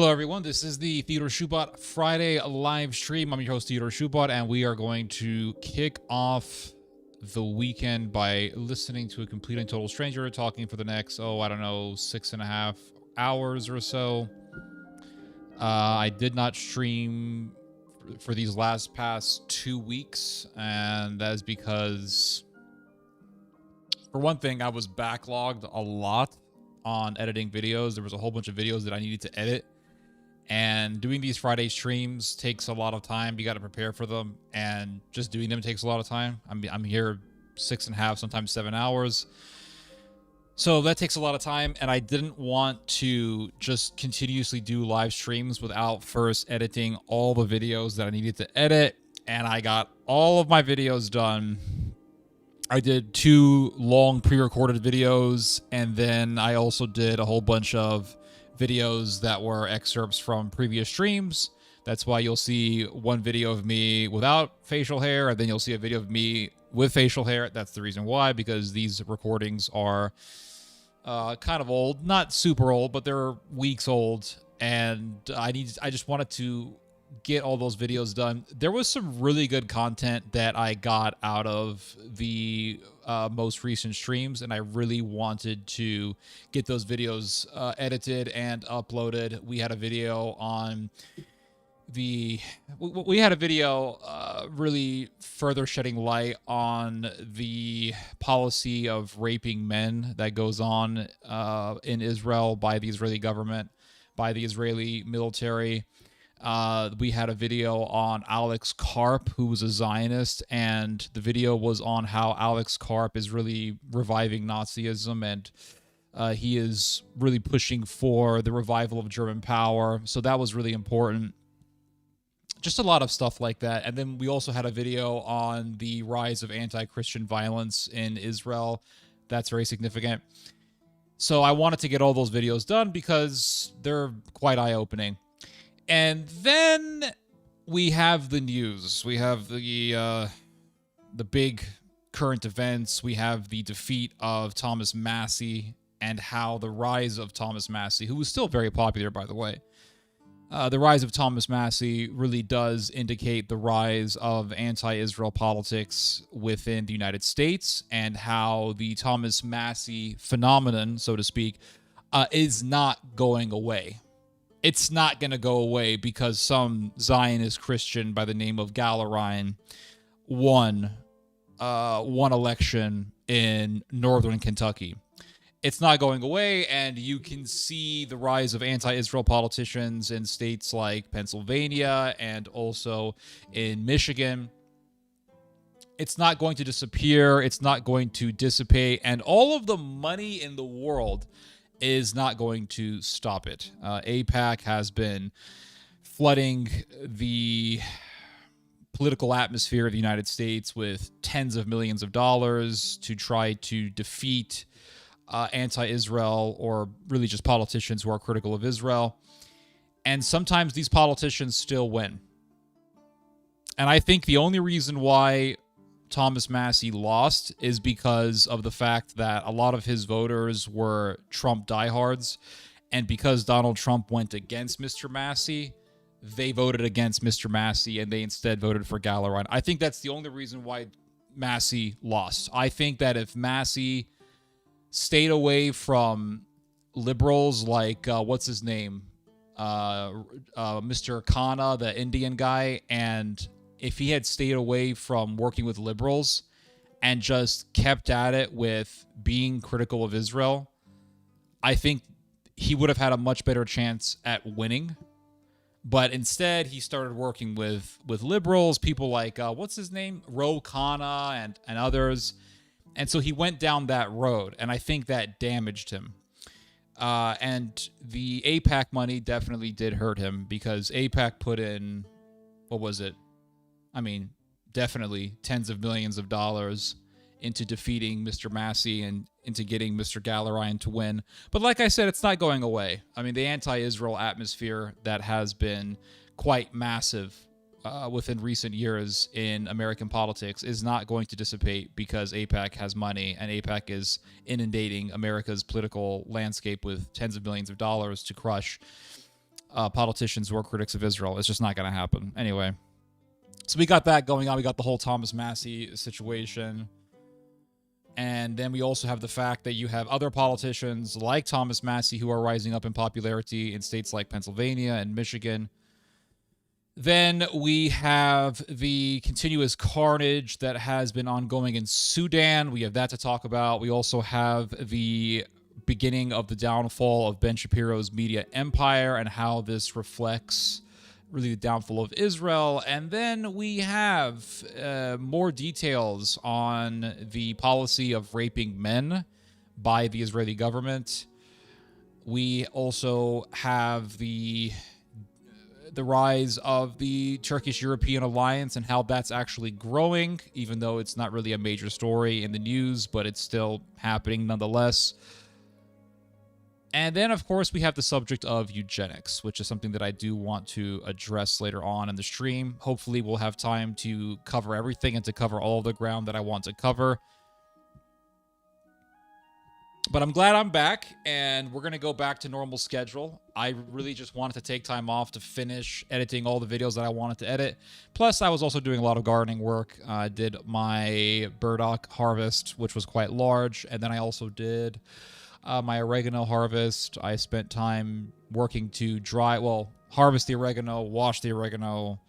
Hello, everyone. This is the Theodore Shoebot Friday live stream. I'm your host, Theodore Shoebot, and we are going to kick off the weekend by listening to a complete and total stranger talking for the next, I don't know, 6.5 hours or so. I did not stream for these past 2 weeks, and that is because, for one thing, I was backlogged a lot on editing videos. There was a whole bunch of videos that I needed to edit. And doing these Friday streams takes a lot of time. You got to prepare for them, and just doing them takes a lot of time. I'm here 6.5, sometimes 7 hours. So that takes a lot of time, and I didn't want to just continuously do live streams without first editing all the videos that I needed to edit. And I got all of my videos done. I did 2 long pre-recorded videos, and then I also did a whole bunch of videos that were excerpts from previous streams. That's why you'll see one video of me without facial hair, and then you'll see a video of me with facial hair. That's the reason why, because these recordings are kind of old, not super old, but they're weeks old, and I just wanted to get all those videos done. There was some really good content that I got out of the most recent streams, and I really wanted to get those videos edited and uploaded. We had a video on really further shedding light on the policy of raping men that goes on in Israel by the Israeli government, by the Israeli military. We had a video on Alex Karp, who was a Zionist, and the video was on how Alex Karp is really reviving Nazism, and he is really pushing for the revival of German power. So that was really important. Just a lot of stuff like that. And then we also had a video on the rise of anti-Christian violence in Israel. That's very significant. So I wanted to get all those videos done because they're quite eye-opening. And then we have the news. We have the big current events. We have the defeat of Thomas Massie and how the rise of Thomas Massie, who was still very popular, by the way. The rise of Thomas Massie really does indicate the rise of anti-Israel politics within the United States, and how the Thomas Massie phenomenon, so to speak, is not going away. It's not going to go away because some Zionist Christian by the name of Gallerine won election in northern Kentucky. It's not going away, and you can see the rise of anti-Israel politicians in states like Pennsylvania and also in Michigan. It's not going to disappear. It's not going to dissipate, and all of the money in the world is not going to stop it. AIPAC has been flooding the political atmosphere of the United States with tens of millions of dollars to try to defeat anti-Israel, or really just politicians who are critical of Israel. And sometimes these politicians still win. And I think the only reason why Thomas Massie lost is because of the fact that a lot of his voters were Trump diehards, and because Donald Trump went against Mr. Massie, they voted against Mr. Massie, and they instead voted for Gallerine. I think that's the only reason why Massie lost. I think that if Massie stayed away from liberals like, what's his name? Mr. Khanna, the Indian guy, and if he had stayed away from working with liberals and just kept at it with being critical of Israel, I think he would have had a much better chance at winning. But instead, he started working with liberals, people like, what's his name? Ro Khanna and others. And so he went down that road, and I think that damaged him. And the AIPAC money definitely did hurt him, because AIPAC put in, what was it? I mean, definitely tens of millions of dollars into defeating Mr. Massie and into getting Mr. Gallerine to win. But like I said, it's not going away. I mean, the anti-Israel atmosphere that has been quite massive within recent years in American politics is not going to dissipate because AIPAC has money, and AIPAC is inundating America's political landscape with tens of millions of dollars to crush politicians who are critics of Israel. It's just not going to happen. Anyway, so we got that going on. We got the whole Thomas Massie situation. And then we also have the fact that you have other politicians like Thomas Massie who are rising up in popularity in states like Pennsylvania and Michigan. Then we have the continuous carnage that has been ongoing in Sudan. We have that to talk about. We also have the beginning of the downfall of Ben Shapiro's media empire and how this reflects really the downfall of Israel. And then we have more details on the policy of raping men by the Israeli government. We also have the rise of the Turkish-European alliance and how that's actually growing, even though it's not really a major story in the news, but it's still happening nonetheless. And then, of course, we have the subject of eugenics, which is something that I do want to address later on in the stream. Hopefully, we'll have time to cover everything and to cover all of the ground that I want to cover. But I'm glad I'm back, and we're going to go back to normal schedule. I really just wanted to take time off to finish editing all the videos that I wanted to edit. Plus, I was also doing a lot of gardening work. I did my burdock harvest, which was quite large, and then I also did my oregano harvest. I spent time working to harvest the oregano, wash the oregano,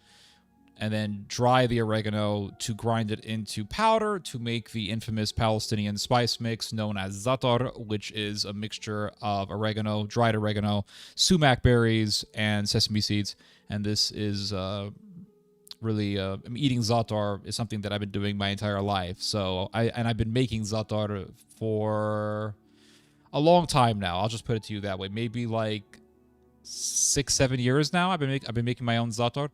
and then dry the oregano to grind it into powder to make the infamous Palestinian spice mix known as za'atar, which is a mixture of oregano, dried oregano, sumac berries, and sesame seeds. And this is really eating za'atar is something that I've been doing my entire life. So I've been making za'atar for a long time now. I'll just put it to you that way. Maybe like 6-7 years now. I've been making my own za'atar.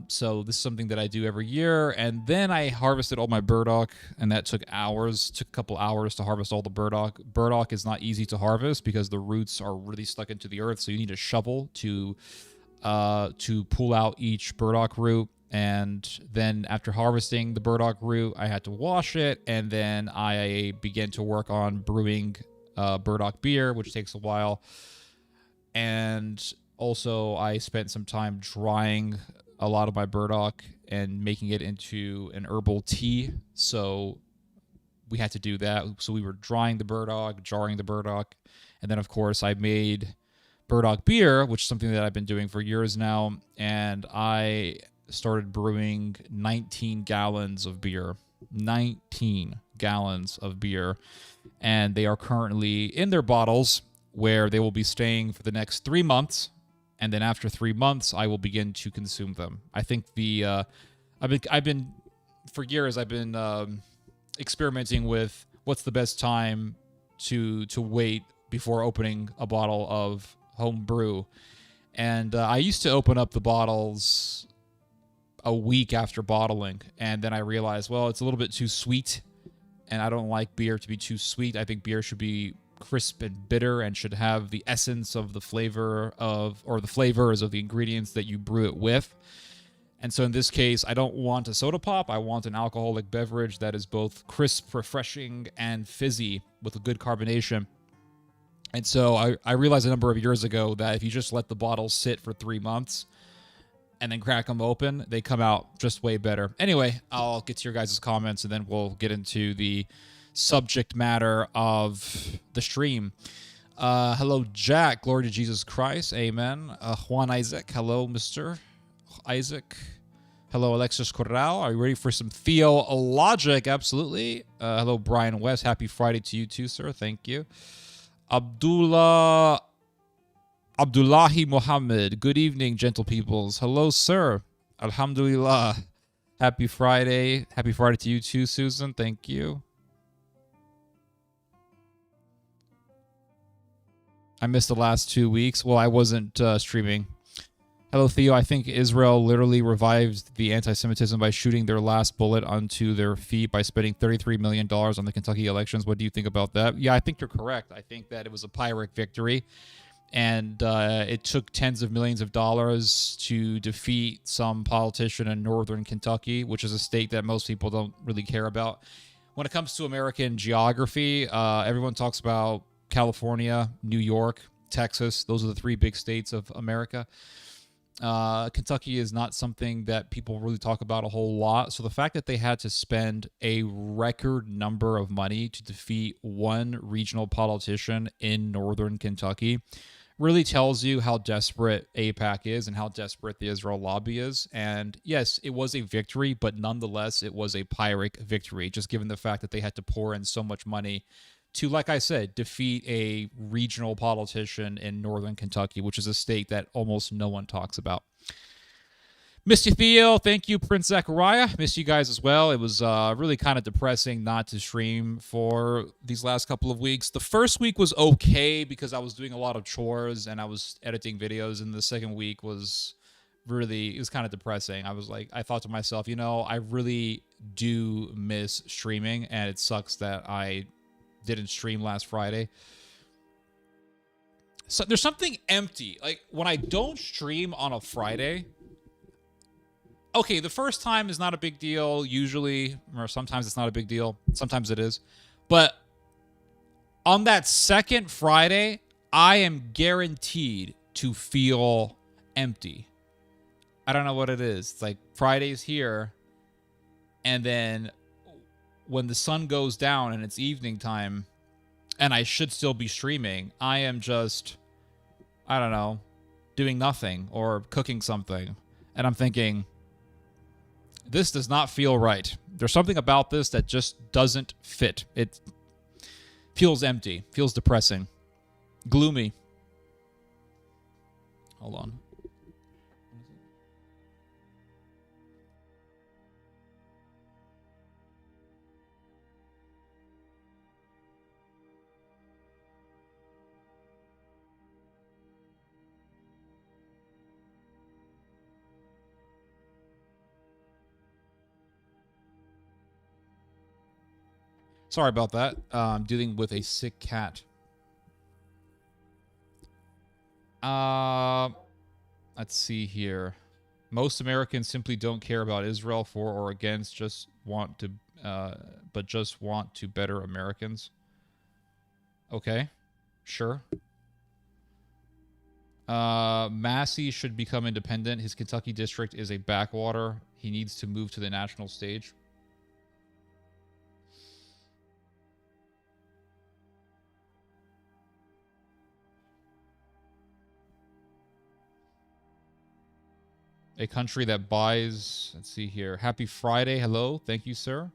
So this is something that I do every year. And then I harvested all my burdock, and that took hours. Took a couple hours to harvest all the burdock. Burdock is not easy to harvest because the roots are really stuck into the earth. So you need a shovel to pull out each burdock root. And then after harvesting the burdock root, I had to wash it, and then I began to work on brewing burdock beer, which takes a while. And also I spent some time drying a lot of my burdock and making it into an herbal tea. So we had to do that. So we were drying the burdock, jarring the burdock, and then of course I made burdock beer, which is something that I've been doing for years now. And I started brewing 19 gallons of beer. 19 gallons of beer. And they are currently in their bottles, where they will be staying for the next 3 months. And then after 3 months, I will begin to consume them. I think I've been for years, I've been experimenting with what's the best time to wait before opening a bottle of home brew. And I used to open up the bottles a week after bottling. And then I realized, well, it's a little bit too sweet. And I don't like beer to be too sweet. I think beer should be crisp and bitter and should have the essence of the flavor of, or the flavors of the ingredients that you brew it with. And so in this case, I don't want a soda pop. I want an alcoholic beverage that is both crisp, refreshing, and fizzy with a good carbonation. And so I realized a number of years ago that if you just let the bottles sit for 3 months and then crack them open, they come out just way better. Anyway, I'll get to your guys' comments, and then we'll get into the subject matter of the stream. Hello, Jack. Glory to Jesus Christ. Amen. Juan Isaac. Hello, Mr. Isaac. Hello, Alexis Corral. Are you ready for some theologic? Absolutely. Hello, Brian West. Happy Friday to you too, sir. Thank you. Abdullahi Muhammad. Good evening, gentle peoples. Hello, sir. Alhamdulillah. Happy Friday. Happy Friday to you too, Susan. Thank you. I missed the last 2 weeks. Well, I wasn't streaming. Hello, Theo. I think Israel literally revived the anti-Semitism by shooting their last bullet onto their feet by spending $33 million on the Kentucky elections. What do you think about that? Yeah, I think you're correct. I think that it was a Pyrrhic victory, and it took tens of millions of dollars to defeat some politician in northern Kentucky, which is a state that most people don't really care about. When it comes to American geography, everyone talks about California, New York, Texas. Those are the three big states of America. Kentucky is not something that people really talk about a whole lot. So the fact that they had to spend a record number of money to defeat one regional politician in northern Kentucky really tells you how desperate AIPAC is and how desperate the Israel lobby is. And yes, it was a victory, but nonetheless, it was a Pyrrhic victory, just given the fact that they had to pour in so much money to, like I said, defeat a regional politician in northern Kentucky, which is a state that almost no one talks about. Miss you, Theo. Thank you, Prince Zachariah. Miss you guys as well. It was really kind of depressing not to stream for these last couple of weeks. The first week was okay because I was doing a lot of chores and I was editing videos, and the second week was really, it was kind of depressing. I thought to myself, I really do miss streaming, and it sucks that I didn't stream last Friday. So there's something empty. Like, when I don't stream on a Friday, okay, the first time is not a big deal, usually, or sometimes it's not a big deal. Sometimes it is. But on that second Friday, I am guaranteed to feel empty. I don't know what it is. It's like Friday's here, and then when the sun goes down and it's evening time, and I should still be streaming, I am just, I don't know, doing nothing or cooking something. And I'm thinking, this does not feel right. There's something about this that just doesn't fit. It feels empty, feels depressing, gloomy. Hold on. Sorry about that. I'm dealing with a sick cat. Let's see here. Most Americans simply don't care about Israel for or against, just want to better Americans. Okay, sure. Massie should become independent. His Kentucky district is a backwater. He needs to move to the national stage. A country that buys, let's see here. Happy Friday. Hello. Thank you, sir.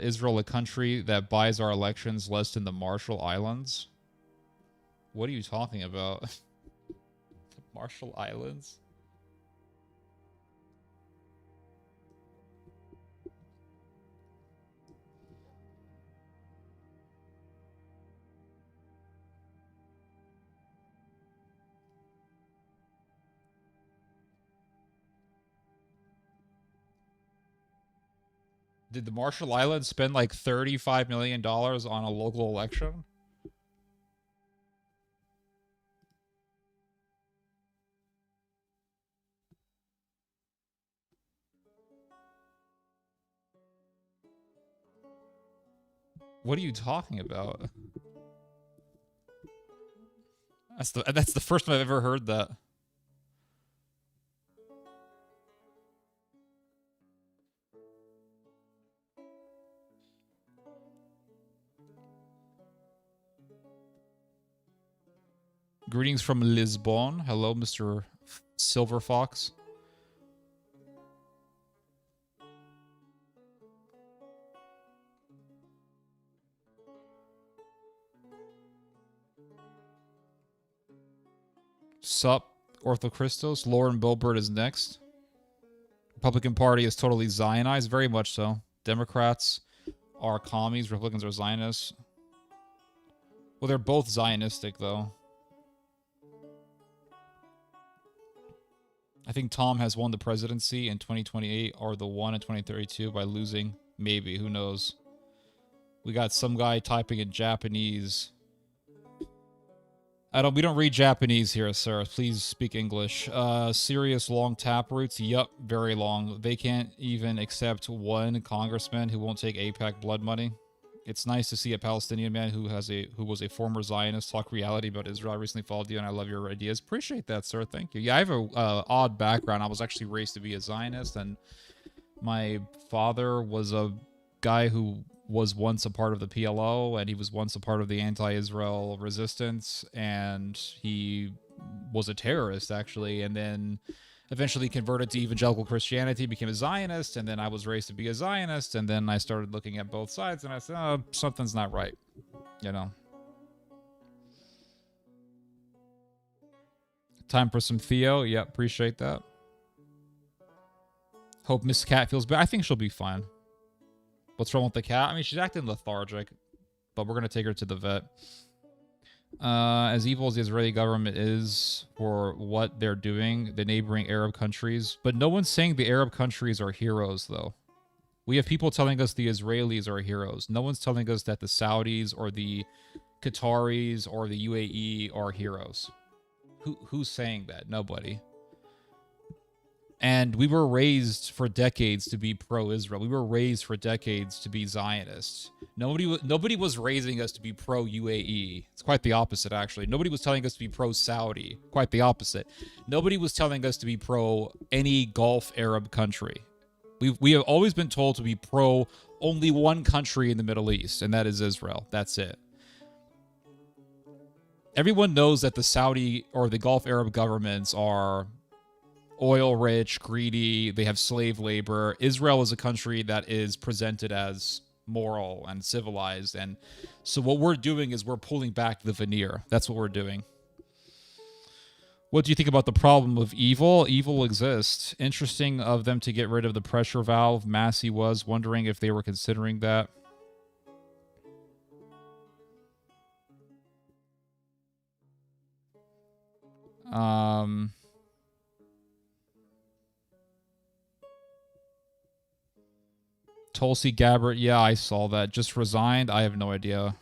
Israel, a country that buys our elections less than the Marshall Islands. What are you talking about? The Marshall Islands? Did the Marshall Islands spend like $35 million on a local election? What are you talking about? That's the first time I've ever heard that. Greetings from Lisbon. Hello, Mr. Silver Fox. Sup, Orthochristos. Lauren Boebert is next. Republican Party is totally Zionized. Very much so. Democrats are commies. Republicans are Zionists. Well, they're both Zionistic, though. I think Tom has won the presidency in 2028 or the one in 2032 by losing. Maybe. Who knows? We got some guy typing in Japanese. We don't read Japanese here, sir. Please speak English. Serious long tap roots. Yup, very long. They can't even accept one congressman who won't take AIPAC blood money. It's nice to see a Palestinian man who was a former Zionist talk reality about Israel. I recently followed you, and I love your ideas. Appreciate that, sir. Thank you. Yeah, I have a odd background. I was actually raised to be a Zionist, and my father was a guy who was once a part of the PLO, and he was once a part of the anti-Israel resistance, and he was a terrorist, actually, and then eventually converted to evangelical Christianity, became a Zionist, and then I was raised to be a Zionist, and then I started looking at both sides, and I said, oh, something's not right, you know. Time for some Theo. Yeah, appreciate that. Hope Miss Cat feels better. I think she'll be fine. What's wrong with the cat? I mean, she's acting lethargic, but we're going to take her to the vet. As evil as the Israeli government is for what they're doing, the neighboring Arab countries, but no one's saying the Arab countries are heroes, though. We have people telling us the Israelis are heroes. No one's telling us that the Saudis or the Qataris or the UAE are heroes. Who's saying that? Nobody. And we were raised for decades to be pro-Israel. We were raised for decades to be Zionists. Nobody was raising us to be pro-UAE. It's quite the opposite, actually. Nobody was telling us to be pro-Saudi. Quite the opposite. Nobody was telling us to be pro any Gulf Arab country. We have always been told to be pro only one country in the Middle East, and that is Israel. That's it. Everyone knows that the Saudi or the Gulf Arab governments are oil-rich, greedy, they have slave labor. Israel is a country that is presented as moral and civilized, and so what we're doing is we're pulling back the veneer. That's what we're doing. What do you think about the problem of evil? Evil exists. Interesting of them to get rid of the pressure valve. Massie was wondering if they were considering that. Tulsi Gabbard, yeah, I saw that. Just resigned? I have no idea.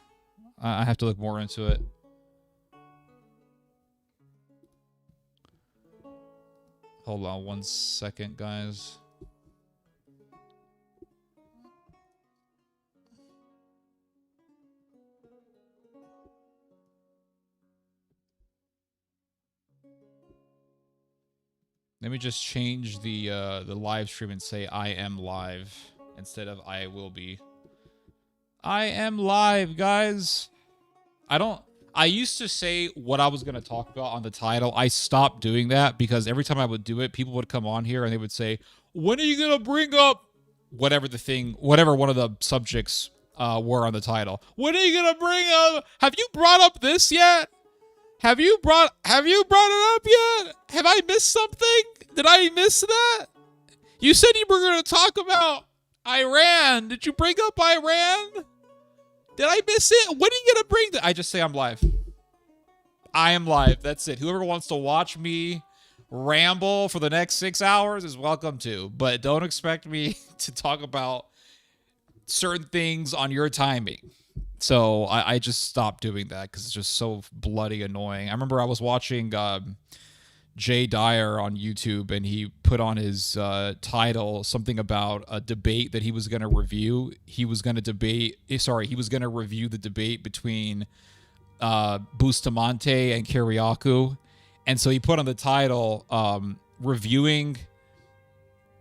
I have to look more into it. Hold on 1 second, guys. Let me just change the live stream and say I am live instead of I will be. I am live, guys. I used to say what I was going to talk about on the title. I stopped doing that because every time I would do it, people would come on here and they would say, when are you going to bring up whatever one of the subjects were on the title? When are you going to bring up, have you brought up this yet? Have you brought it up yet? Have I missed something? Did I miss that? You said you were going to talk about Iran. Did you bring up Iran? Did I miss it? When are you going to bring that? I just say I'm live. I am live. That's it. Whoever wants to watch me ramble for the next 6 hours is welcome to. But don't expect me to talk about certain things on your timing. So I just stopped doing that because it's just so bloody annoying. I remember I was watching Jay Dyer on YouTube, and he put on his title something about a debate that he was going to review. He was going to review the debate between Bustamante and Kiriakou. And so he put on the title, reviewing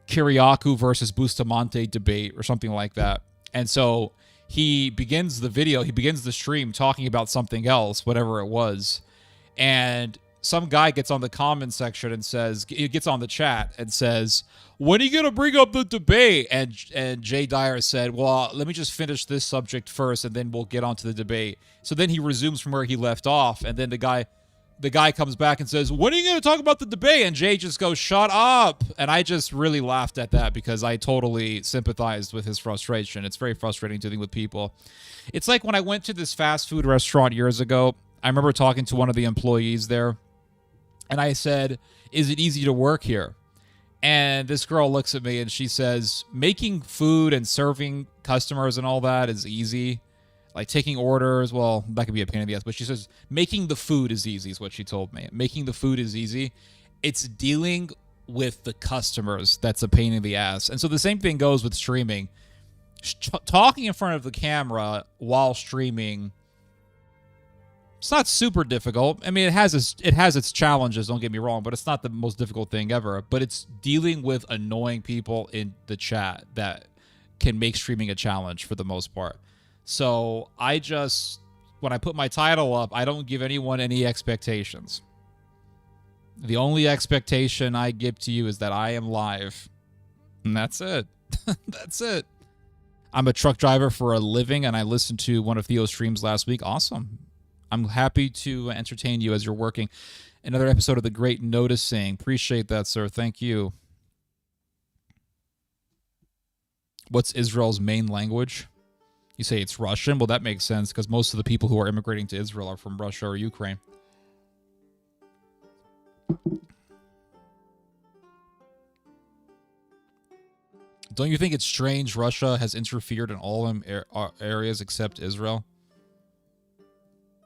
Kiriakou versus Bustamante debate or something like that. And so he begins the stream talking about something else, whatever it was. And some guy gets on the comment section and says, he gets on the chat and says, when are you going to bring up the debate? And Jay Dyer said, well, let me just finish this subject first and then we'll get onto the debate. So then he resumes from where he left off. And then the guy comes back and says, when are you going to talk about the debate? And Jay just goes, shut up. And I just really laughed at that because I totally sympathized with his frustration. It's very frustrating dealing with people. It's like when I went to this fast food restaurant years ago, I remember talking to one of the employees there. And I said, is it easy to work here? And this girl looks at me and she says, making food and serving customers and all that is easy. Like taking orders, well, that could be a pain in the ass, but she says making the food is easy is what she told me. Making the food is easy. It's dealing with the customers that's a pain in the ass. And so the same thing goes with streaming. Talking in front of the camera while streaming, it's not super difficult. I mean, it has its challenges, don't get me wrong, but it's not the most difficult thing ever. But it's dealing with annoying people in the chat that can make streaming a challenge for the most part. So when I put my title up, I don't give anyone any expectations. The only expectation I give to you is that I am live. And that's it. That's it. I'm a truck driver for a living, and I listened to one of Theo's streams last week. Awesome. I'm happy to entertain you as you're working. Another episode of The Great Noticing. Appreciate that, sir. Thank you. What's Israel's main language? You say it's Russian? Well, that makes sense because most of the people who are immigrating to Israel are from Russia or Ukraine. Don't you think it's strange Russia has interfered in all areas except Israel?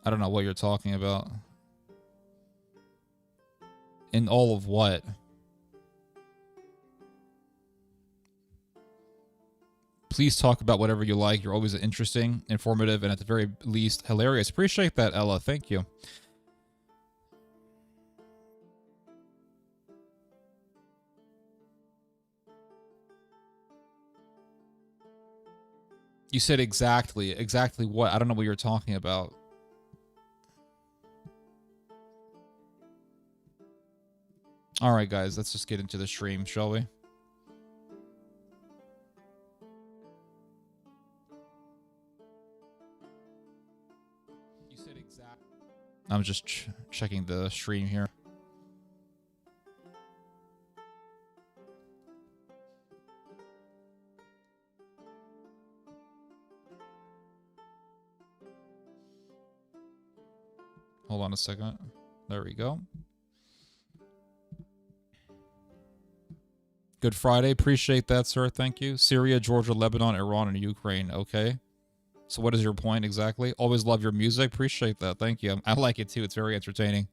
I don't know what you're talking about. In all of what? Please talk about whatever you like. You're always interesting, informative, and at the very least, hilarious. Appreciate that, Ella. Thank you. You said exactly. Exactly what? I don't know what you're talking about. All right, guys. Let's just get into the stream, shall we? You said exactly. I'm just checking the stream here. Hold on a second. There we go. Good Friday. Appreciate that, sir. Thank you. Syria, Georgia, Lebanon, Iran, and Ukraine. Okay. So what is your point exactly? Always love your music. Appreciate that. Thank you. I like it too. It's very entertaining.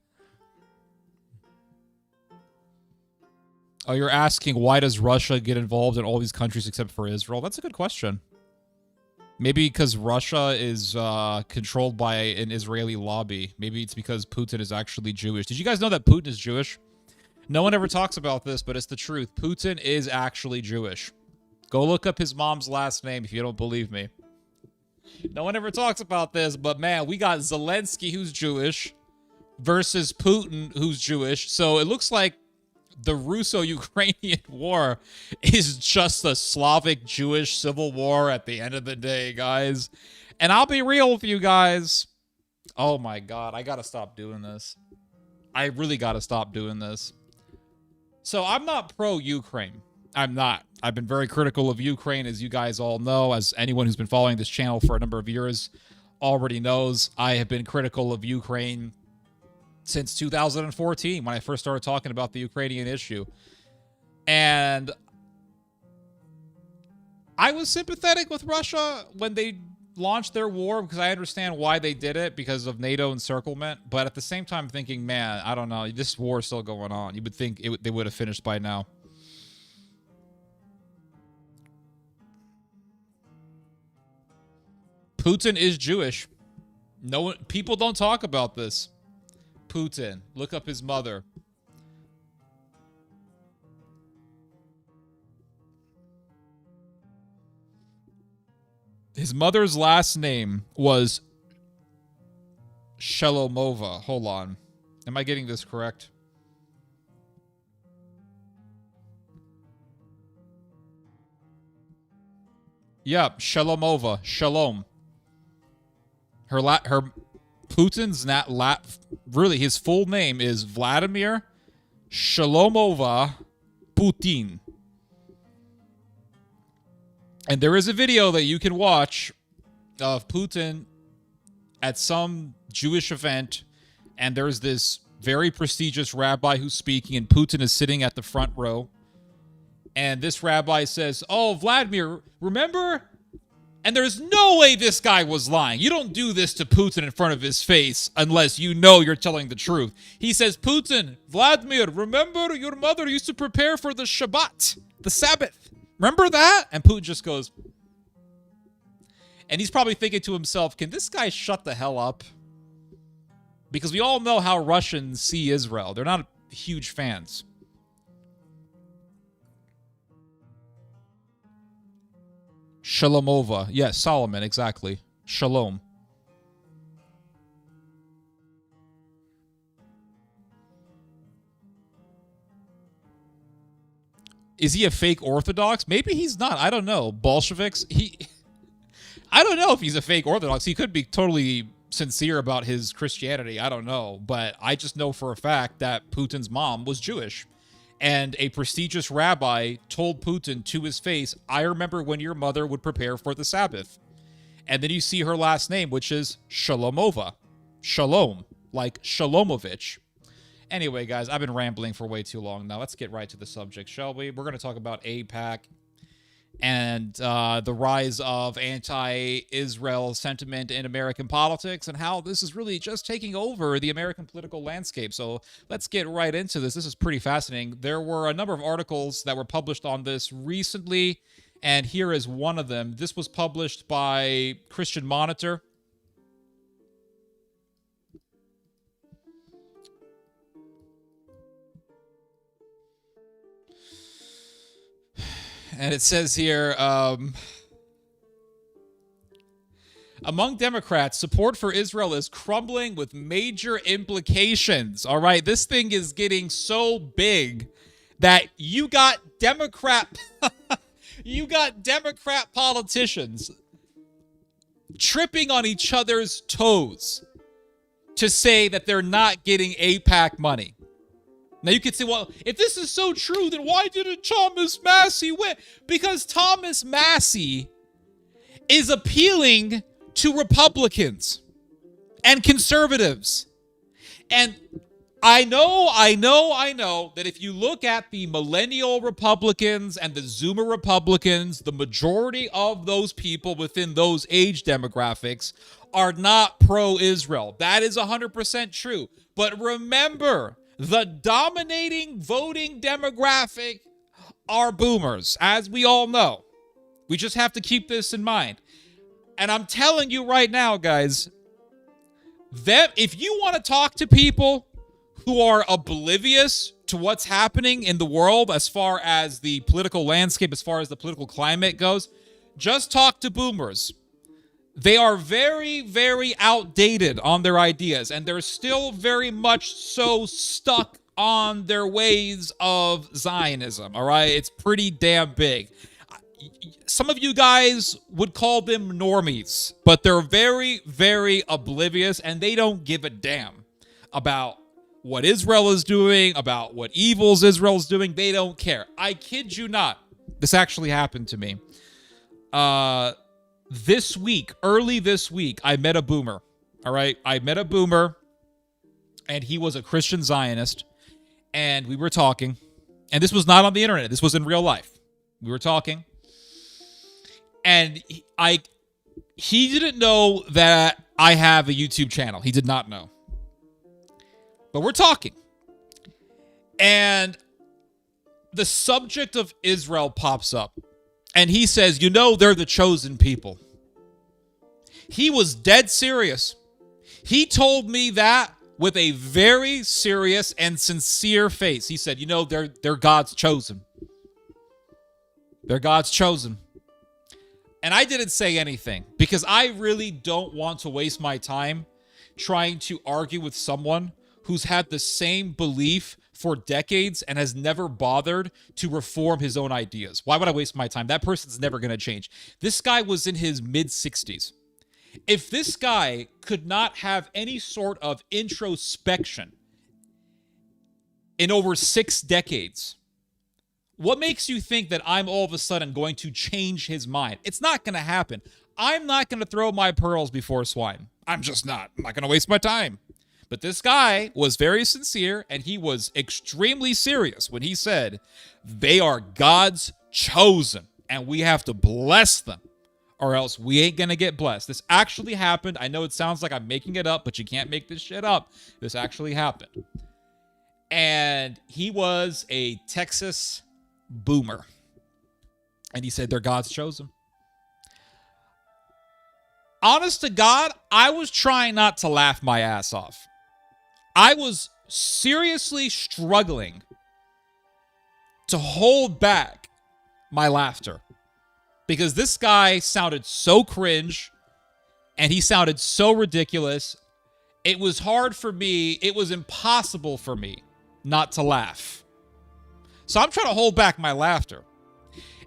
Oh, you're asking why does Russia get involved in all these countries except for Israel? That's a good question. Maybe because Russia is controlled by an Israeli lobby. Maybe it's because Putin is actually Jewish. Did you guys know that Putin is Jewish? No one ever talks about this, but it's the truth. Putin is actually Jewish. Go look up his mom's last name if you don't believe me. No one ever talks about this, but man, we got Zelensky, who's Jewish, versus Putin, who's Jewish. So it looks like the Russo-Ukrainian war is just a Slavic-Jewish civil war at the end of the day, guys. And I'll be real with you guys. Oh my God, I gotta stop doing this. I really gotta stop doing this. So I'm not pro-Ukraine. I'm not. I've been very critical of Ukraine, as you guys all know, as anyone who's been following this channel for a number of years already knows. I have been critical of Ukraine since 2014 when I first started talking about the Ukrainian issue. And I was sympathetic with Russia when they launched their war because I understand why they did it because of NATO encirclement. But at the same time thinking, man, I don't know, this war is still going on. You would think they would have finished by now. Putin is Jewish. No one, people don't talk about this. Putin. Look up his mother. His mother's last name was Shalomova. Hold on. Am I getting this correct? Yeah, Shalomova. Shalom. Her Putin's really his full name is Vladimir Shalomova Putin. And there is a video that you can watch of Putin at some Jewish event, and there's this very prestigious rabbi who's speaking, and Putin is sitting at the front row. And this rabbi says, "Oh, Vladimir, remember And there's no way this guy was lying. You don't do this to Putin in front of his face unless you know you're telling the truth. He says, Putin, Vladimir, remember your mother used to prepare for the Shabbat, the Sabbath. Remember that? And Putin just goes, and he's probably thinking to himself, can this guy shut the hell up? Because we all know how Russians see Israel. They're not huge fans. Shalomova. Yes, Solomon, exactly. Shalom. Is he a fake Orthodox? Maybe he's not. I don't know. Bolsheviks? I don't know if he's a fake Orthodox. He could be totally sincere about his Christianity. I don't know. But I just know for a fact that Putin's mom was Jewish. And a prestigious rabbi told Putin to his face, I remember when your mother would prepare for the Sabbath. And then you see her last name, which is Shalomova. Shalom, like Shalomovich. Anyway, guys, I've been rambling for way too long now. Let's get right to the subject, shall we? We're going to talk about AIPAC and the rise of anti-Israel sentiment in American politics and how this is really just taking over the American political landscape. So let's get right into this. This is pretty fascinating. There were a number of articles that were published on this recently, and here is one of them. This was published by Christian Monitor. And it says here, among Democrats, support for Israel is crumbling with major implications. All right, this thing is getting so big that you got Democrat politicians tripping on each other's toes to say that they're not getting AIPAC money. Now you could say, well, if this is so true, then why didn't Thomas Massie win? Because Thomas Massie is appealing to Republicans and conservatives. And I know that if you look at the millennial Republicans and the Zoomer Republicans, the majority of those people within those age demographics are not pro-Israel. That is 100% true. But remember, the dominating voting demographic are boomers, as we all know. We just have to keep this in mind. And I'm telling you right now, guys, that if you want to talk to people who are oblivious to what's happening in the world as far as the political landscape, as far as the political climate goes, just talk to boomers. They are very, very outdated on their ideas, and they're still very much so stuck on their ways of Zionism, all right? It's pretty damn big. Some of you guys would call them normies, but they're very, very oblivious, and they don't give a damn about what Israel is doing, about what evils Israel is doing. They don't care. I kid you not. This actually happened to me. This week, early this week, I met a boomer, all right? I met a boomer, and he was a Christian Zionist, and we were talking, and this was not on the internet. This was in real life. We were talking, and he didn't know that I have a YouTube channel. He did not know. But we're talking, and the subject of Israel pops up. And he says, you know, they're the chosen people. He was dead serious. He told me that with a very serious and sincere face. He said, you know, they're God's chosen. They're God's chosen. And I didn't say anything because I really don't want to waste my time trying to argue with someone who's had the same belief for decades and has never bothered to reform his own ideas. Why would I waste my time? That person's never going to change. This guy was in his mid-60s. If this guy could not have any sort of introspection in over 6 decades, what makes you think that I'm all of a sudden going to change his mind? It's not going to happen. I'm not going to throw my pearls before swine. I'm just not. I'm not going to waste my time. But this guy was very sincere, and he was extremely serious when he said, they are God's chosen, and we have to bless them. or else we ain't gonna get blessed. This actually happened. I know it sounds like I'm making it up, but you can't make this shit up. This actually happened. And he was a Texas boomer. And he said they're God's chosen. Honest to God, I was trying not to laugh my ass off. I was seriously struggling to hold back my laughter because this guy sounded so cringe and he sounded so ridiculous. It was hard for me. It was impossible for me not to laugh. So I'm trying to hold back my laughter.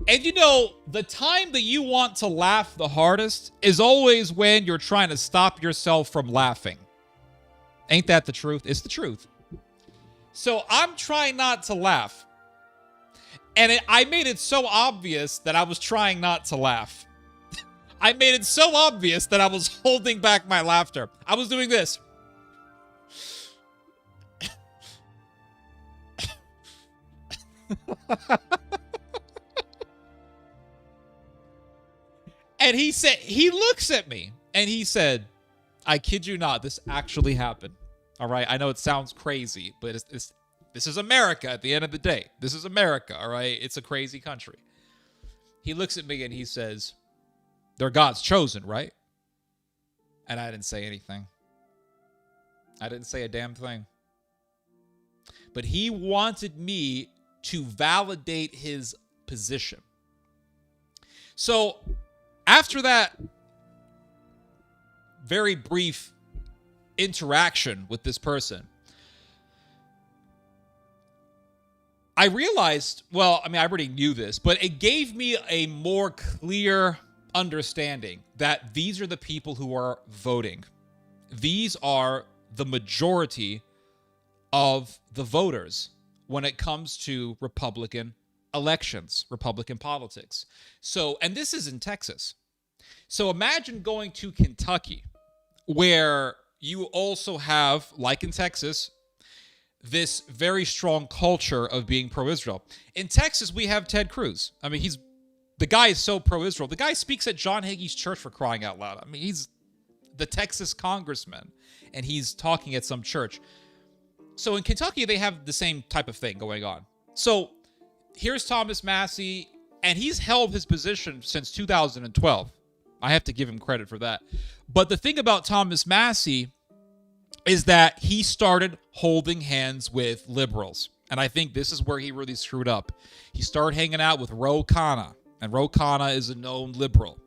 And you know, the time that you want to laugh the hardest is always when you're trying to stop yourself from laughing. Ain't that the truth? It's the truth. So I'm trying not to laugh. And I made it so obvious that I was trying not to laugh. I made it so obvious that I was holding back my laughter. I was doing this. And he looks at me and he said, I kid you not, this actually happened. All right. I know it sounds crazy, but this is America at the end of the day. This is America. All right. It's a crazy country. He looks at me and he says, they're God's chosen, right? And I didn't say anything. I didn't say a damn thing. But he wanted me to validate his position. So after that very brief interaction with this person, I realized, well, I mean, I already knew this, but it gave me a more clear understanding that these are the people who are voting. These are the majority of the voters when it comes to Republican elections, Republican politics. So, and this is in Texas. So imagine going to Kentucky, where you also have, like in Texas, this very strong culture of being pro-Israel. In Texas, we have Ted Cruz. I mean, the guy is so pro-Israel. The guy speaks at John Hagee's church, for crying out loud. I mean, he's the Texas congressman, and he's talking at some church. So in Kentucky, they have the same type of thing going on. So here's Thomas Massie, and he's held his position since 2012. I have to give him credit for that. But the thing about Thomas Massie is that he started holding hands with liberals. And I think this is where he really screwed up. He started hanging out with Ro Khanna, and Ro Khanna is a known liberal.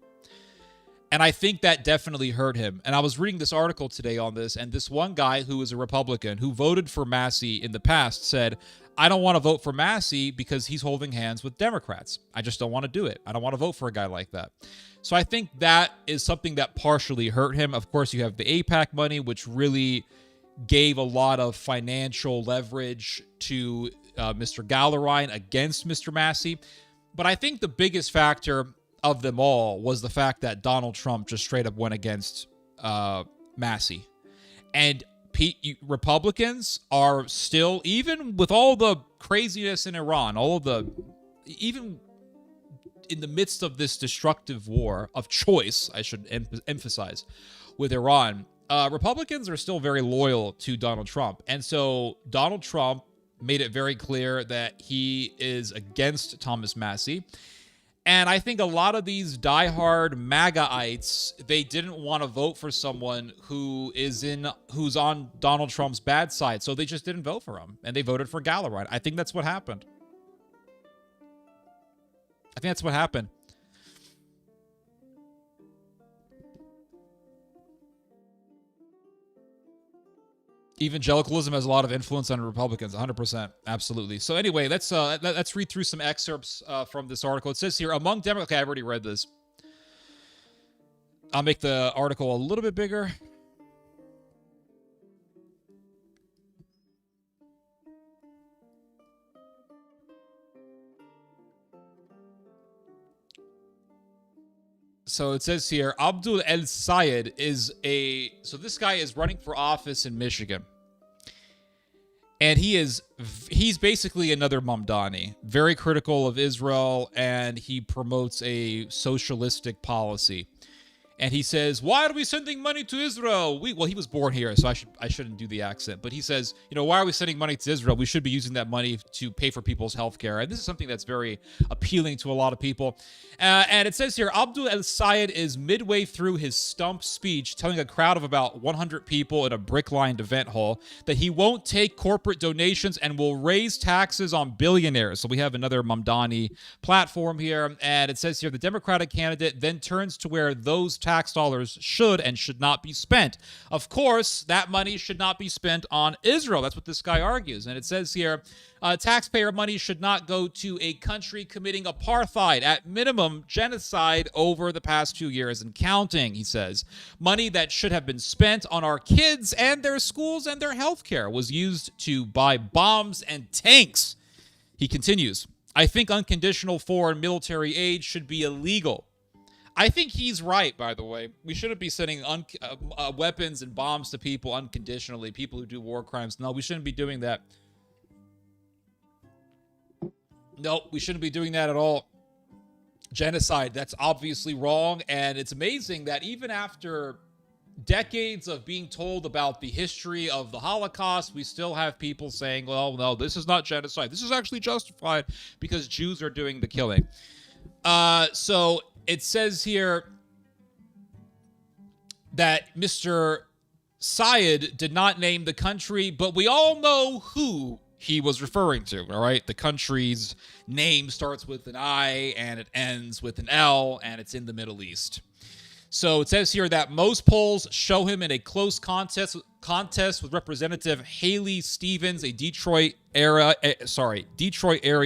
And I think that definitely hurt him. And I was reading this article today on this, and this one guy who is a Republican who voted for Massie in the past said, I don't want to vote for Massie because he's holding hands with Democrats. I just don't want to do it. I don't want to vote for a guy like that. So I think that is something that partially hurt him. Of course, you have the AIPAC money, which really gave a lot of financial leverage to Mr. Gallirine against Mr. Massie. But I think the biggest factor of them all was the fact that Donald Trump just straight up went against Massie. And Republicans are still, even with all the craziness in Iran, even in the midst of this destructive war of choice, I should emphasize, with Iran, Republicans are still very loyal to Donald Trump. And so Donald Trump made it very clear that he is against Thomas Massie. And I think a lot of these diehard MAGAites, they didn't want to vote for someone who's on Donald Trump's bad side. So they just didn't vote for him. And they voted for Gallirine. I think that's what happened. Evangelicalism has a lot of influence on Republicans, 100%, absolutely. So anyway, let's read through some excerpts from this article. It says here, among Democrats, okay, I've already read this. I'll make the article a little bit bigger. So it says here, Abdul El Sayed so this guy is running for office in Michigan. And he's basically another Mamdani, very critical of Israel, and he promotes a socialistic policy. And he says, why are we sending money to Israel? Well, he was born here, so I shouldn't do the accent. But he says, why are we sending money to Israel? We should be using that money to pay for people's health care. And this is something that's very appealing to a lot of people. And it says here, Abdul El-Sayed is midway through his stump speech, telling a crowd of about 100 people in a brick-lined event hall that he won't take corporate donations and will raise taxes on billionaires. So we have another Mamdani platform here. And it says here, the Democratic candidate then turns to where those tax dollars should and should not be spent. Of course, that money should not be spent on Israel. That's what this guy argues. And it says here, taxpayer money should not go to a country committing apartheid, at minimum genocide over the past 2 years and counting, he says. Money that should have been spent on our kids and their schools and their health care was used to buy bombs and tanks. He continues, I think unconditional foreign military aid should be illegal. I think he's right, by the way. We shouldn't be sending weapons and bombs to people unconditionally, people who do war crimes. No, we shouldn't be doing that. No, we shouldn't be doing that at all. Genocide, that's obviously wrong, and it's amazing that even after decades of being told about the history of the Holocaust, we still have people saying, well, no, this is not genocide. This is actually justified because Jews are doing the killing. So it says here that Mr. Sayed did not name the country, but we all know who he was referring to, all right? The country's name starts with an I and it ends with an L, and it's in the Middle East. So it says here that most polls show him in a close contest with Representative Haley Stevens, a Detroit area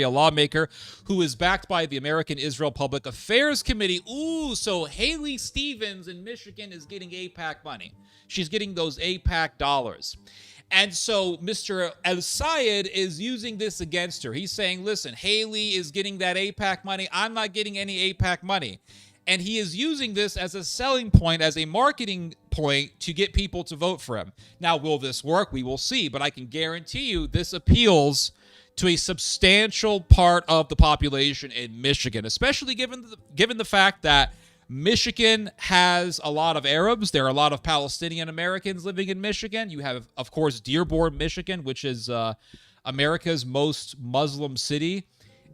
lawmaker who is backed by the American Israel Public Affairs Committee. Ooh, so Haley Stevens in Michigan is getting AIPAC money. She's getting those AIPAC dollars. And so Mr. El-Sayed is using this against her. He's saying, listen, Haley is getting that AIPAC money. I'm not getting any AIPAC money. And he is using this as a selling point, as a marketing point to get people to vote for him. Now, will this work? We will see. But I can guarantee you this appeals to a substantial part of the population in Michigan, especially given the fact that Michigan has a lot of Arabs. There are a lot of Palestinian Americans living in Michigan. You have, of course, Dearborn, Michigan, which is America's most Muslim city.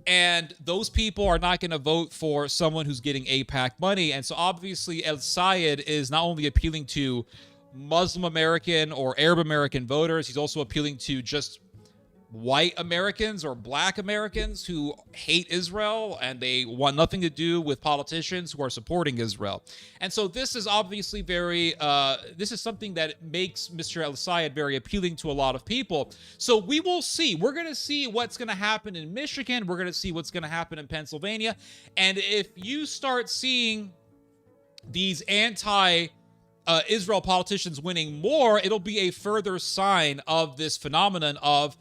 And those people are not going to vote for someone who's getting AIPAC money. And so obviously El-Sayed is not only appealing to Muslim American or Arab American voters, he's also appealing to just white Americans or black Americans who hate Israel and they want nothing to do with politicians who are supporting Israel. And so this is obviously this is something that makes Mr. El-Sayed very appealing to a lot of people. So we will see. We're going to see what's going to happen in Michigan. We're going to see what's going to happen in Pennsylvania. And if you start seeing these anti-Israel politicians winning more, it'll be a further sign of this phenomenon of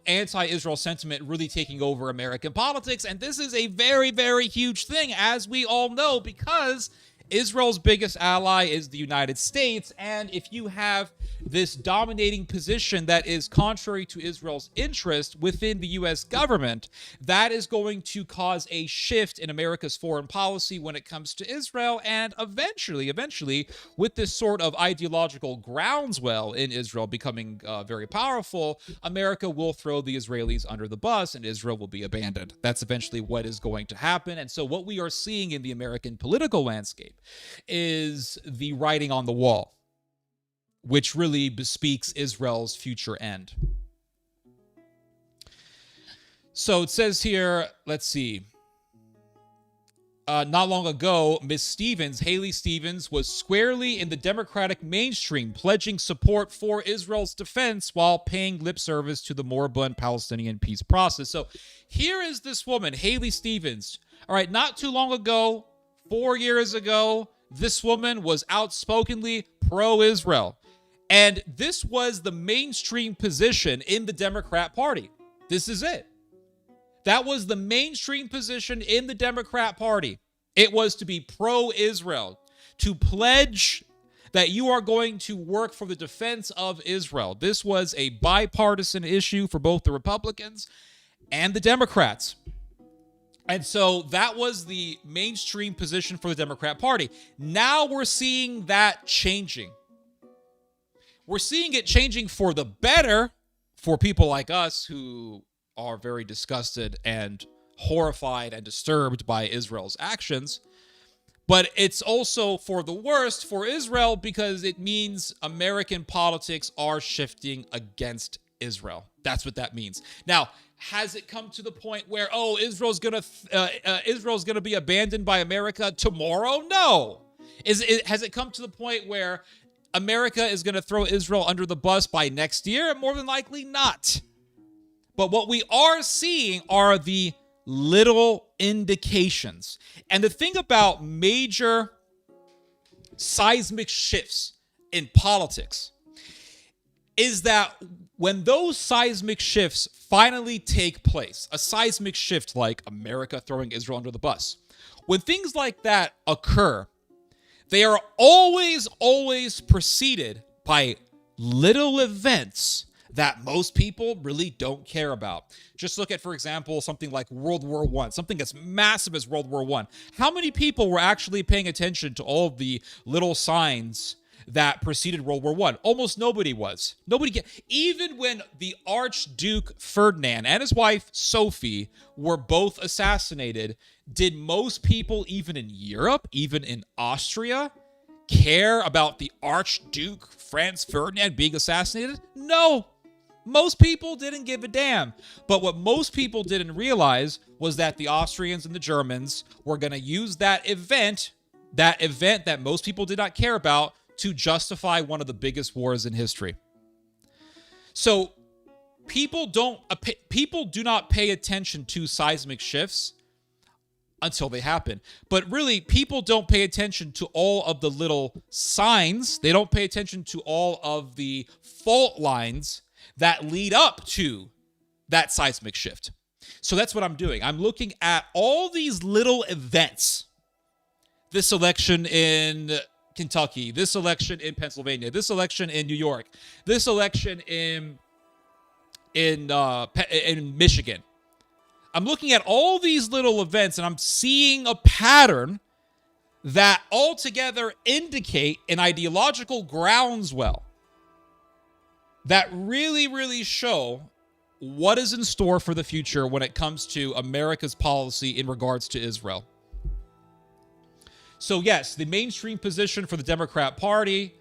anti-Israel sentiment really taking over American politics. And this is a very, very huge thing, as we all know, because Israel's biggest ally is the United States. And if you have this dominating position that is contrary to Israel's interest within the U.S. government, that is going to cause a shift in America's foreign policy when it comes to Israel. And eventually, with this sort of ideological groundswell in Israel becoming very powerful, America will throw the Israelis under the bus and Israel will be abandoned. That's eventually what is going to happen. And so what we are seeing in the American political landscape is the writing on the wall, which really bespeaks Israel's future end. So it says here, let's see. Not long ago, Miss Stevens, Haley Stevens, was squarely in the Democratic mainstream, pledging support for Israel's defense while paying lip service to the moribund Palestinian peace process. So here is this woman, Haley Stevens. All right, not too long ago, 4 years ago, this woman was outspokenly pro-Israel. And this was the mainstream position in the Democrat Party. This is it. That was the mainstream position in the Democrat Party. It was to be pro-Israel, to pledge that you are going to work for the defense of Israel. This was a bipartisan issue for both the Republicans and the Democrats. And so that was the mainstream position for the Democrat Party. Now we're seeing that changing. We're seeing it changing for the better for people like us who are very disgusted and horrified and disturbed by Israel's actions. But it's also for the worst for Israel because it means American politics are shifting against Israel. That's what that means. Now, has it come to the point where, Israel's gonna be abandoned by America tomorrow? No. Has it come to the point where America is going to throw Israel under the bus by next year? More than likely not. But what we are seeing are the little indications. And the thing about major seismic shifts in politics is that when those seismic shifts finally take place, a seismic shift like America throwing Israel under the bus, when things like that occur, they are always preceded by little events that most people really don't care about. Just look at, for example, something like World War I, something as massive as World War I. How many people were actually paying attention to all of the little signs that preceded World War I? Almost nobody was. Even when the Archduke Ferdinand and his wife Sophie were both assassinated, did most people, even in Europe, even in Austria, care about the Archduke Franz Ferdinand being assassinated? No. Most people didn't give a damn. But what most people didn't realize was that the Austrians and the Germans were going to use that event that most people did not care about, to justify one of the biggest wars in history. So people do not pay attention to seismic shifts until they happen. But really, people don't pay attention to all of the little signs. They don't pay attention to all of the fault lines that lead up to that seismic shift. So that's what I'm doing. I'm looking at all these little events. This election in Kentucky, this election in Pennsylvania, this election in New York, this election in Michigan. I'm looking at all these little events and I'm seeing a pattern that altogether indicate an ideological groundswell that really show what is in store for the future when it comes to America's policy in regards to Israel. So yes, the mainstream position for the Democrat Party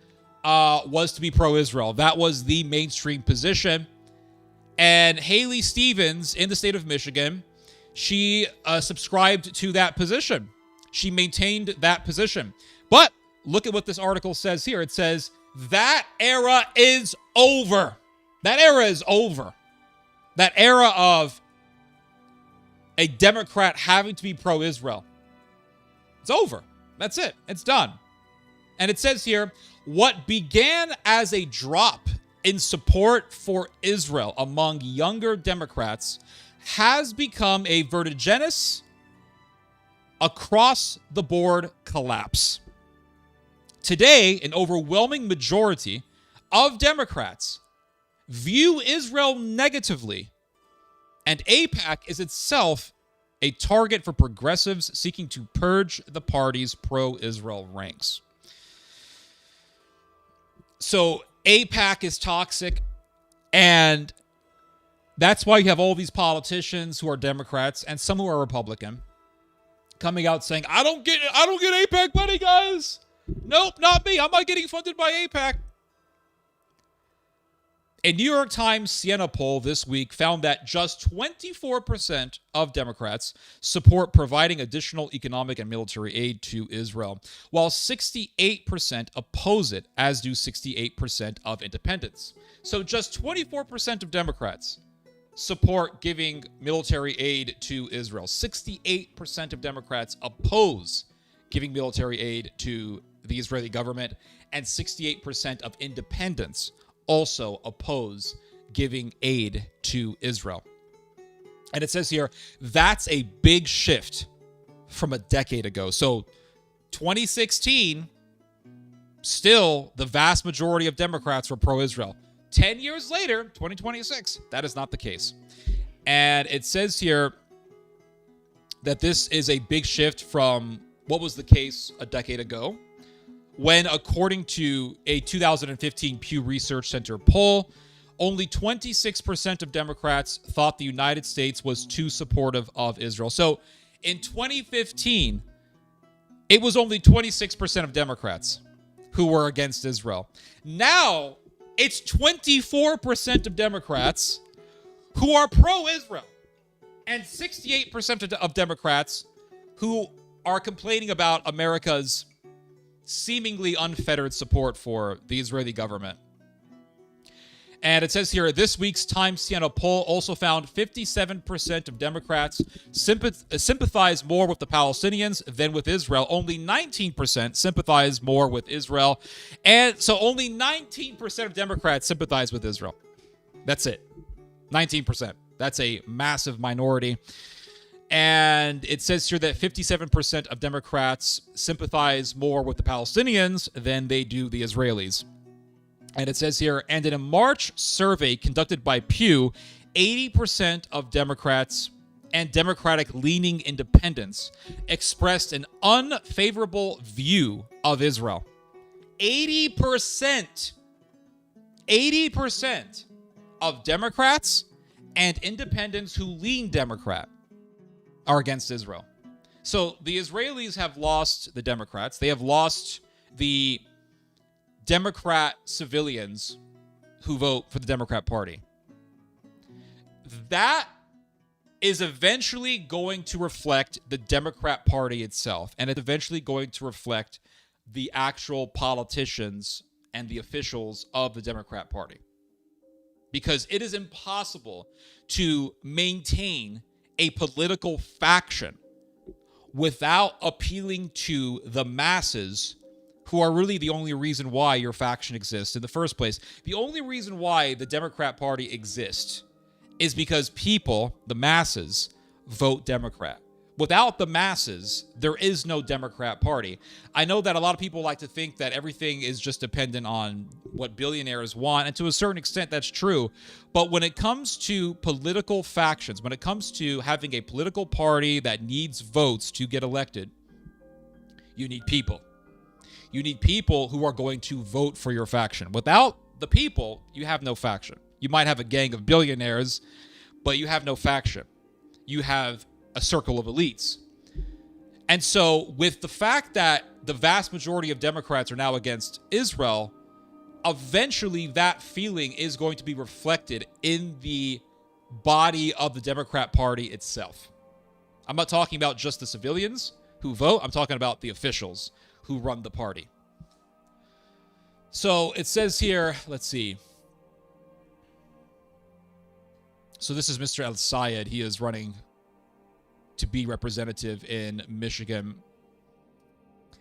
was to be pro-Israel. That was the mainstream position. And Haley Stevens in the state of Michigan, she subscribed to that position. She maintained that position. But look at what this article says here. It says, that era is over. That era is over. That era of a Democrat having to be pro-Israel. It's over. That's it. It's done. And it says here, what began as a drop in support for Israel among younger Democrats has become a vertiginous, across-the-board collapse. Today, an overwhelming majority of Democrats view Israel negatively, and AIPAC is itself a target for progressives seeking to purge the party's pro-Israel ranks. So AIPAC is toxic, and that's why you have all these politicians who are Democrats and some who are Republican coming out saying, I don't get AIPAC money, guys. Nope, not me. I'm not getting funded by AIPAC. A New York Times Siena poll this week found that just 24% of Democrats support providing additional economic and military aid to Israel, while 68% oppose it, as do 68% of independents. So just 24% of Democrats support giving military aid to Israel. 68% of Democrats oppose giving military aid to the Israeli government, and 68% of independents also oppose giving aid to Israel. And it says here, that's a big shift from a decade ago. So 2016 still the vast majority of Democrats were pro-Israel. 10 years later, 2026, that is not the case. And it says here that this is a big shift from what was the case a decade ago, when, according to a 2015 Pew Research Center poll, only 26% of Democrats thought the United States was too supportive of Israel. So in 2015, it was only 26% of Democrats who were against Israel. Now, it's 24% of Democrats who are pro-Israel, and 68% of Democrats who are complaining about America's seemingly unfettered support for the Israeli government. And it says here, this week's Times Siena poll also found 57% of Democrats sympathize more with the Palestinians than with Israel. Only 19% sympathize more with Israel. And so only 19% of Democrats sympathize with Israel. That's it. 19%. That's a massive minority. And it says here that 57% of Democrats sympathize more with the Palestinians than they do the Israelis. And it says here, and in a March survey conducted by Pew, 80% of Democrats and Democratic-leaning independents expressed an unfavorable view of Israel. 80% of Democrats and independents who lean Democrat are against Israel. So the Israelis have lost the Democrats. They have lost the Democrat civilians who vote for the Democrat Party. That is eventually going to reflect the Democrat Party itself, and it's eventually going to reflect the actual politicians and the officials of the Democrat Party. Because it is impossible to maintain a political faction without appealing to the masses, who are really the only reason why your faction exists in the first place. The only reason why the Democrat Party exists is because people, the masses, vote Democrat. Without the masses, there is no Democrat Party. I know that a lot of people like to think that everything is just dependent on what billionaires want, and to a certain extent that's true. But when it comes to political factions, when it comes to having a political party that needs votes to get elected, you need people. You need people who are going to vote for your faction. Without the people, you have no faction. You might have a gang of billionaires, but you have no faction. You have a circle of elites. And so with the fact that the vast majority of Democrats are now against Israel, eventually that feeling is going to be reflected in the body of the Democrat Party itself. I'm not talking about just the civilians who vote. I'm talking about the officials who run the party. So it says here, let's see. So this is Mr. El-Sayed. He is running to be representative in Michigan.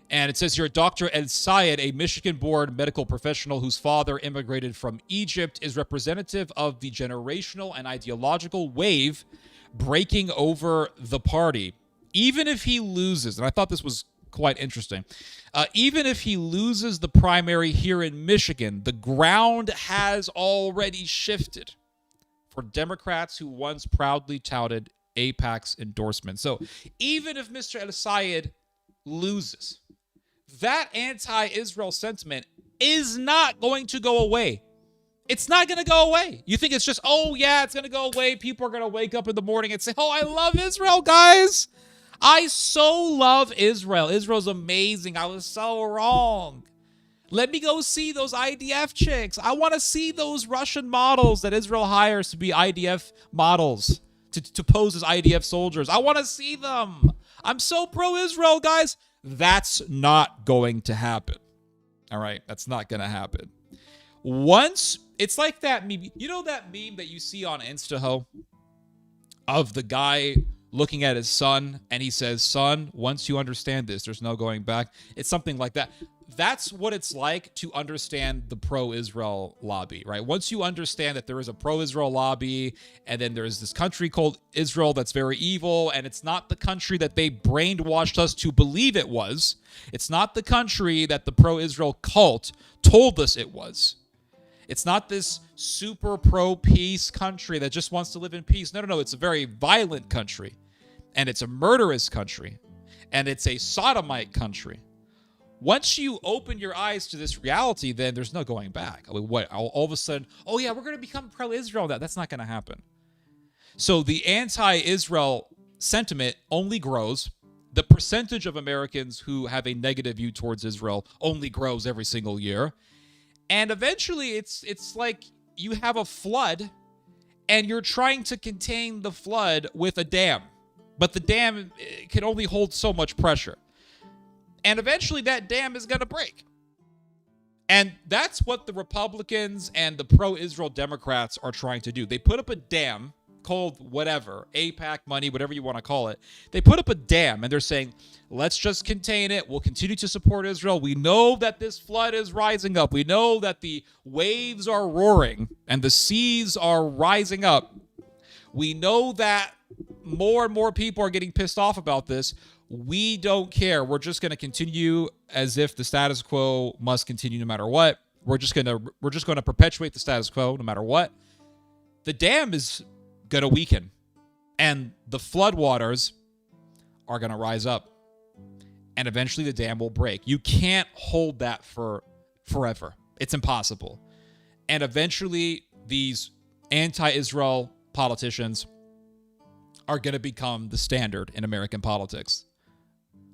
And it says here, Dr. El-Sayed, a Michigan-born medical professional whose father immigrated from Egypt, is representative of the generational and ideological wave breaking over the party. Even if he loses, and I thought this was quite interesting, even if he loses the primary here in Michigan, the ground has already shifted for Democrats who once proudly touted AIPAC's endorsement. So even if Mr. El-Sayed loses, that anti-Israel sentiment is not going to go away. It's not going to go away. You think it's just, oh yeah, it's going to go away. People are going to wake up in the morning and say, oh, I love Israel, guys. I so love Israel. Israel's amazing. I was so wrong. Let me go see those IDF chicks. I want to see those Russian models that Israel hires to be IDF models, to pose as IDF soldiers. I want to see them. I'm so pro-Israel, guys. That's not going to happen. All right? That's not going to happen. Once, it's like that meme. You know that meme that you see on Instaho of the guy looking at his son and he says, son, once you understand this, there's no going back. It's something like that. that's what it's like to understand the pro-Israel lobby, right? Once you understand that there is a pro-Israel lobby, and then there's this country called Israel that's very evil, and it's not the country that they brainwashed us to believe it was. It's not the country that the pro-Israel cult told us it was. It's not this super pro-peace country that just wants to live in peace. No. It's a very violent country, and it's a murderous country, and it's a sodomite country. Once you open your eyes to this reality, then there's no going back. I mean, what, all of a sudden, oh yeah, we're going to become pro-Israel. That's not going to happen. So the anti-Israel sentiment only grows. The percentage of Americans who have a negative view towards Israel only grows every single year. And eventually it's like you have a flood and you're trying to contain the flood with a dam. But the dam can only hold so much pressure. And eventually that dam is going to break. And that's what the Republicans and the pro-Israel Democrats are trying to do. They put up a dam called whatever, AIPAC money, whatever you want to call it. They put up a dam and they're saying, let's just contain it. We'll continue to support Israel. We know that this flood is rising up. We know that the waves are roaring and the seas are rising up. We know that more and more people are getting pissed off about this. We don't care. We're just going to continue as if the status quo must continue no matter what. We're just going to perpetuate the status quo no matter what. The dam is going to weaken, and the floodwaters are going to rise up, and eventually the dam will break. You can't hold that for forever. It's impossible. And eventually these anti-Israel politicians are going to become the standard in American politics.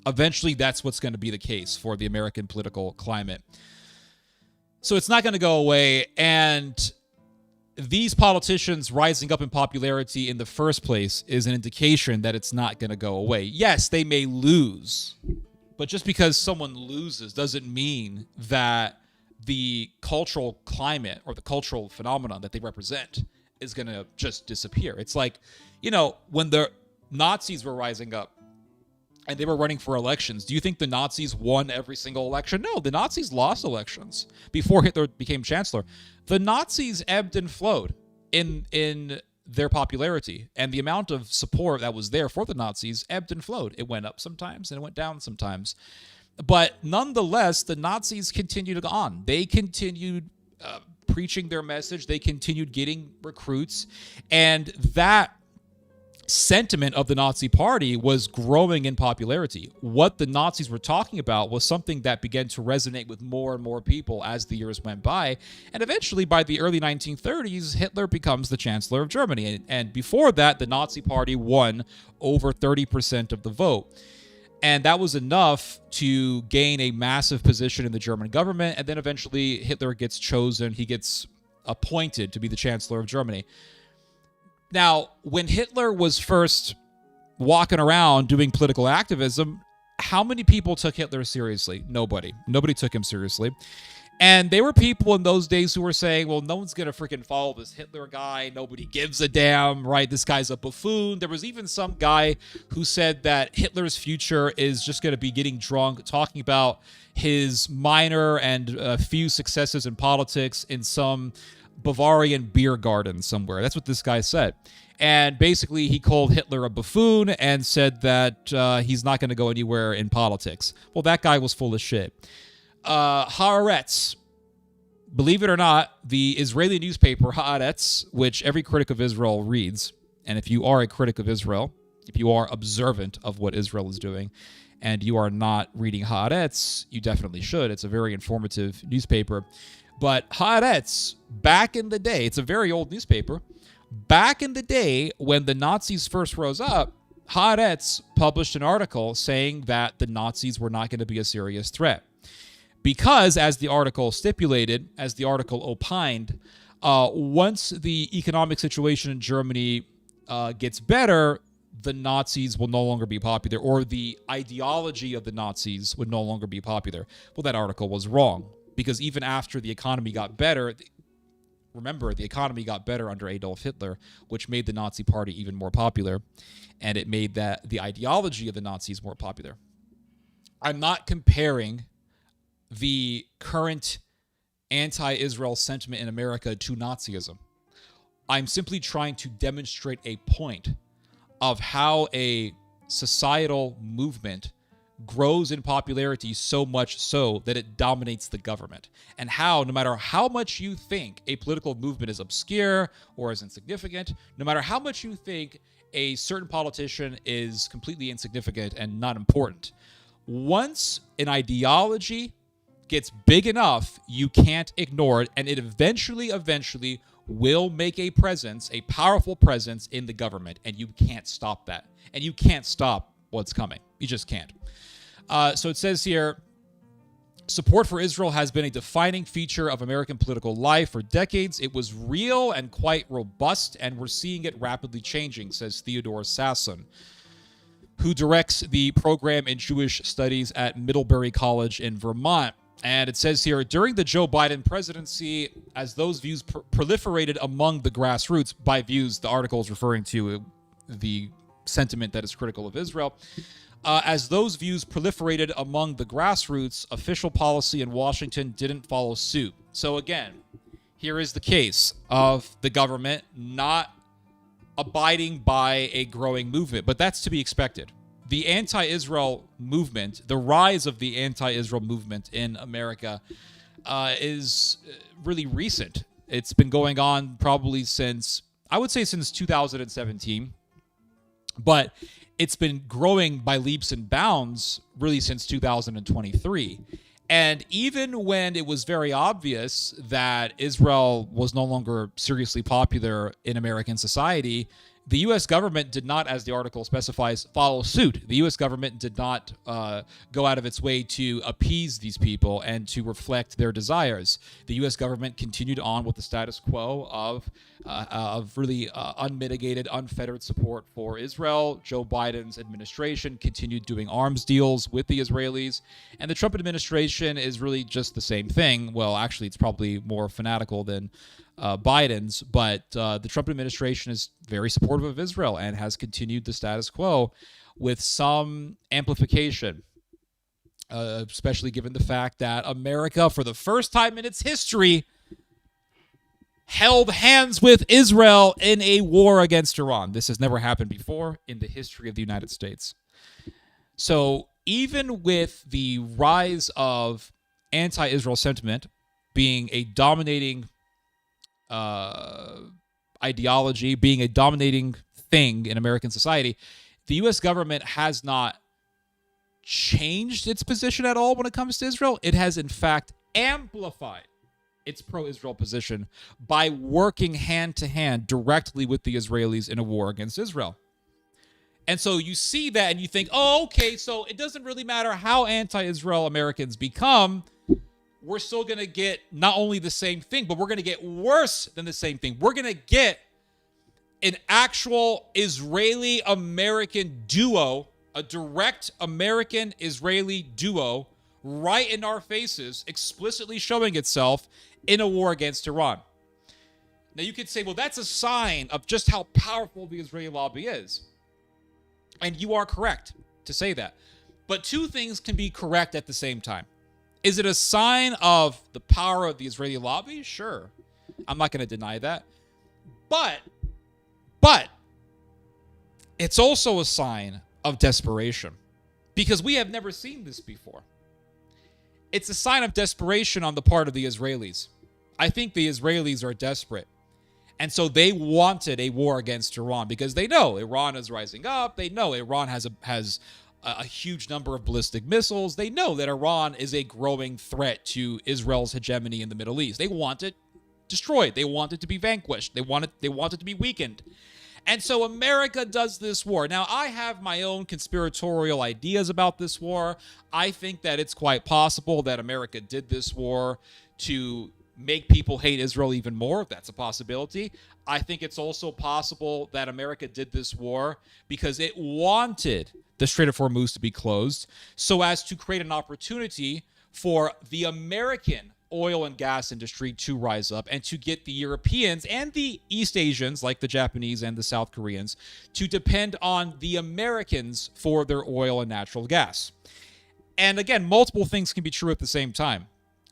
Eventually, that's what's going to be the case for the American political climate. So it's not going to go away. And these politicians rising up in popularity in the first place is an indication that it's not going to go away. Yes, they may lose. But just because someone loses doesn't mean that the cultural climate or the cultural phenomenon that they represent is going to just disappear. It's like, when the Nazis were rising up, and they were running for elections. Do you think the Nazis won every single election? No, the Nazis lost elections before Hitler became chancellor. The Nazis ebbed and flowed in their popularity, and the amount of support that was there for the Nazis ebbed and flowed. It went up sometimes and it went down sometimes. But nonetheless, the Nazis continued on. They continued preaching their message. They continued getting recruits, and that sentiment of the Nazi Party was growing in popularity. What the Nazis were talking about was something that began to resonate with more and more people as the years went by. And eventually, by the early 1930s, Hitler becomes the Chancellor of Germany. And before that, the Nazi Party won over 30% of the vote. And that was enough to gain a massive position in the German government. And then eventually, Hitler gets chosen. He gets appointed to be the Chancellor of Germany. Now, when Hitler was first walking around doing political activism, how many people took Hitler seriously? Nobody. Nobody took him seriously. And there were people in those days who were saying, well, no one's going to freaking follow this Hitler guy. Nobody gives a damn, right? This guy's a buffoon. There was even some guy who said that Hitler's future is just going to be getting drunk, talking about his minor and few successes in politics in some Bavarian beer garden somewhere. That's what this guy said. And basically, he called Hitler a buffoon and said that he's not going to go anywhere in politics. Well, that guy was full of shit. Haaretz, believe it or not, the Israeli newspaper Haaretz, which every critic of Israel reads, and if you are a critic of Israel, if you are observant of what Israel is doing, and you are not reading Haaretz, you definitely should. It's a very informative newspaper. But Haaretz, back in the day, it's a very old newspaper. Back in the day, when the Nazis first rose up, Haaretz published an article saying that the Nazis were not going to be a serious threat. Because, as the article stipulated, as the article opined, once the economic situation in Germany gets better, the Nazis will no longer be popular, or the ideology of the Nazis would no longer be popular. Well, that article was wrong. Because even after the economy got better, remember, the economy got better under Adolf Hitler, which made the Nazi Party even more popular, and it made that the ideology of the Nazis more popular. I'm not comparing the current anti-Israel sentiment in America to Nazism. I'm simply trying to demonstrate a point of how a societal movement grows in popularity so much so that it dominates the government. And how, no matter how much you think a political movement is obscure or is insignificant, no matter how much you think a certain politician is completely insignificant and not important, once an ideology gets big enough, you can't ignore it, and it eventually will make a presence, a powerful presence in the government, and you can't stop that. And you can't stop what's coming. You just can't. So it says here, support for Israel has been a defining feature of American political life for decades. It was real and quite robust, and we're seeing it rapidly changing, says Theodore Sasson, who directs the program in Jewish studies at Middlebury College in Vermont. And it says here, during the Joe Biden presidency, as those views proliferated among the grassroots, by views, the article is referring to the sentiment that is critical of Israel. As those views proliferated among the grassroots, official policy in Washington didn't follow suit. So again, here is the case of the government not abiding by a growing movement, but that's to be expected. The anti-Israel movement, the rise of the anti-Israel movement in America is really recent. It's been going on probably since 2017, but it's been growing by leaps and bounds really since 2023. And even when it was very obvious that Israel was no longer seriously popular in American society, the U.S. government did not, as the article specifies, follow suit. The U.S. government did not go out of its way to appease these people and to reflect their desires. The U.S. government continued on with the status quo of really unmitigated, unfettered support for Israel. Joe Biden's administration continued doing arms deals with the Israelis. And the Trump administration is really just the same thing. Well, actually, it's probably more fanatical than Biden's, but the Trump administration is very supportive of Israel and has continued the status quo with some amplification, especially given the fact that America, for the first time in its history, held hands with Israel in a war against Iran. This has never happened before in the history of the United States. So even with the rise of anti-Israel sentiment being a dominating ideology, being a dominating thing in American society, the U.S. government has not changed its position at all when it comes to Israel. It has, in fact, amplified its pro-Israel position by working hand-to-hand directly with the Israelis in a war against Israel. And so you see that and you think, oh, okay, so it doesn't really matter how anti-Israel Americans become, we're still going to get not only the same thing, but we're going to get worse than the same thing. We're going to get an actual Israeli-American duo, a direct American-Israeli duo right in our faces, explicitly showing itself in a war against Iran. Now, you could say, well, that's a sign of just how powerful the Israeli lobby is. And you are correct to say that. But two things can be correct at the same time. Is it a sign of the power of the Israeli lobby? Sure. I'm not going to deny that. But it's also a sign of desperation, because we have never seen this before. It's a sign of desperation on the part of the Israelis. I think the Israelis are desperate. And so they wanted a war against Iran because they know Iran is rising up. They know Iran has a huge number of ballistic missiles. They know that Iran is a growing threat to Israel's hegemony in the Middle East. They want it destroyed. They want it to be vanquished. They want it to be weakened. And so America does this war. Now, I have my own conspiratorial ideas about this war. I think that it's quite possible that America did this war to make people hate Israel even more. That's a possibility. I think it's also possible that America did this war because it wanted the Strait of Hormuz to be closed so as to create an opportunity for the American oil and gas industry to rise up and to get the Europeans and the East Asians, like the Japanese and the South Koreans, to depend on the Americans for their oil and natural gas. And again, multiple things can be true at the same time,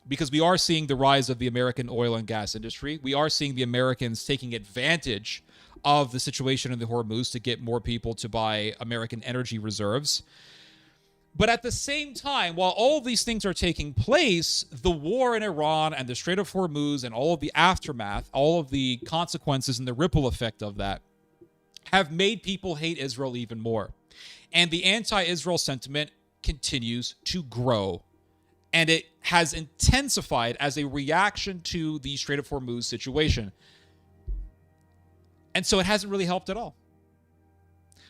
because we are seeing the rise of the American oil and gas industry. We are seeing the Americans taking advantage of the situation in the Hormuz to get more people to buy American energy reserves. But at the same time, while all of these things are taking place, the war in Iran and the Strait of Hormuz and all of the aftermath, all of the consequences and the ripple effect of that have made people hate Israel even more. And the anti-Israel sentiment continues to grow. And it has intensified as a reaction to the Strait of Hormuz situation. And so it hasn't really helped at all.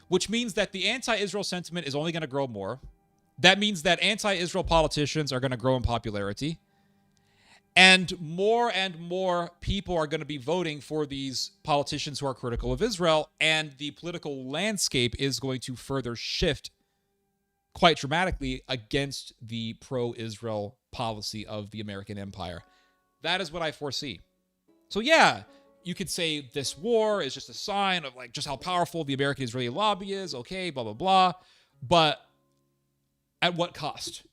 Which means that the anti-Israel sentiment is only going to grow more. That means that anti-Israel politicians are going to grow in popularity. And more people are going to be voting for these politicians who are critical of Israel. And the political landscape is going to further shift quite dramatically against the pro-Israel policy of the American empire. That is what I foresee. So yeah, you could say this war is just a sign of like just how powerful the American-Israeli lobby is. Okay, blah, blah, blah. But at what cost?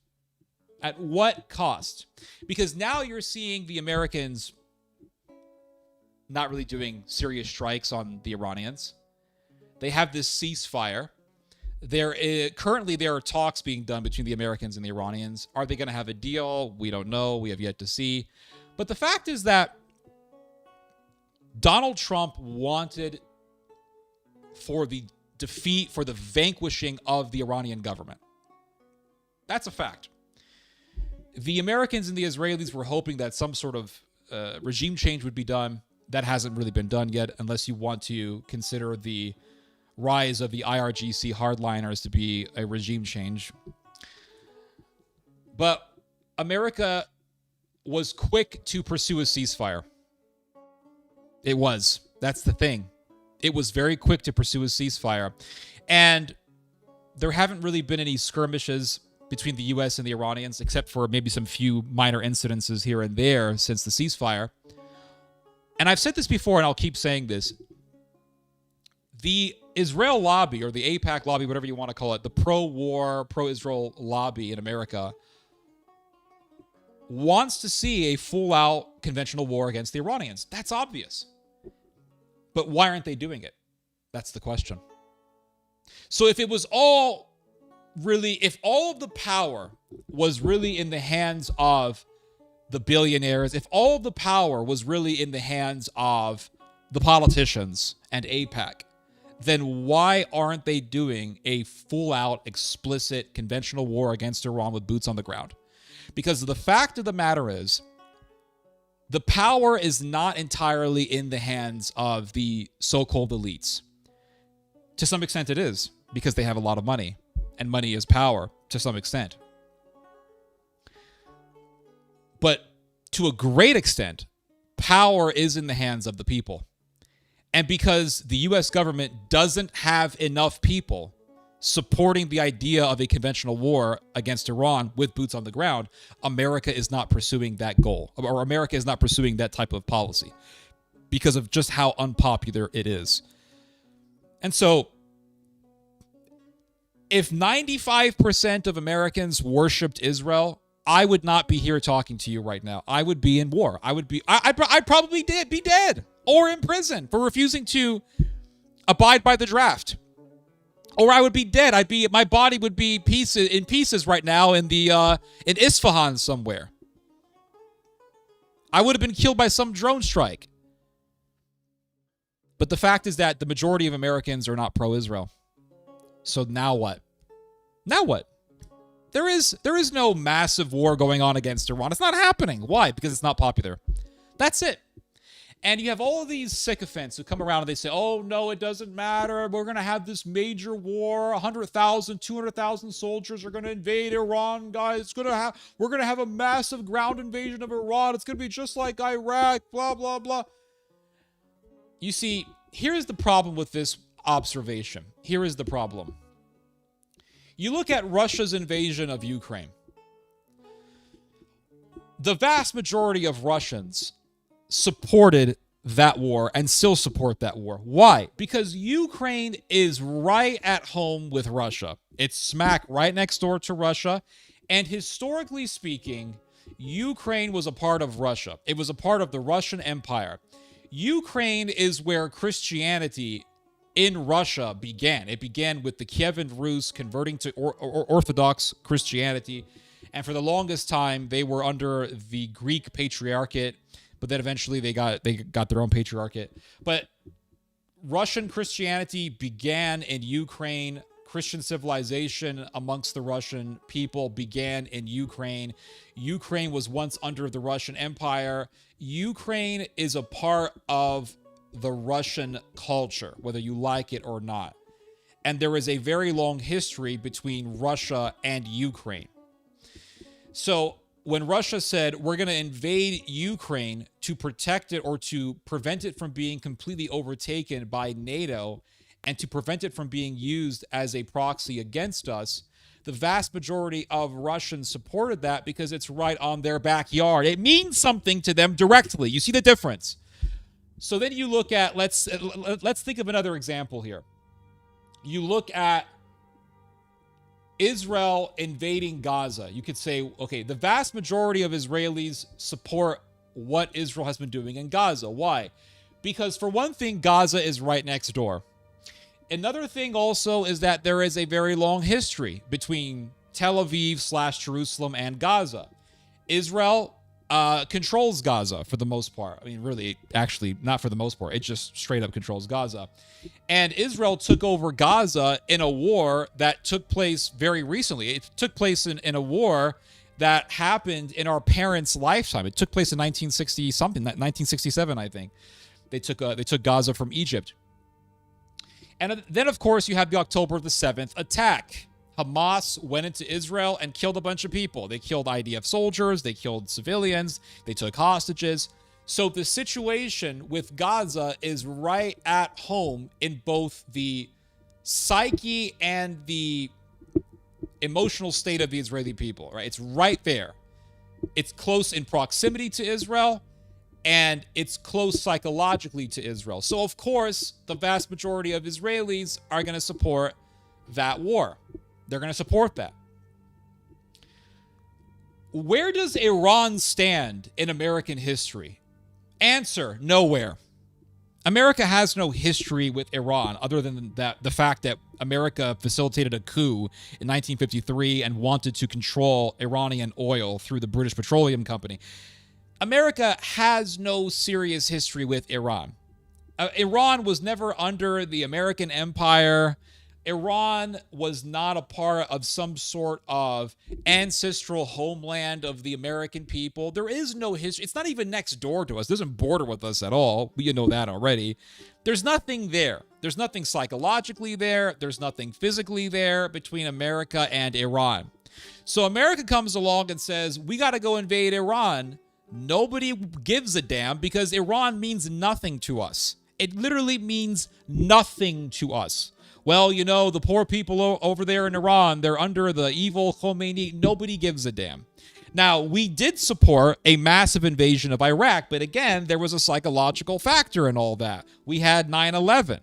At what cost? Because now you're seeing the Americans not really doing serious strikes on the Iranians. They have this ceasefire. Currently, there are talks being done between the Americans and the Iranians. Are they going to have a deal? We don't know. We have yet to see. But the fact is that Donald Trump wanted for the defeat, for the vanquishing of the Iranian government. That's a fact. The Americans and the Israelis were hoping that some sort of regime change would be done. That hasn't really been done yet, unless you want to consider the rise of the IRGC hardliners to be a regime change. But America was quick to pursue a ceasefire. It was. That's the thing. It was very quick to pursue a ceasefire. And there haven't really been any skirmishes between the U.S. and the Iranians, except for maybe some few minor incidences here and there since the ceasefire. And I've said this before, and I'll keep saying this. The Israel lobby, or the AIPAC lobby, whatever you want to call it, the pro-war, pro-Israel lobby in America, wants to see a full-out conventional war against the Iranians. That's obvious. But why aren't they doing it? That's the question. So if all of the power was really in the hands of the billionaires, if all of the power was really in the hands of the politicians and AIPAC, then why aren't they doing a full-out, explicit, conventional war against Iran with boots on the ground? Because the fact of the matter is, the power is not entirely in the hands of the so-called elites. To some extent it is, because they have a lot of money. And money is power, to some extent. But to a great extent, power is in the hands of the people. And because the U.S. government doesn't have enough people supporting the idea of a conventional war against Iran with boots on the ground, America is not pursuing that goal, or America is not pursuing that type of policy because of just how unpopular it is. And so, if 95% of Americans worshipped Israel, I would not be here talking to you right now. I would be in war. I'd probably be dead or in prison for refusing to abide by the draft. Or I would be dead. My body would be in pieces right now in Isfahan somewhere. I would have been killed by some drone strike. But the fact is that the majority of Americans are not pro-Israel. So now what? Now what? There is no massive war going on against Iran. It's not happening. Why? Because it's not popular. That's it. And you have all of these sycophants who come around and they say, oh, no, it doesn't matter. We're going to have this major war. 100,000, 200,000 soldiers are going to invade Iran, guys. We're going to have a massive ground invasion of Iran. It's going to be just like Iraq, blah, blah, blah. You see, here's the problem with this observation. Here is the problem. You look at Russia's invasion of Ukraine. The vast majority of Russians supported that war and still support that war. Why? Because Ukraine is right at home with Russia. It's smack right next door to Russia. And historically speaking, Ukraine was a part of Russia. It was a part of the Russian Empire. Ukraine is where Christianity in Russia began. It began with the Kievan Rus converting to Orthodox Christianity. And for the longest time, they were under the Greek Patriarchate, but then eventually they got their own Patriarchate. But Russian Christianity began in Ukraine. Christian civilization amongst the Russian people began in Ukraine. Ukraine was once under the Russian Empire. Ukraine is a part of the Russian culture, whether you like it or not. And there is a very long history between Russia and Ukraine. So when Russia said, we're going to invade Ukraine to protect it or to prevent it from being completely overtaken by NATO and to prevent it from being used as a proxy against us, the vast majority of Russians supported that because it's right on their backyard. It means something to them directly. You see the difference? So then you look at, let's think of another example here. You look at Israel invading Gaza. You could say, okay, the vast majority of Israelis support what Israel has been doing in Gaza. Why? Because for one thing, Gaza is right next door. Another thing also is that there is a very long history between Tel Aviv / Jerusalem and Gaza. Israel controls Gaza for the most part. I mean, really, actually, not for the most part. It just straight up controls Gaza. And Israel took over Gaza in a war that took place very recently. It took place in a war that happened in our parents' lifetime. It took place in 1960-something, 1967, I think. They took Gaza from Egypt. And then, of course, you have the October the 7th attack. Hamas went into Israel and killed a bunch of people. They killed IDF soldiers. They killed civilians. They took hostages. So the situation with Gaza is right at home in both the psyche and the emotional state of the Israeli people, right? It's right there. It's close in proximity to Israel, and it's close psychologically to Israel. So, of course, the vast majority of Israelis are going to support that war. They're going to support that. Where does Iran stand in American history? Answer, nowhere. America has no history with Iran other than the fact that America facilitated a coup in 1953 and wanted to control Iranian oil through the British Petroleum Company. America has no serious history with Iran. Iran was never under the American empire. Iran was not a part of some sort of ancestral homeland of the American people. There is no history. It's not even next door to us. It doesn't border with us at all. You know that already. There's nothing there. There's nothing psychologically there. There's nothing physically there between America and Iran. So America comes along and says, we got to go invade Iran. Nobody gives a damn because Iran means nothing to us. It literally means nothing to us. Well, you know, the poor people over there in Iran, they're under the evil Khomeini. Nobody gives a damn. Now, we did support a massive invasion of Iraq, but again, there was a psychological factor in all that. We had 9/11.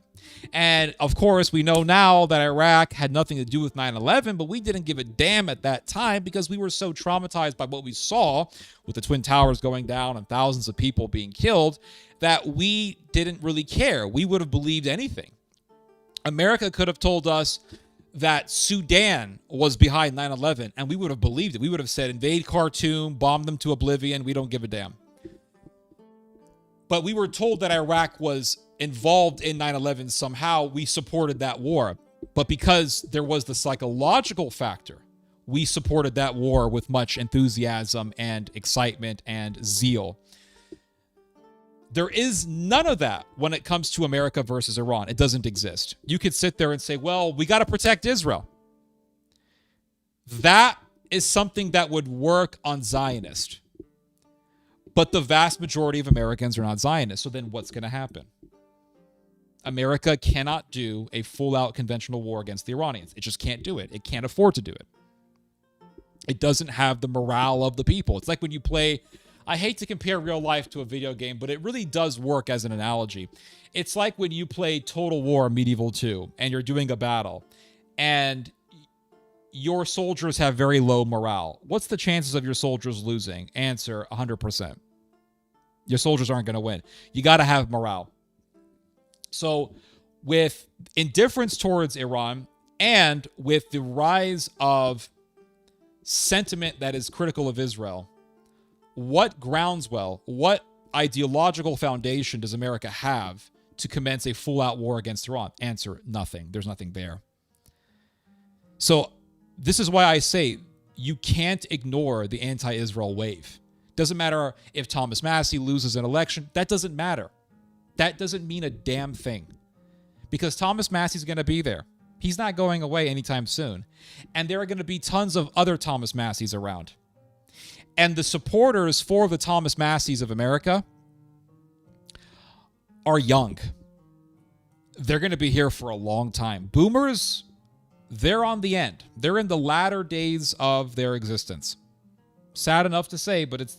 And of course, we know now that Iraq had nothing to do with 9/11, but we didn't give a damn at that time because we were so traumatized by what we saw with the Twin Towers going down and thousands of people being killed that we didn't really care. We would have believed anything. America could have told us that Sudan was behind 9/11, and we would have believed it. We would have said, invade Khartoum, bomb them to oblivion. We don't give a damn. But we were told that Iraq was involved in 9/11 somehow. We supported that war. But because there was the psychological factor, we supported that war with much enthusiasm and excitement and zeal. There is none of that when it comes to America versus Iran. It doesn't exist. You could sit there and say, well, we got to protect Israel. That is something that would work on Zionists. But the vast majority of Americans are not Zionists. So then what's going to happen? America cannot do a full-out conventional war against the Iranians. It just can't do it. It can't afford to do it. It doesn't have the morale of the people. It's like when you play... I hate to compare real life to a video game, but it really does work as an analogy. It's like when you play Total War Medieval 2 and you're doing a battle and your soldiers have very low morale. What's the chances of your soldiers losing? Answer, 100%. Your soldiers aren't going to win. You got to have morale. So with indifference towards Iran and with the rise of sentiment that is critical of Israel, what groundswell, what ideological foundation does America have to commence a full-out war against Iran? Answer, nothing. There's nothing there. So this is why I say you can't ignore the anti-Israel wave. Doesn't matter if Thomas Massie loses an election. That doesn't matter. That doesn't mean a damn thing. Because Thomas Massie's going to be there. He's not going away anytime soon. And there are going to be tons of other Thomas Massies around. And the supporters for the Thomas Massies of America are young. They're going to be here for a long time. Boomers, they're on the end. They're in the latter days of their existence. Sad enough to say, but it's,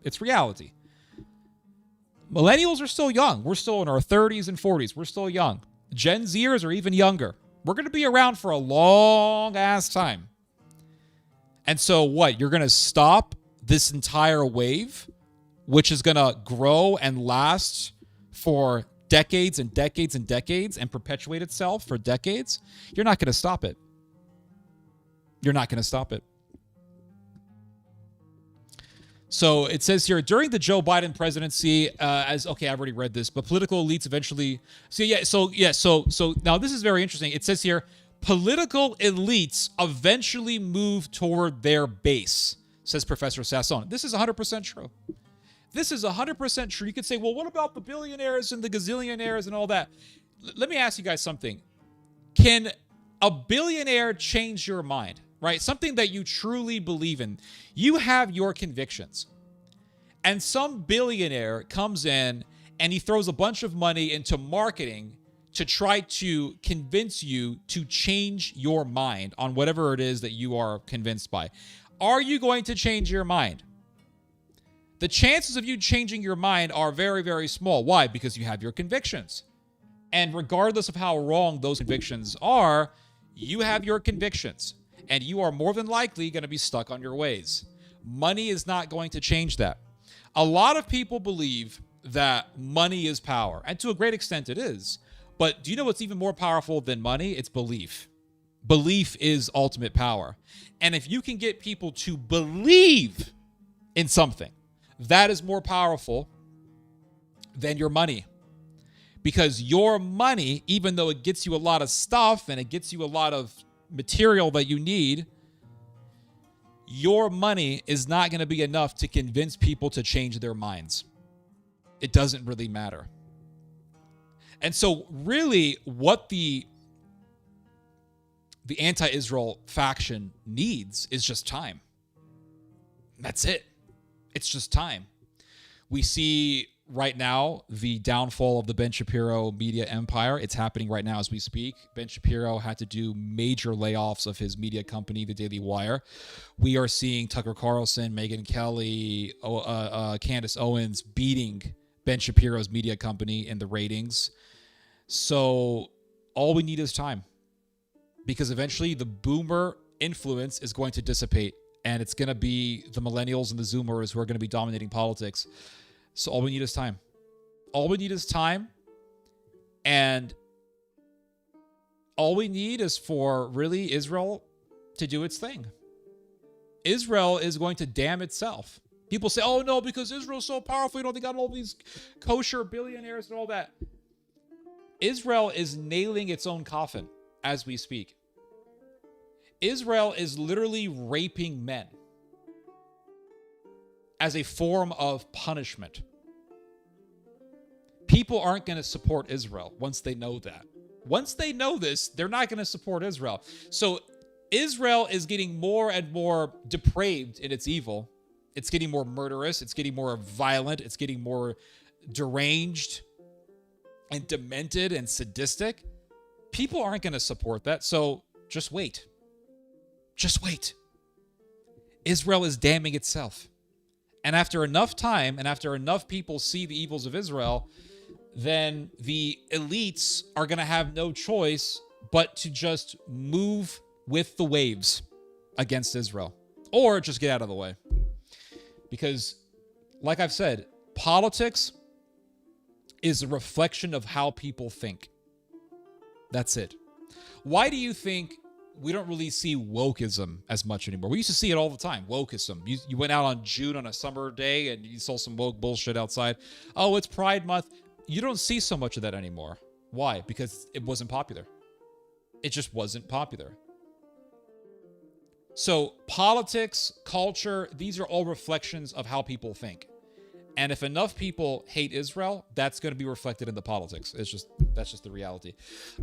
it's reality. Millennials are still young. We're still in our 30s and 40s. We're still young. Gen Zers are even younger. We're going to be around for a long ass time. And so what? You're going to stop this entire wave, which is going to grow and last for decades and decades and decades and perpetuate itself for decades? You're not going to stop it. You're not going to stop it. So it says here, during the Joe Biden presidency, I've already read this, but political elites eventually... So now this is very interesting. It says here, political elites eventually move toward their base, says Professor Sasson. This is 100% true. This is 100% true. You could say, well, what about the billionaires and the gazillionaires and all that? Let me ask you guys something. Can a billionaire change your mind? Right? Something that you truly believe in. You have your convictions. And some billionaire comes in and he throws a bunch of money into marketing to try to convince you to change your mind on whatever it is that you are convinced by. Are you going to change your mind? The chances of you changing your mind are very, very small. Why? Because you have your convictions. And regardless of how wrong those convictions are, you have your convictions. And you are more than likely going to be stuck on your ways. Money is not going to change that. A lot of people believe that money is power. And to a great extent it is. But do you know what's even more powerful than money? It's belief. Belief is ultimate power. And if you can get people to believe in something, that is more powerful than your money. Because your money, even though it gets you a lot of stuff and it gets you a lot of material that you need, your money is not going to be enough to convince people to change their minds. It doesn't really matter. And so really what the anti-Israel faction needs is just time. That's it. It's just time. We see right now the downfall of the Ben Shapiro media empire. It's happening right now as we speak. Ben Shapiro had to do major layoffs of his media company, the Daily Wire. We are seeing Tucker Carlson, Megyn Kelly, Candace Owens beating Ben Shapiro's media company in the ratings. So all we need is time, because eventually the boomer influence is going to dissipate, and it's going to be the millennials and the zoomers who are going to be dominating politics. So all we need is time. All we need is time. And all we need is for really Israel to do its thing. Israel is going to damn itself. People say, oh no, because Israel's so powerful, they got all these kosher billionaires and all that. Israel is nailing its own coffin as we speak. Israel is literally raping men as a form of punishment. People aren't going to support Israel once they know that. Once they know this, they're not going to support Israel. So Israel is getting more and more depraved in its evil. It's getting more murderous. It's getting more violent. It's getting more deranged and demented and sadistic. People aren't going to support that. So just wait. Just wait. Israel is damning itself. And after enough time and after enough people see the evils of Israel, then the elites are going to have no choice but to just move with the waves against Israel, or just get out of the way. Because, like I've said, politics is a reflection of how people think. That's it. Why do you think we don't really see wokeism as much anymore? We used to see it all the time, wokeism. You went out on June on a summer day and you saw some woke bullshit outside. Oh, it's Pride Month. You don't see so much of that anymore. Why? Because it wasn't popular. It just wasn't popular. So politics, culture, these are all reflections of how people think. And if enough people hate Israel, that's going to be reflected in the politics. That's just the reality.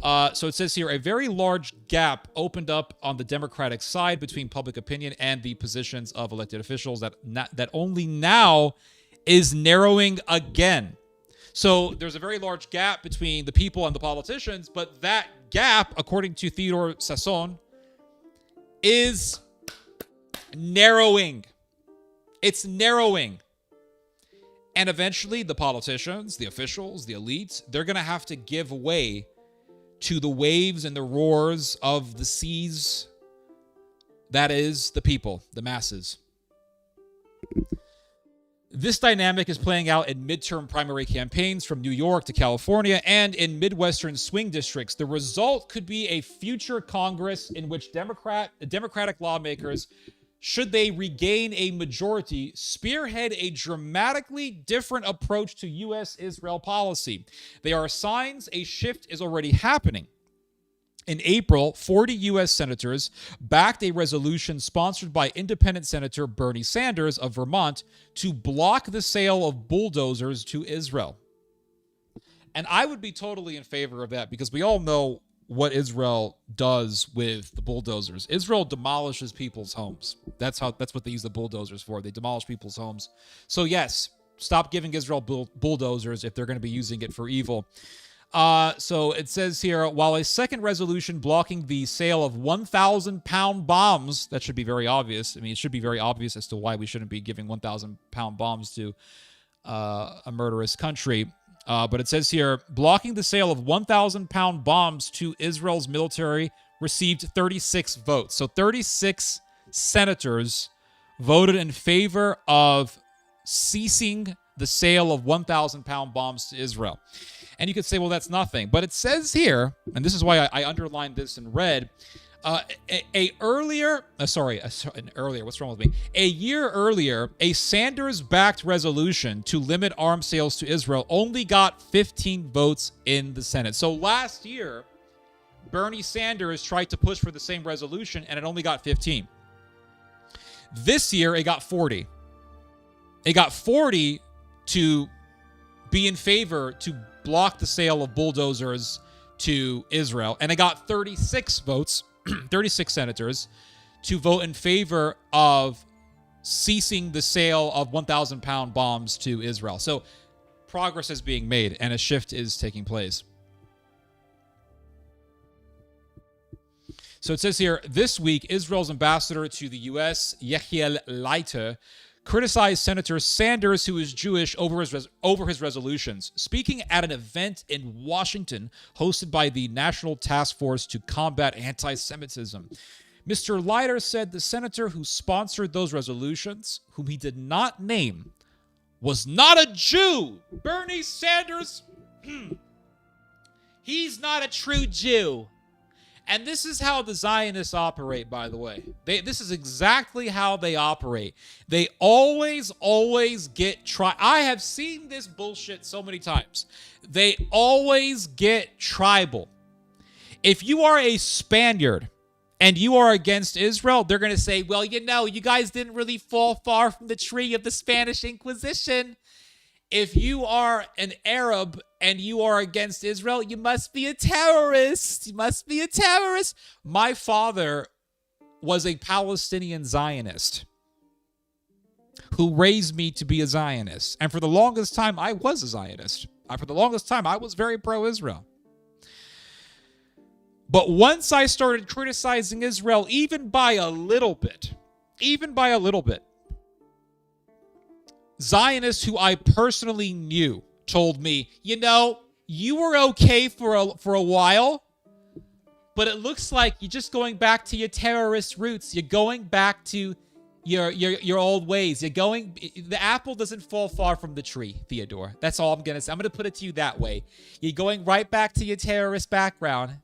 So it says here, a very large gap opened up on the Democratic side between public opinion and the positions of elected officials that only now is narrowing again. So there's a very large gap between the people and the politicians, but that gap, according to Theodore Sasson, is narrowing. It's narrowing. And eventually, the politicians, the officials, the elites, they're going to have to give way to the waves and the roars of the seas. That is the people, the masses. This dynamic is playing out in midterm primary campaigns from New York to California and in Midwestern swing districts. The result could be a future Congress in which Democratic lawmakers, should they regain a majority, spearhead a dramatically different approach to U.S.-Israel policy. There are signs a shift is already happening. In April, 40 U.S. senators backed a resolution sponsored by independent Senator Bernie Sanders of Vermont to block the sale of bulldozers to Israel. And I would be totally in favor of that because we all know what Israel does with the bulldozers. Israel demolishes people's homes. That's what they use the bulldozers for. They demolish people's homes. So yes, stop giving Israel bulldozers if they're going to be using it for evil. So it says here, while a second resolution blocking the sale of 1,000-pound bombs, that should be very obvious. I mean, it should be very obvious as to why we shouldn't be giving 1,000-pound bombs to a murderous country. But it says here, blocking the sale of 1,000-pound bombs to Israel's military received 36 votes. So 36 senators voted in favor of ceasing the sale of 1,000-pound bombs to Israel. And you could say, well, that's nothing. But it says here, and this is why I underlined this in red, a year earlier, a Sanders-backed resolution to limit arms sales to Israel only got 15 votes in the Senate. So last year, Bernie Sanders tried to push for the same resolution, and it only got 15. This year, it got 40. It got 40 to be in favor to block the sale of bulldozers to Israel, and it got 36 votes, 36 senators, to vote in favor of ceasing the sale of 1,000-pound bombs to Israel. So progress is being made, and a shift is taking place. So it says here, this week, Israel's ambassador to the U.S., Yechiel Leiter, criticized Senator Sanders, who is Jewish, over his resolutions. Speaking at an event in Washington hosted by the National Task Force to Combat Anti-Semitism, Mr. Leiter said the senator who sponsored those resolutions, whom he did not name, was not a Jew. Bernie Sanders, he's not a true Jew. And this is how the Zionists operate, by the way. This is exactly how they operate. They always get I have seen this bullshit so many times. They always get tribal. If you are a Spaniard and you are against Israel, they're going to say, well, you know, you guys didn't really fall far from the tree of the Spanish Inquisition. If you are an Arab and you are against Israel, you must be a terrorist. You must be a terrorist. My father was a Palestinian Zionist who raised me to be a Zionist. And for the longest time, I was a Zionist. For the longest time, I was very pro-Israel. But once I started criticizing Israel, even by a little bit, Zionists who I personally knew told me, you know, you were okay for a while, but it looks like you're just going back to your terrorist roots. You're going back to your old ways. The apple doesn't fall far from the tree, Theodore. That's all I'm gonna say. I'm gonna put it to you that way. You're going right back to your terrorist background.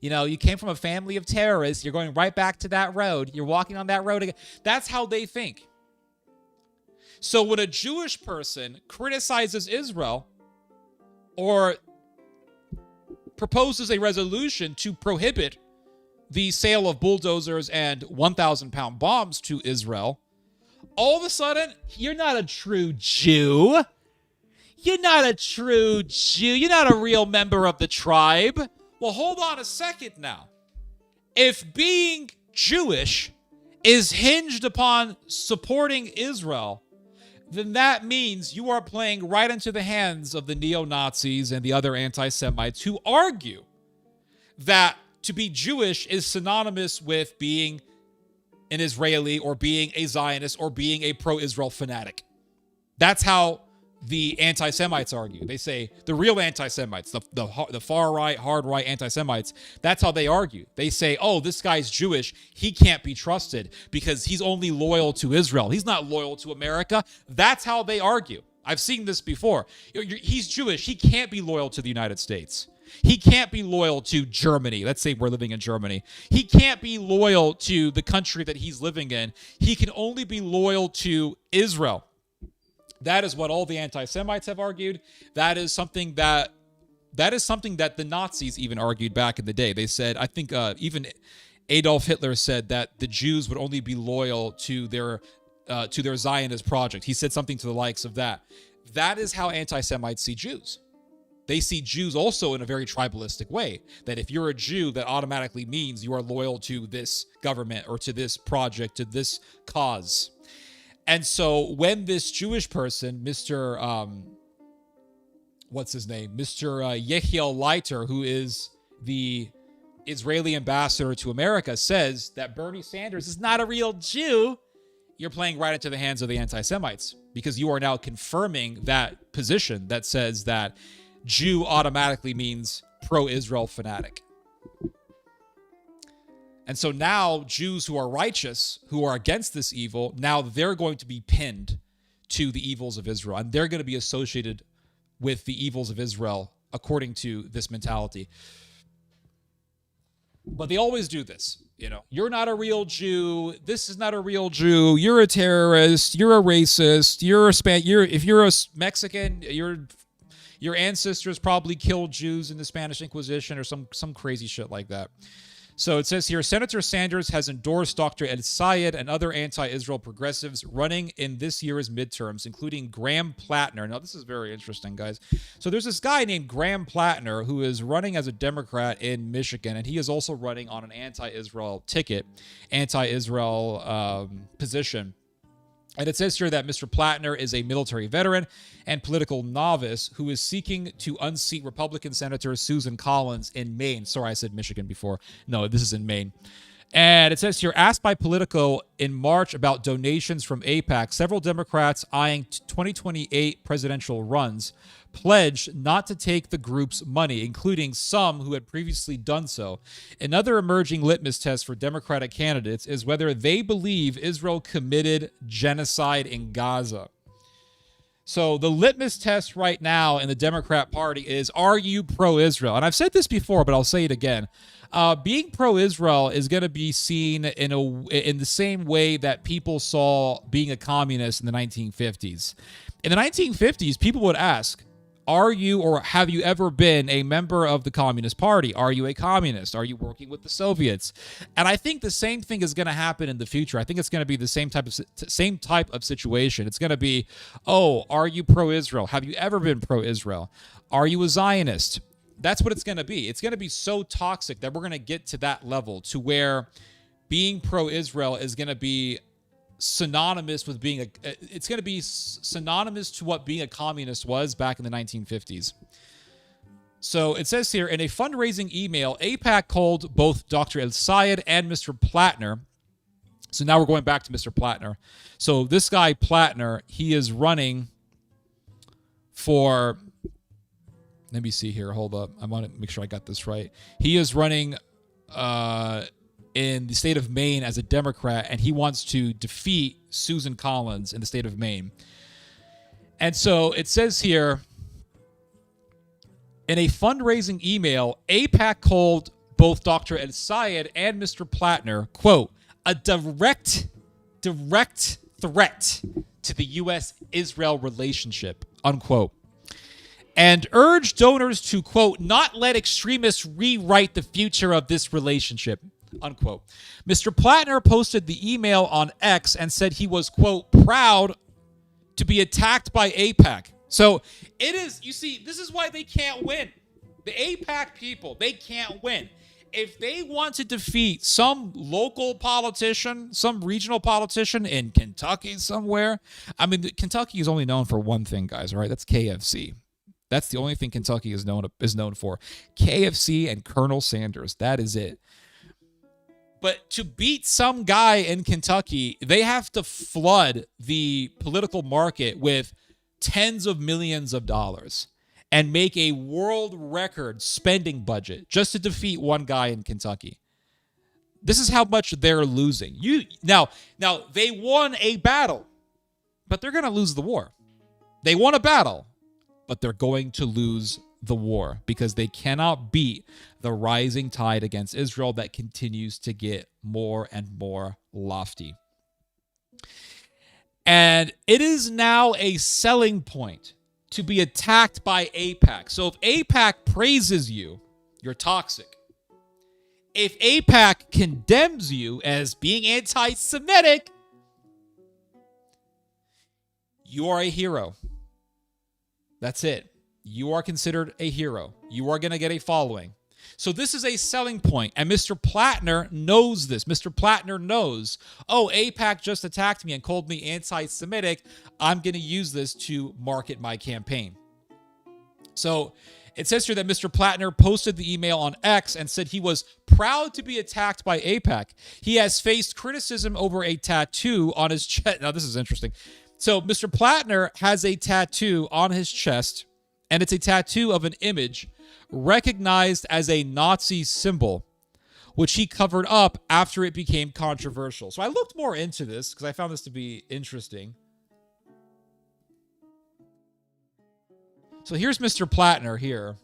You came from a family of terrorists. You're going right back to that road. You're walking on that road again. That's how they think. So when a Jewish person criticizes Israel or proposes a resolution to prohibit the sale of bulldozers and 1,000-pound bombs to Israel, all of a sudden, you're not a true Jew. You're not a true Jew. You're not a real member of the tribe. Well, hold on a second now. If being Jewish is hinged upon supporting Israel, then that means you are playing right into the hands of the neo-Nazis and the other anti-Semites who argue that to be Jewish is synonymous with being an Israeli or being a Zionist or being a pro-Israel fanatic. That's how the anti-Semites argue. They say the real anti-Semites, the far-right, hard-right anti-Semites, that's how they argue. They say, oh, this guy's Jewish. He can't be trusted because he's only loyal to Israel. He's not loyal to America. That's how they argue. I've seen this before. He's Jewish. He can't be loyal to the United States. He can't be loyal to Germany. Let's say we're living in Germany. He can't be loyal to the country that he's living in. He can only be loyal to Israel. That is what all the anti-Semites have argued. That is something that the Nazis even argued back in the day. They said, I think even Adolf Hitler said that the Jews would only be loyal to their Zionist project. He said something to the likes of that. That is how anti-Semites see Jews. They see Jews also in a very tribalistic way, that if you're a Jew, that automatically means you are loyal to this government or to this project, to this cause. And so when this Jewish person, Mr. What's his name? Mr. Yechiel Leiter, who is the Israeli ambassador to America, says that Bernie Sanders is not a real Jew, you're playing right into the hands of the anti-Semites because you are now confirming that position that says that Jew automatically means pro-Israel fanatic. And so now Jews who are righteous, who are against this evil, now they're going to be pinned to the evils of Israel. And they're going to be associated with the evils of Israel according to this mentality. But they always do this. You're not a real Jew. This is not a real Jew. You're a terrorist. You're a racist. If you're a Mexican, your ancestors probably killed Jews in the Spanish Inquisition or some crazy shit like that. So it says here, Senator Sanders has endorsed Dr. El Sayed and other anti-Israel progressives running in this year's midterms, including Graham Plattner. Now, this is very interesting, guys. So there's this guy named Graham Plattner who is running as a Democrat in Michigan, and he is also running on an anti-Israel ticket, anti-Israel position. And it says here that Mr. Plattner is a military veteran and political novice who is seeking to unseat Republican Senator Susan Collins in Maine. Sorry, I said Michigan before. No, this is in Maine. And it says here, asked by Politico in March about donations from AIPAC, several Democrats eyeing 2028 presidential runs pledged not to take the group's money, including some who had previously done so. Another emerging litmus test for Democratic candidates is whether they believe Israel committed genocide in Gaza. So the litmus test right now in the Democrat Party is, are you pro-Israel? And I've said this before, but I'll say it again. Being pro-Israel is going to be seen in the same way that people saw being a communist in the 1950s. In the 1950s, people would ask, are you or have you ever been a member of the Communist Party? Are you a communist? Are you working with the Soviets? And I think the same thing is going to happen in the future. I think it's going to be the same type of situation. It's going to be, oh, are you pro-Israel? Have you ever been pro-Israel? Are you a Zionist? That's what it's going to be. It's going to be so toxic that we're going to get to that level to where being pro-Israel is going to be synonymous with being it's going to be synonymous to what being a communist was back in the 1950s. So it says here, in a fundraising email, AIPAC called both Dr. El Sayed and Mr. Plattner. So now we're going back to Mr. Plattner. So this guy, Plattner, he is running for, let me see here, hold up. I want to make sure I got this right. He is running in the state of Maine as a Democrat, and he wants to defeat Susan Collins in the state of Maine. And so it says here, in a fundraising email, AIPAC called both Dr. El Sayed and Mr. Plattner, quote, a direct threat to the U.S.-Israel relationship, unquote, and urged donors to, quote, not let extremists rewrite the future of this relationship, unquote. Mr. Plattner posted the email on X and said he was, quote, proud to be attacked by AIPAC. So it is, you see, this is why they can't win. The AIPAC people, they can't win. If they want to defeat some local politician, some regional politician in Kentucky somewhere, I mean, Kentucky is only known for one thing, guys, all right? That's KFC. That's the only thing Kentucky is known for. KFC and Colonel Sanders. That is it. But to beat some guy in Kentucky, they have to flood the political market with tens of millions of dollars and make a world record spending budget just to defeat one guy in Kentucky. This is how much they're losing. Now they won a battle, but they're going to lose the war. They won a battle, but they're going to lose the war because they cannot beat the rising tide against Israel that continues to get more and more lofty. And it is now a selling point to be attacked by AIPAC. So if AIPAC praises you, you're toxic. If AIPAC condemns you as being anti-Semitic, you are a hero. That's it. You are considered a hero. You are going to get a following. So this is a selling point, and Mr. Plattner knows this. Mr. Plattner knows, oh, AIPAC just attacked me and called me anti-Semitic. I'm going to use this to market my campaign. So it says here that Mr. Plattner posted the email on X and said he was proud to be attacked by AIPAC. He has faced criticism over a tattoo on his chest. Now, this is interesting. So Mr. Plattner has a tattoo on his chest, and it's a tattoo of an image recognized as a Nazi symbol, which he covered up after it became controversial. So I looked more into this because I found this to be interesting. So here's Mr. Plattner here.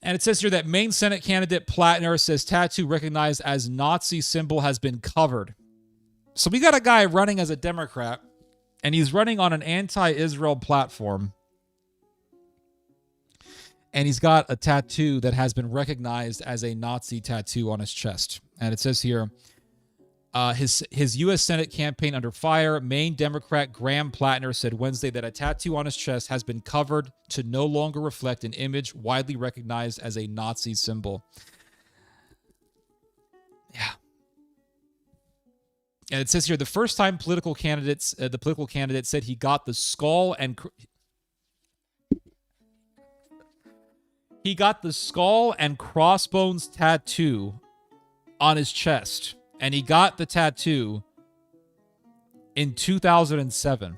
And it says here that Maine Senate candidate Plattner says tattoo recognized as Nazi symbol has been covered. So we got a guy running as a Democrat, and he's running on an anti-Israel platform. And he's got a tattoo that has been recognized as a Nazi tattoo on his chest. And it says here, his U.S. Senate campaign under fire. Maine Democrat Graham Plattner said Wednesday that a tattoo on his chest has been covered to no longer reflect an image widely recognized as a Nazi symbol. Yeah. And it says here, the first time the political candidate said he got the skull and crossbones tattoo on his chest. And he got the tattoo in 2007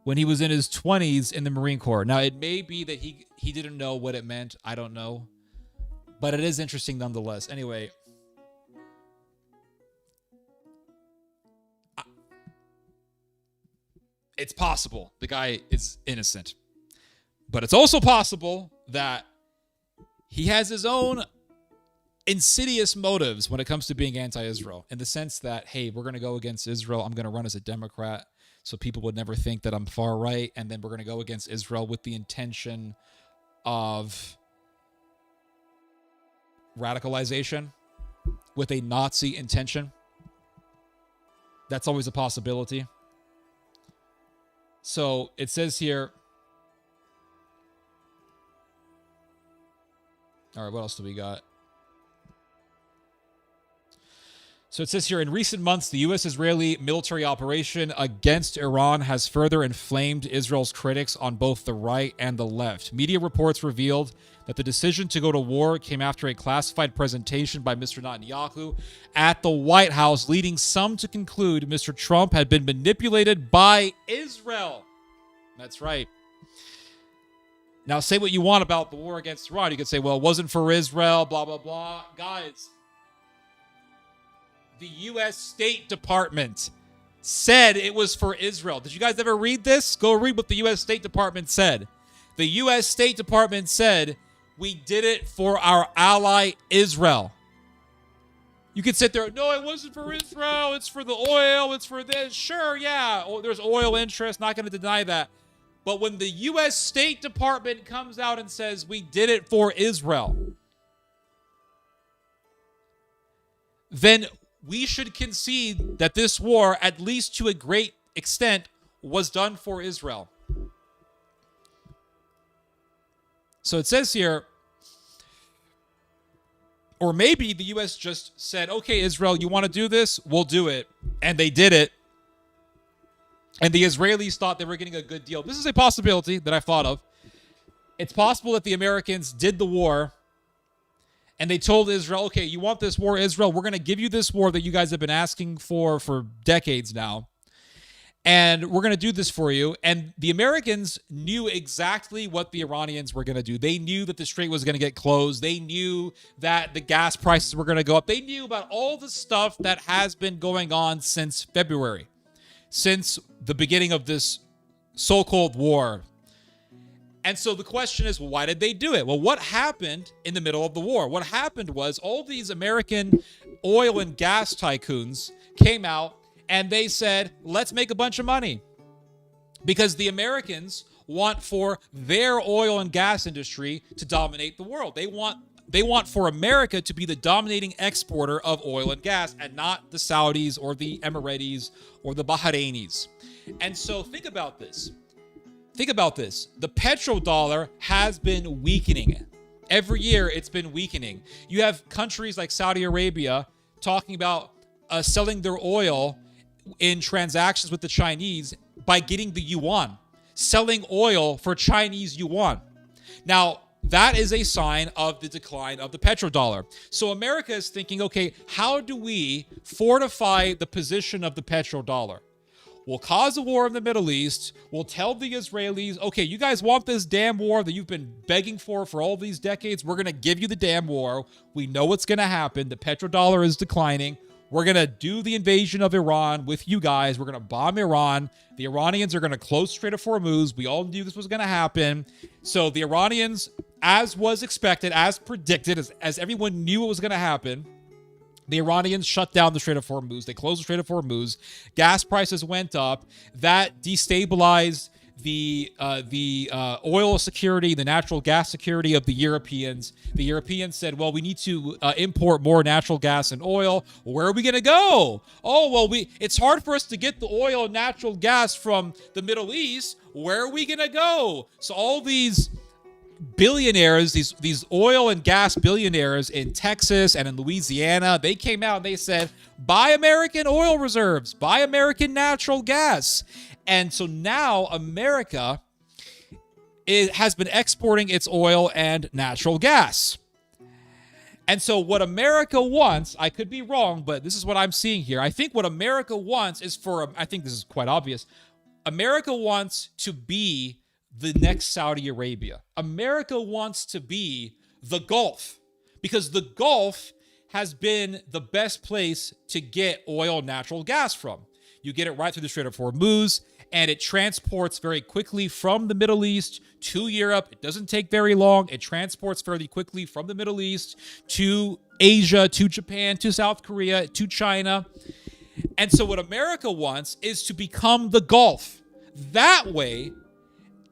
when he was in his 20s in the Marine Corps. Now, it may be that he didn't know what it meant. I don't know. But it is interesting nonetheless. Anyway, it's possible the guy is innocent. But it's also possible that he has his own insidious motives when it comes to being anti-Israel, in the sense that, hey, we're going to go against Israel. I'm going to run as a Democrat so people would never think that I'm far right. And then we're going to go against Israel with the intention of radicalization, with a Nazi intention. That's always a possibility. So it says here, all right, what else do we got? So it says here, in recent months, the U.S.-Israeli military operation against Iran has further inflamed Israel's critics on both the right and the left. Media reports revealed that the decision to go to war came after a classified presentation by Mr. Netanyahu at the White House, leading some to conclude Mr. Trump had been manipulated by Israel. That's right. Now, say what you want about the war against Iran. You could say, well, it wasn't for Israel, blah, blah, blah. Guys, the U.S. State Department said it was for Israel. Did you guys ever read this? Go read what the U.S. State Department said. The U.S. State Department said, we did it for our ally, Israel. You could sit there, no, it wasn't for Israel. It's for the oil. It's for this. Sure, yeah, there's oil interest. Not going to deny that. But when the U.S. State Department comes out and says, we did it for Israel, then we should concede that this war, at least to a great extent, was done for Israel. So it says here, or maybe the U.S. just said, okay, Israel, you want to do this? We'll do it. And they did it. And the Israelis thought they were getting a good deal. This is a possibility that I've thought of. It's possible that the Americans did the war, and they told Israel, okay, you want this war, Israel? We're going to give you this war that you guys have been asking for decades now. And we're going to do this for you. And the Americans knew exactly what the Iranians were going to do. They knew that the strait was going to get closed. They knew that the gas prices were going to go up. They knew about all the stuff that has been going on since February, since the beginning of this so-called war. And so the question is, well, why did they do it? Well, what happened in the middle of the war? What happened was all these American oil and gas tycoons came out and they said, let's make a bunch of money. Because the Americans want for their oil and gas industry to dominate the world. They want for America to be the dominating exporter of oil and gas, and not the Saudis or the Emiratis or the Bahrainis. And so think about this. Think about this. The petrodollar has been weakening. Every year it's been weakening. You have countries like Saudi Arabia talking about selling their oil in transactions with the Chinese by getting the yuan, selling oil for Chinese yuan. Now, that is a sign of the decline of the petrodollar. So America is thinking, okay, how do we fortify the position of the petrodollar? We'll cause a war in the Middle East. We'll tell the Israelis, okay, you guys want this damn war that you've been begging for all these decades? We're going to give you the damn war. We know what's going to happen. The petrodollar is declining. We're going to do the invasion of Iran with you guys. We're going to bomb Iran. The Iranians are going to close Strait of Hormuz. We all knew this was going to happen. So the Iranians, as was expected, as predicted, as everyone knew it was going to happen, the Iranians shut down the Strait of Hormuz. They closed the Strait of Hormuz. Gas prices went up. That destabilized the oil security, the natural gas security of the Europeans. The Europeans said, well, we need to import more natural gas and oil. Where are we going to go? Oh, well, it's hard for us to get the oil and natural gas from the Middle East. Where are we going to go? So all these billionaires, these oil and gas billionaires in Texas and in Louisiana, they came out and they said, buy American oil reserves, buy American natural gas. And so now America has been exporting its oil and natural gas. And so what America wants, I could be wrong, but this is what I'm seeing here. I think what America wants is I think this is quite obvious. America wants to be the next Saudi Arabia. America wants to be the Gulf, because the Gulf has been the best place to get oil and natural gas from. You get it right through the Strait of Hormuz, and it transports very quickly from the Middle East to Europe. It doesn't take very long. It transports fairly quickly from the Middle East to Asia, to Japan, to South Korea, to China. And so what America wants is to become the Gulf. That way,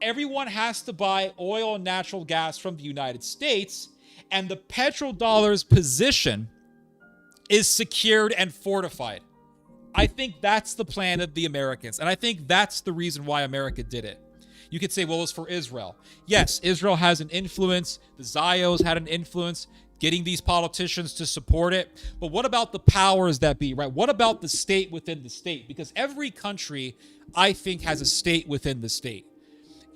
everyone has to buy oil and natural gas from the United States, and the petrodollar's position is secured and fortified. I think that's the plan of the Americans, and I think that's the reason why America did it. You could say, well, it's for Israel. Yes, Israel has an influence. The Zios had an influence. getting these politicians to support it. But what about the powers that be, right? What about the state within the state? Because every country, I think, has a state within the state.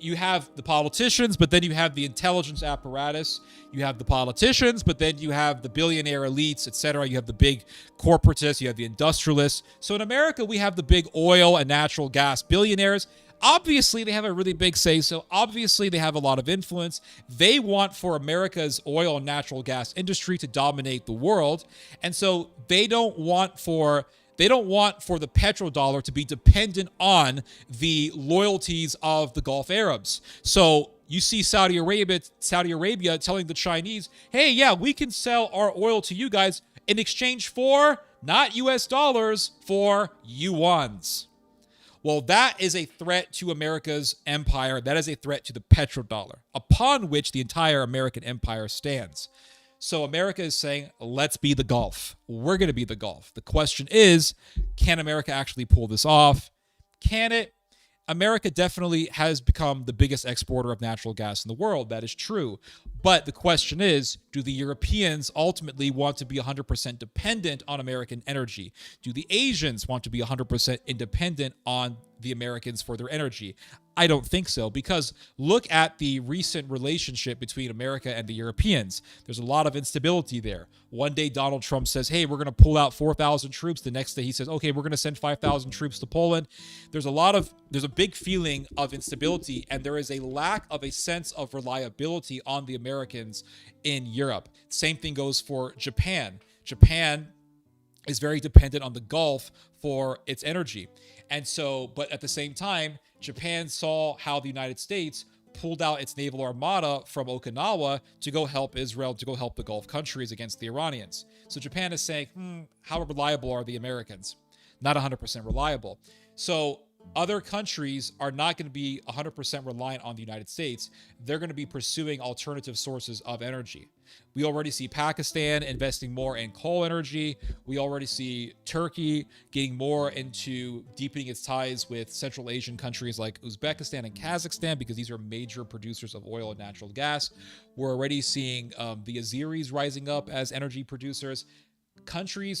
You have the politicians, but then you have the intelligence apparatus. You have the politicians, but then you have the billionaire elites, etc. You have the big corporatists. You have the industrialists. So in America, we have the big oil and natural gas billionaires. Obviously, they have a really big say. So obviously, they have a lot of influence. They want for America's oil and natural gas industry to dominate the world. And so they don't want for the petrodollar to be dependent on the loyalties of the Gulf Arabs. So you see Saudi Arabia telling the Chinese, hey, yeah, we can sell our oil to you guys in exchange for not US dollars, for yuans. Well, that is a threat to America's empire. That is a threat to the petrodollar, upon which the entire American empire stands. So America is saying, let's be the Gulf. We're going to be the Gulf. The question is, can America actually pull this off? Can it? America definitely has become the biggest exporter of natural gas in the world. That is true. But the question is, do the Europeans ultimately want to be 100% dependent on American energy? Do the Asians want to be 100% independent on the Americans for their energy? I don't think so, because look at the recent relationship between America and the Europeans. There's a lot of instability there. One day Donald Trump says, hey, we're going to pull out 4,000 troops. The next day he says, okay, we're going to send 5,000 troops to Poland. There's a big feeling of instability, and there is a lack of a sense of reliability on the Americans in Europe. Same thing goes for Japan. Japan is very dependent on the Gulf for its energy. And so, but at the same time, Japan saw how the United States pulled out its naval armada from Okinawa to go help Israel, to go help the Gulf countries against the Iranians. So Japan is saying, how reliable are the Americans? Not 100% reliable. So other countries are not going to be 100% reliant on the United States. They're going to be pursuing alternative sources of energy. We already see Pakistan investing more in coal energy. We already see Turkey getting more into deepening its ties with Central Asian countries like Uzbekistan and Kazakhstan, because these are major producers of oil and natural gas. We're already seeing the Azeris rising up as energy producers.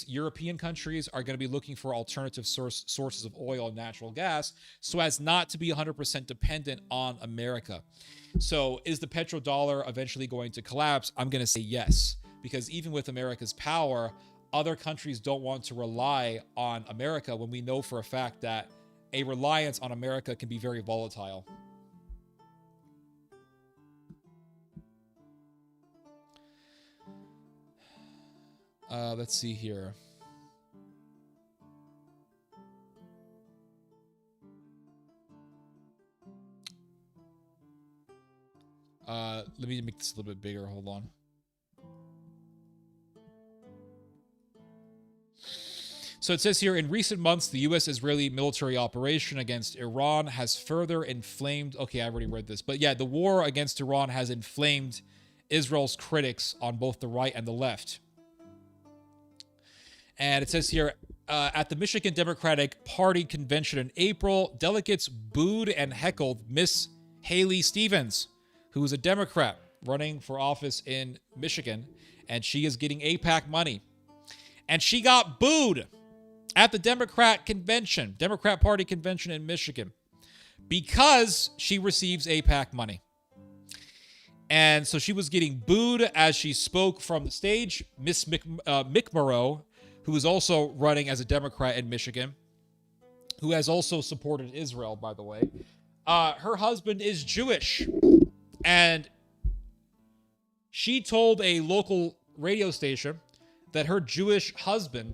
European countries are going to be looking for alternative sources of oil and natural gas so as not to be 100% dependent on America. So is the petrodollar eventually going to collapse? I'm going to say yes, because even with America's power, other countries don't want to rely on America when we know for a fact that a reliance on America can be very volatile. Let's see here. Let me make this a little bit bigger. Hold on. So it says here, in recent months, the U.S.-Israeli military operation against Iran has further inflamed... Okay, I already read this. But yeah, the war against Iran has inflamed Israel's critics on both the right and the left. And it says here, at the Michigan Democratic Party convention in April, delegates booed and heckled Miss Haley Stevens, who is a Democrat running for office in Michigan, and she is getting AIPAC money. And she got booed at the Democrat Party convention in Michigan, because she receives AIPAC money. And so she was getting booed as she spoke from the stage. Miss McMurrow, who is also running as a Democrat in Michigan, who has also supported Israel, by the way. Her husband is Jewish, and she told a local radio station that her Jewish husband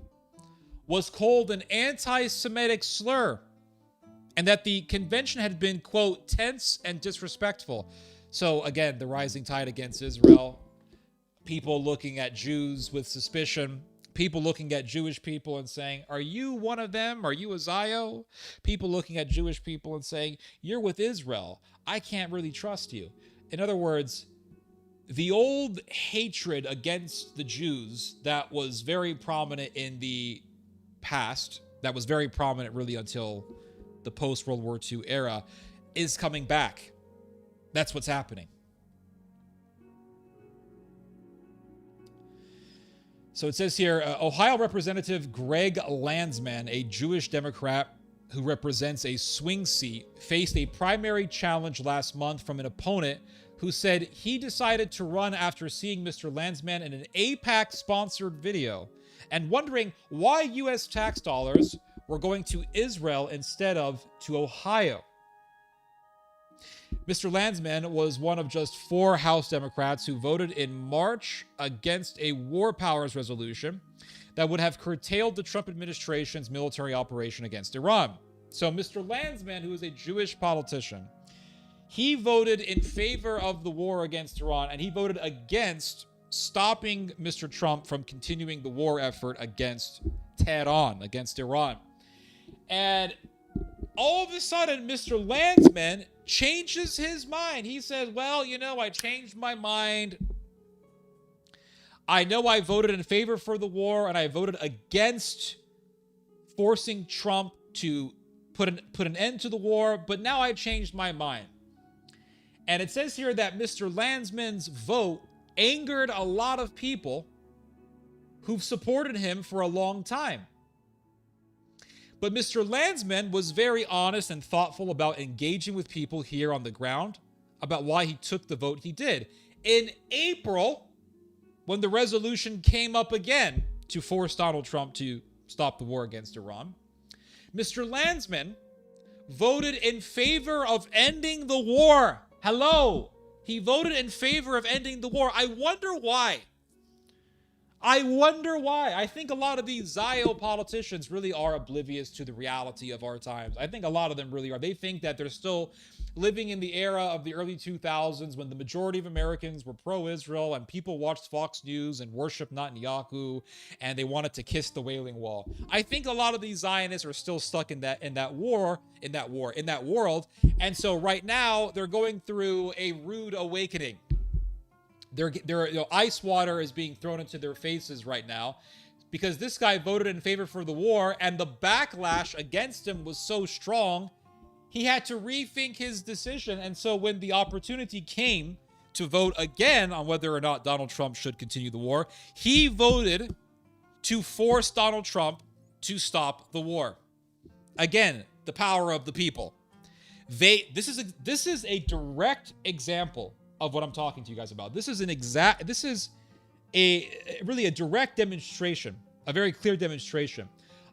was called an anti-Semitic slur, and that the convention had been, quote, tense and disrespectful. So again, the rising tide against Israel, people looking at Jews with suspicion, people looking at Jewish people and saying, are you one of them? Are you a Zio? People looking at Jewish people and saying, you're with Israel. I can't really trust you. In other words, the old hatred against the Jews that was very prominent in the past, that was very prominent really until the post-World War II era, is coming back. That's what's happening. So it says here, Ohio Representative Greg Landsman, a Jewish Democrat who represents a swing seat, faced a primary challenge last month from an opponent who said he decided to run after seeing Mr. Landsman in an AIPAC-sponsored video and wondering why U.S. tax dollars were going to Israel instead of to Ohio. Mr. Landsman was one of just 4 House Democrats who voted in March against a war powers resolution that would have curtailed the Trump administration's military operation against Iran. So Mr. Landsman, who is a Jewish politician, he voted in favor of the war against Iran, and he voted against stopping Mr. Trump from continuing the war effort against Tehran, against Iran. And all of a sudden, Mr. Landsman changes his mind. He says, well, you know, I changed my mind. I know I voted in favor for the war, and I voted against forcing Trump to put an end to the war, but now I changed my mind. And it says here that Mr. Landsman's vote angered a lot of people who've supported him for a long time. But Mr. Landsman was very honest and thoughtful about engaging with people here on the ground about why he took the vote he did. In April, when the resolution came up again to force Donald Trump to stop the war against Iran, Mr. Landsman voted in favor of ending the war. Hello. He voted in favor of ending the war. I wonder why. I think a lot of these Zio politicians really are oblivious to the reality of our times. I think a lot of them really are. They think that they're still living in the era of the early 2000s when the majority of Americans were pro-Israel and people watched Fox News and worshiped Netanyahu and they wanted to kiss the Wailing Wall. I think a lot of these Zionists are still stuck in that world. And so right now they're going through a rude awakening. Ice water is being thrown into their faces right now because this guy voted in favor for the war, and the backlash against him was so strong, he had to rethink his decision. And so when the opportunity came to vote again on whether or not Donald Trump should continue the war, he voted to force Donald Trump to stop the war. Again, the power of the people. This is a direct example of what I'm talking to you guys about. This is really a direct demonstration, a very clear demonstration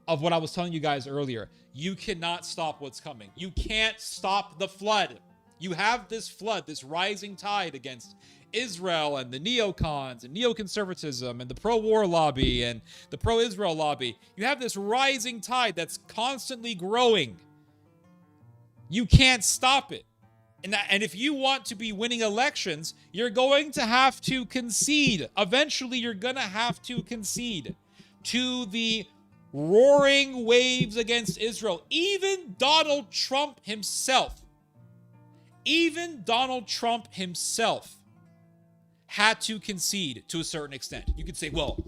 of what I was telling you guys earlier. You cannot stop what's coming. You can't stop the flood. You have this flood, this rising tide against Israel and the neocons and neoconservatism and the pro-war lobby and the pro-Israel lobby. You have this rising tide that's constantly growing. You can't stop it. And if you want to be winning elections, you're going to have to concede. Eventually, you're going to have to concede to the roaring waves against Israel. Even Donald Trump himself had to concede to a certain extent. You could say, well,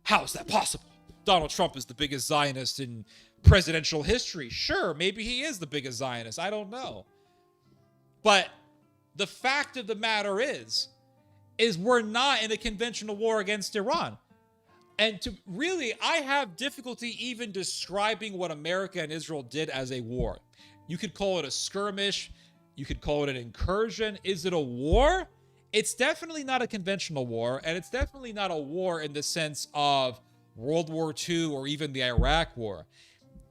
how is that possible? Donald Trump is the biggest Zionist in presidential history. Sure, maybe he is the biggest Zionist. I don't know. But the fact of the matter is we're not in a conventional war against Iran. And I have difficulty even describing what America and Israel did as a war. You could call it a skirmish. You could call it an incursion. Is it a war? It's definitely not a conventional war. And it's definitely not a war in the sense of World War II or even the Iraq War.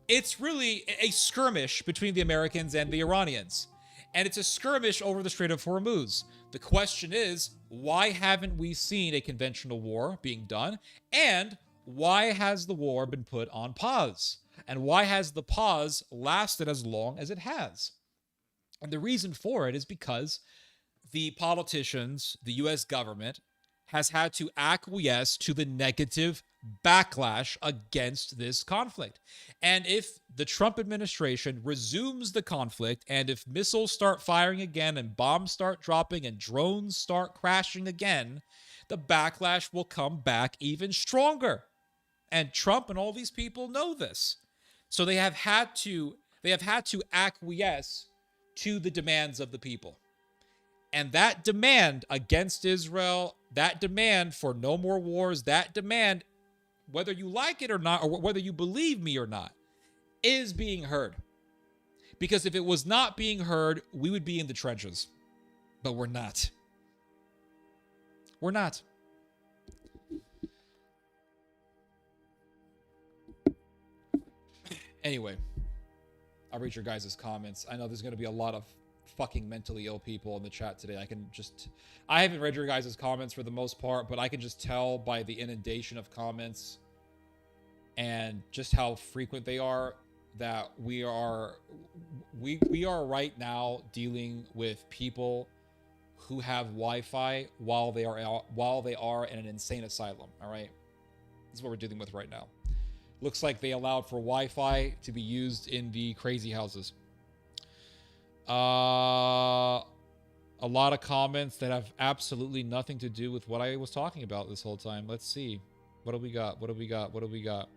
It's really a skirmish between the Americans and the Iranians. And it's a skirmish over the Strait of Hormuz. The question is, why haven't we seen a conventional war being done? And why has the war been put on pause? And why has the pause lasted as long as it has? And the reason for it is because the politicians, the U.S. government, has had to acquiesce to the negative backlash against this conflict. And if the Trump administration resumes the conflict, and if missiles start firing again, and bombs start dropping, and drones start crashing again, the backlash will come back even stronger. And Trump and all these people know this. So they have had to acquiesce to the demands of the people. And that demand against Israel, That demand for no more wars, that demand, whether you like it or not, or whether you believe me or not, is being heard. Because if it was not being heard, we would be in the trenches. But we're not. We're not. Anyway, I'll read your guys' comments. I know there's going to be a lot of fucking mentally ill people in the chat today. I haven't read your guys' comments for the most part, but I can just tell by the inundation of comments and just how frequent they are that we are right now dealing with people who have Wi-Fi while they are in an insane asylum. All right, this is what we're dealing with right now. Looks like they allowed for Wi-Fi to be used in the crazy houses. A lot of comments that have absolutely nothing to do with what I was talking about this whole time. Let's see. What do we got? What do we got? What do we got?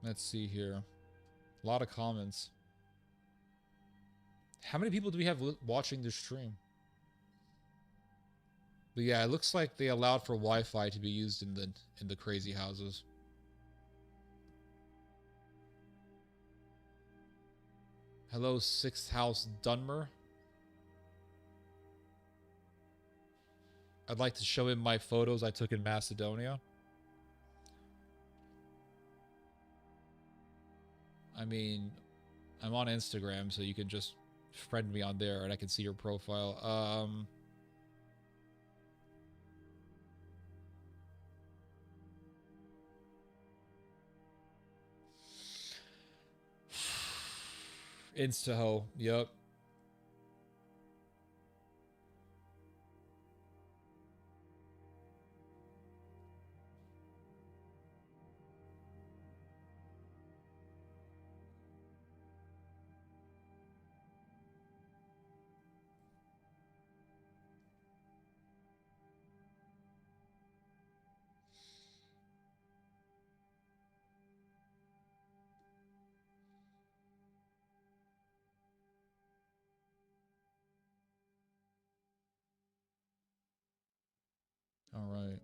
Let's see here. A lot of comments. How many people do we have watching this stream? But yeah, it looks like they allowed for Wi-Fi to be used in the crazy houses. Hello, Sixth House Dunmer. I'd like to show him my photos I took in Macedonia. I mean, I'm on Instagram, so you can just friend me on there and I can see your profile. Instaho, yep. All right.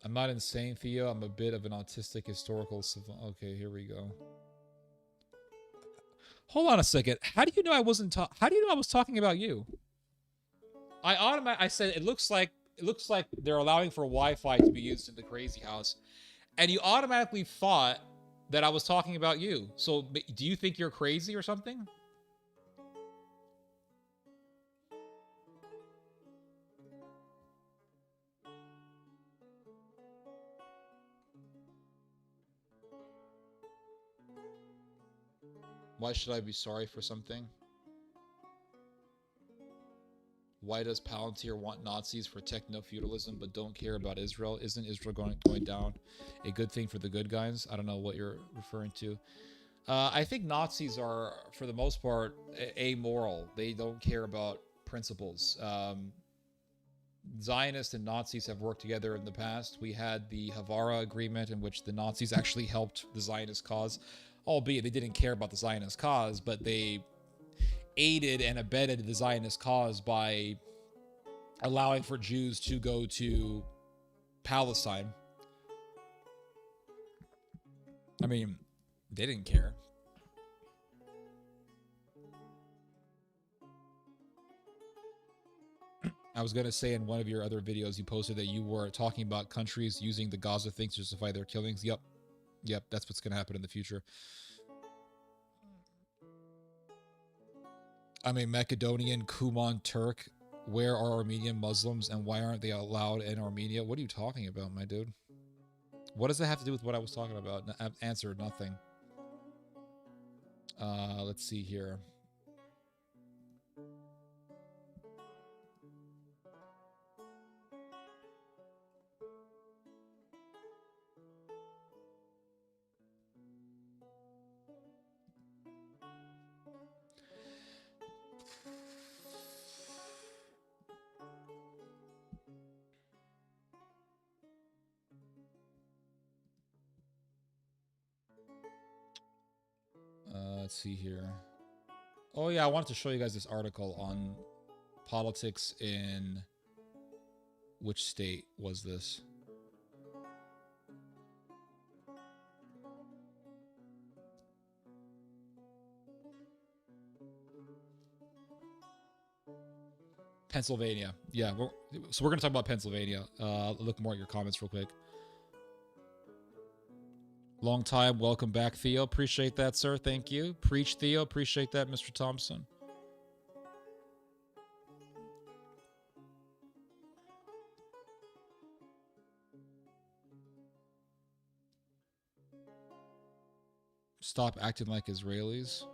I'm not insane, Theo. I'm a bit of an autistic historical savant. Okay, here we go. Hold on a second. How do you know I wasn't how do you know I was talking about you? I said it looks like they're allowing for Wi-Fi to be used in the crazy house. And you automatically thought that I was talking about you. So do you think you're crazy or something? Why should I be sorry for something? Why does Palantir want Nazis for techno-feudalism but don't care about Israel? Isn't Israel going down? A good thing for the good guys? I don't know what you're referring to. I think Nazis are, for the most part, amoral. They don't care about principles. Zionists and Nazis have worked together in the past. We had the Havara Agreement, in which the Nazis actually helped the Zionist cause, albeit they didn't care about the Zionist cause, but they aided and abetted the Zionist cause by allowing for Jews to go to Palestine. I mean, they didn't care. I was going to say in one of your other videos you posted that you were talking about countries using the Gaza thing to justify their killings. Yep, that's what's going to happen in the future. I'm a Macedonian Kuman Turk. Where are Armenian Muslims and why aren't they allowed in Armenia? What are you talking about, my dude? What does that have to do with what I was talking about? Answer, nothing. Let's see here. Let's see here. Oh yeah, I wanted to show you guys this article on politics in which state was this? Pennsylvania. Yeah, so we're going to talk about Pennsylvania. Look more at your comments real quick. Long time. Welcome back, Theo. Appreciate that, sir. Thank you. Preach, Theo. Appreciate that, Mr. Thompson. Stop acting like Israelis.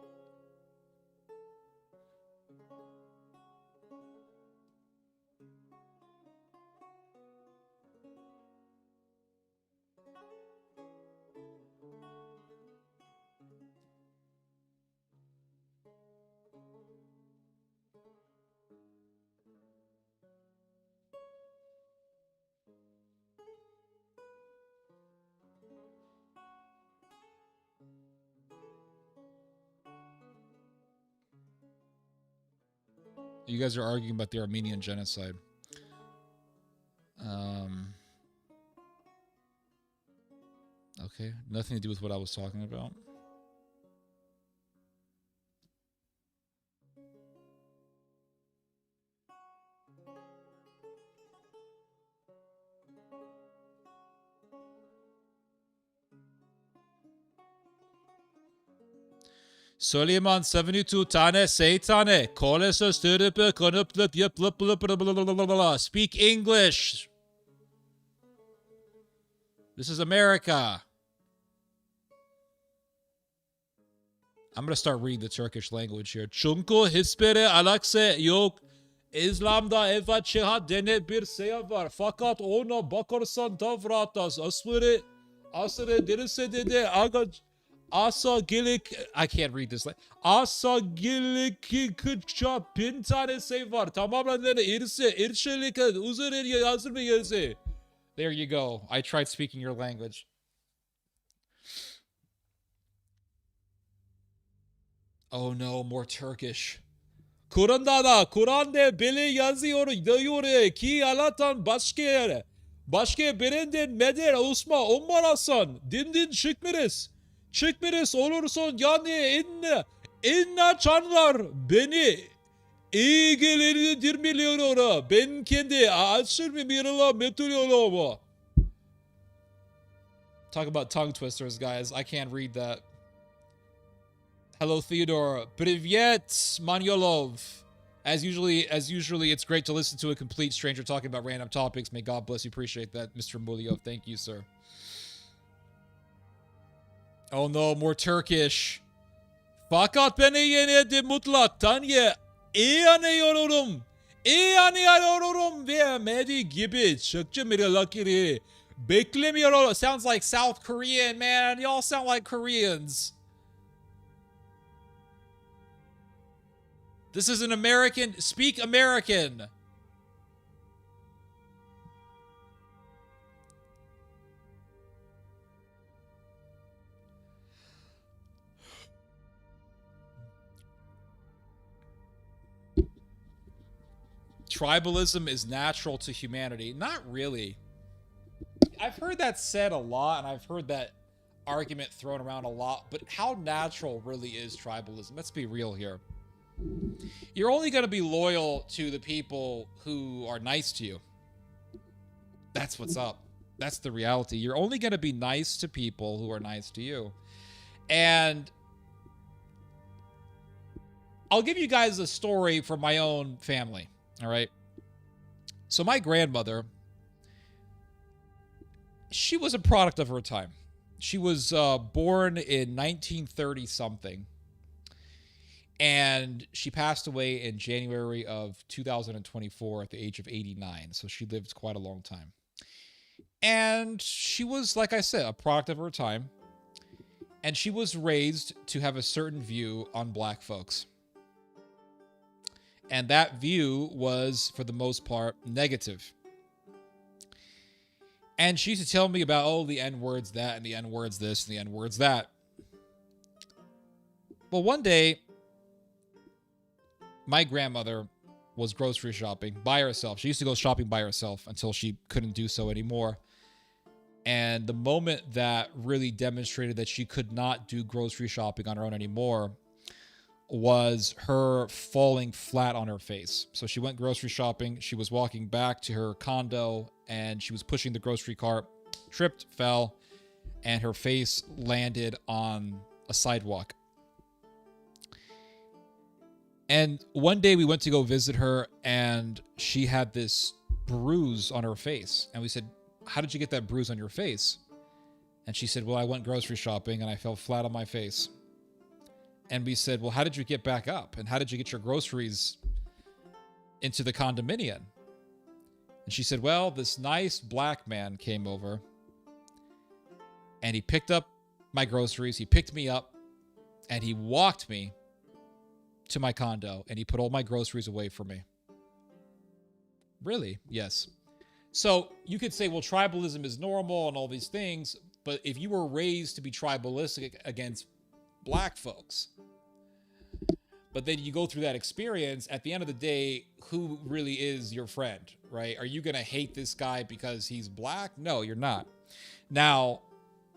You guys are arguing about the Armenian genocide. Okay, nothing to do with what I was talking about. Süleyman 72 tane seytane kolese stürüpü konuplup yapılıp speak English. This is America. I'm gonna start reading the Turkish language here. Çünkü hiçbir alakası yok. İslam'da evet cihat denen bir şey var. Fakat ona bakarsan davratas asırı derse dedi asa gelik I can't read this. Asa gelik kıça bin tane şey var. Tamamen irşelik üzerine yazır mı yazı? There you go. I tried speaking your language. Oh no, more Turkish. Kur'an'da böyle yazıyor diyor ki Allah'tan başka birinden medet Osman olmazsan dinden çıkmırız olursun yani inna çanlar beni iyi gelirdirmiyor ben kendi aşırmıyorum metuluyorum. Talk about tongue twisters, guys. I can't read that. Hello, Theodore. Privyet, Manyolov. As usually, it's great to listen to a complete stranger talking about random topics. May God bless you. Appreciate that, Mr. Mulyov. Thank you, sir. Oh no, more Turkish. Fakat beni yenedi mutlaktan iyi anıyorum vermedi gibi çıkçı mirilakiri. Beklemiyor. Sounds like South Korean, man. Y'all sound like Koreans. This is an American. Speak American. Tribalism is natural to humanity. Not really. I've heard that said a lot, and I've heard that argument thrown around a lot, but how natural really is tribalism? Let's be real here. You're only going to be loyal to the people who are nice to you. That's what's up. That's the reality. You're only going to be nice to people who are nice to you. And I'll give you guys a story from my own family. All right. So my grandmother, she was a product of her time. She was born in 1930 something. And she passed away in January of 2024 at the age of 89. So she lived quite a long time. And she was, like I said, a product of her time. And she was raised to have a certain view on black folks. And that view was, for the most part, negative. And she used to tell me about, oh, the N-word's that, and the N-word's this, and the N-word's that. Well, one day, my grandmother was grocery shopping by herself. She used to go shopping by herself until she couldn't do so anymore. And the moment that really demonstrated that she could not do grocery shopping on her own anymore was her falling flat on her face. So she went grocery shopping. She was walking back to her condo and she was pushing the grocery cart, tripped, fell, and her face landed on a sidewalk. And one day we went to go visit her and she had this bruise on her face. And we said, "How did you get that bruise on your face?" And she said, "Well, I went grocery shopping and I fell flat on my face." And we said, "Well, how did you get back up? And how did you get your groceries into the condominium?" And she said, "Well, this nice black man came over and he picked up my groceries. He picked me up and he walked me to my condo and he put all my groceries away for me." Really? Yes. So you could say, well, tribalism is normal and all these things, but if you were raised to be tribalistic against black folks, but then you go through that experience, at the end of the day, who really is your friend, right? Are you going to hate this guy because he's black? No, you're not. Now,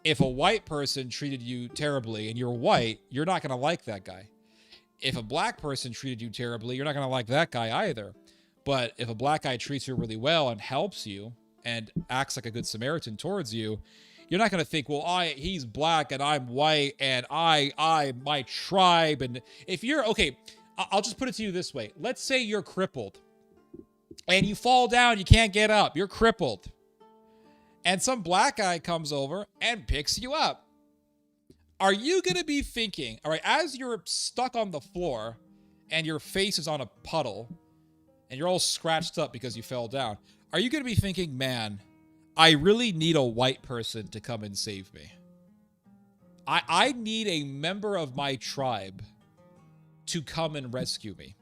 if a white person treated you terribly and you're white, you're not going to like that guy. If a black person treated you terribly, you're not going to like that guy either. But if a black guy treats you really well and helps you and acts like a good Samaritan towards you, you're not going to think, well, he's black and I'm white and my tribe. And if you're, okay, I'll just put it to you this way. Let's say you're crippled and you fall down, you can't get up, you're crippled. And some black guy comes over and picks you up. Are you going to be thinking, all right, as you're stuck on the floor and your face is on a puddle and you're all scratched up because you fell down, are you going to be thinking, man, I really need a white person to come and save me? I need a member of my tribe to come and rescue me.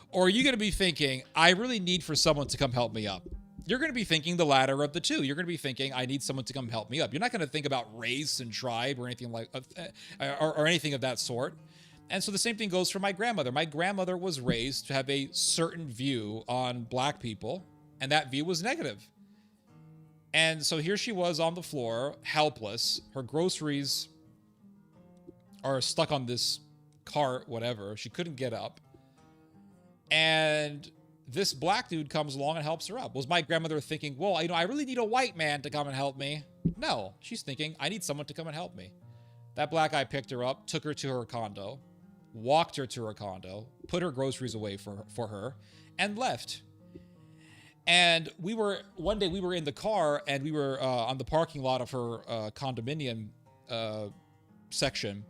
Or are you going to be thinking, I really need for someone to come help me up? You're going to be thinking the latter of the two. You're going to be thinking, I need someone to come help me up. You're not going to think about race and tribe or anything like, or anything of that sort. And so the same thing goes for my grandmother. My grandmother was raised to have a certain view on black people, and that view was negative. And so here she was on the floor, helpless. Her groceries are stuck on this cart, whatever. She couldn't get up. And this black dude comes along and helps her up. Was my grandmother thinking, well, I really need a white man to come and help me? No, she's thinking, I need someone to come and help me. That black guy picked her up, took her to her condo, walked her to her condo, put her groceries away for her, and left. And one day we were in the car and we were on the parking lot of her condominium section.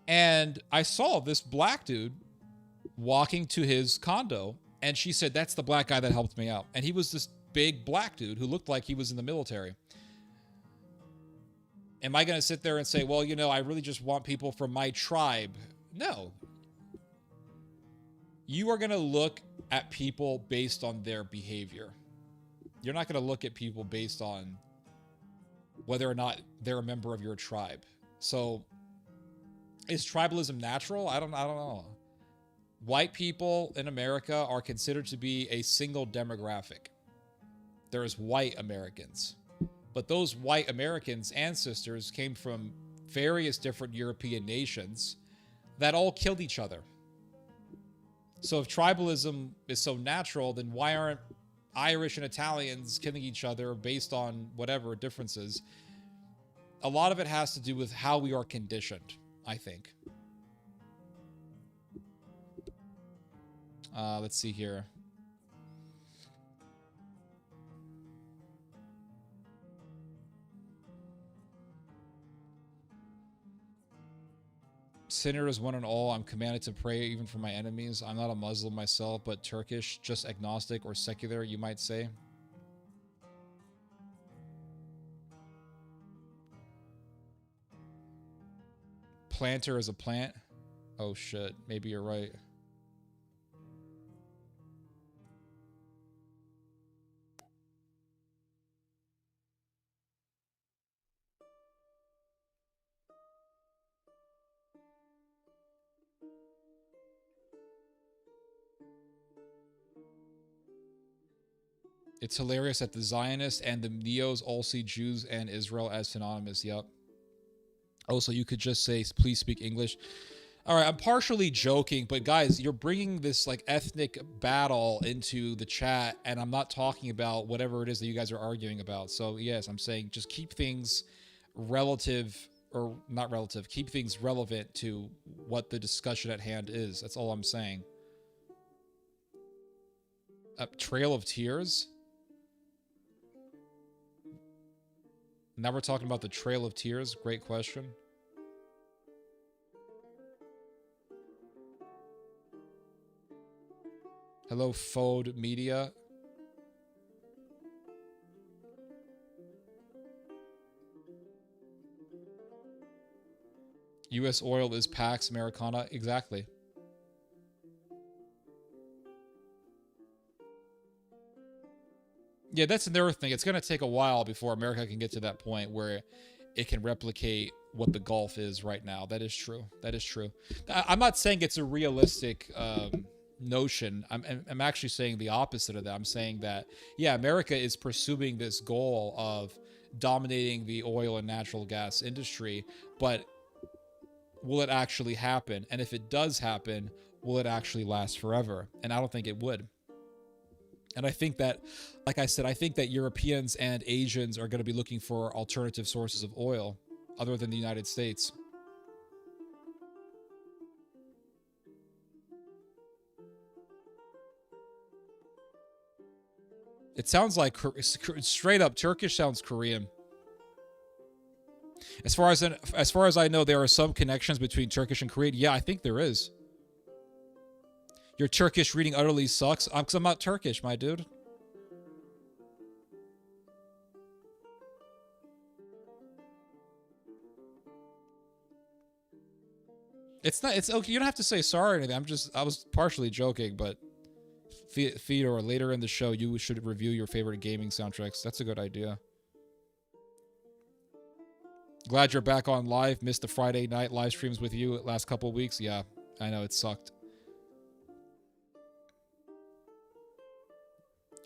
And I saw this black dude walking to his condo. And she said, that's the black guy that helped me out. And he was this big black dude who looked like he was in the military. Am I going to sit there and say, well, I really just want people from my tribe? No. You are going to look at people based on their behavior. You're not going to look at people based on whether or not they're a member of your tribe. So is tribalism natural? I don't know. White people in America are considered to be a single demographic. There's white Americans. But those white Americans' ancestors came from various different European nations that all killed each other. So if tribalism is so natural, then why aren't Irish and Italians killing each other based on whatever differences? A lot of it has to do with how we are conditioned, I think. Let's see here. Sinner is one and all. I'm commanded to pray even for my enemies. I'm not a Muslim myself, but Turkish, just agnostic or secular, you might say. Planter is a plant. Oh shit, maybe you're right. It's hilarious that the Zionists and the Neos all see Jews and Israel as synonymous. Yep. Oh, so you could just say, please speak English. All right, I'm partially joking, but guys, you're bringing this like ethnic battle into the chat, and I'm not talking about whatever it is that you guys are arguing about. So yes, I'm saying just keep things relative, or not relative, keep things relevant to what the discussion at hand is. That's all I'm saying. A Trail of Tears? Now we're talking about the Trail of Tears. Great question. Hello, Fode Media. U.S. oil is Pax Americana. Exactly. Yeah, that's another thing. It's going to take a while before America can get to that point where it can replicate what the Gulf is right now. That is true. That is true. I'm not saying it's a realistic notion. I'm actually saying the opposite of that. I'm saying that, yeah, America is pursuing this goal of dominating the oil and natural gas industry, but will it actually happen? And if it does happen, will it actually last forever? And I don't think it would. And I think that, like I said, I think that Europeans and Asians are going to be looking for alternative sources of oil other than the United States. It sounds like straight up Turkish sounds Korean. As far as I know, there are some connections between Turkish and Korean. Yeah, I think there is. Your Turkish reading utterly sucks. Because I'm not Turkish, my dude. It's not. It's okay. You don't have to say sorry or anything. I was partially joking, but Theodore, later in the show, you should review your favorite gaming soundtracks. That's a good idea. Glad you're back on live. Missed the Friday night live streams with you last couple weeks. Yeah, I know it sucked.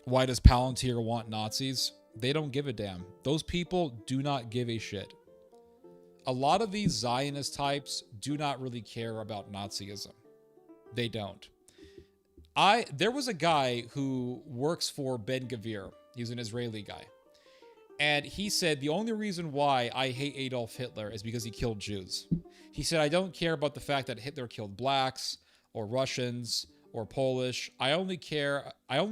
Why does Palantir want Nazis? They don't give a damn. Those people do not give a shit. A lot of these Zionist types do not really care about Nazism. They don't. There was a guy who works for Ben Gvir. He's an Israeli guy. And he said, the only reason why I hate Adolf Hitler is because he killed Jews. He said, I don't care about the fact that Hitler killed blacks or Russians or Polish. I only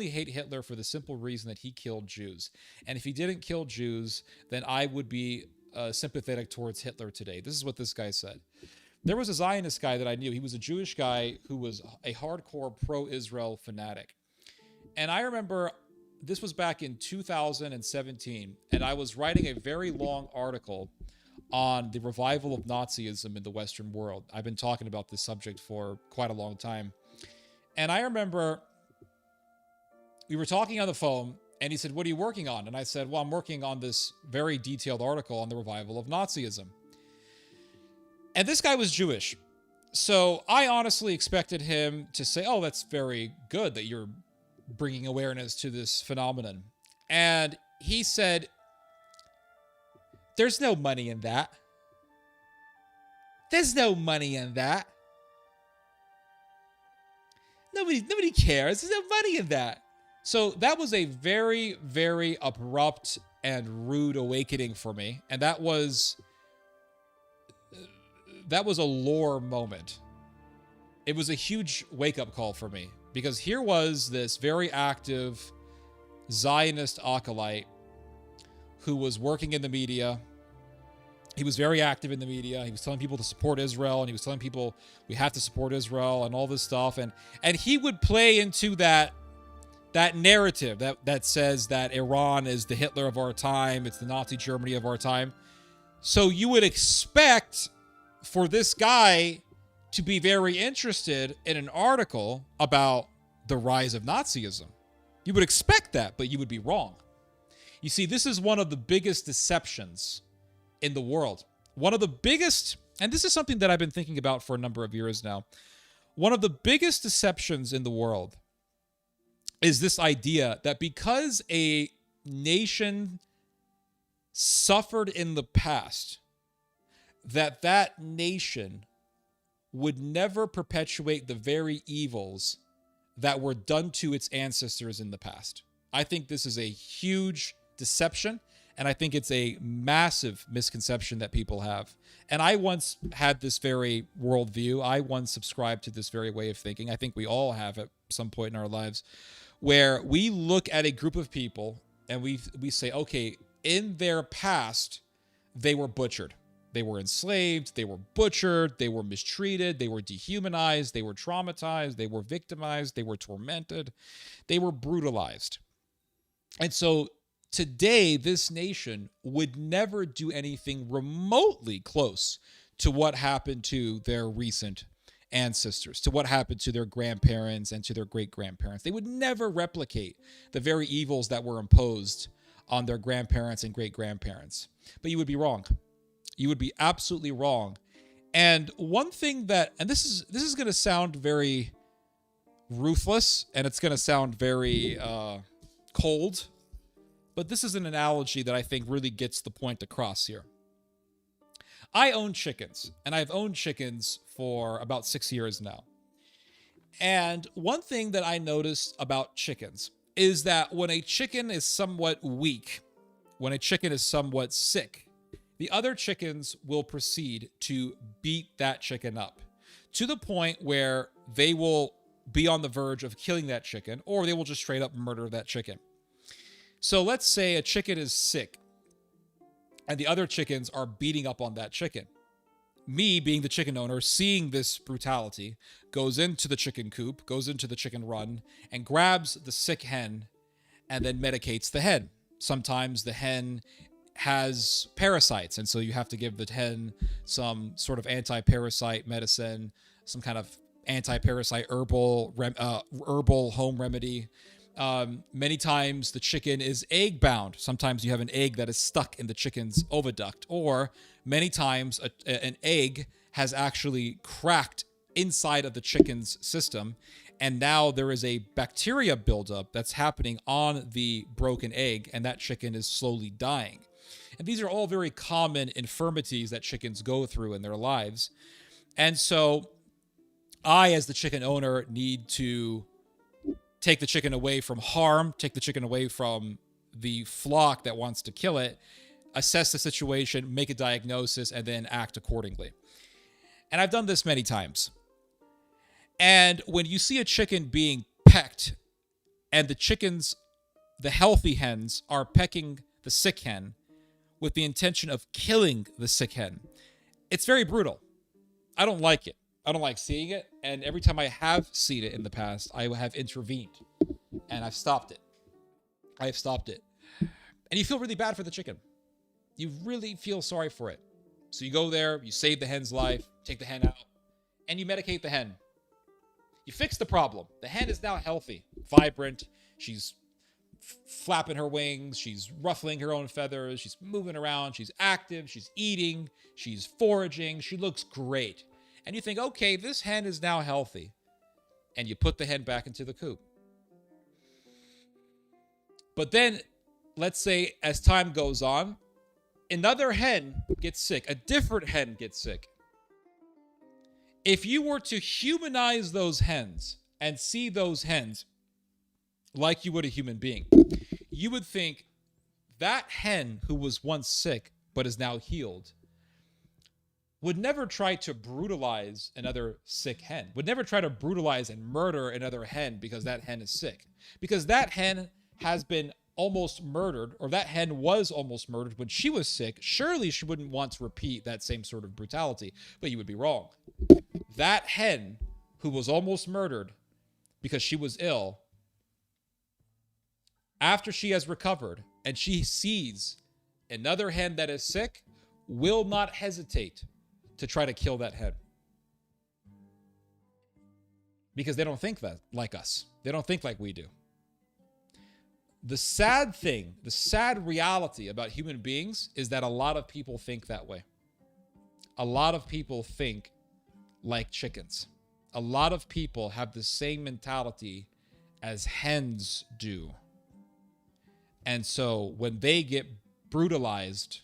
hate Hitler for the simple reason that he killed Jews. And if he didn't kill Jews, then I would be sympathetic towards Hitler today. This is what this guy said. There was a Zionist guy that I knew. He was a Jewish guy who was a hardcore pro-Israel fanatic. And I remember this was back in 2017, and I was writing a very long article on the revival of Nazism in the Western world. I've been talking about this subject for quite a long time. And I remember we were talking on the phone, and he said, what are you working on? And I said, well, I'm working on this very detailed article on the revival of Nazism. And this guy was Jewish. So I honestly expected him to say, oh, that's very good that you're bringing awareness to this phenomenon. And he said, there's no money in that. There's no money in that. Nobody cares. There's no money in that. So that was a very, very abrupt and rude awakening for me. And that was a lore moment. It was a huge wake-up call for me. Because here was this very active Zionist acolyte who was working in the media. He was very active in the media. He was telling people to support Israel, and he was telling people we have to support Israel and all this stuff. And he would play into that narrative that says that Iran is the Hitler of our time. It's the Nazi Germany of our time. So you would expect for this guy to be very interested in an article about the rise of Nazism. You would expect that, but you would be wrong. You see, this is one of the biggest deceptions in the world. One of the biggest, and this is something that I've been thinking about for a number of years now. One of the biggest deceptions in the world is this idea that because a nation suffered in the past, that nation would never perpetuate the very evils that were done to its ancestors in the past. I think this is a huge deception, and I think it's a massive misconception that people have. And I once had this very worldview. I once subscribed to this very way of thinking. I think we all have at some point in our lives, where we look at a group of people and we say, okay, in their past, they were butchered. They were enslaved, they were butchered, they were mistreated, they were dehumanized, they were traumatized, they were victimized, they were tormented, they were brutalized. And so today, this nation would never do anything remotely close to what happened to their recent ancestors, to what happened to their grandparents and to their great-grandparents. They would never replicate the very evils that were imposed on their grandparents and great-grandparents. But you would be wrong. You would be absolutely wrong. And one thing that, and this is going to sound very ruthless, and it's going to sound very cold, but this is an analogy that I think really gets the point across here. I own chickens, and I've owned chickens for about 6 years now. And one thing that I noticed about chickens is that when a chicken is somewhat weak, when a chicken is somewhat sick, the other chickens will proceed to beat that chicken up to the point where they will be on the verge of killing that chicken, or they will just straight up murder that chicken. So let's say a chicken is sick and the other chickens are beating up on that chicken. Me, being the chicken owner, seeing this brutality, goes into the chicken coop, goes into the chicken run, and grabs the sick hen and then medicates the hen. Sometimes the hen has parasites, and so you have to give the hen some sort of anti-parasite medicine, some kind of anti-parasite herbal home remedy. Many times the chicken is egg bound. Sometimes you have an egg that is stuck in the chicken's oviduct, or many times an egg has actually cracked inside of the chicken's system, and now there is a bacteria buildup that's happening on the broken egg, and that chicken is slowly dying. And these are all very common infirmities that chickens go through in their lives. And so I, as the chicken owner, need to take the chicken away from harm, take the chicken away from the flock that wants to kill it, assess the situation, make a diagnosis, and then act accordingly. And I've done this many times. And when you see a chicken being pecked, and the healthy hens are pecking the sick hen with the intention of killing the sick hen, it's very brutal. I don't like it. I don't like seeing it. And every time I have seen it in the past, I have intervened and I've stopped it. I have stopped it. And you feel really bad for the chicken. You really feel sorry for it. So you go there, you save the hen's life, take the hen out, and you medicate the hen. You fix the problem. The hen is now healthy, vibrant. She's flapping her wings. She's ruffling her own feathers. She's moving around. She's active. She's eating. She's foraging. She looks great. And you think, okay, this hen is now healthy. And you put the hen back into the coop. But then, let's say as time goes on, another hen gets sick. A different hen gets sick. If you were to humanize those hens and see those hens like you would a human being, you would think that hen who was once sick but is now healed would never try to brutalize another sick hen, would never try to brutalize and murder another hen because that hen is sick. Because that hen has been almost murdered, or that hen was almost murdered when she was sick. Surely she wouldn't want to repeat that same sort of brutality, but you would be wrong. That hen who was almost murdered because she was ill, after she has recovered and she sees another hen that is sick, will not hesitate to try to kill that hen. Because they don't think that like us. They don't think like we do. The sad thing, the sad reality about human beings is that a lot of people think that way. A lot of people think like chickens. A lot of people have the same mentality as hens do. And so when they get brutalized,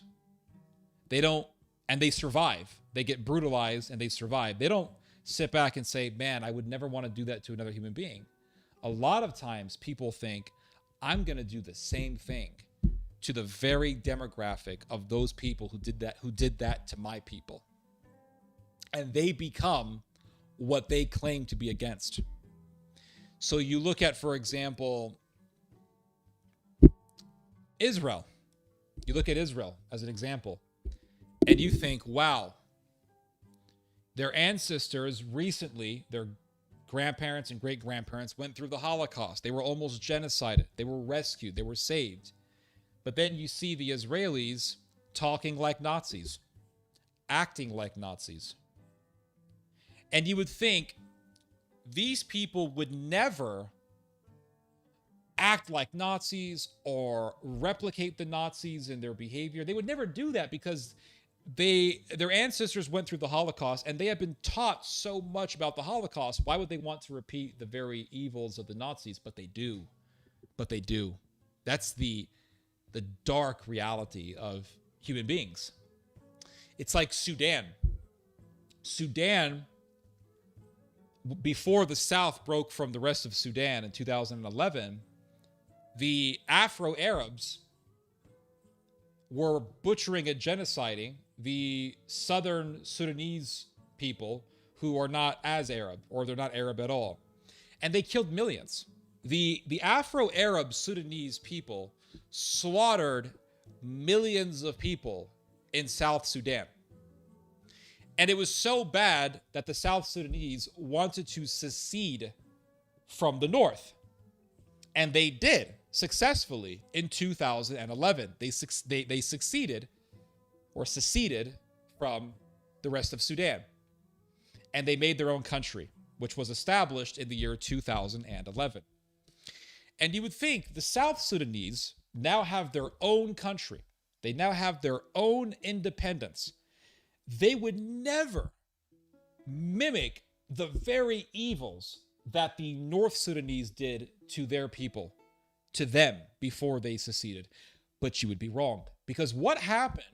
they don't, and they survive. They get brutalized and they survive. They don't sit back and say, man, I would never want to do that to another human being. A lot of times people think, I'm going to do the same thing to the very demographic of those people who did that to my people. And they become what they claim to be against. So you look at, for example, Israel. You look at Israel as an example, and you think, wow, their ancestors recently, their grandparents and great-grandparents went through the Holocaust. They were almost genocided. They were rescued. They were saved. But then you see the Israelis talking like Nazis, acting like Nazis. And you would think these people would never act like Nazis or replicate the Nazis in their behavior. They would never do that because their ancestors went through the Holocaust and they have been taught so much about the Holocaust. Why would they want to repeat the very evils of the Nazis? But they do. But they do. That's the dark reality of human beings. It's like Sudan. Sudan, before the South broke from the rest of Sudan in 2011, the Afro-Arabs were butchering and genociding the southern Sudanese people who are not as Arab, or they're not Arab at all. And they killed millions. The Afro-Arab Sudanese people slaughtered millions of people in South Sudan. And it was so bad that the South Sudanese wanted to secede from the North. And they did successfully in 2011. They succeeded or seceded from the rest of Sudan. And they made their own country, which was established in the year 2011. And you would think the South Sudanese now have their own country. They now have their own independence. They would never mimic the very evils that the North Sudanese did to their people, to them, before they seceded. But you would be wrong. Because what happened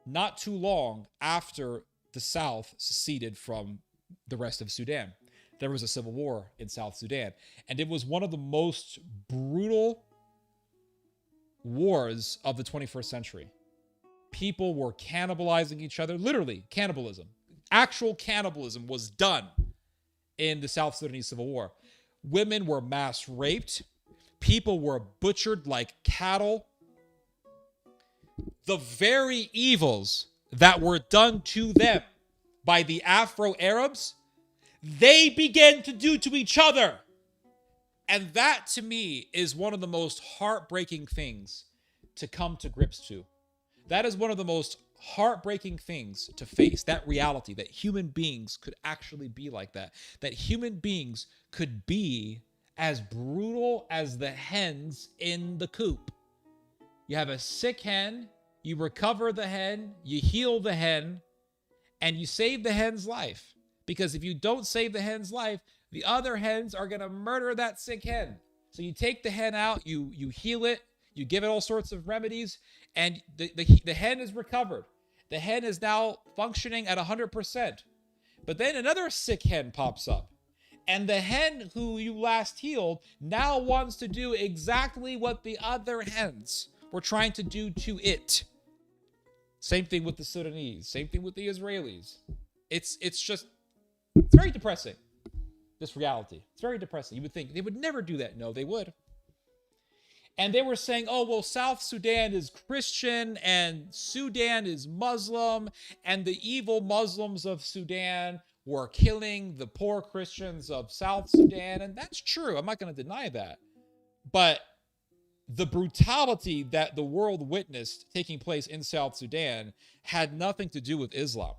not too long after the South seceded from the rest of Sudan? There was a civil war in South Sudan. And it was one of the most brutal wars of the 21st century. People were cannibalizing each other. Literally, cannibalism. Actual cannibalism was done in the South Sudanese Civil War. Women were mass raped. People were butchered like cattle. The very evils that were done to them by the Afro-Arabs, they began to do to each other. And that, to me, is one of the most heartbreaking things to come to grips to. That is one of the most heartbreaking things to face, that reality, that human beings could actually be like that. That human beings could be as brutal as the hens in the coop. You have a sick hen, you recover the hen, you heal the hen, and you save the hen's life. Because if you don't save the hen's life, the other hens are going to murder that sick hen. So you take the hen out, you heal it, you give it all sorts of remedies, and the hen is recovered. The hen is now functioning at 100%. But then another sick hen pops up. And the hen who you last healed now wants to do exactly what the other hens were trying to do to it. Same thing with the Sudanese. Same thing with the Israelis. It's very depressing, this reality. It's very depressing. You would think they would never do that. No, they would. And they were saying, oh, well, South Sudan is Christian and Sudan is Muslim, and the evil Muslims of Sudan were killing the poor Christians of South Sudan. And that's true. I'm not going to deny that. But the brutality that the world witnessed taking place in South Sudan had nothing to do with Islam.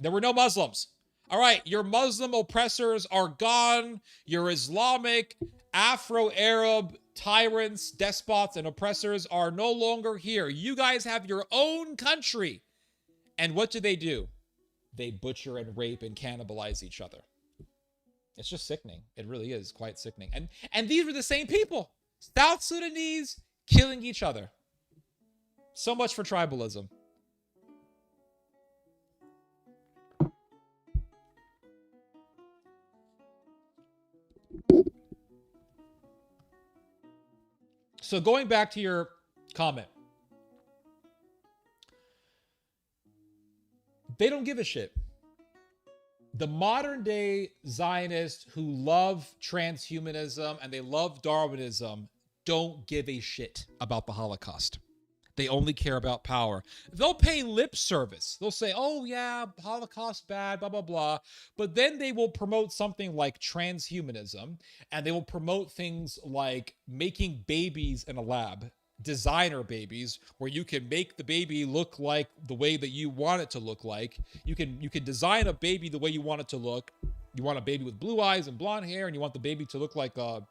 There were no Muslims. All right, your Muslim oppressors are gone. Your Islamic, Afro-Arab tyrants, despots, and oppressors are no longer here. You guys have your own country. And what do? They butcher and rape and cannibalize each other. It's just sickening. It really is quite sickening. And these were the same people. South Sudanese killing each other. So much for tribalism. So going back to your comment, they don't give a shit. The modern day Zionists who love transhumanism and they love Darwinism don't give a shit about the Holocaust. They only care about power. They'll pay lip service. They'll say, oh yeah, Holocaust bad, blah, blah, blah. But then they will promote something like transhumanism, and they will promote things like making babies in a lab, designer babies, where you can make the baby look like the way that you want it to look like. You can design a baby the way you want it to look. You want a baby with blue eyes and blonde hair, and you want the baby to look like a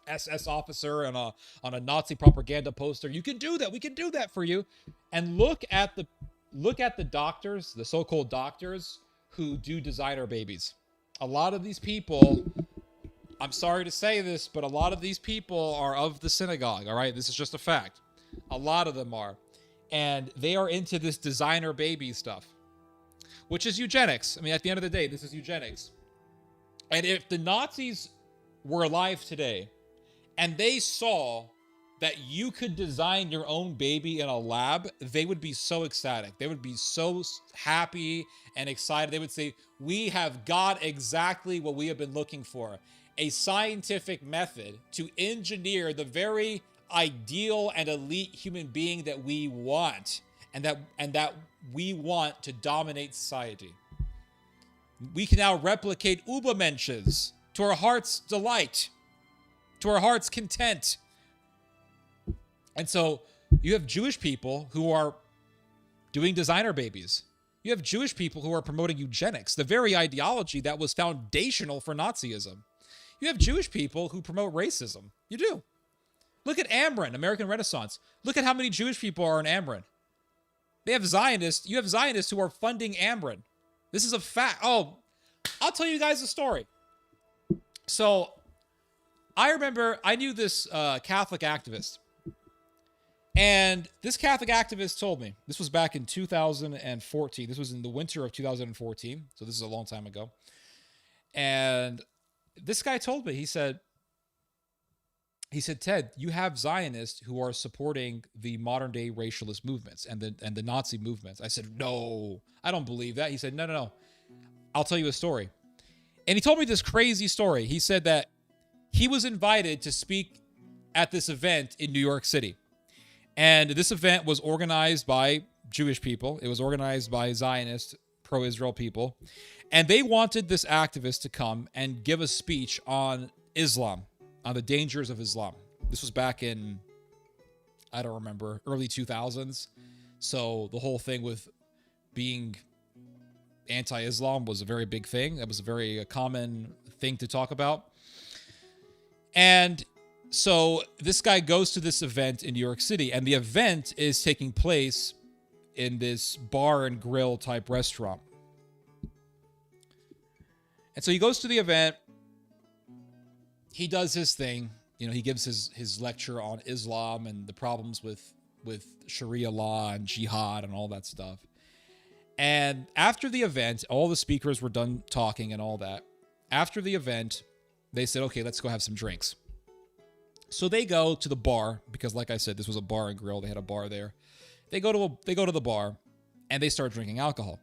SS officer on a Nazi propaganda poster. You can do that. We can do that for you. And look at the doctors, the so-called doctors who do designer babies. A lot of these people, I'm sorry to say this, but a lot of these people are of the synagogue, all right? This is just a fact. A lot of them are. And they are into this designer baby stuff, which is eugenics. I mean, at the end of the day, this is eugenics. And if the Nazis were alive today, and they saw that you could design your own baby in a lab, they would be so ecstatic. They would be so happy and excited. They would say, we have got exactly what we have been looking for. A scientific method to engineer the very ideal and elite human being that we want, and that we want to dominate society. We can now replicate Übermensches to our heart's delight, to our heart's content. And so you have Jewish people who are doing designer babies. You have Jewish people who are promoting eugenics, the very ideology that was foundational for Nazism. You have Jewish people who promote racism. You do. Look at Amrin, American Renaissance. Look at how many Jewish people are in Amrin. They have Zionists. You have Zionists who are funding Amrin. This is a fact. Oh, I'll tell you guys a story. So I remember I knew this Catholic activist. And this Catholic activist told me, this was back in 2014. This was in the winter of 2014. So this is a long time ago. And this guy told me, he said, Ted, you have Zionists who are supporting the modern day racialist movements and the Nazi movements. I said, no, I don't believe that. He said, no. I'll tell you a story. And he told me this crazy story. He said that he was invited to speak at this event in New York City. And this event was organized by Jewish people. It was organized by Zionist, pro-Israel people. And they wanted this activist to come and give a speech on Islam, on the dangers of Islam. This was back in, I don't remember, early 2000s. So the whole thing with being anti-Islam was a very big thing. That was a very common thing to talk about. And so this guy goes to this event in New York City, and the event is taking place in this bar and grill type restaurant. And so he goes to the event. He does his thing. You know, he gives his lecture on Islam and the problems with Sharia law and jihad and all that stuff. And after the event, all the speakers were done talking and all that. After the event, they said, okay, let's go have some drinks. So they go to the bar, because like I said, this was a bar and grill. They had a bar there. They go to the bar and they start drinking alcohol.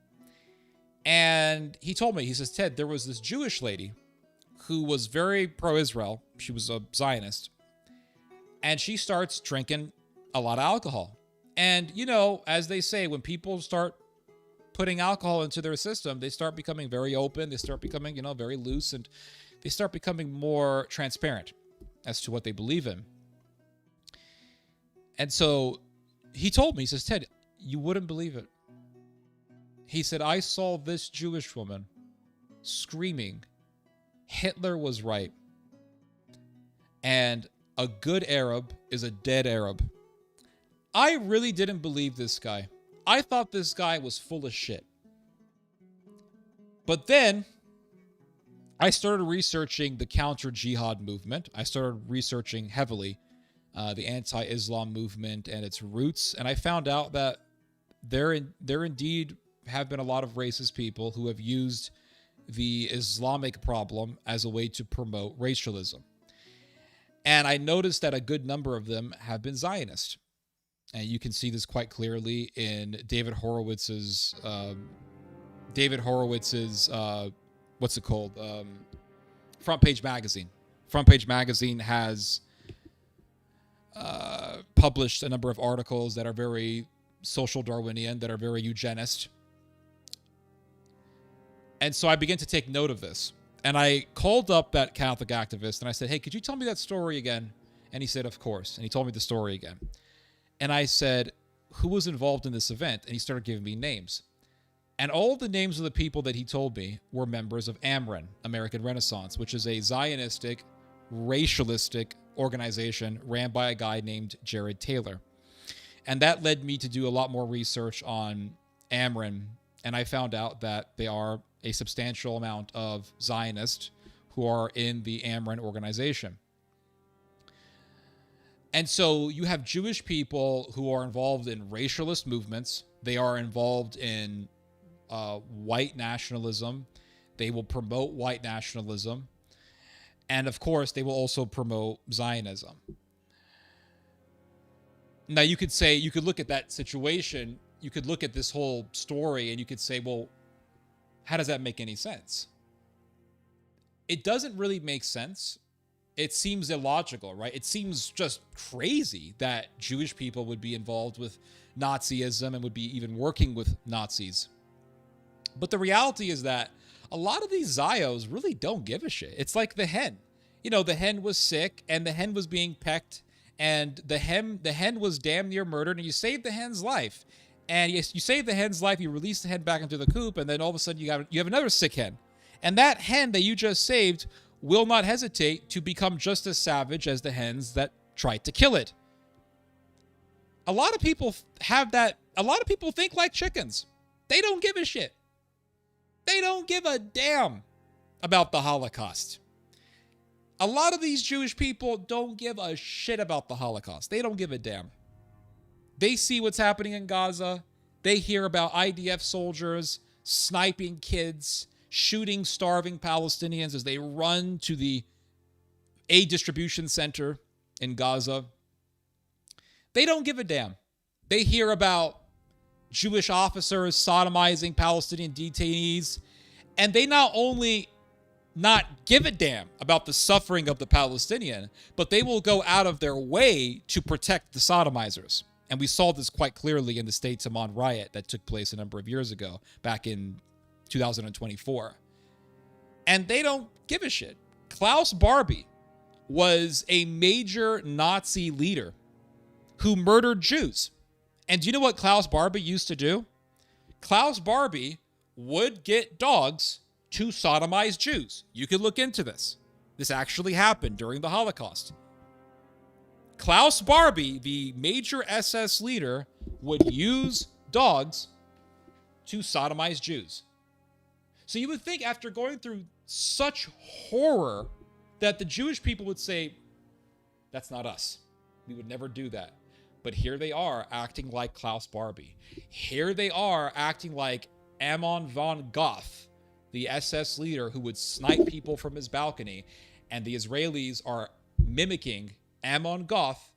And he told me, he says, Ted, there was this Jewish lady who was very pro-Israel. She was a Zionist. And she starts drinking a lot of alcohol. And, you know, as they say, when people start putting alcohol into their system, they start becoming very open. They start becoming, you know, very loose, and they start becoming more transparent as to what they believe in. And so he told me, he says, Ted, you wouldn't believe it. He said, I saw this Jewish woman screaming, Hitler was right. And a good Arab is a dead Arab. I really didn't believe this guy. I thought this guy was full of shit. But then I started researching the counter-jihad movement. I started researching heavily the anti-Islam movement and its roots, and I found out that there indeed have been a lot of racist people who have used the Islamic problem as a way to promote racialism. And I noticed that a good number of them have been Zionist. And you can see this quite clearly in David Horowitz's what's it called? Front Page Magazine. Front Page Magazine has published a number of articles that are very social Darwinian, that are very eugenist. And so I began to take note of this. And I called up that Catholic activist and I said, hey, could you tell me that story again? And he said, of course. And he told me the story again. And I said, who was involved in this event? And he started giving me names. And all of the names of the people that he told me were members of AMREN, American Renaissance, which is a Zionistic, racialistic organization ran by a guy named Jared Taylor. And that led me to do a lot more research on AMREN. And I found out that they are a substantial amount of Zionists who are in the AMREN organization. And so you have Jewish people who are involved in racialist movements. They are involved in white nationalism. They will promote white nationalism. And of course, they will also promote Zionism. Now, you could look at that situation, you could look at this whole story, and you could say, well, how does that make any sense? It doesn't really make sense. It seems illogical, right? It seems just crazy that Jewish people would be involved with Nazism and would be even working with Nazis. But the reality is that a lot of these Zios really don't give a shit. It's like the hen. You know, the hen was sick and the hen was being pecked and the hen was damn near murdered, and you saved the hen's life. And you save the hen's life, you release the hen back into the coop, and then all of a sudden you have another sick hen. And that hen that you just saved will not hesitate to become just as savage as the hens that tried to kill it. A lot of people have that. A lot of people think like chickens. They don't give a shit. They don't give a damn about the Holocaust. A lot of these Jewish people don't give a shit about the Holocaust. They don't give a damn. They see what's happening in Gaza. They hear about IDF soldiers sniping kids, shooting starving Palestinians as they run to the aid distribution center in Gaza. They don't give a damn. They hear about Jewish officers sodomizing Palestinian detainees, and they not only not give a damn about the suffering of the Palestinian, but they will go out of their way to protect the sodomizers. And we saw this quite clearly in the State Taman riot that took place a number of years ago, back in 2024. And they don't give a shit. Klaus Barbie was a major Nazi leader who murdered Jews. And do you know what Klaus Barbie used to do? Klaus Barbie would get dogs to sodomize Jews. You can look into this. This actually happened during the Holocaust. Klaus Barbie, the major SS leader, would use dogs to sodomize Jews. So you would think after going through such horror that the Jewish people would say, that's not us. We would never do that. But here they are acting like Klaus Barbie. Here they are acting like Amon von Goth, the SS leader who would snipe people from his balcony. And the Israelis are mimicking Amon Goth.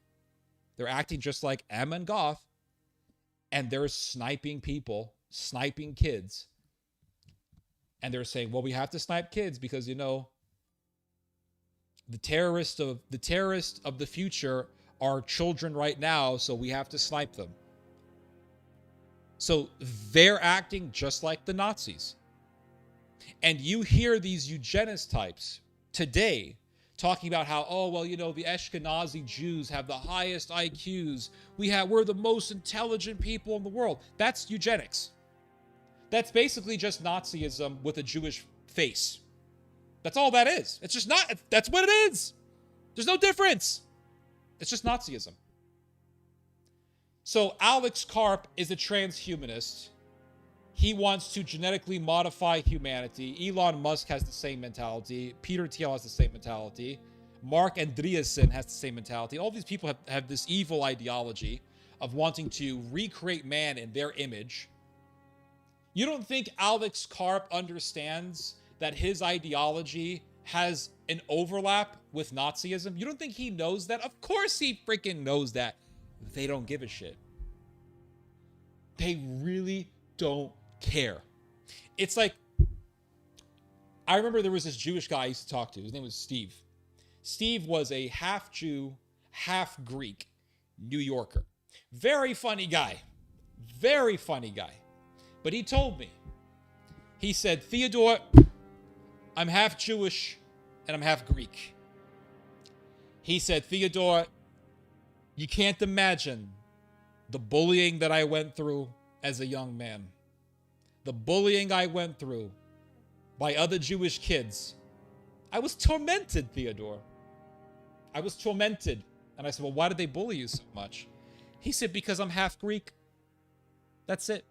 They're acting just like Amon Goth. And they're sniping people, sniping kids. And they're saying, well, we have to snipe kids because, you know, the terrorists of the future are children right now, so we have to snipe them. So they're acting just like the Nazis. And you hear these eugenist types today talking about how, oh, well, you know, the Ashkenazi Jews have the highest IQs. We're the most intelligent people in the world. That's eugenics. That's basically just Nazism with a Jewish face. That's all that is. It's just not, that's what it is. There's no difference. It's just Nazism. So Alex Karp is a transhumanist. He wants to genetically modify humanity. Elon Musk has the same mentality. Peter Thiel has the same mentality. Mark Andreessen has the same mentality. All these people have this evil ideology of wanting to recreate man in their image. You don't think Alex Karp understands that his ideology has an overlap with Nazism? You don't think he knows that? Of course he freaking knows that. They don't give a shit. They really don't care. It's like, I remember there was this Jewish guy I used to talk to. His name was Steve. Steve was a half Jew, half Greek New Yorker. Very funny guy. Very funny guy. But he told me, he said, Theodore, I'm half Jewish and I'm half Greek. He said, Theodore, you can't imagine the bullying that I went through as a young man. The bullying I went through by other Jewish kids. I was tormented, Theodore. I was tormented. And I said, well, why did they bully you so much? He said, because I'm half Greek. That's it.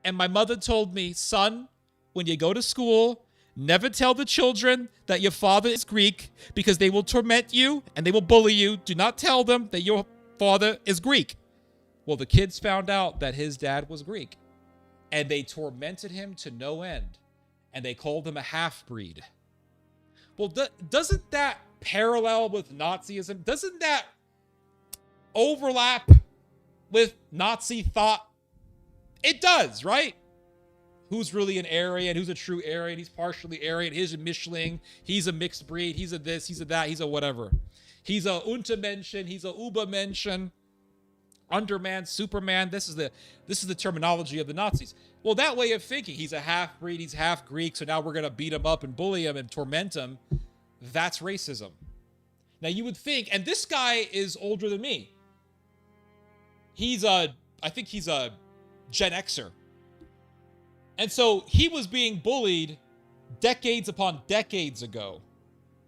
And my mother told me, son, when you go to school, never tell the children that your father is Greek because they will torment you and they will bully you. Do not tell them that your father is Greek. Well, the kids found out that his dad was Greek and they tormented him to no end and they called him a half-breed. Well, doesn't that parallel with Nazism? Doesn't that overlap with Nazi thought? It does, right? Who's really an Aryan? Who's a true Aryan? He's partially Aryan. He's a Mischling. He's a mixed breed. He's a this. He's a that. He's a whatever. He's a Untermenschen. He's a Übermenschen. Underman, Superman. This is the terminology of the Nazis. Well, that way of thinking, he's a half-breed. He's half Greek. So now we're going to beat him up and bully him and torment him. That's racism. Now you would think, and this guy is older than me. I think he's a Gen Xer. And so he was being bullied decades upon decades ago.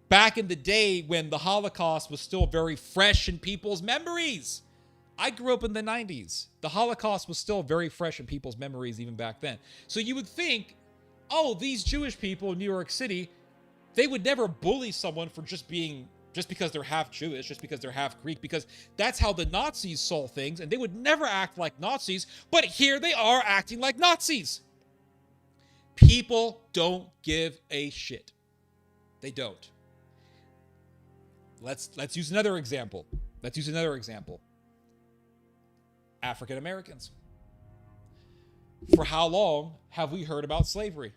Back in the day when the Holocaust was still very fresh in people's memories. I grew up in the 90s. The Holocaust was still very fresh in people's memories even back then. So you would think, oh, these Jewish people in New York City, they would never bully someone for just because they're half Jewish, just because they're half Greek, because that's how the Nazis saw things, and they would never act like Nazis, but here they are acting like Nazis. People don't give a shit. They don't. Let's use another example. African Americans. For how long have we heard about slavery?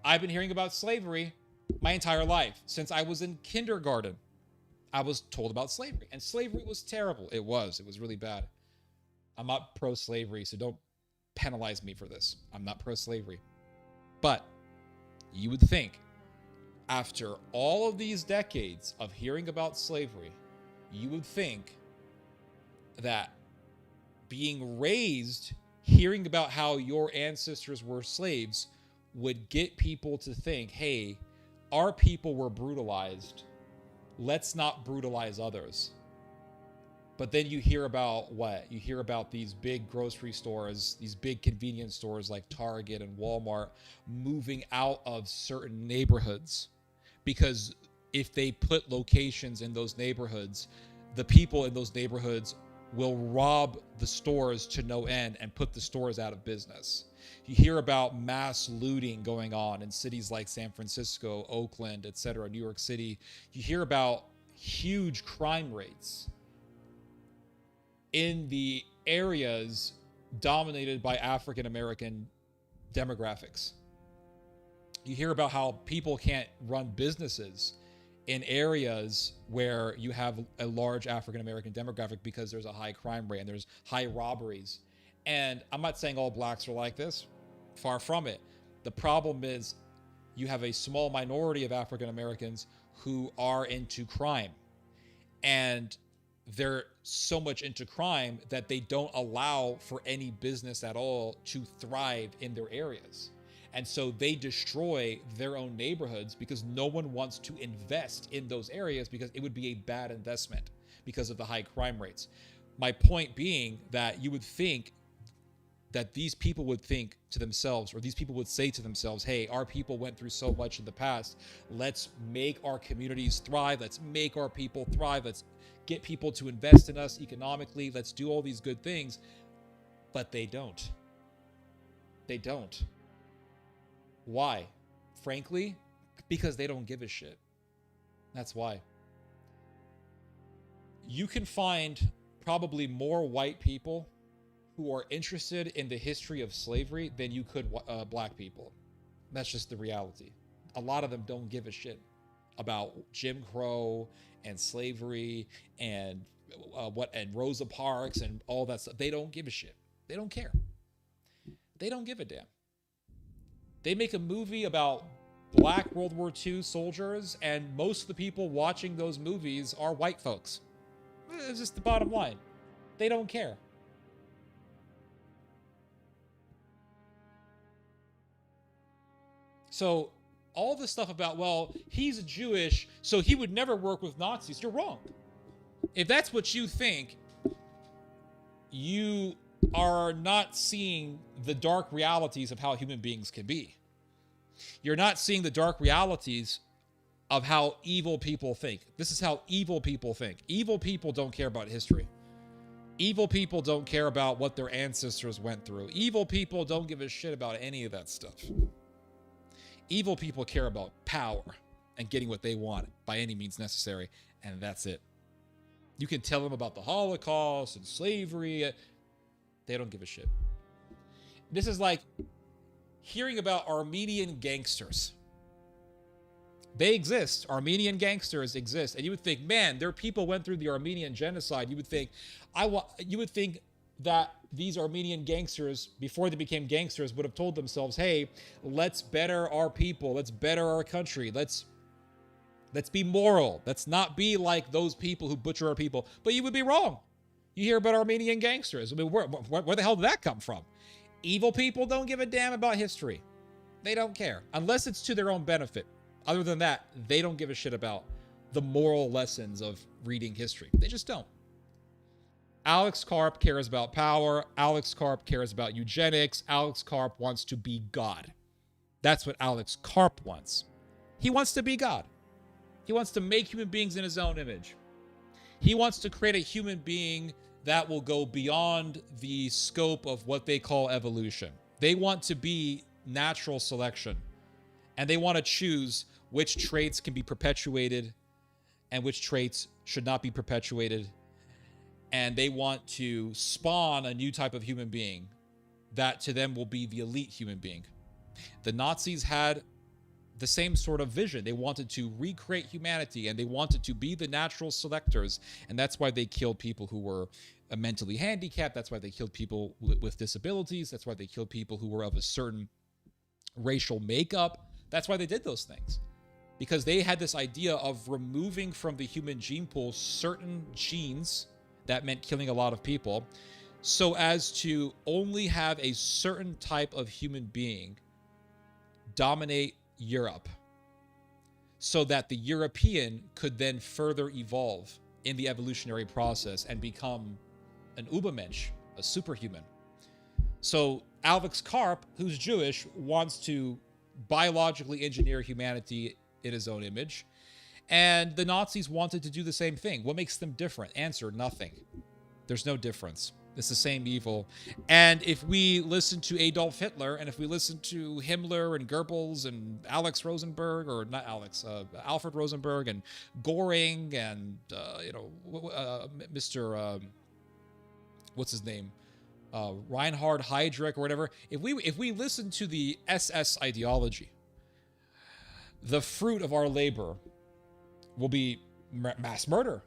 I've been hearing about slavery my entire life. Since I was in kindergarten, I was told about slavery. And slavery was terrible. It was really bad. I'm not pro-slavery, so don't penalize me for this. I'm not pro-slavery. But you would think, after all of these decades of hearing about slavery, you would think that being raised, hearing about how your ancestors were slaves, would get people to think, hey, our people were brutalized. Let's not brutalize others. But then you hear about what? You hear about these big grocery stores, these big convenience stores like Target and Walmart moving out of certain neighborhoods. Because if they put locations in those neighborhoods, the people in those neighborhoods will rob the stores to no end and put the stores out of business. You hear about mass looting going on in cities like San Francisco, Oakland, etc., New York City. You hear about huge crime rates in the areas dominated by African American demographics. You hear about how people can't run businesses in areas where you have a large African American demographic because there's a high crime rate and there's high robberies. And I'm not saying all blacks are like this. Far from it. The problem is you have a small minority of African Americans who are into crime. And they're so much into crime that they don't allow for any business at all to thrive in their areas. And so they destroy their own neighborhoods because no one wants to invest in those areas because it would be a bad investment because of the high crime rates. My point being that you would think that these people would think to themselves, or these people would say to themselves, hey, our people went through so much in the past. Let's make our communities thrive. Let's make our people thrive. Let's get people to invest in us economically. Let's do all these good things. But they don't. They don't. Why? Frankly, because they don't give a shit. That's why. You can find probably more white people who are interested in the history of slavery than you could black people. That's just the reality. A lot of them don't give a shit about Jim Crow and slavery and Rosa Parks and all that stuff. They don't give a shit. They don't care. They don't give a damn. They make a movie about black World War II soldiers, and most of the people watching those movies are white folks. It's just the bottom line. They don't care. So all the stuff about, well, he's Jewish, so he would never work with Nazis. You're wrong. If that's what you think, you are not seeing the dark realities of how human beings can be. You're not seeing the dark realities of how evil people think. This is how evil people think. Evil people don't care about history. Evil people don't care about what their ancestors went through. Evil people don't give a shit about any of that stuff. Evil people care about power and getting what they want by any means necessary, and that's it. You can tell them about the Holocaust and slavery. They don't give a shit. This is like hearing about Armenian gangsters. They exist. Armenian gangsters exist. And you would think, man, their people went through the Armenian genocide. You would think, that these Armenian gangsters, before they became gangsters, would have told themselves, hey, let's better our people. Let's better our country. Let's be moral. Let's not be like those people who butcher our people. But you would be wrong. You hear about Armenian gangsters. I mean, where the hell did that come from? Evil people don't give a damn about history. They don't care. Unless it's to their own benefit. Other than that, they don't give a shit about the moral lessons of reading history. They just don't. Alex Karp cares about power. Alex Karp cares about eugenics. Alex Karp wants to be God. That's what Alex Karp wants. He wants to be God. He wants to make human beings in his own image. He wants to create a human being that will go beyond the scope of what they call evolution. They want to be natural selection. And they want to choose which traits can be perpetuated and which traits should not be perpetuated. And they want to spawn a new type of human being that to them will be the elite human being. The Nazis had the same sort of vision. They wanted to recreate humanity, and they wanted to be the natural selectors. And that's why they killed people who were mentally handicapped. That's why they killed people with disabilities. That's why they killed people who were of a certain racial makeup. That's why they did those things. Because they had this idea of removing from the human gene pool certain genes that meant killing a lot of people, so as to only have a certain type of human being dominate Europe, so that the European could then further evolve in the evolutionary process and become an Übermensch, a superhuman. So Alex Karp, who's Jewish, wants to biologically engineer humanity in his own image. And the Nazis wanted to do the same thing. What makes them different? Answer, nothing. There's no difference. It's the same evil. And if we listen to Adolf Hitler, and if we listen to Himmler and Goebbels and Alex Rosenberg, or not Alex, Alfred Rosenberg and Goring and, Mr. What's his name? Reinhard Heydrich or whatever. If we listen to the SS ideology, the fruit of our labor will be mass murder.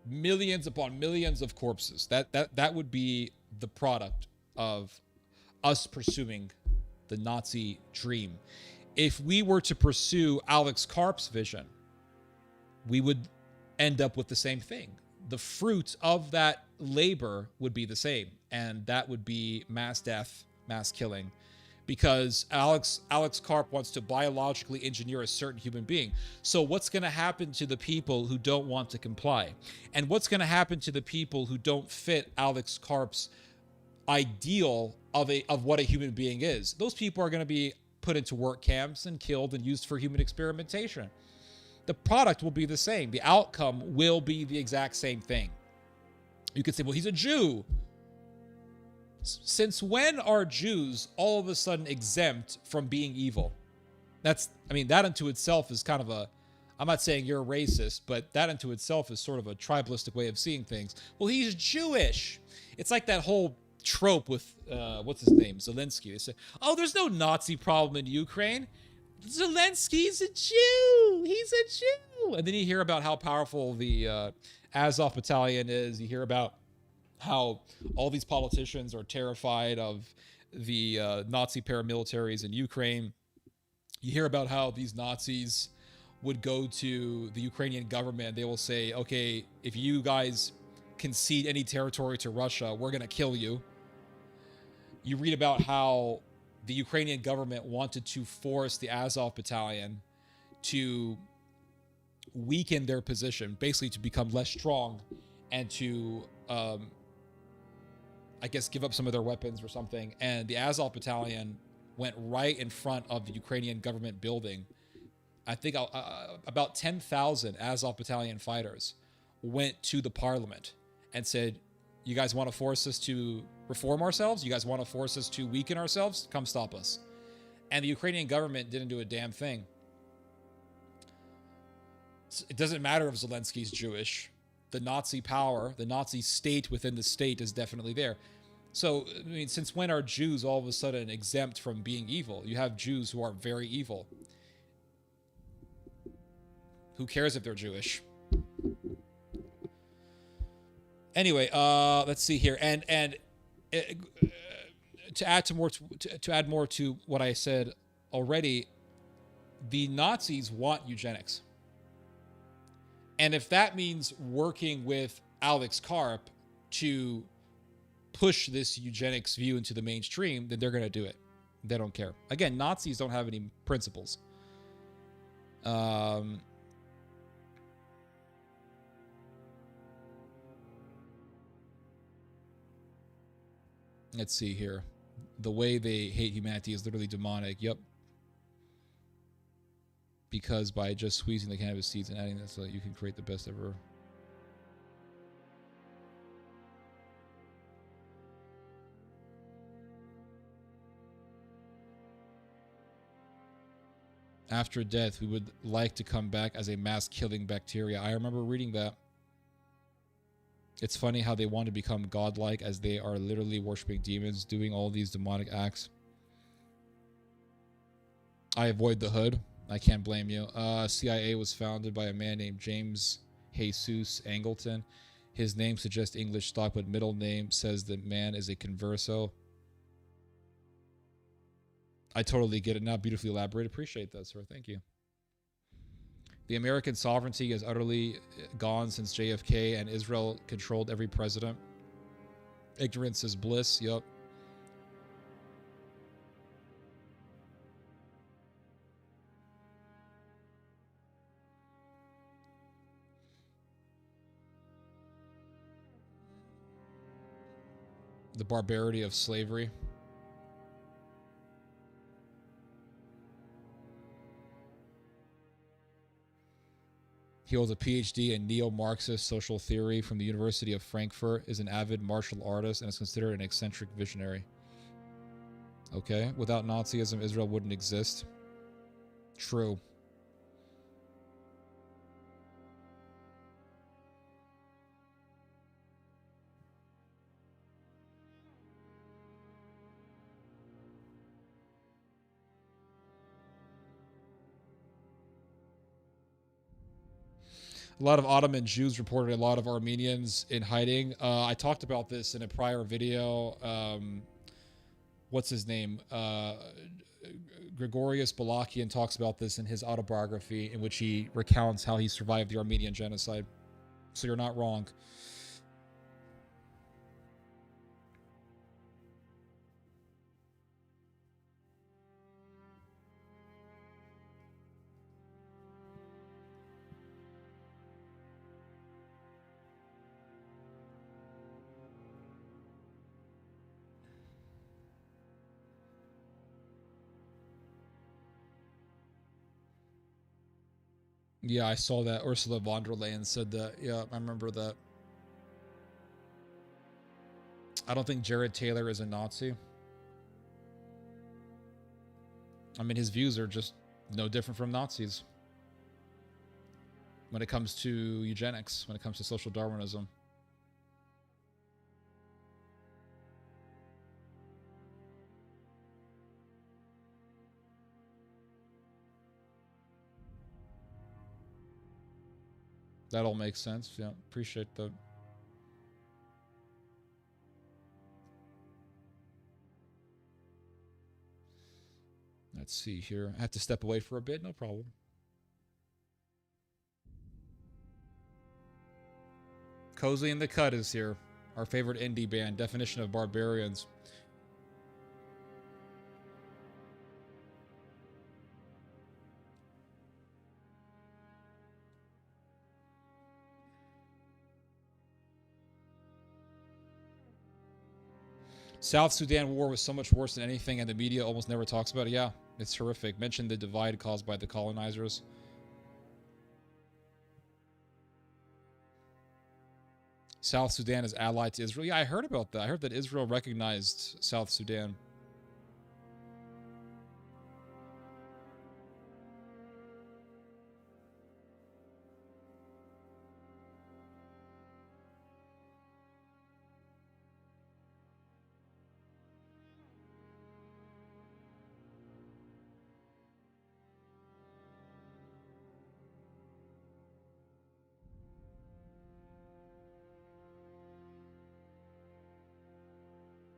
Millions upon millions of corpses. That would be the product of us pursuing the Nazi dream. If we were to pursue Alex Karp's vision, we would end up with the same thing. The fruit of that labor would be the same, and that would be mass death, mass killing. Because Alex Karp wants to biologically engineer a certain human being. So what's going to happen to the people who don't want to comply? And what's going to happen to the people who don't fit Alex Karp's ideal of what a human being is. Those people are going to be put into work camps and killed and used for human experimentation. The product will be the same. The outcome will be the exact same thing. You could say, well, he's a Jew. Since when are Jews all of a sudden exempt from being evil? That unto itself is kind of a, I'm not saying you're a racist, but that unto itself is sort of a tribalistic way of seeing things. Well, he's Jewish. It's like that whole trope with, what's his name? Zelensky. They say, oh, there's no Nazi problem in Ukraine. Zelensky's a Jew. He's a Jew. And then you hear about how powerful the Azov battalion is. You hear about how all these politicians are terrified of the Nazi paramilitaries in Ukraine. You hear about how these Nazis would go to the Ukrainian government. They will say, okay, if you guys concede any territory to Russia, we're going to kill you. You read about how the Ukrainian government wanted to force the Azov battalion to weaken their position, basically to become less strong and to, I guess, give up some of their weapons or something. And the Azov battalion went right in front of the Ukrainian government building. I think about 10,000 Azov battalion fighters went to the parliament and said, you guys want to force us to reform ourselves? You guys want to force us to weaken ourselves? Come stop us. And the Ukrainian government didn't do a damn thing. It doesn't matter if Zelensky's Jewish. The Nazi power, the Nazi state within the state is definitely there. So, I mean, since when are Jews all of a sudden exempt from being evil? You have Jews who are very evil. Who cares if they're Jewish? Anyway, let's see here, and to add more to what I said already, the Nazis want eugenics, and if that means working with Alex Karp to push this eugenics view into the mainstream, then they're going to do it. They don't care. Again, Nazis don't have any principles. Let's see here. The way they hate humanity is literally demonic. Yep. Because by just squeezing the cannabis seeds and adding this, you can create the best ever. After death, we would like to come back as a mass-killing bacteria. I remember reading that. It's funny how they want to become godlike as they are literally worshiping demons, doing all these demonic acts. I avoid the hood. I can't blame you. CIA was founded by a man named James Jesus Angleton. His name suggests English stock, but middle name says the man is a converso. I totally get it now. Beautifully elaborated. Appreciate that, sir. Thank you. The American sovereignty has utterly gone since JFK and Israel controlled every president. Ignorance is bliss. Yup. The barbarity of slavery. He holds a PhD in neo-Marxist social theory from the University of Frankfurt, is an avid martial artist, and is considered an eccentric visionary. Okay, without Nazism, Israel wouldn't exist. True. A lot of Ottoman Jews reported a lot of Armenians in hiding. I talked about this in a prior video. What's his name? Gregorius Balakian talks about this in his autobiography, in which he recounts how he survived the Armenian genocide. So you're not wrong. Yeah, I saw that. Ursula von der Leyen said that. Yeah, I remember that. I don't think Jared Taylor is a Nazi. I mean, his views are just no different from Nazis when it comes to eugenics, when it comes to social Darwinism. That all makes sense. Yeah, appreciate that. Let's see here. I have to step away for a bit. No problem. Cozy in the Cut is here. Our favorite indie band. Definition of barbarians. South Sudan war was so much worse than anything, and the media almost never talks about it. Yeah, it's horrific. Mention the divide caused by the colonizers. South Sudan is allied to Israel. Yeah, I heard about that. I heard that Israel recognized South Sudan.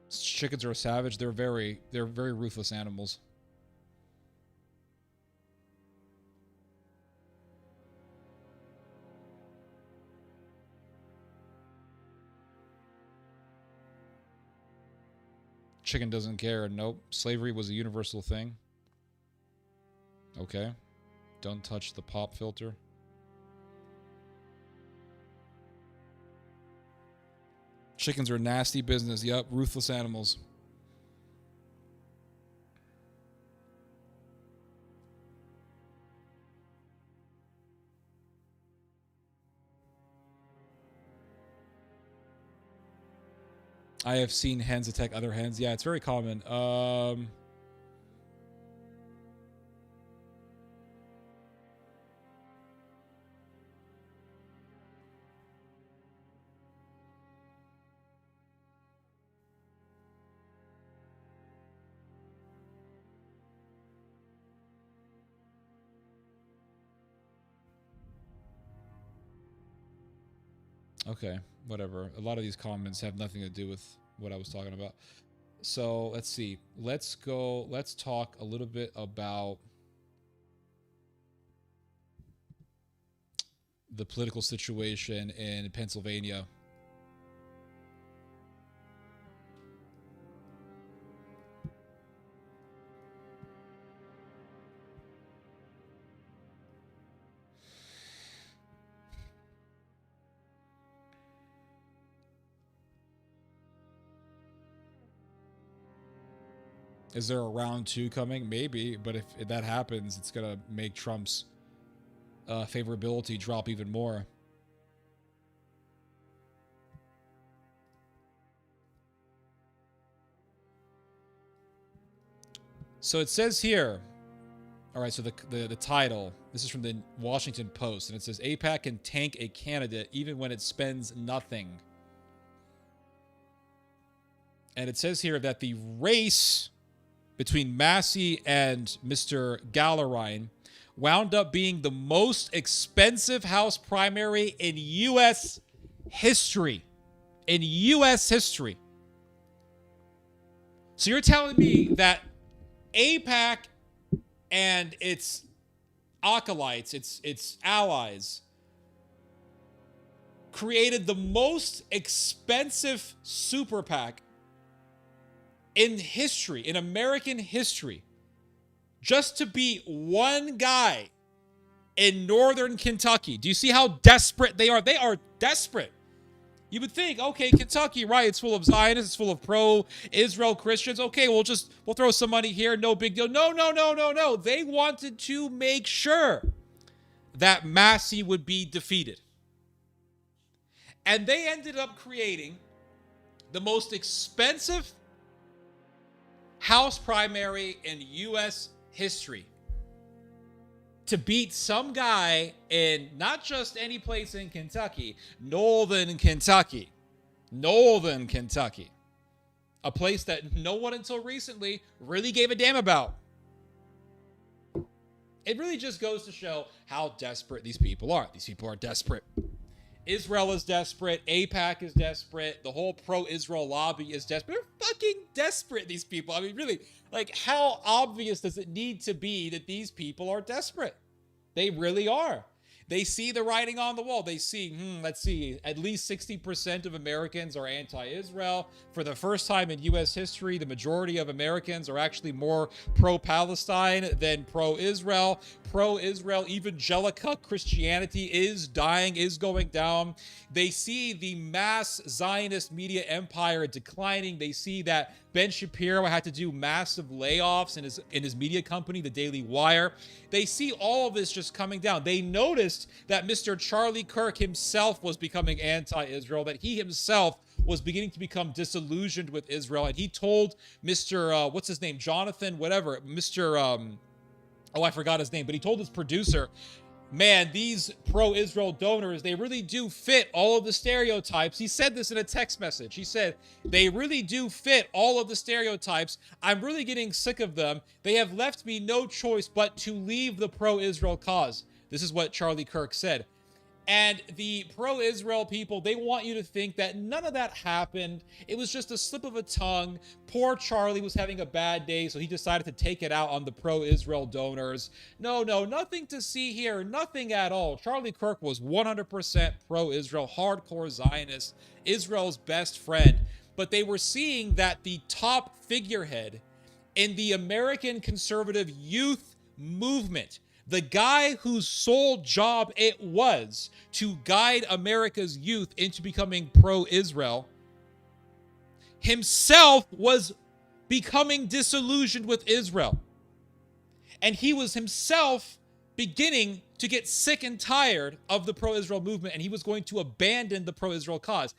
Chickens are savage. They're very ruthless animals. Chicken doesn't care. Nope. Slavery was a universal thing. Okay. Don't touch the pop filter. Chickens are nasty business. Yep, ruthless animals. I have seen hens attack other hens. Yeah, it's very common. Okay, whatever. A lot of these comments have nothing to do with what I was talking about. So let's see. Let's talk a little bit about the political situation in Pennsylvania. Is there a round 2 coming? Maybe, but if that happens, it's going to make Trump's favorability drop even more. So it says here, all right, so the title, this is from the Washington Post, and it says, AIPAC can tank a candidate even when it spends nothing. And it says here that the race between Massie and Mr. Gallerine wound up being the most expensive House primary in U.S. history. In U.S. history. So you're telling me that AIPAC and its acolytes, its allies, created the most expensive super PAC in history, in American history, just to beat one guy in northern Kentucky. Do you see how desperate they are? They are desperate. You would think, okay, Kentucky, right, it's full of Zionists, it's full of pro-Israel Christians. Okay, we'll throw some money here, no big deal. No. They wanted to make sure that Massie would be defeated. And they ended up creating the most expensive House primary in U.S. history to beat some guy in not just any place in Kentucky, Northern Kentucky. Northern Kentucky. A place that no one until recently really gave a damn about. It really just goes to show how desperate these people are. These people are desperate. Israel is desperate. AIPAC is desperate. The whole pro-Israel lobby is desperate. They're fucking desperate, these people. I mean, really, like, how obvious does it need to be that these people are desperate? They really are. They see the writing on the wall. They see, let's see, at least 60% of Americans are anti-Israel. For the first time in U.S. history, the majority of Americans are actually more pro-Palestine than pro-Israel. Pro-Israel evangelical Christianity is dying, is going down. They see the mass Zionist media empire declining. They see that Ben Shapiro had to do massive layoffs in his media company, the Daily Wire. They see all of this just coming down. They noticed that Mr. Charlie Kirk himself was becoming anti-Israel, that he himself was beginning to become disillusioned with Israel. And he told Mr. What's his name? Jonathan, whatever. Mr. I forgot his name, but he told his producer, man, these pro-Israel donors, they really do fit all of the stereotypes. He said this in a text message. He said, they really do fit all of the stereotypes. I'm really getting sick of them. They have left me no choice but to leave the pro-Israel cause. This is what Charlie Kirk said. And the pro-Israel people, they want you to think that none of that happened. It was just a slip of a tongue. Poor Charlie was having a bad day, so he decided to take it out on the pro-Israel donors. No, nothing to see here. Nothing at all. Charlie Kirk was 100% pro-Israel, hardcore Zionist, Israel's best friend. But they were seeing that the top figurehead in the American conservative youth movement, the guy whose sole job it was to guide America's youth into becoming pro-Israel, himself was becoming disillusioned with Israel. And he was himself beginning to get sick and tired of the pro-Israel movement, and he was going to abandon the pro-Israel cause.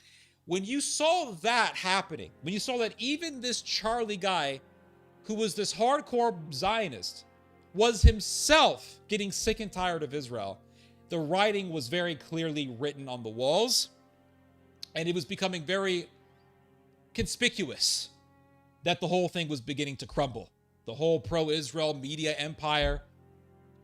When you saw that happening, when you saw that even this Charlie guy, who was this hardcore Zionist, was himself getting sick and tired of Israel, the writing was very clearly written on the walls, and it was becoming very conspicuous that the whole thing was beginning to crumble. The whole pro-Israel media empire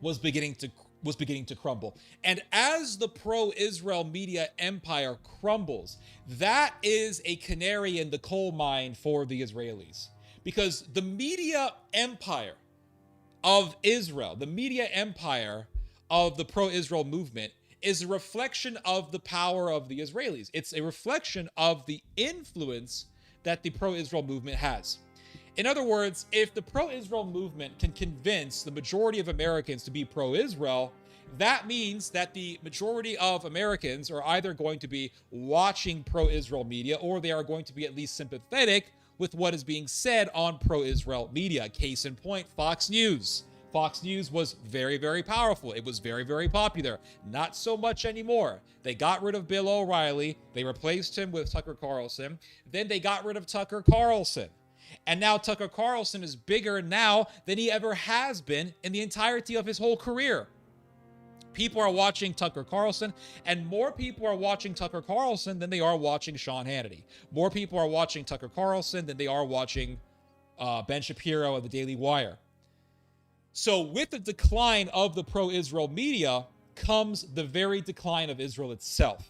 was beginning to crumble. And as the pro-Israel media empire crumbles, that is a canary in the coal mine for the Israelis. Because the media empire of Israel, the media empire of the pro-Israel movement, is a reflection of the power of the Israelis. It's a reflection of the influence that the pro-Israel movement has. In other words, if the pro-Israel movement can convince the majority of Americans to be pro-Israel, that means that the majority of Americans are either going to be watching pro-Israel media, or they are going to be at least sympathetic with what is being said on pro-Israel media. Case in point, Fox News. Fox News was very, very powerful. It was very, very popular. Not so much anymore. They got rid of Bill O'Reilly. They replaced him with Tucker Carlson. Then they got rid of Tucker Carlson. And now Tucker Carlson is bigger now than he ever has been in the entirety of his whole career. People are watching Tucker Carlson, and more people are watching Tucker Carlson than they are watching Sean Hannity. More people are watching Tucker Carlson than they are watching Ben Shapiro of the Daily Wire. So with the decline of the pro-Israel media comes the very decline of Israel itself,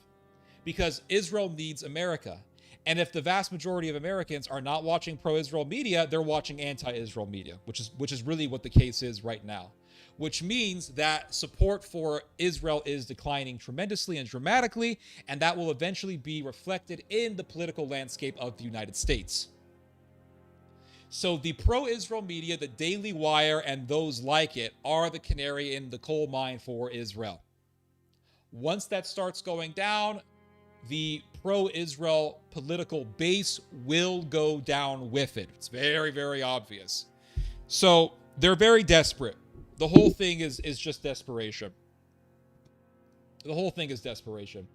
because Israel needs America. And if the vast majority of Americans are not watching pro-Israel media, they're watching anti-Israel media, which is really what the case is right now. Which means that support for Israel is declining tremendously and dramatically, and that will eventually be reflected in the political landscape of the United States. So the pro-Israel media, the Daily Wire, and those like it are the canary in the coal mine for Israel. Once that starts going down, the pro-Israel political base will go down with it. It's very, very obvious. So they're very desperate. The whole thing is just desperation. The whole thing is desperation.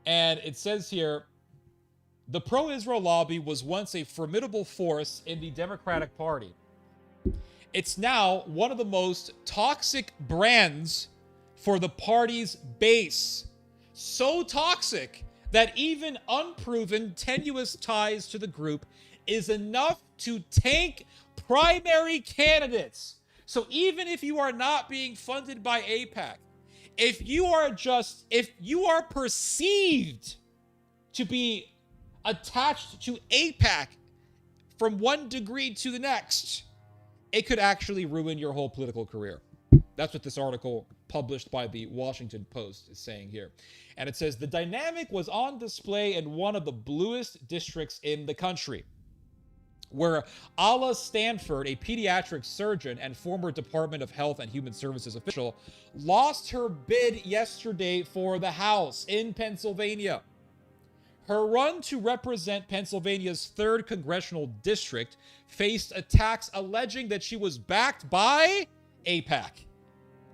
And it says here, the pro-Israel lobby was once a formidable force in the Democratic Party. It's now one of the most toxic brands for the party's base. So toxic that even unproven, tenuous ties to the group is enough to tank primary candidates. So even if you are not being funded by AIPAC, if you are perceived to be attached to AIPAC from one degree to the next, it could actually ruin your whole political career. That's what this article published by the Washington Post is saying here. And it says, the dynamic was on display in one of the bluest districts in the country, where Ala Stanford, a pediatric surgeon and former Department of Health and Human Services official, lost her bid yesterday for the House in Pennsylvania. Her run to represent Pennsylvania's 3rd congressional district faced attacks alleging that she was backed by AIPAC,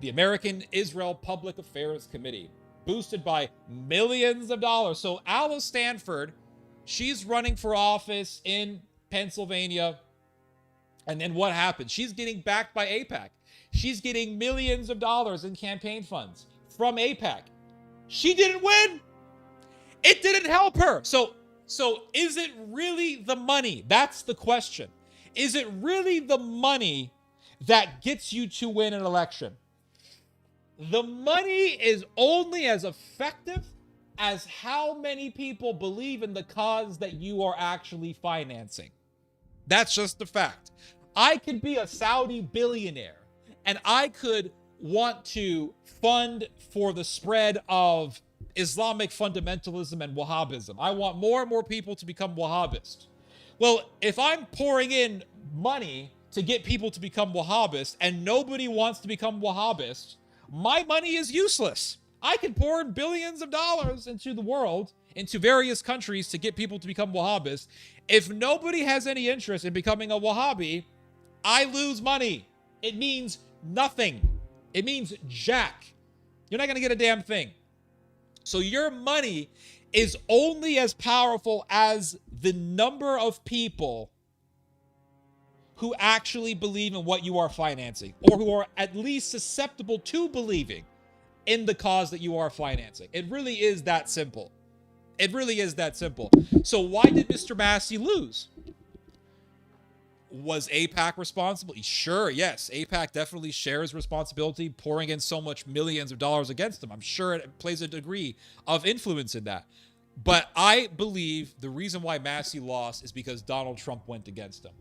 the American Israel Public Affairs Committee, boosted by millions of dollars. So Ala Stanford, she's running for office in Pennsylvania. And then what happens? She's getting backed by AIPAC. She's getting millions of dollars in campaign funds from AIPAC. She didn't win. It didn't help her. So is it really the money? That's the question. Is it really the money that gets you to win an election? The money is only as effective as how many people believe in the cause that you are actually financing. That's just the fact. I could be a Saudi billionaire and I could want to fund for the spread of Islamic fundamentalism and Wahhabism. I want more and more people to become Wahhabist. Well, if I'm pouring in money to get people to become Wahhabist and nobody wants to become Wahhabist, my money is useless. I can pour in billions of dollars into the world, into various countries to get people to become Wahhabist. If nobody has any interest in becoming a Wahhabi, I lose money. It means nothing. It means jack. You're not going to get a damn thing. So your money is only as powerful as the number of people who actually believe in what you are financing, or who are at least susceptible to believing in the cause that you are financing. It really is that simple. It really is that simple. So why did Mr. Massie lose? Was AIPAC responsible? Sure, yes. AIPAC definitely shares responsibility, pouring in so much millions of dollars against them. I'm sure it plays a degree of influence in that. But I believe the reason why Massie lost is because Donald Trump went against him.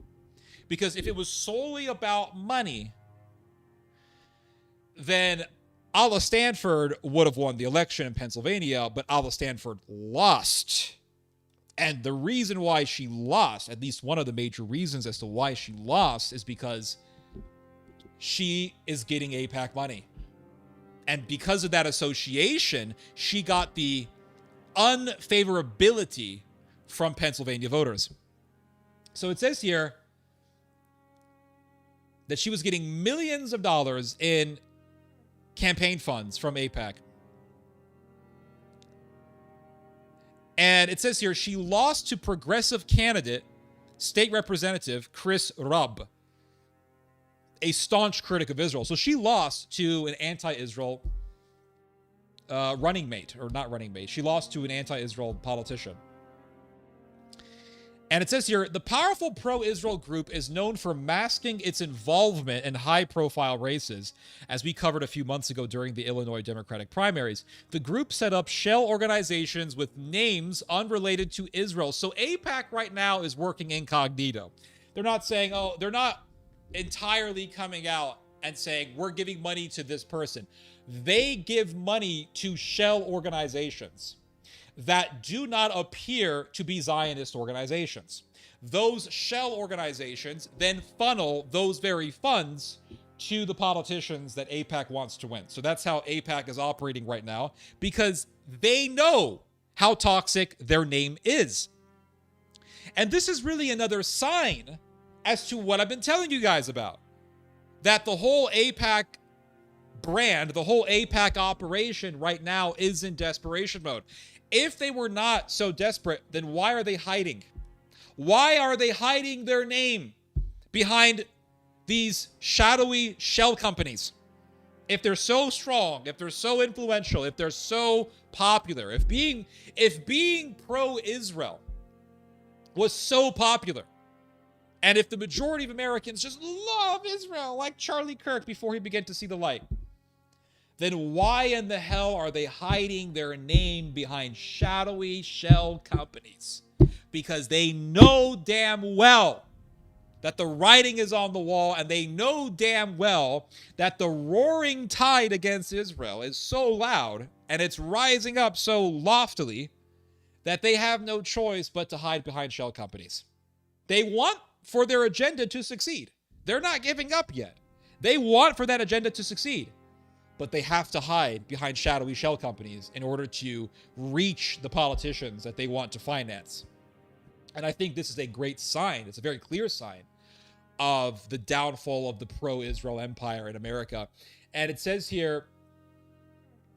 Because if it was solely about money, then Ala Stanford would have won the election in Pennsylvania, but Ala Stanford lost. And the reason why she lost, at least one of the major reasons as to why she lost, is because she is getting AIPAC money. And because of that association, she got the unfavorability from Pennsylvania voters. So it says here that she was getting millions of dollars in campaign funds from AIPAC. And it says here she lost to progressive candidate, state representative Chris Rubb, a staunch critic of Israel. So she lost to an anti-Israel running mate, or not running mate. She lost to an anti-Israel politician. And it says here, the powerful pro-Israel group is known for masking its involvement in high-profile races, as we covered a few months ago during the Illinois Democratic primaries. The group set up shell organizations with names unrelated to Israel. So AIPAC right now is working incognito. They're not saying, they're not entirely coming out and saying, we're giving money to this person. They give money to shell organizations that do not appear to be Zionist organizations. Those shell organizations then funnel those very funds to the politicians that AIPAC wants to win. So that's how AIPAC is operating right now, because they know how toxic their name is. And this is really another sign as to what I've been telling you guys about, that the whole AIPAC brand, the whole AIPAC operation right now is in desperation mode. If they were not so desperate, then why are they hiding? Why are they hiding their name behind these shadowy shell companies? If they're so strong, if they're so influential, if they're so popular, if being pro-Israel was so popular, and if the majority of Americans just love Israel like Charlie Kirk before he began to see the light, then why in the hell are they hiding their name behind shadowy shell companies? Because they know damn well that the writing is on the wall, and they know damn well that the roaring tide against Israel is so loud and it's rising up so loftily that they have no choice but to hide behind shell companies. They want for their agenda to succeed. They're not giving up yet. They want for that agenda to succeed, but they have to hide behind shadowy shell companies in order to reach the politicians that they want to finance. And I think this is a great sign. It's a very clear sign of the downfall of the pro-Israel empire in America. And it says here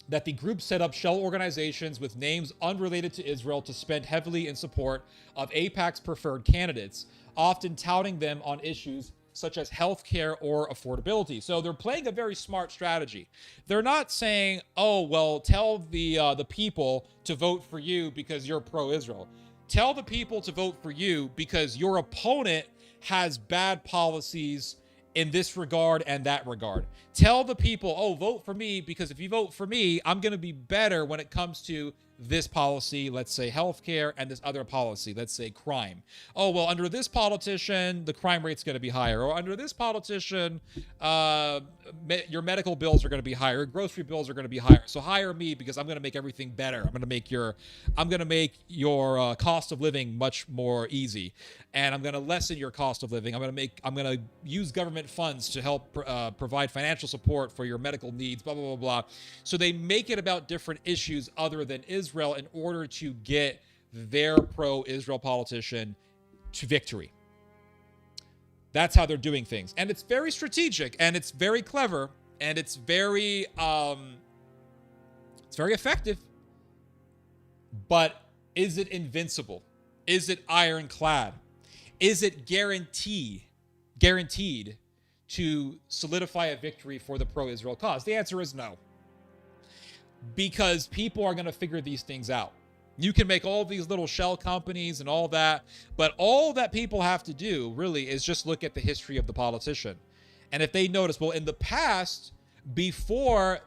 that the group set up shell organizations with names unrelated to Israel to spend heavily in support of AIPAC's preferred candidates, often touting them on issues such as healthcare or affordability. So they're playing a very smart strategy. They're not saying, oh, well, tell the people to vote for you because you're pro-Israel. Tell the people to vote for you because your opponent has bad policies in this regard and that regard. Tell the people, oh, vote for me because if you vote for me, I'm going to be better when it comes to this policy, let's say healthcare, and this other policy, let's say crime. Oh, well, under this politician, the crime rate's going to be higher. Or under this politician, your medical bills are going to be higher. Grocery bills are going to be higher. So hire me because I'm going to make everything better. I'm going to make your cost of living much more easy, and I'm going to lessen your cost of living. I'm going to use government funds to help provide financial support for your medical needs. Blah blah blah blah. So they make it about different issues other than Israel in order to get their pro-Israel politician to victory. That's how they're doing things. And it's very strategic, and it's very clever, and it's very effective. But is it invincible? Is it ironclad? Is it guaranteed to solidify a victory for the pro-Israel cause? The answer is no. Because people are going to figure these things out. You can make all these little shell companies and all that, but all that people have to do really is just look at the history of the politician. And if they notice, well, in the past, before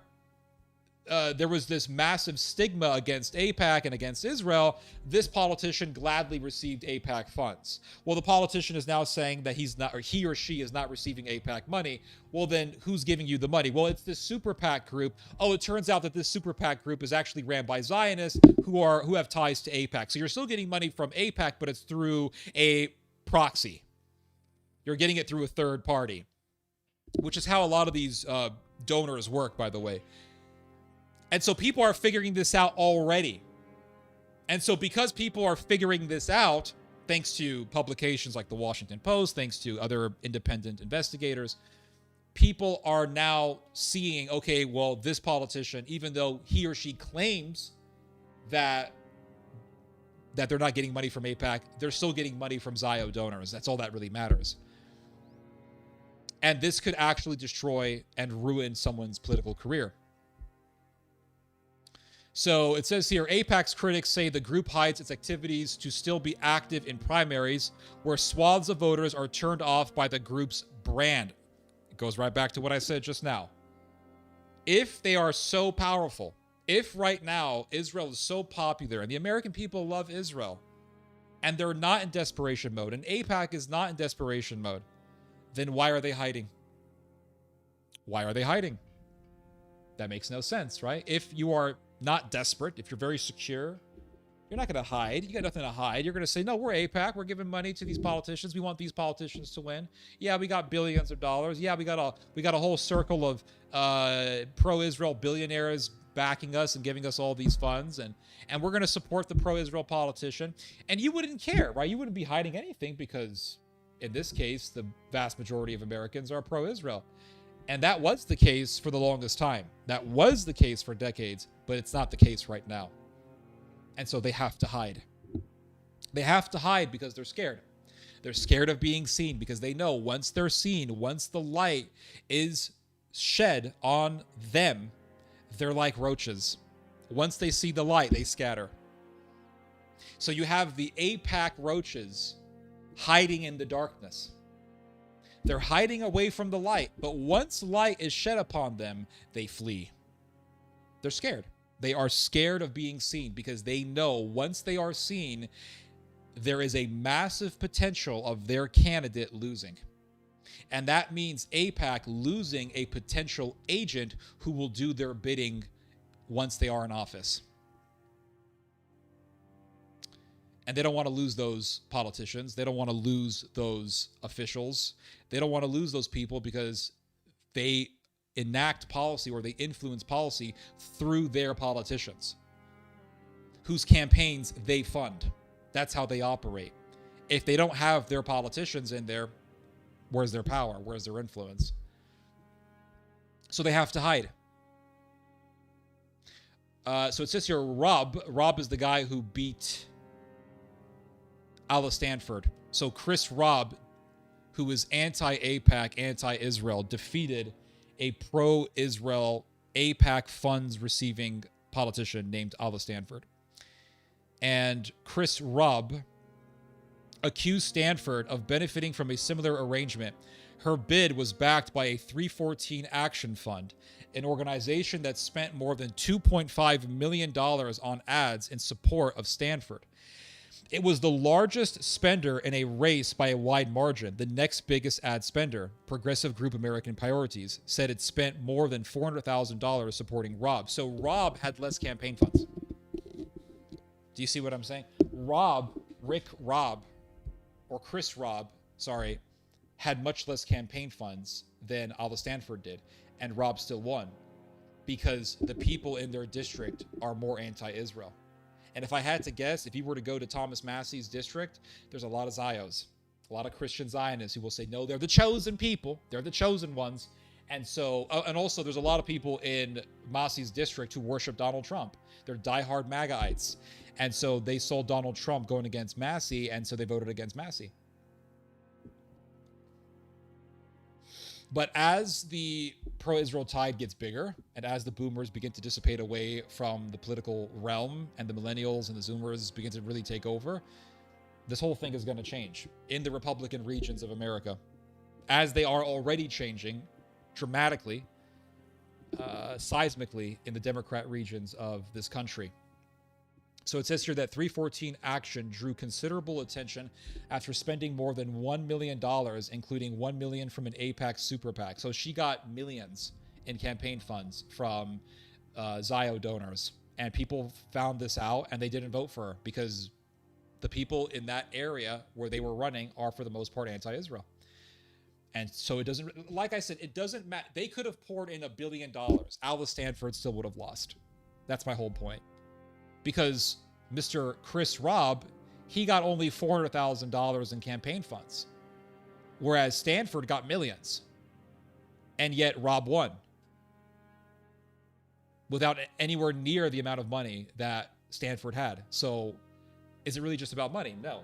there was this massive stigma against AIPAC and against Israel, this politician gladly received AIPAC funds. Well, the politician is now saying that he's not, or he or she is not receiving AIPAC money. Well, then who's giving you the money? Well, it's this super PAC group. Oh, it turns out that this super PAC group is actually ran by Zionists who have ties to AIPAC. So you're still getting money from AIPAC, but it's through a proxy. You're getting it through a third party, which is how a lot of these donors work, by the way. And so people are figuring this out already. And so because people are figuring this out, thanks to publications like the Washington Post, thanks to other independent investigators, people are now seeing, okay, well, this politician, even though he or she claims that they're not getting money from AIPAC, they're still getting money from Zio donors. That's all that really matters. And this could actually destroy and ruin someone's political career. So it says here, AIPAC's critics say the group hides its activities to still be active in primaries where swaths of voters are turned off by the group's brand. It goes right back to what I said just now. If they are so powerful, if right now Israel is so popular and the American people love Israel and they're not in desperation mode and AIPAC is not in desperation mode, then why are they hiding? Why are they hiding? That makes no sense, right? If you are not desperate, if you're very secure, you're not going to hide. You got nothing to hide. You're going to say, no, we're AIPAC. We're giving money to these politicians. We want these politicians to win. Yeah, we got billions of dollars. Yeah, we got a whole circle of pro-Israel billionaires backing us and giving us all these funds, and we're going to support the pro-Israel politician. And you wouldn't care, right? You wouldn't be hiding anything because in this case, the vast majority of Americans are pro-Israel. And that was the case for the longest time. That was the case for decades, but it's not the case right now. And so they have to hide. They have to hide because they're scared. They're scared of being seen because they know once they're seen, once the light is shed on them, they're like roaches. Once they see the light, they scatter. So you have the AIPAC roaches hiding in the darkness. They're hiding away from the light, but once light is shed upon them, they flee. They're scared. They are scared of being seen because they know once they are seen, there is a massive potential of their candidate losing. And that means AIPAC losing a potential agent who will do their bidding once they are in office. And they don't want to lose those politicians. They don't want to lose those officials. They don't want to lose those people because they enact policy or they influence policy through their politicians whose campaigns they fund. That's how they operate. If they don't have their politicians in there, where's their power? Where's their influence? So they have to hide. So it says here, Rob is the guy who beat Alice Stanford. So Chris Robb, who is anti-AIPAC, anti-Israel, defeated a pro-Israel AIPAC funds receiving politician named Alice Stanford. And Chris Robb accused Stanford of benefiting from a similar arrangement. Her bid was backed by a 314 Action Fund, an organization that spent more than $2.5 million on ads in support of Stanford. It was the largest spender in a race by a wide margin. The next biggest ad spender, Progressive Group American Priorities, said it spent more than $400,000 supporting Robb. So Robb had less campaign funds. Do you see what I'm saying? Chris Robb, had much less campaign funds than Alice Stanford did. And Robb still won because the people in their district are more anti-Israel. And if I had to guess, if you were to go to Thomas Massie's district, there's a lot of Zios, a lot of Christian Zionists who will say, no, they're the chosen people. They're the chosen ones. And so, and also there's a lot of people in Massie's district who worship Donald Trump. They're diehard MAGAites. And so they saw Donald Trump going against Massie, and so they voted against Massie. But as the pro-Israel tide gets bigger, and as the boomers begin to dissipate away from the political realm, and the millennials and the zoomers begin to really take over, this whole thing is going to change in the Republican regions of America, as they are already changing dramatically, seismically in the Democrat regions of this country. So it says here that 314 Action drew considerable attention after spending more than $1 million, including $1 million from an AIPAC super PAC. So she got millions in campaign funds from Zio donors. And people found this out and they didn't vote for her because the people in that area where they were running are, for the most part, anti-Israel. And so it doesn't, like I said, it doesn't matter. They could have poured in $1 billion. Alice Stanford still would have lost. That's my whole point. Because Mr. Chris Robb, he got only $400,000 in campaign funds, whereas Stanford got millions. And yet Robb won without anywhere near the amount of money that Stanford had. So is it really just about money? No.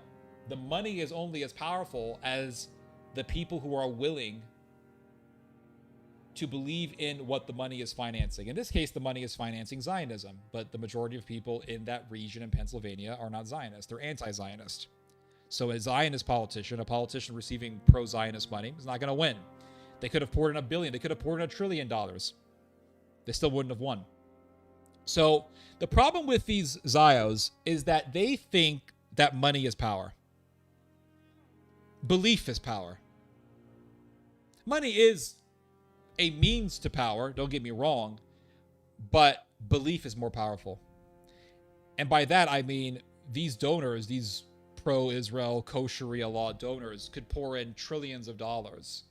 The money is only as powerful as the people who are willing to believe in what the money is financing. In this case, the money is financing Zionism, but the majority of people in that region in Pennsylvania are not Zionists. They're anti-Zionist. So a Zionist politician, a politician receiving pro-Zionist money, is not going to win. They could have poured in $1 billion. They could have poured in $1 trillion. They still wouldn't have won. So the problem with these Zios is that they think that money is power. Belief is power. Money is a means to power, don't get me wrong, but belief is more powerful. And by that, I mean these donors, these pro-Israel, kosher law donors could pour in trillions of dollars.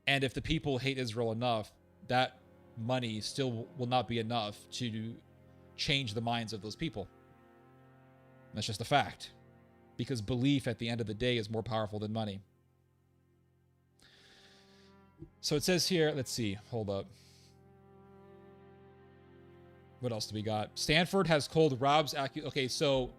And if the people hate Israel enough, that money still will not be enough to change the minds of those people. That's just a fact. Because belief at the end of the day is more powerful than money. So it says here, let's see, hold up. What else do we got? Stanford has called Rob's okay, so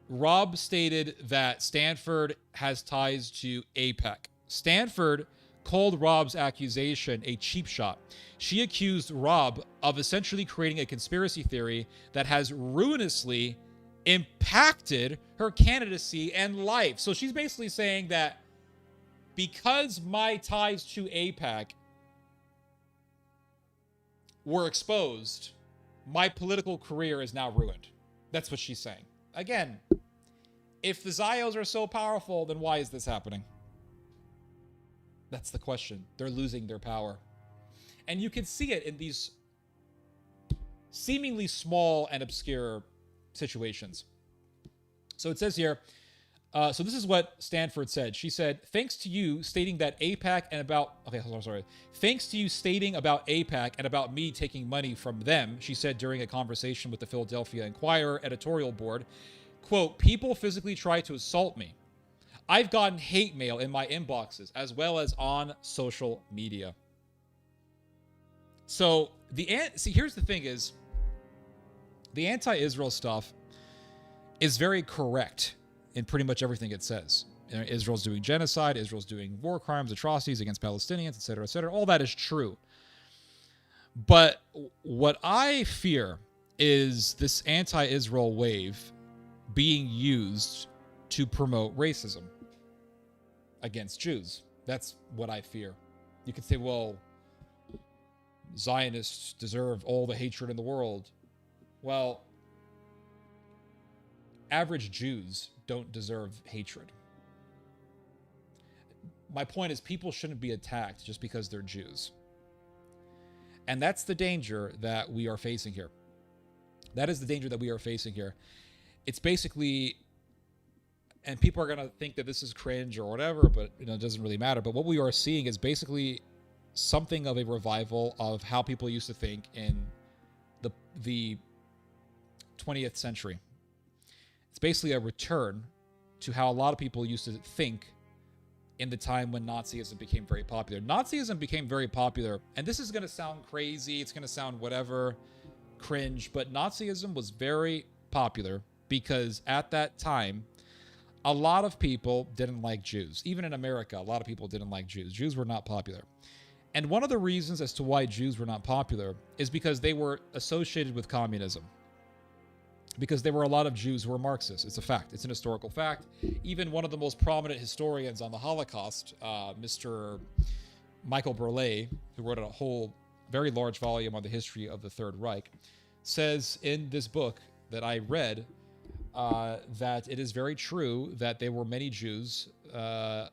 Rob stated that Stanford has ties to AIPAC. Stanford called Rob's accusation a cheap shot. She accused Rob of essentially creating a conspiracy theory that has ruinously impacted her candidacy and life. So she's basically saying that because my ties to AIPAC were exposed, my political career is now ruined. That's what she's saying. Again, if the Zios are so powerful, then why is this happening? That's the question. They're losing their power. And you can see it in these seemingly small and obscure situations. So it says here, so this is what Stanford said. She said, thanks to you stating that AIPAC and about... Okay, sorry. Thanks to you stating about AIPAC and about me taking money from them, she said during a conversation with the Philadelphia Inquirer editorial board, quote, people physically try to assault me. I've gotten hate mail in my inboxes as well as on social media. So, here's the thing is, the anti-Israel stuff is very correct in pretty much everything it says. Israel's doing genocide, Israel's doing war crimes, atrocities against Palestinians, etc., etc. All that is true. But what I fear is this anti-Israel wave being used to promote racism against Jews. That's what I fear. You could say, well, Zionists deserve all the hatred in the world. Well, average Jews don't deserve hatred. My point is, people shouldn't be attacked just because they're Jews. And that's the danger that we are facing here. That is the danger that we are facing here. It's basically, and people are going to think that this is cringe or whatever, but it doesn't really matter. But what we are seeing is basically something of a revival of how people used to think in the 20th century. It's basically a return to how a lot of people used to think in the time when Nazism became very popular. Nazism became very popular, and this is going to sound crazy, it's going to sound whatever, cringe, but Nazism was very popular because at that time, a lot of people didn't like Jews. Even in America, a lot of people didn't like Jews. Jews were not popular. And one of the reasons as to why Jews were not popular is because they were associated with communism. Because there were a lot of Jews who were Marxists. It's a fact. It's an historical fact. Even one of the most prominent historians on the Holocaust, Mr. Michael Burleigh, who wrote a whole very large volume on the history of the Third Reich, says in this book that I read that it is very true that there were many Jews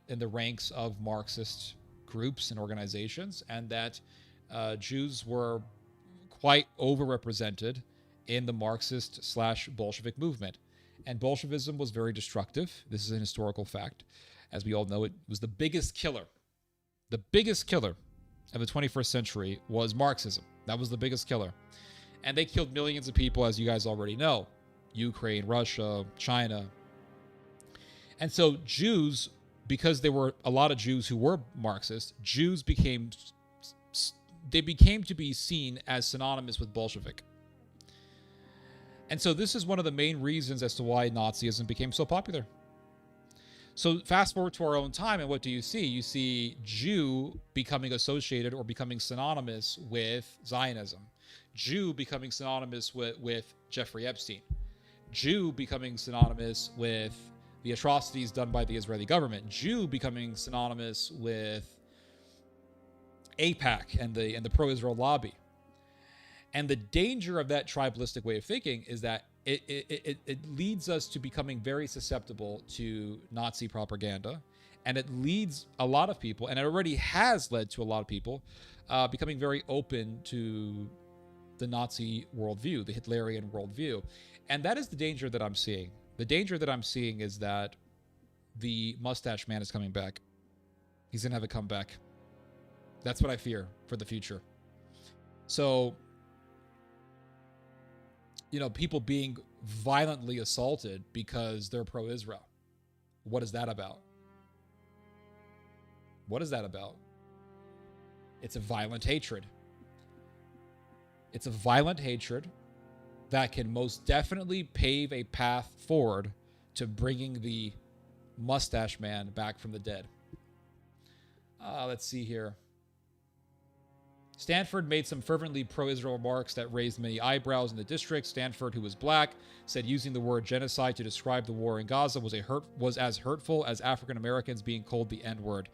in the ranks of Marxist groups and organizations, and that Jews were quite overrepresented in the Marxist/Bolshevik movement. And Bolshevism was very destructive. This is an historical fact. As we all know, it was the biggest killer. The biggest killer of the 21st century was Marxism. That was the biggest killer. And they killed millions of people, as you guys already know. Ukraine, Russia, China. And so Jews, because there were a lot of Jews who were Marxist, Jews became to be seen as synonymous with Bolshevik. And so this is one of the main reasons as to why Nazism became so popular. So fast forward to our own time, and what do you see? You see Jew becoming associated or becoming synonymous with Zionism. Jew becoming synonymous with Jeffrey Epstein. Jew becoming synonymous with the atrocities done by the Israeli government. Jew becoming synonymous with AIPAC and the pro-Israel lobby. And the danger of that tribalistic way of thinking is that it leads us to becoming very susceptible to Nazi propaganda. And it leads a lot of people, and it already has led to a lot of people, becoming very open to the Nazi worldview, the Hitlerian worldview. And that is the danger that I'm seeing. The danger that I'm seeing is that the mustache man is coming back. He's going to have a comeback. That's what I fear for the future. So people being violently assaulted because they're pro-Israel. What is that about? What is that about? It's a violent hatred. It's a violent hatred that can most definitely pave a path forward to bringing the mustache man back from the dead. Let's see here. Stanford made some fervently pro-Israel remarks that raised many eyebrows in the district. Stanford, who was black, said using the word genocide to describe the war in Gaza was as hurtful as African Americans being called the N-word.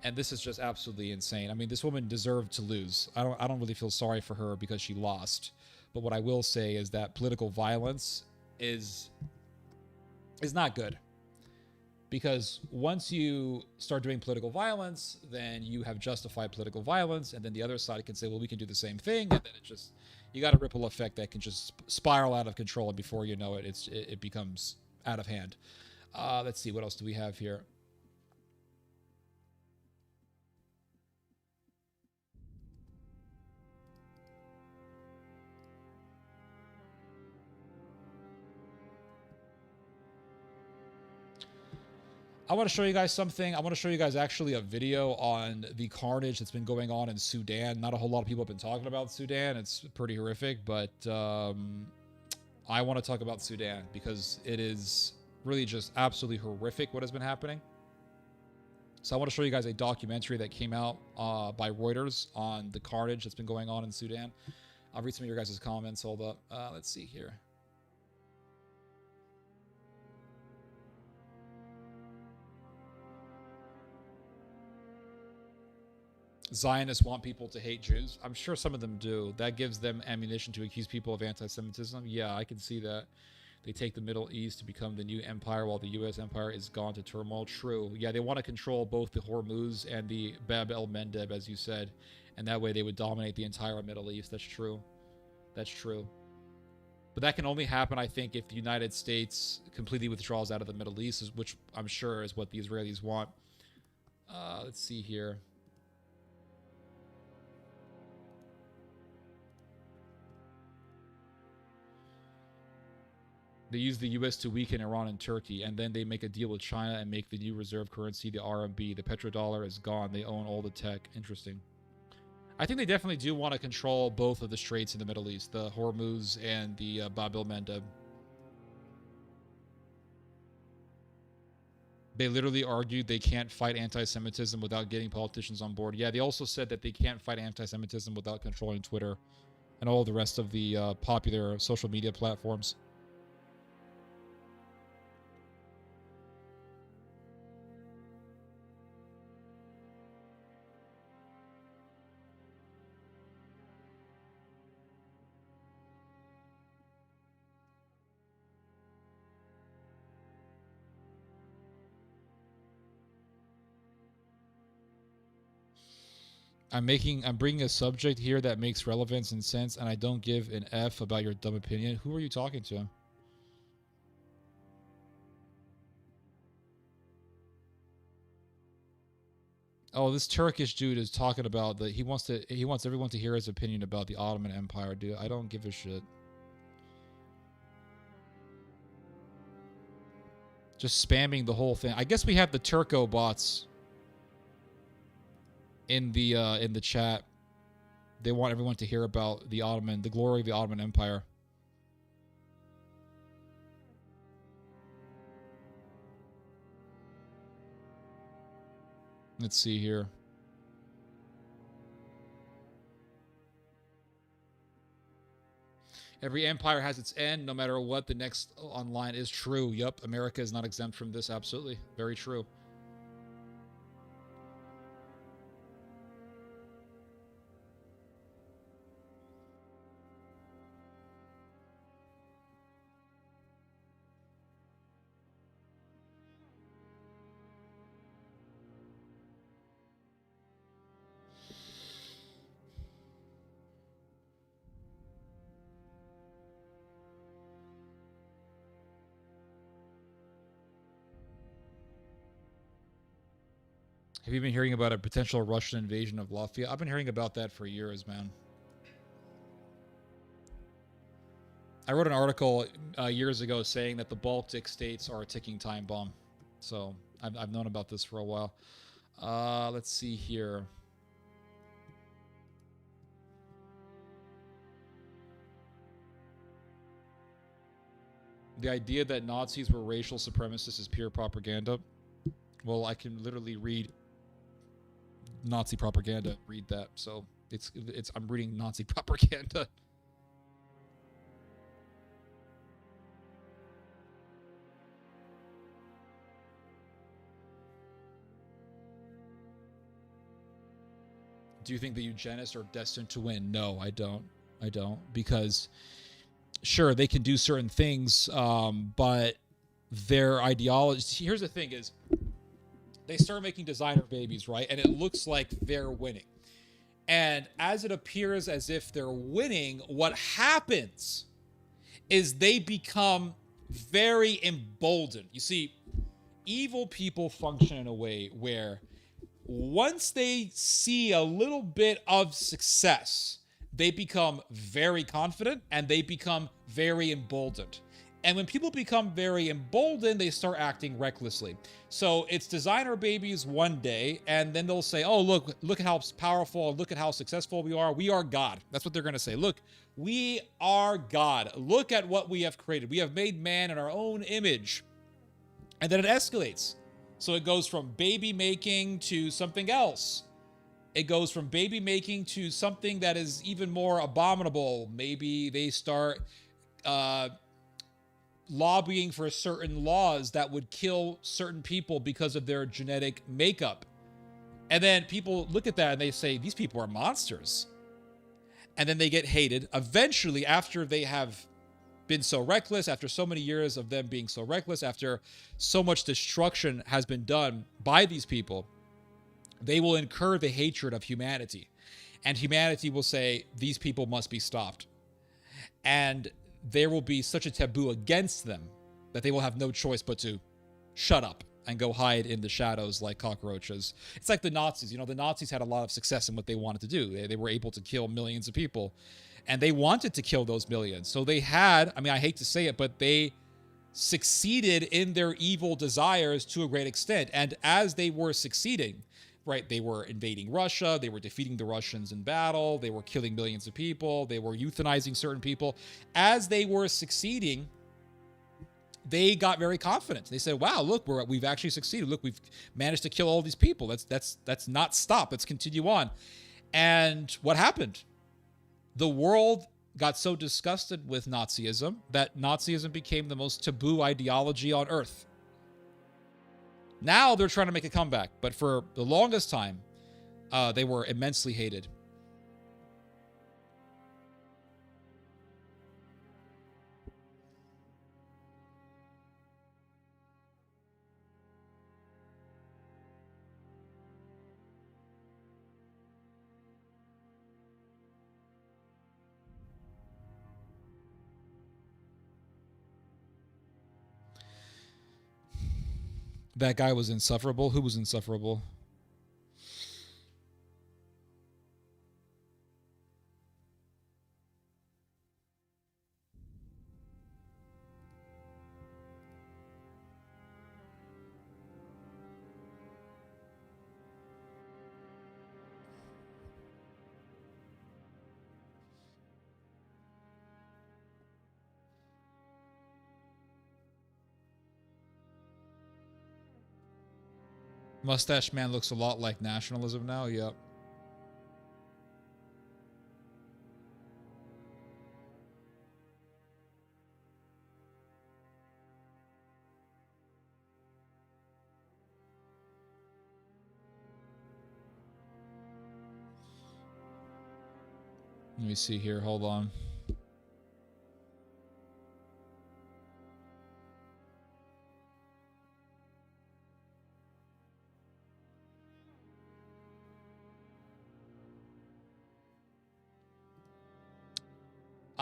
And this is just absolutely insane. I mean, this woman deserved to lose. I don't really feel sorry for her because she lost. But what I will say is that political violence is not good. Because once you start doing political violence, then you have justified political violence, and then the other side can say, well, we can do the same thing, and then you got a ripple effect that can just spiral out of control, and before you know it, it becomes out of hand. Let's see, what else do we have here? I want to show you guys something. I want to show you guys actually a video on the carnage that's been going on in Sudan. Not a whole lot of people have been talking about Sudan. It's pretty horrific, but I want to talk about Sudan because it is really just absolutely horrific what has been happening. So I want to show you guys a documentary that came out by Reuters on the carnage that's been going on in Sudan. I'll read some of your guys' comments. Hold up. Let's see here. Zionists want people to hate Jews. I'm sure some of them do. That gives them ammunition to accuse people of anti-Semitism. Yeah, I can see that. They take the Middle East to become the new empire while the U.S. empire is gone to turmoil. True. Yeah, they want to control both the Hormuz and the Bab el-Mandeb, as you said. And that way they would dominate the entire Middle East. That's true. That's true. But that can only happen, I think, if the United States completely withdraws out of the Middle East, which I'm sure is what the Israelis want. Let's see here. They use the U.S. to weaken Iran and Turkey, and then they make a deal with China and make the new reserve currency the RMB. The petrodollar is gone. They own all the tech. Interesting. I think they definitely do want to control both of the straits in the Middle East, the Hormuz and the Bab el-Mandeb. They literally argued they can't fight anti-Semitism without getting politicians on board. Yeah, they also said that they can't fight anti-Semitism without controlling Twitter and all the rest of the popular social media platforms. I'm bringing a subject here that makes relevance and sense, and I don't give an F about your dumb opinion. Who are you talking to? Oh, this Turkish dude is talking about that he wants everyone to hear his opinion about the Ottoman Empire, dude. I don't give a shit. Just spamming the whole thing. I guess we have the Turco bots in the chat. They want everyone to hear about the glory of the Ottoman Empire. Let's see here. Every empire has its end, no matter what. The next online is true. Yup, America is not exempt from this. Absolutely. Very true. Have you been hearing about a potential Russian invasion of Latvia? I've been hearing about that for years, man. I wrote an article years ago saying that the Baltic states are a ticking time bomb. So I've known about this for a while. Let's see here. The idea that Nazis were racial supremacists is pure propaganda. Well, I can literally read Nazi propaganda, read that. So it's I'm reading Nazi propaganda. Do you think the eugenists are destined to win? No, I don't. I don't, because sure, they can do certain things, but their ideology. Here's the thing: is they start making designer babies, right? And it looks like they're winning. And as it appears as if they're winning, what happens is they become very emboldened. You see, evil people function in a way where once they see a little bit of success, they become very confident and they become very emboldened. And when people become very emboldened, they start acting recklessly. So it's designer babies one day, and then they'll say, oh, look at how powerful, look at how successful we are. We are God. That's what they're going to say. Look, we are God. Look at what we have created. We have made man in our own image. And then it escalates. So it goes from baby making to something else. It goes from baby making to something that is even more abominable. Maybe they start lobbying for certain laws that would kill certain people because of their genetic makeup. And then people look at that and they say, these people are monsters. And then they get hated. Eventually, after they have been so reckless, after so many years of them being so reckless, after so much destruction has been done by these people, they will incur the hatred of humanity. And humanity will say, these people must be stopped. And there will be such a taboo against them that they will have no choice but to shut up and go hide in the shadows like cockroaches. It's like the Nazis. You know, the Nazis had a lot of success in what they wanted to do. They were able to kill millions of people, and they wanted to kill those millions. So they had, I mean, I hate to say it, but they succeeded in their evil desires to a great extent. And as they were succeeding, right, they were invading Russia, they were defeating the Russians in battle, they were killing millions of people, they were euthanizing certain people. As they were succeeding, they got very confident. They said, wow, look, we've actually succeeded. Look, we've managed to kill all these people. Let's not stop. Let's continue on. And what happened? The world got so disgusted with Nazism that Nazism became the most taboo ideology on earth. Now they're trying to make a comeback, but for the longest time, they were immensely hated. That guy was insufferable. Who was insufferable? Mustache Man looks a lot like nationalism now. Yep. Let me see here. Hold on.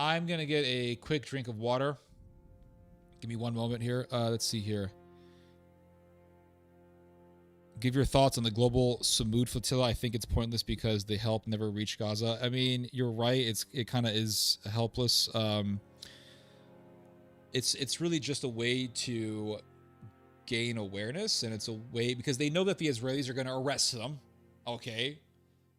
I'm going to get a quick drink of water. Give me one moment here. Let's see here. Give your thoughts on the global Samud flotilla. I think it's pointless because the help never reached Gaza. I mean, you're right. It kind of is helpless. it's really just a way to gain awareness, and it's a way because they know that the Israelis are going to arrest them. Okay,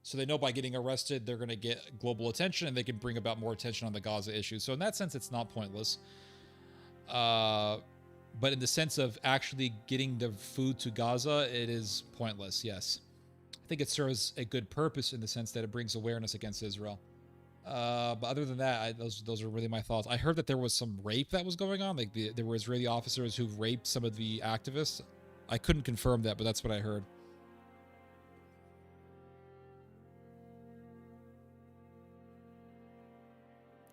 so they know by getting arrested, they're going to get global attention, and they can bring about more attention on the Gaza issue. So in that sense, it's not pointless. But in the sense of actually getting the food to Gaza, it is pointless, yes. I think it serves a good purpose in the sense that it brings awareness against Israel. But other than that, those are really my thoughts. I heard that there was some rape that was going on. Like there were Israeli officers who raped some of the activists. I couldn't confirm that, but that's what I heard.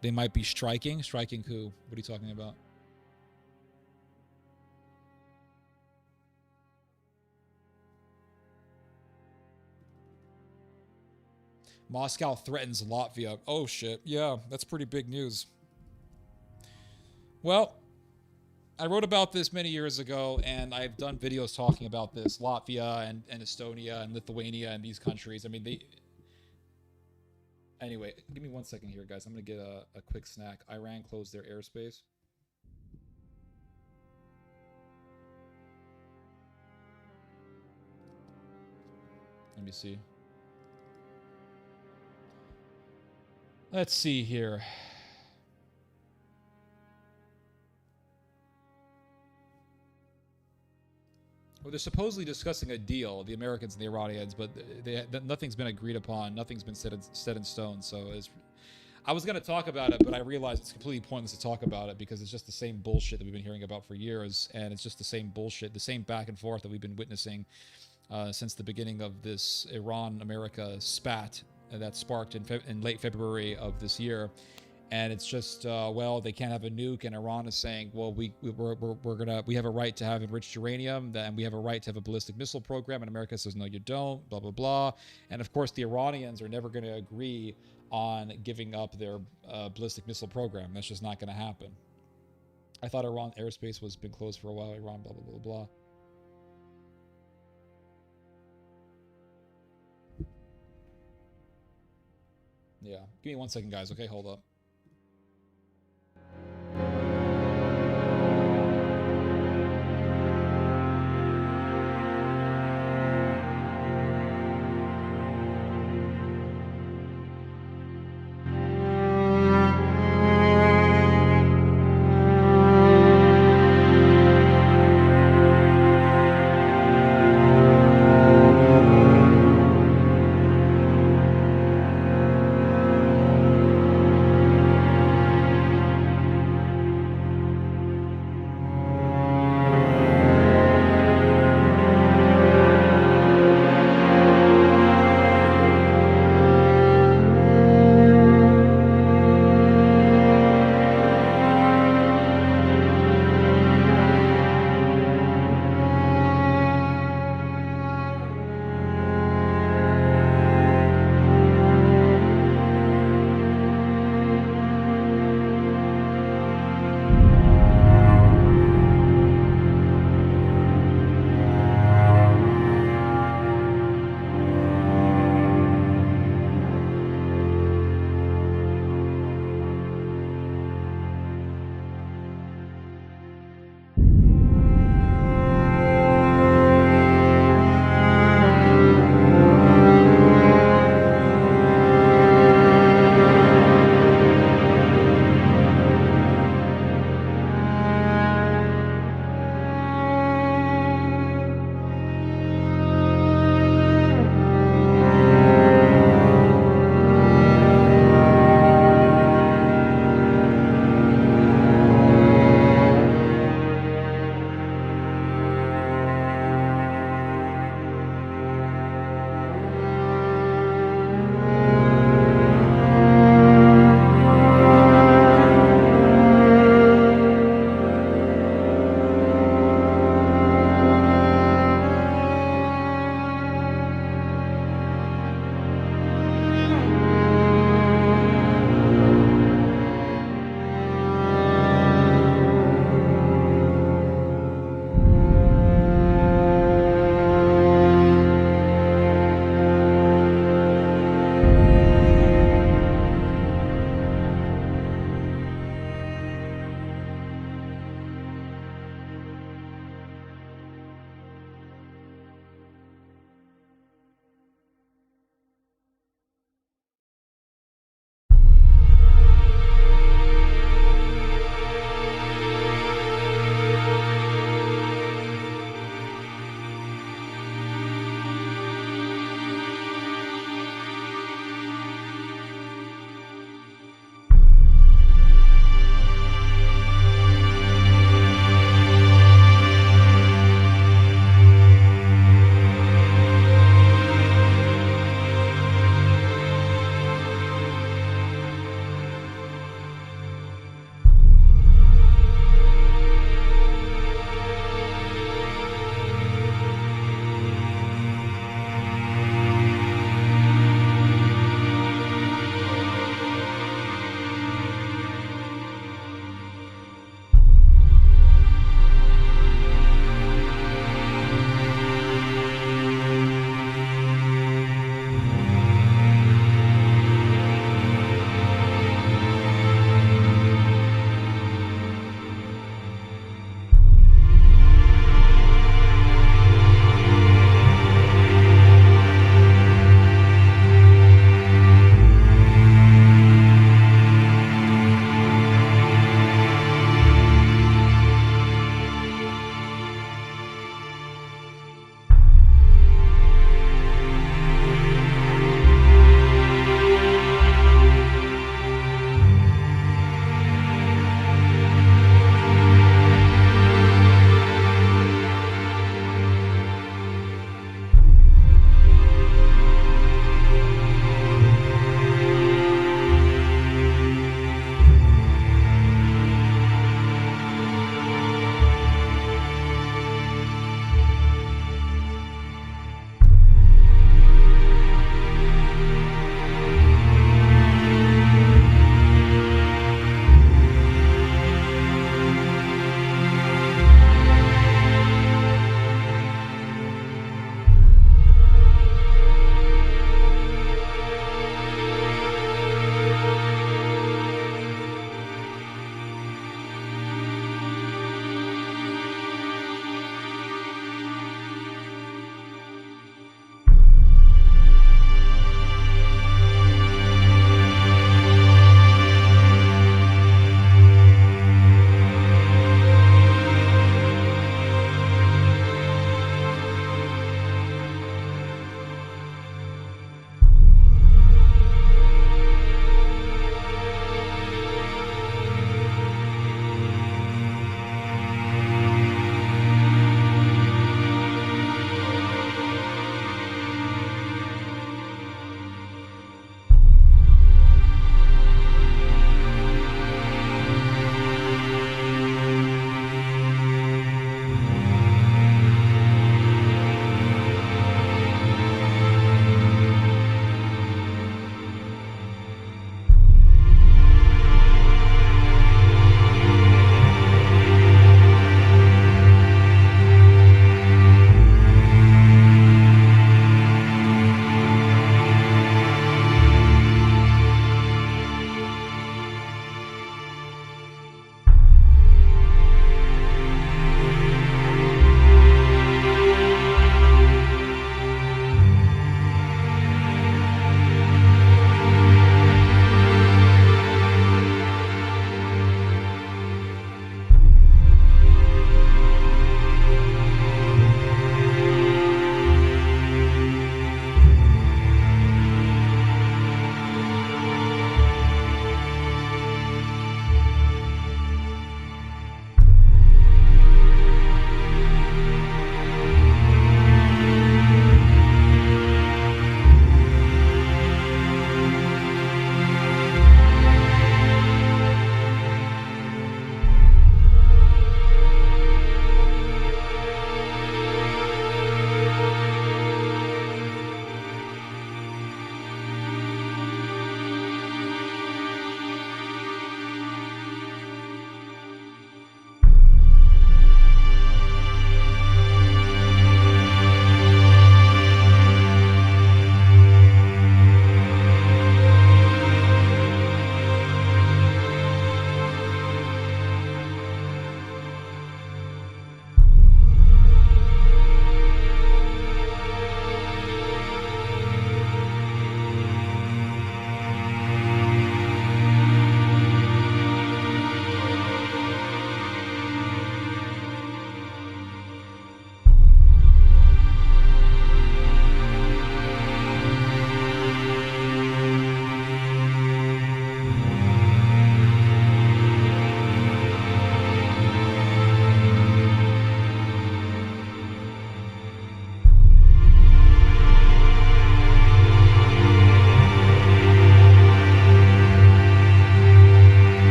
They might be striking. Striking who? What are you talking about? Moscow threatens Latvia. Oh, shit. Yeah, that's pretty big news. Well, I wrote about this many years ago, and I've done videos talking about this. Latvia and Estonia and Lithuania and these countries. I mean, they... Anyway, give me 1 second here, guys. I'm going to get a quick snack. Iran closed their airspace. Let me see. Let's see here. Well, they're supposedly discussing a deal, the Americans and the Iranians, but nothing's been agreed upon. Nothing's been set in stone. So I was going to talk about it, but I realized it's completely pointless to talk about it because it's just the same bullshit that we've been hearing about for years, and it's just the same bullshit, the same back and forth that we've been witnessing since the beginning of this Iran-America spat that sparked in late February of this year. And it's just, well, they can't have a nuke, and Iran is saying, well, we have a right to have enriched uranium, and we have a right to have a ballistic missile program, and America says, no, you don't, blah, blah, blah. And of course, the Iranians are never going to agree on giving up their ballistic missile program. That's just not going to happen. I thought Iran airspace was been closed for a while, Iran, blah, blah, blah, blah. Yeah, give me 1 second, guys. Okay, hold up.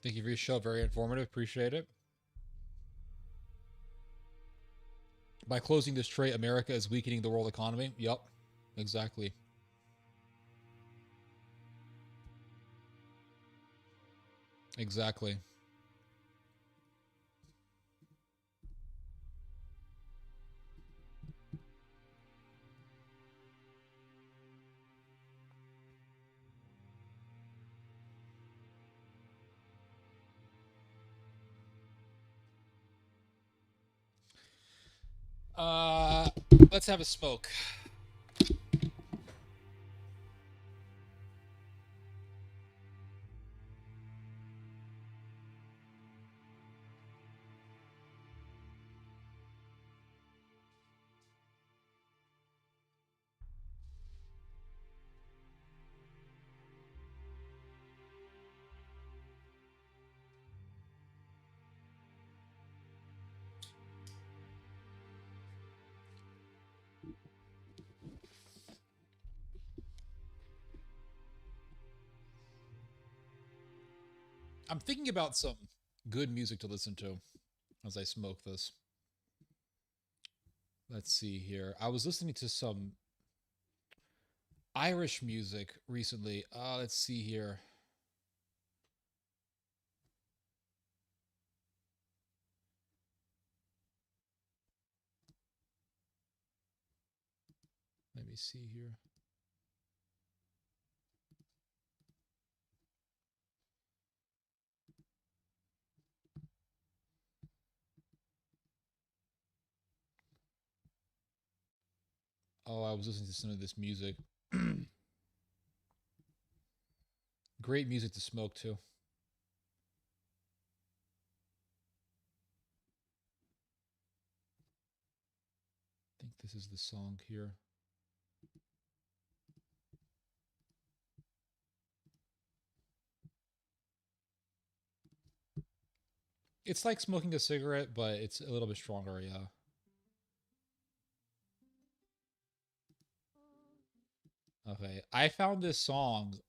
Thank you for your show. Very informative. Appreciate it. By closing this trade, America is weakening the world economy. Yup, exactly. Exactly. Let's have a smoke. I'm thinking about some good music to listen to as I smoke this. Let's see here. I was listening to some Irish music recently. Let's see here. Let me see here. Oh, I was listening to some of this music. Great music to smoke too. I think this is the song here. It's like smoking a cigarette, but it's a little bit stronger, yeah. Okay, I found this song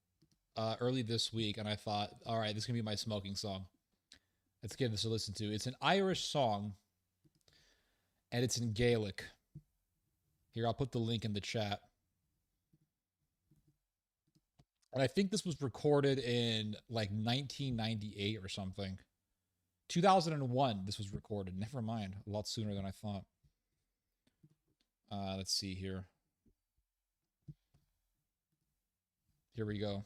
early this week, and I thought, all right, this is gonna be my smoking song. Let's give this a listen to. It's an Irish song, and it's in Gaelic. Here, I'll put the link in the chat. And I think this was recorded in like 1998 or something. 2001, this was recorded. Never mind, a lot sooner than I thought. Let's see here. Here we go.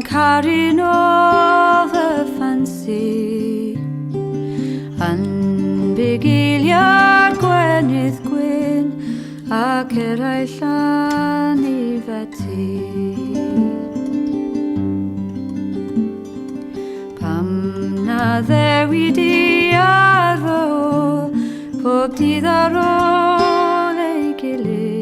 Carrying all the fancy and begiliad gwenydd gwyn ac eraill llan I feti pam na ddewid I ar fy ôl pob dydd ar ôl ei gilydd.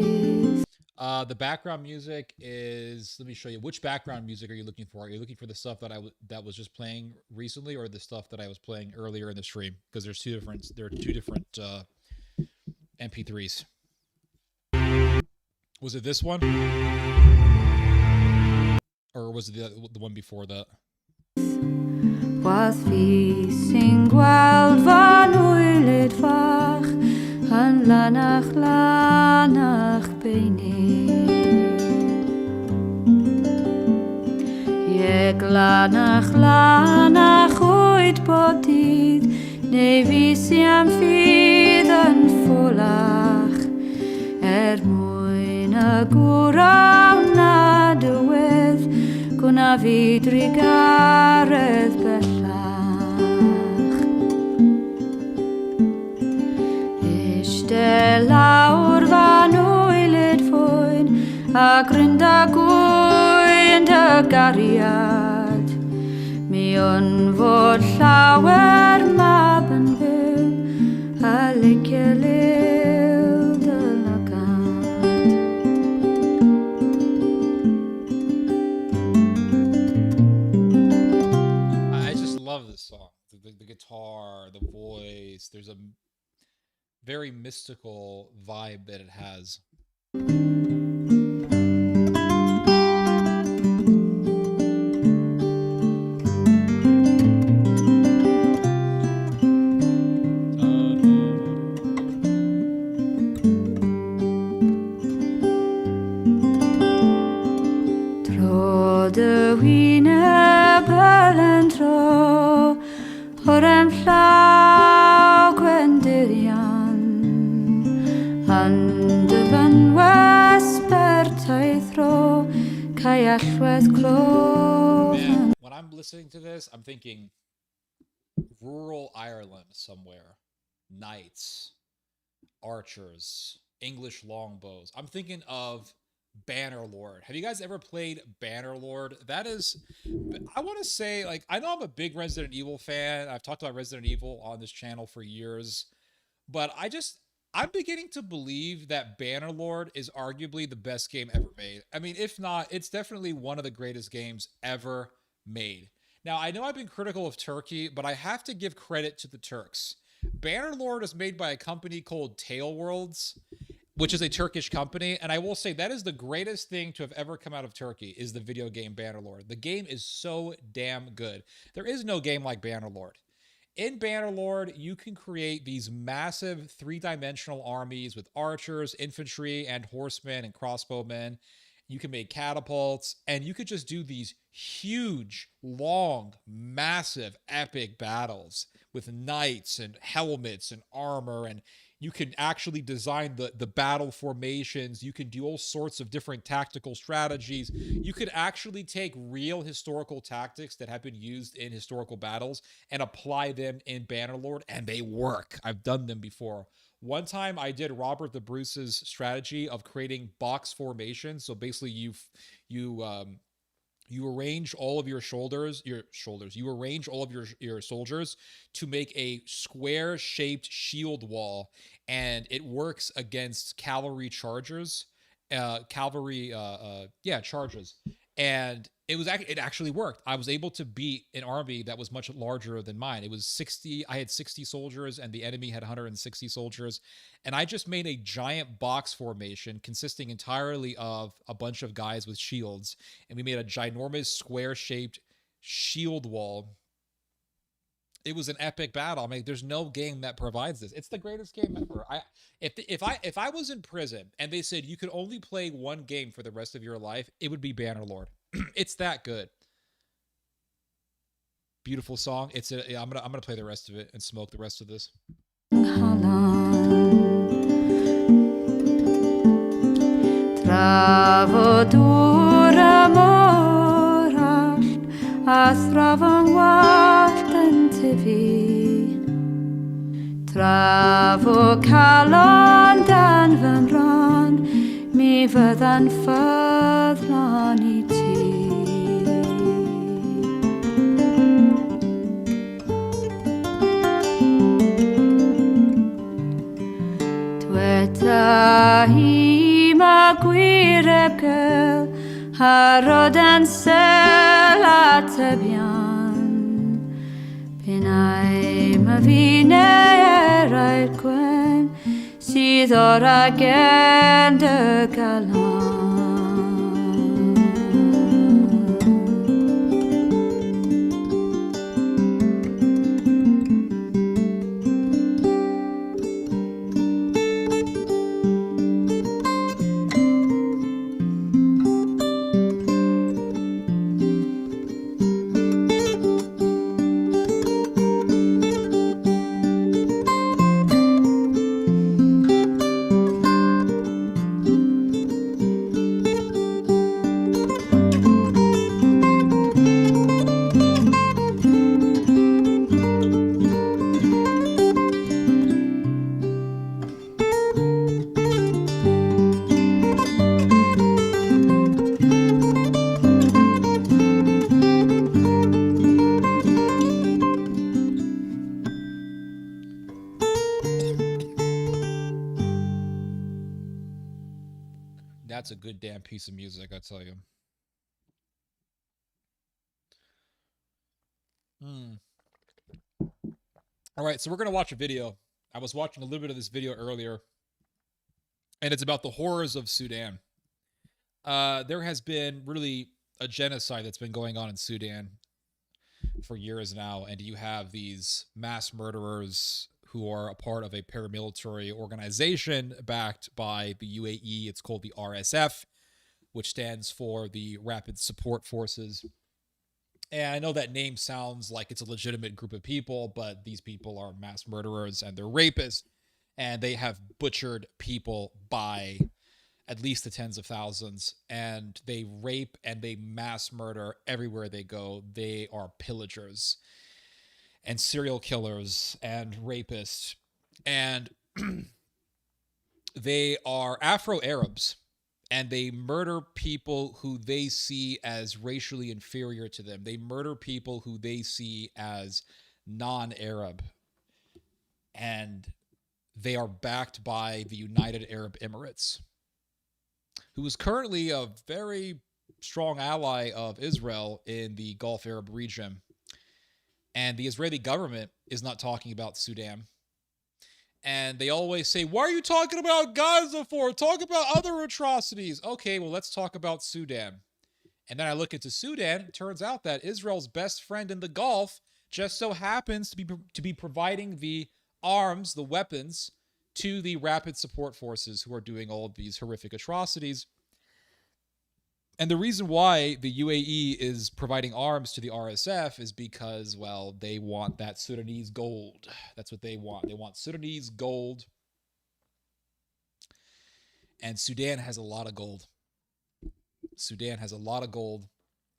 The background music is, let me show you. Which background music are you looking for? Are you looking for the stuff that was just playing recently, or the stuff that I was playing earlier in the stream? Because there are two different MP3s. Was it this one? Or was it the one before that? Was fi sy'n gweld fan wylid fach yn lanach beini Ieg lanach oed bod dydd neu fi sy'n ffydd yn ffwlach mwyn y gwrawn na dywedd gwna fi drigaredd bellach Iste lawr fan wylid fwyn a grynda gwyn dy gariad mi o'n fod llawer mab yn Lekeleu de la carte. I just love this song. The guitar, the voice. There's a very mystical vibe that it has. Tro de wine belentro, horem llaw gwendirion, andyfan wesbertaethro, cae allwedd clof. Man, when I'm listening to this, I'm thinking rural Ireland somewhere. Knights, archers, English longbows. I'm thinking of Bannerlord. Have you guys ever played Bannerlord? That is, I want to say, like, I know I'm a big Resident Evil fan. I've talked about Resident Evil on this channel for years, but I'm beginning to believe that Bannerlord is arguably the best game ever made. I mean, if not, it's definitely one of the greatest games ever made. Now, I know I've been critical of Turkey, but I have to give credit to the Turks. Bannerlord is made by a company called Tailworlds, which is a Turkish company, and I will say that is the greatest thing to have ever come out of Turkey, is the video game Bannerlord. The game is so damn good. There is no game like Bannerlord. In Bannerlord, you can create these massive three-dimensional armies with archers, infantry, and horsemen and crossbowmen. You can make catapults, and you could just do these huge, long, massive, epic battles with knights and helmets and armor, and you can actually design the battle formations. You can do all sorts of different tactical strategies. You could actually take real historical tactics that have been used in historical battles and apply them in Bannerlord, and they work. I've done them before. One time I did Robert the Bruce's strategy of creating box formations. So basically you arrange all of you arrange all of your soldiers to make a square-shaped shield wall, and it works against cavalry charges, charges. And it actually worked. I was able to beat an army that was much larger than mine. It was 60. I had 60 soldiers, and the enemy had 160 soldiers. And I just made a giant box formation consisting entirely of a bunch of guys with shields. And we made a ginormous square-shaped shield wall. It was an epic battle. I mean, there's no game that provides this. It's the greatest game ever. If I was in prison and they said you could only play one game for the rest of your life, it would be Bannerlord. It's that good. Beautiful song. I'm gonna play the rest of it and smoke the rest of this. Trafo calon dan fy mron, mi fydda'n ffyddlon I ti. Dweta hi ma gwireb gyl, harod yn sel atebion. Penai ma fi'n eraill gwen, sydd o'r agen dy galon. good damn piece of music, I tell you. All right, so we're going to watch a video. I was watching a little bit of this video earlier, and it's about the horrors of Sudan. There has been really a genocide that's been going on in Sudan for years now, and you have these mass murderers who are a part of a paramilitary organization backed by the UAE. It's called the RSF, which stands for the Rapid Support Forces. And I know that name sounds like it's a legitimate group of people, but these people are mass murderers and they're rapists, and they have butchered people by at least the tens of thousands, and they rape and they mass murder everywhere they go. They are pillagers and serial killers and rapists, and they are Afro-Arabs, and they murder people who they see as racially inferior to them. They murder people who they see as non-Arab, and they are backed by the United Arab Emirates, who is currently a very strong ally of Israel in the Gulf Arab region. And the Israeli government is not talking about Sudan. And they always say, why are you talking about Gaza for? Talk about other atrocities. Okay, well, let's talk about Sudan. And then I look into Sudan. It turns out that Israel's best friend in the Gulf just so happens to be providing the arms, the weapons, to the Rapid Support Forces who are doing all of these horrific atrocities. And the reason why the UAE is providing arms to the RSF is because, well, they want that Sudanese gold. That's what they want. They want Sudanese gold. And Sudan has a lot of gold. Sudan has a lot of gold.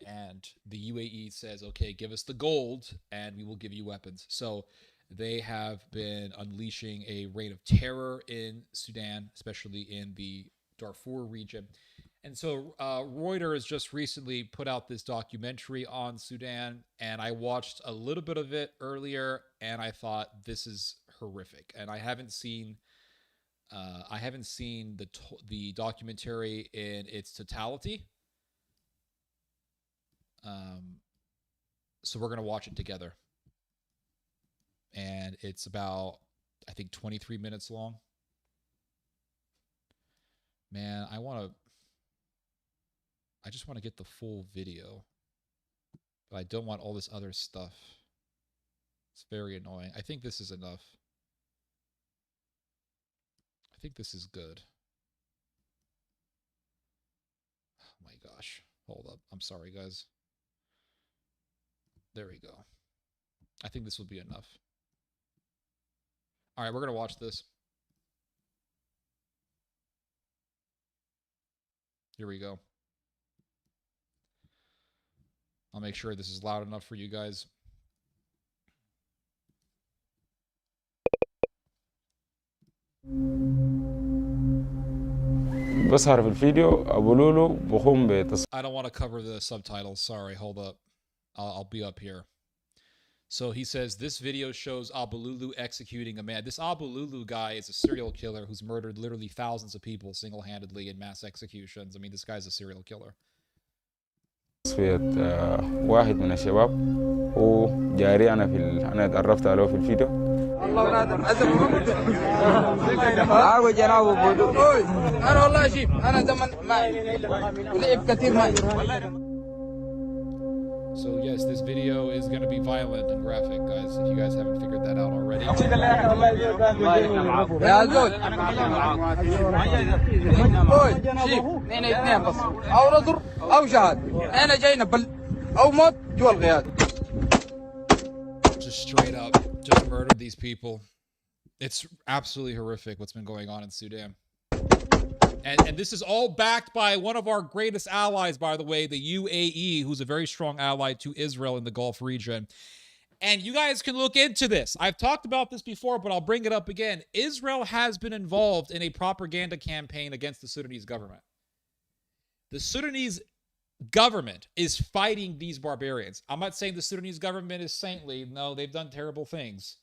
And the UAE says, okay, give us the gold and we will give you weapons. So they have been unleashing a reign of terror in Sudan, especially in the Darfur region. And so Reuters just recently put out this documentary on Sudan, and I watched a little bit of it earlier, and I thought this is horrific. And I haven't seen the documentary in its totality. So we're gonna watch it together, and it's about, I think, 23 minutes long. Man, I just want to get the full video, but I don't want all this other stuff. It's very annoying. I think this is enough. I think this is good. Oh my gosh. Hold up. I'm sorry, guys. There we go. I think this will be enough. All right, we're going to watch this. Here we go. I'll make sure this is loud enough for you guys. بظهر في الفيديو أبو لولو بقوم I don't want to cover the subtitles. Sorry, hold up. I'll be up here. So he says, this video shows Abu Lulu executing a man. This Abu Lulu guy is a serial killer who's murdered literally thousands of people single-handedly in mass executions. I mean, this guy's a serial killer. تصفية واحد من الشباب هو جاري أنا اتعرفت عليه في الفيديو. أنا والله شيف أنا زمن معي ولعب كثير معي. So yes, this video is going to be violent and graphic, guys, if you guys haven't figured that out already. يا زول شيف اثنين اثنين بس أو رزر أو شهاد أنا جاي نبل أو موت جوا الغياد. Just straight up, just murdered these people. It's absolutely horrific what's been going on in Sudan. And this is all backed by one of our greatest allies, by the way, the UAE, who's a very strong ally to Israel in the Gulf region. And you guys can look into this. I've talked about this before, but I'll bring it up again. Israel has been involved in a propaganda campaign against the Sudanese government. The Sudanese government is fighting these barbarians. I'm not saying the Sudanese government is saintly. No, they've done terrible things.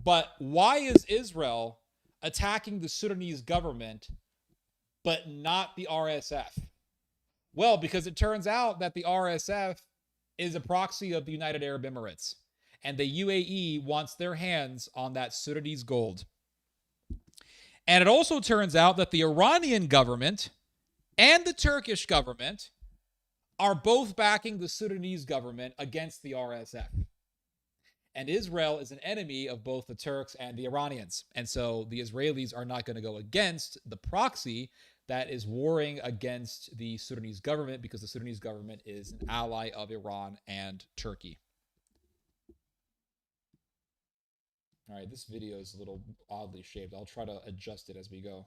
But why is Israel attacking the Sudanese government but not the RSF. Well, because it turns out that the RSF is a proxy of the United Arab Emirates, and the UAE wants their hands on that Sudanese gold. And it also turns out that the Iranian government and the Turkish government are both backing the Sudanese government against the RSF. And Israel is an enemy of both the Turks and the Iranians. And so the Israelis are not going to go against the proxy that is warring against the Sudanese government, because the Sudanese government is an ally of Iran and Turkey. All right, this video is a little oddly shaped. I'll try to adjust it as we go.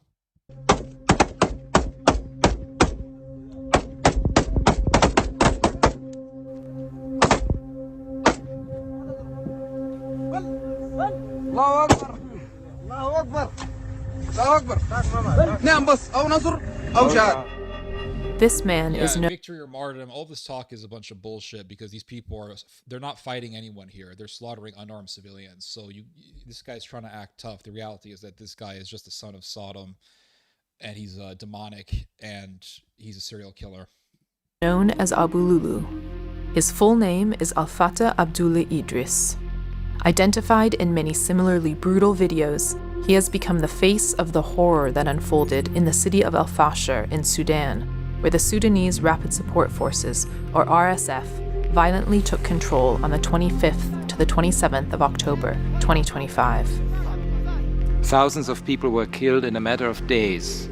الله اكبر الله اكبر الله اكبر نعم بس او نصر او شهاده. This man is no victory or martyrdom. All this talk is a bunch of bullshit, because these people they're not fighting anyone here. They're slaughtering unarmed civilians. So this guy's trying to act tough. The reality is that this guy is just the son of Sodom, and he's demonic, and he's a serial killer. known as Abu Lulu. His full name is Al-Fatah Abdullah Idris. Identified in many similarly brutal videos, he has become the face of the horror that unfolded in the city of Al-Fashir in Sudan, where the Sudanese Rapid Support Forces, or RSF, violently took control on the 25th to the 27th of October, 2025. Thousands of people were killed in a matter of days,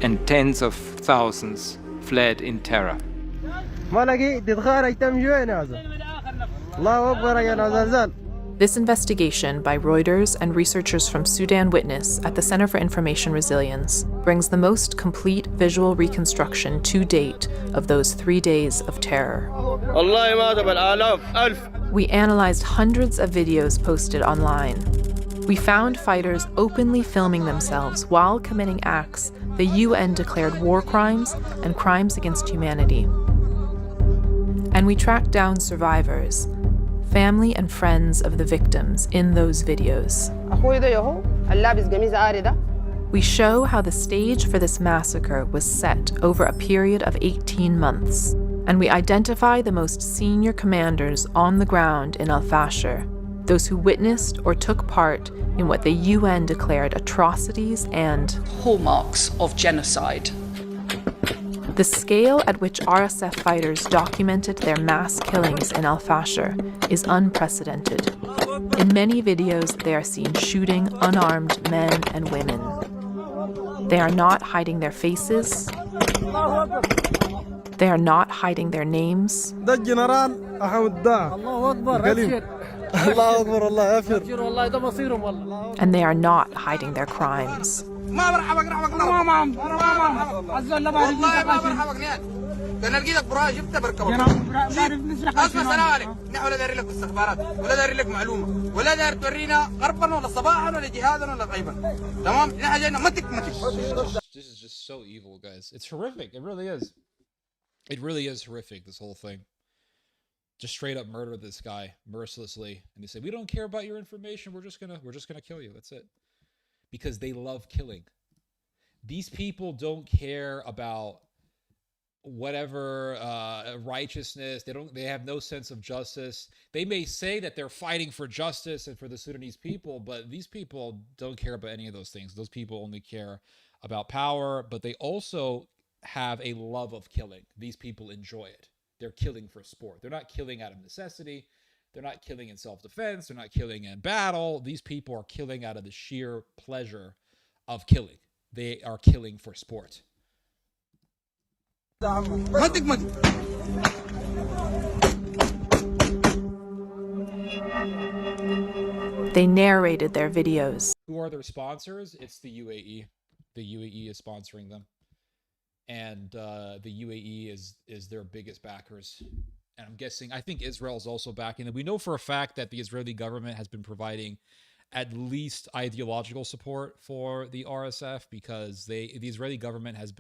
and tens of thousands fled in terror. This investigation by Reuters and researchers from Sudan Witness at the Center for Information Resilience brings the most complete visual reconstruction to date of those 3 days of terror. We analyzed hundreds of videos posted online. We found fighters openly filming themselves while committing acts the UN declared war crimes and crimes against humanity. And we tracked down survivors, family and friends of the victims in those videos. We show how the stage for this massacre was set over a period of 18 months, and we identify the most senior commanders on the ground in Al-Fashir, those who witnessed or took part in what the UN declared atrocities and hallmarks of genocide. The scale at which RSF fighters documented their mass killings in Al-Fashir is unprecedented. In many videos, they are seen shooting unarmed men and women. They are not hiding their faces. They are not hiding their names. And they are not hiding their crimes. This is just so evil, guys. It's horrific. It really is. It really is horrific, this whole thing. Just straight up murder this guy mercilessly, and they say, we don't care about your information, we're just gonna kill you. That's it. Because they love killing. These people don't care about whatever righteousness. They have no sense of justice. They may say that they're fighting for justice and for the Sudanese people, but these people don't care about any of those things. Those people only care about power, but they also have a love of killing. These people enjoy it. They're killing for sport. They're not killing out of necessity. They're not killing in self-defense. They're not killing in battle. These people are killing out of the sheer pleasure of killing. They are killing for sport. They narrated their videos. Who are their sponsors? It's the UAE. The UAE is sponsoring them. And the UAE is their biggest backers. And I'm guessing, I think Israel is also backing them. We know for a fact that the Israeli government has been providing at least ideological support for the RSF, because the Israeli government's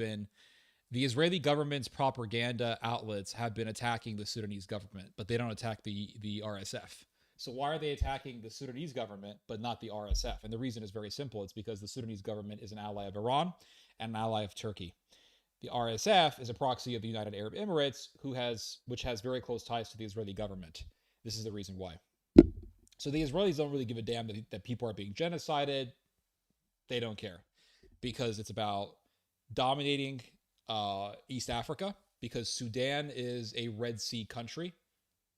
propaganda outlets have been attacking the Sudanese government, but they don't attack the RSF. So why are they attacking the Sudanese government but not the RSF? And the reason is very simple. It's because the Sudanese government is an ally of Iran and an ally of Turkey. The RSF is a proxy of the United Arab Emirates, which has very close ties to the Israeli government. This is the reason why. So the Israelis don't really give a damn that people are being genocided. They don't care because it's about dominating East Africa, because Sudan is a Red Sea country.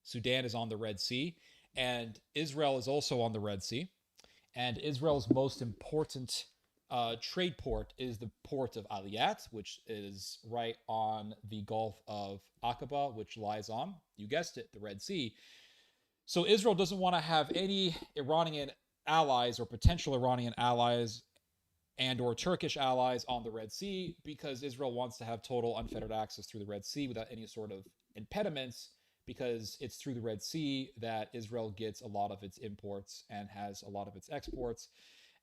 Sudan is on the Red Sea, and Israel is also on the Red Sea. And Israel's most important trade port is the port of Aliyat, which is right on the Gulf of Aqaba, which lies on, you guessed it, the Red Sea. So Israel doesn't want to have any Iranian allies or potential Iranian allies and or Turkish allies on the Red Sea, because Israel wants to have total unfettered access through the Red Sea without any sort of impediments, because it's through the Red Sea that Israel gets a lot of its imports and has a lot of its exports.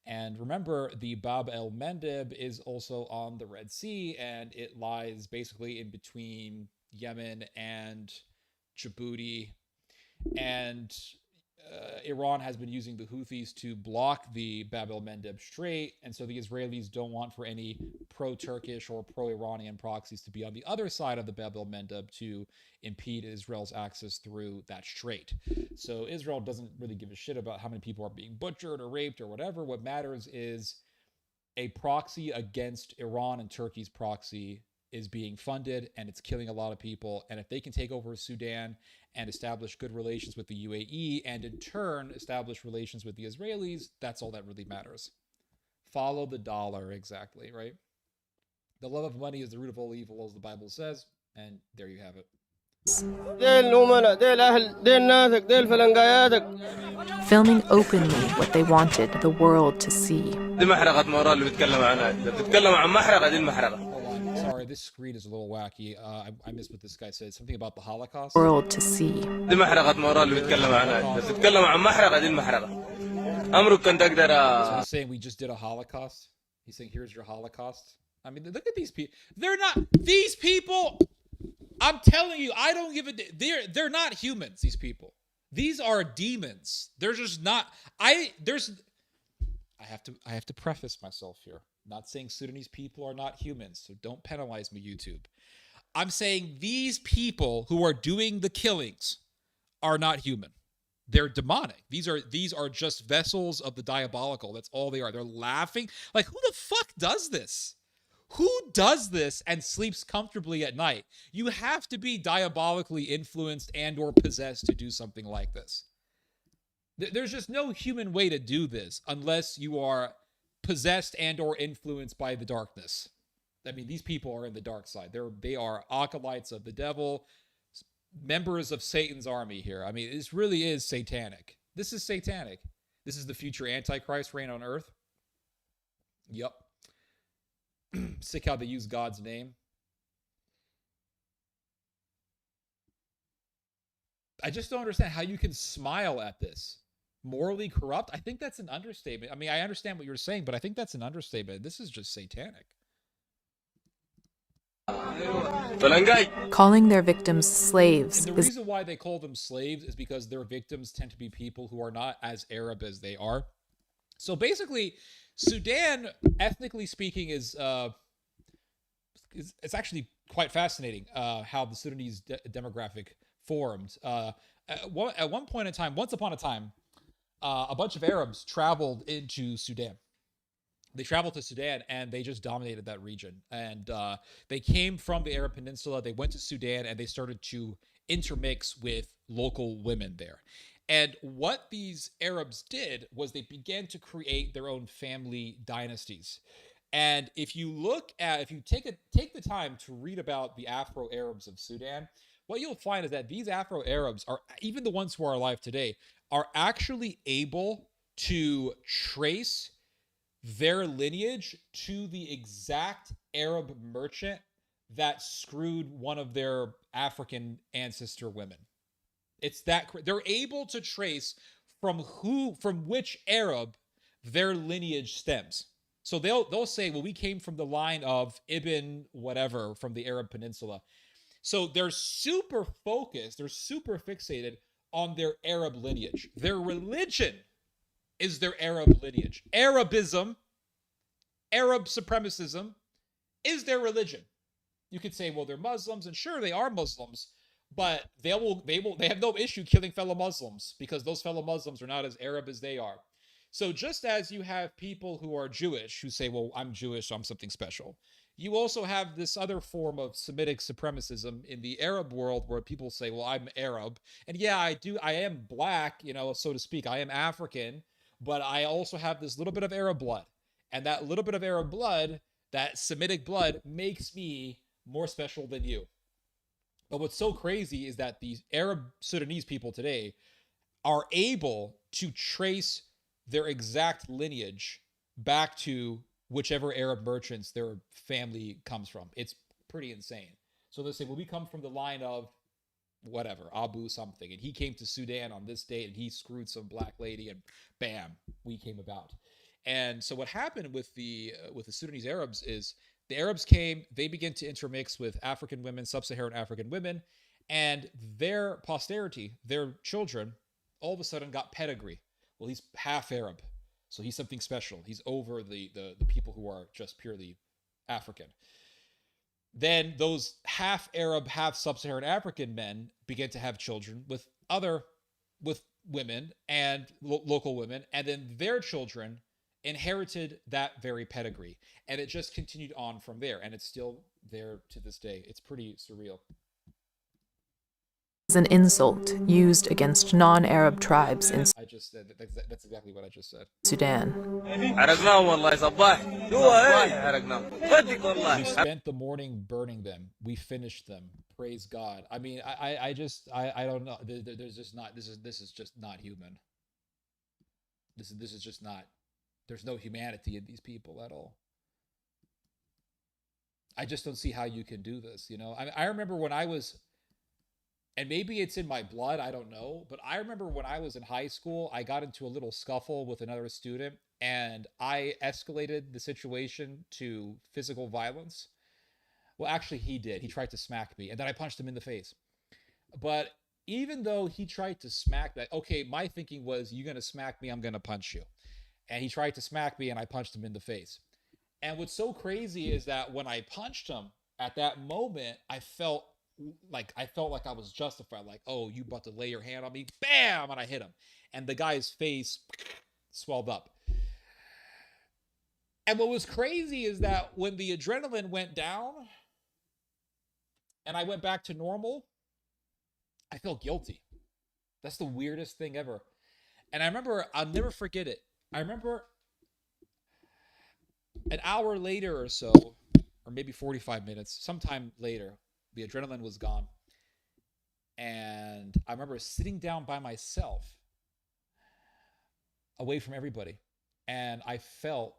And remember, the Bab el-Mandeb is also on the Red Sea, and it lies basically in between Yemen and Djibouti. And Iran has been using the Houthis to block the Bab el-Mandeb Strait, and so the Israelis don't want for any pro-Turkish or pro-Iranian proxies to be on the other side of the Bab el-Mandeb to impede Israel's access through that strait. So Israel doesn't really give a shit about how many people are being butchered or raped or whatever. What matters is a proxy against Iran, and Turkey's proxy is being funded, and it's killing a lot of people. And if they can take over Sudan and establish good relations with the UAE, and in turn establish relations with the Israelis, that's all that really matters. Follow the dollar, exactly, right? The love of money is the root of all evil, as the Bible says, and there you have it. Filming openly what they wanted the world to see. Sorry, this screen is a little wacky. I missed what this guy said. Something about the Holocaust. World to see. So he's saying we just did a Holocaust. He's saying here's your Holocaust. I mean, look at these people. They're not these people. I'm telling you, I don't give a. They're not humans. These people. These are demons. They're just not. I have to preface myself here. I'm not saying Sudanese people are not humans, so don't penalize me, YouTube. I'm saying these people who are doing the killings are not human. They're demonic. These are just vessels of the diabolical. That's all they are. They're laughing. Like, who the fuck does this? Who does this and sleeps comfortably at night? You have to be diabolically influenced and or possessed to do something like this. There's just no human way to do this unless you are possessed and or influenced by the darkness. I mean, these people are in the dark side. They are acolytes of the devil, members of Satan's army here. I mean, this really is satanic. This is satanic. This is the future Antichrist reign on earth. Yup. Sick how they use God's name. I just don't understand how you can smile at this. Morally corrupt? I think that's an understatement. I mean, I understand what you're saying, but I think that's an understatement. This is just satanic. Calling their victims slaves. And the reason why they call them slaves is because their victims tend to be people who are not as Arab as they are. So basically, Sudan, ethnically speaking, is it's actually quite fascinating how the Sudanese demographic formed. At one point in time, once upon a time, a bunch of Arabs traveled into Sudan. They traveled to Sudan and they just dominated that region. And they came from the Arab Peninsula. They went to Sudan and they started to intermix with local women there. And what these Arabs did was they began to create their own family dynasties. And if you take the time to read about the Afro-Arabs of Sudan, what you'll find is that these Afro-Arabs are, even the ones who are alive today, are actually able to trace their lineage to the exact Arab merchant that screwed one of their African ancestor women. It's that they're able to trace from which Arab their lineage stems. So they'll say, well, we came from the line of Ibn whatever from the Arab Peninsula. So they're super focused, they're super fixated on their Arab lineage. Their religion is their Arab lineage. Arabism, Arab supremacism is their religion. You could say, well, they're Muslims, and sure, they are Muslims, but they have no issue killing fellow Muslims because those fellow Muslims are not as Arab as they are. So just as you have people who are Jewish who say, well, I'm Jewish, so I'm something special, you also have this other form of Semitic supremacism in the Arab world where people say, well, I'm Arab. And yeah, I am black, so to speak. I am African, but I also have this little bit of Arab blood. And that little bit of Arab blood, that Semitic blood, makes me more special than you. But what's so crazy is that these Arab Sudanese people today are able to trace their exact lineage back to whichever Arab merchants their family comes from. It's pretty insane. So they say, well, we come from the line of whatever, Abu something, and he came to Sudan on this date, and he screwed some black lady, and bam, we came about. And so what happened with the Sudanese Arabs is the Arabs came, they began to intermix with African women, sub-Saharan African women, and their posterity, their children, all of a sudden got pedigree. Well, he's half Arab, so he's something special. He's over the people who are just purely African. Then those half Arab, half sub-Saharan African men began to have children with women and local women, and then their children inherited that very pedigree, and it just continued on from there, and it's still there to this day. It's pretty surreal. Is an insult used against non-Arab tribes in I just said that's exactly what I just said. Sudan. We spent the morning burning them. We finished them. Praise God. I mean, I don't know. There's just not. This is just not human. This is just not. There's no humanity in these people at all. I just don't see how you can do this. I remember when I was. And maybe it's in my blood, I don't know. But I remember when I was in high school, I got into a little scuffle with another student, and I escalated the situation to physical violence. Well, actually, he did. He tried to smack me, and then I punched him in the face. But even though he tried to smack me, okay, my thinking was, you're going to smack me, I'm going to punch you. And he tried to smack me, and I punched him in the face. And what's so crazy is that when I punched him, at that moment, I felt like I was justified, like, oh, you about to lay your hand on me, bam, and I hit him, and the guy's face swelled up. And what was crazy is that when the adrenaline went down and I went back to normal, I felt guilty. That's the weirdest thing ever. And I remember, I'll never forget it, I remember an hour later or so, or maybe 45 minutes, sometime later, the adrenaline was gone. And I remember sitting down by myself, away from everybody. And I felt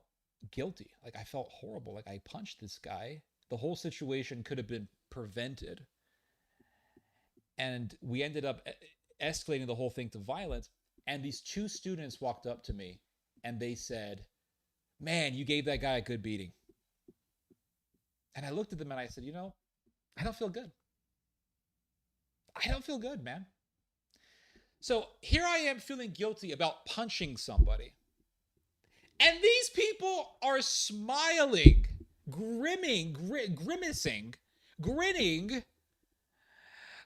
guilty. Like, I felt horrible. Like, I punched this guy. The whole situation could have been prevented. And we ended up escalating the whole thing to violence. And these two students walked up to me and they said, man, you gave that guy a good beating. And I looked at them and I said, I don't feel good. I don't feel good, man. So here I am feeling guilty about punching somebody. And these people are smiling, grimacing, grinning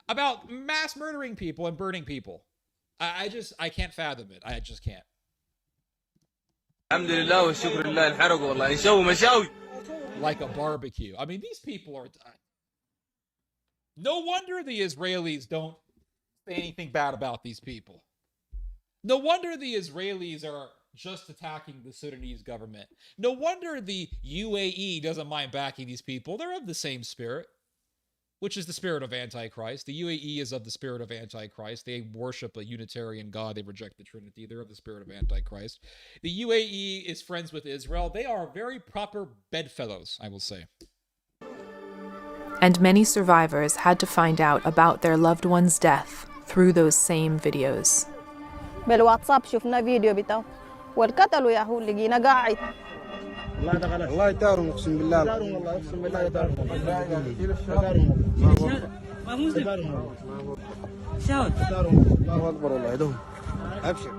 about mass murdering people and burning people. I can't fathom it. I just can't. Like a barbecue. I mean, these people are... No wonder the Israelis don't say anything bad about these people. No wonder the Israelis are just attacking the Sudanese government. No wonder the UAE doesn't mind backing these people. They're of the same spirit, which is the spirit of Antichrist. The UAE is of the spirit of Antichrist. They worship a Unitarian God. They reject the Trinity. They're of the spirit of Antichrist. The UAE is friends with Israel. They are very proper bedfellows, I will say. And many survivors had to find out about their loved one's death through those same videos. بالواتساب شفنا فيديو بتاعه والقتلوا يا هو لقينا قاعد الله يدارهم اقسم بالله والله اقسم بالله يدارهم الله اكبر والله يدهم ابشر.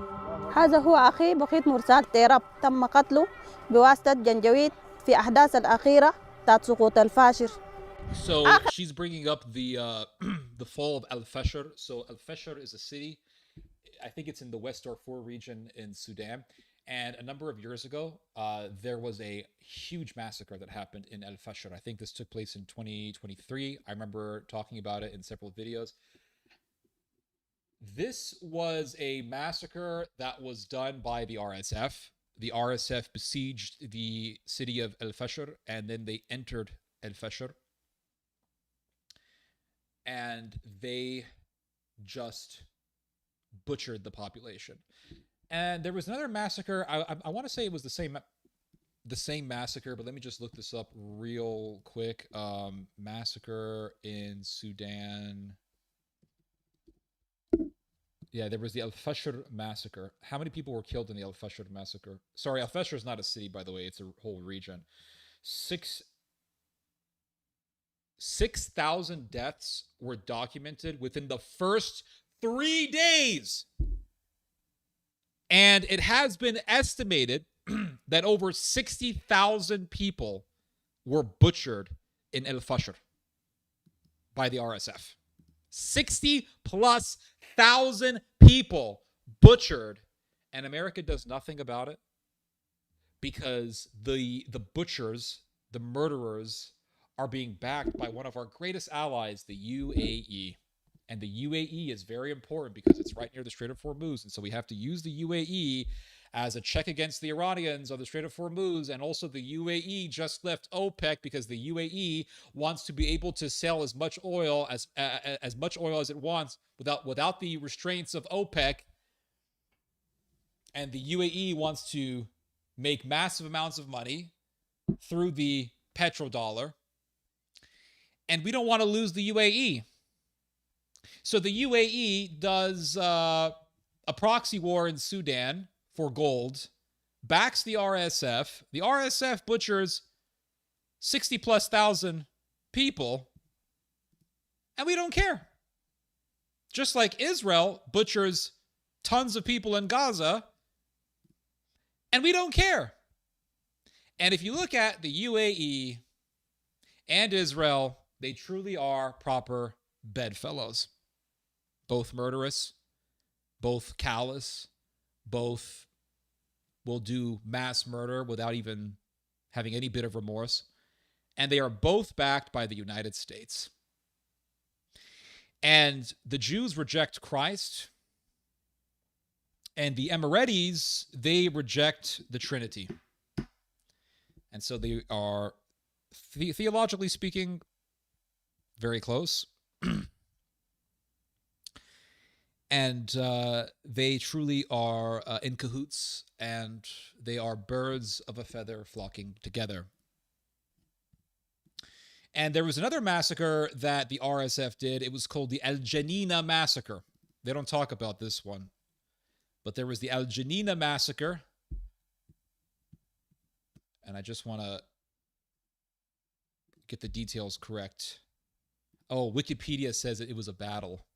هذا هو أخي بقيت مرسال تيراب تم قتله بواسطة جنجويد في أحداث الأخيرة بتاعت سقوط الفاشر. So she's bringing up the the fall of Al Fasher. So Al Fasher is a city. I think it's in the West Darfur region in Sudan. And a number of years ago, there was a huge massacre that happened in El Fasher. I think this took place in 2023. I remember talking about it in several videos. This was a massacre that was done by the RSF. The RSF besieged the city of El Fasher, and then they entered El Fasher. And they just butchered the population. And there was another massacre. I want to say it was the same massacre, but let me just look this up real quick. Massacre in Sudan. Yeah, there was the Al Fasher massacre. How many people were killed in the Al Fasher massacre? Sorry, Al Fasher is not a city, by the way. It's a whole region. 6,000 deaths were documented within the first 3 days. And it has been estimated that over 60,000 people were butchered in El Fasher by the RSF. 60,000+ people butchered, and America does nothing about it because the butchers, the murderers, are being backed by one of our greatest allies, the UAE. And the UAE is very important because it's right near the Strait of Hormuz, and so we have to use the UAE as a check against the Iranians on the Strait of Hormuz. And also the UAE just left OPEC because the UAE wants to be able to sell as much oil as it wants without the restraints of OPEC. And the UAE wants to make massive amounts of money through the petrodollar. And we don't want to lose the UAE. So the UAE does a proxy war in Sudan for gold, backs the RSF. The RSF butchers 60,000+ people, and we don't care. Just like Israel butchers tons of people in Gaza, and we don't care. And if you look at the UAE and Israel, they truly are proper bedfellows. Both murderous, both callous, both will do mass murder without even having any bit of remorse. And they are both backed by the United States. And the Jews reject Christ. And the Emiratis, they reject the Trinity. And so they are, theologically speaking, very close. And they truly are in cahoots, and they are birds of a feather flocking together. And there was another massacre that the RSF did. It was called the Al Janina massacre. They don't talk about this one. But there was the Al Janina massacre. And I just want to get the details correct. Oh, Wikipedia says that it was a battle.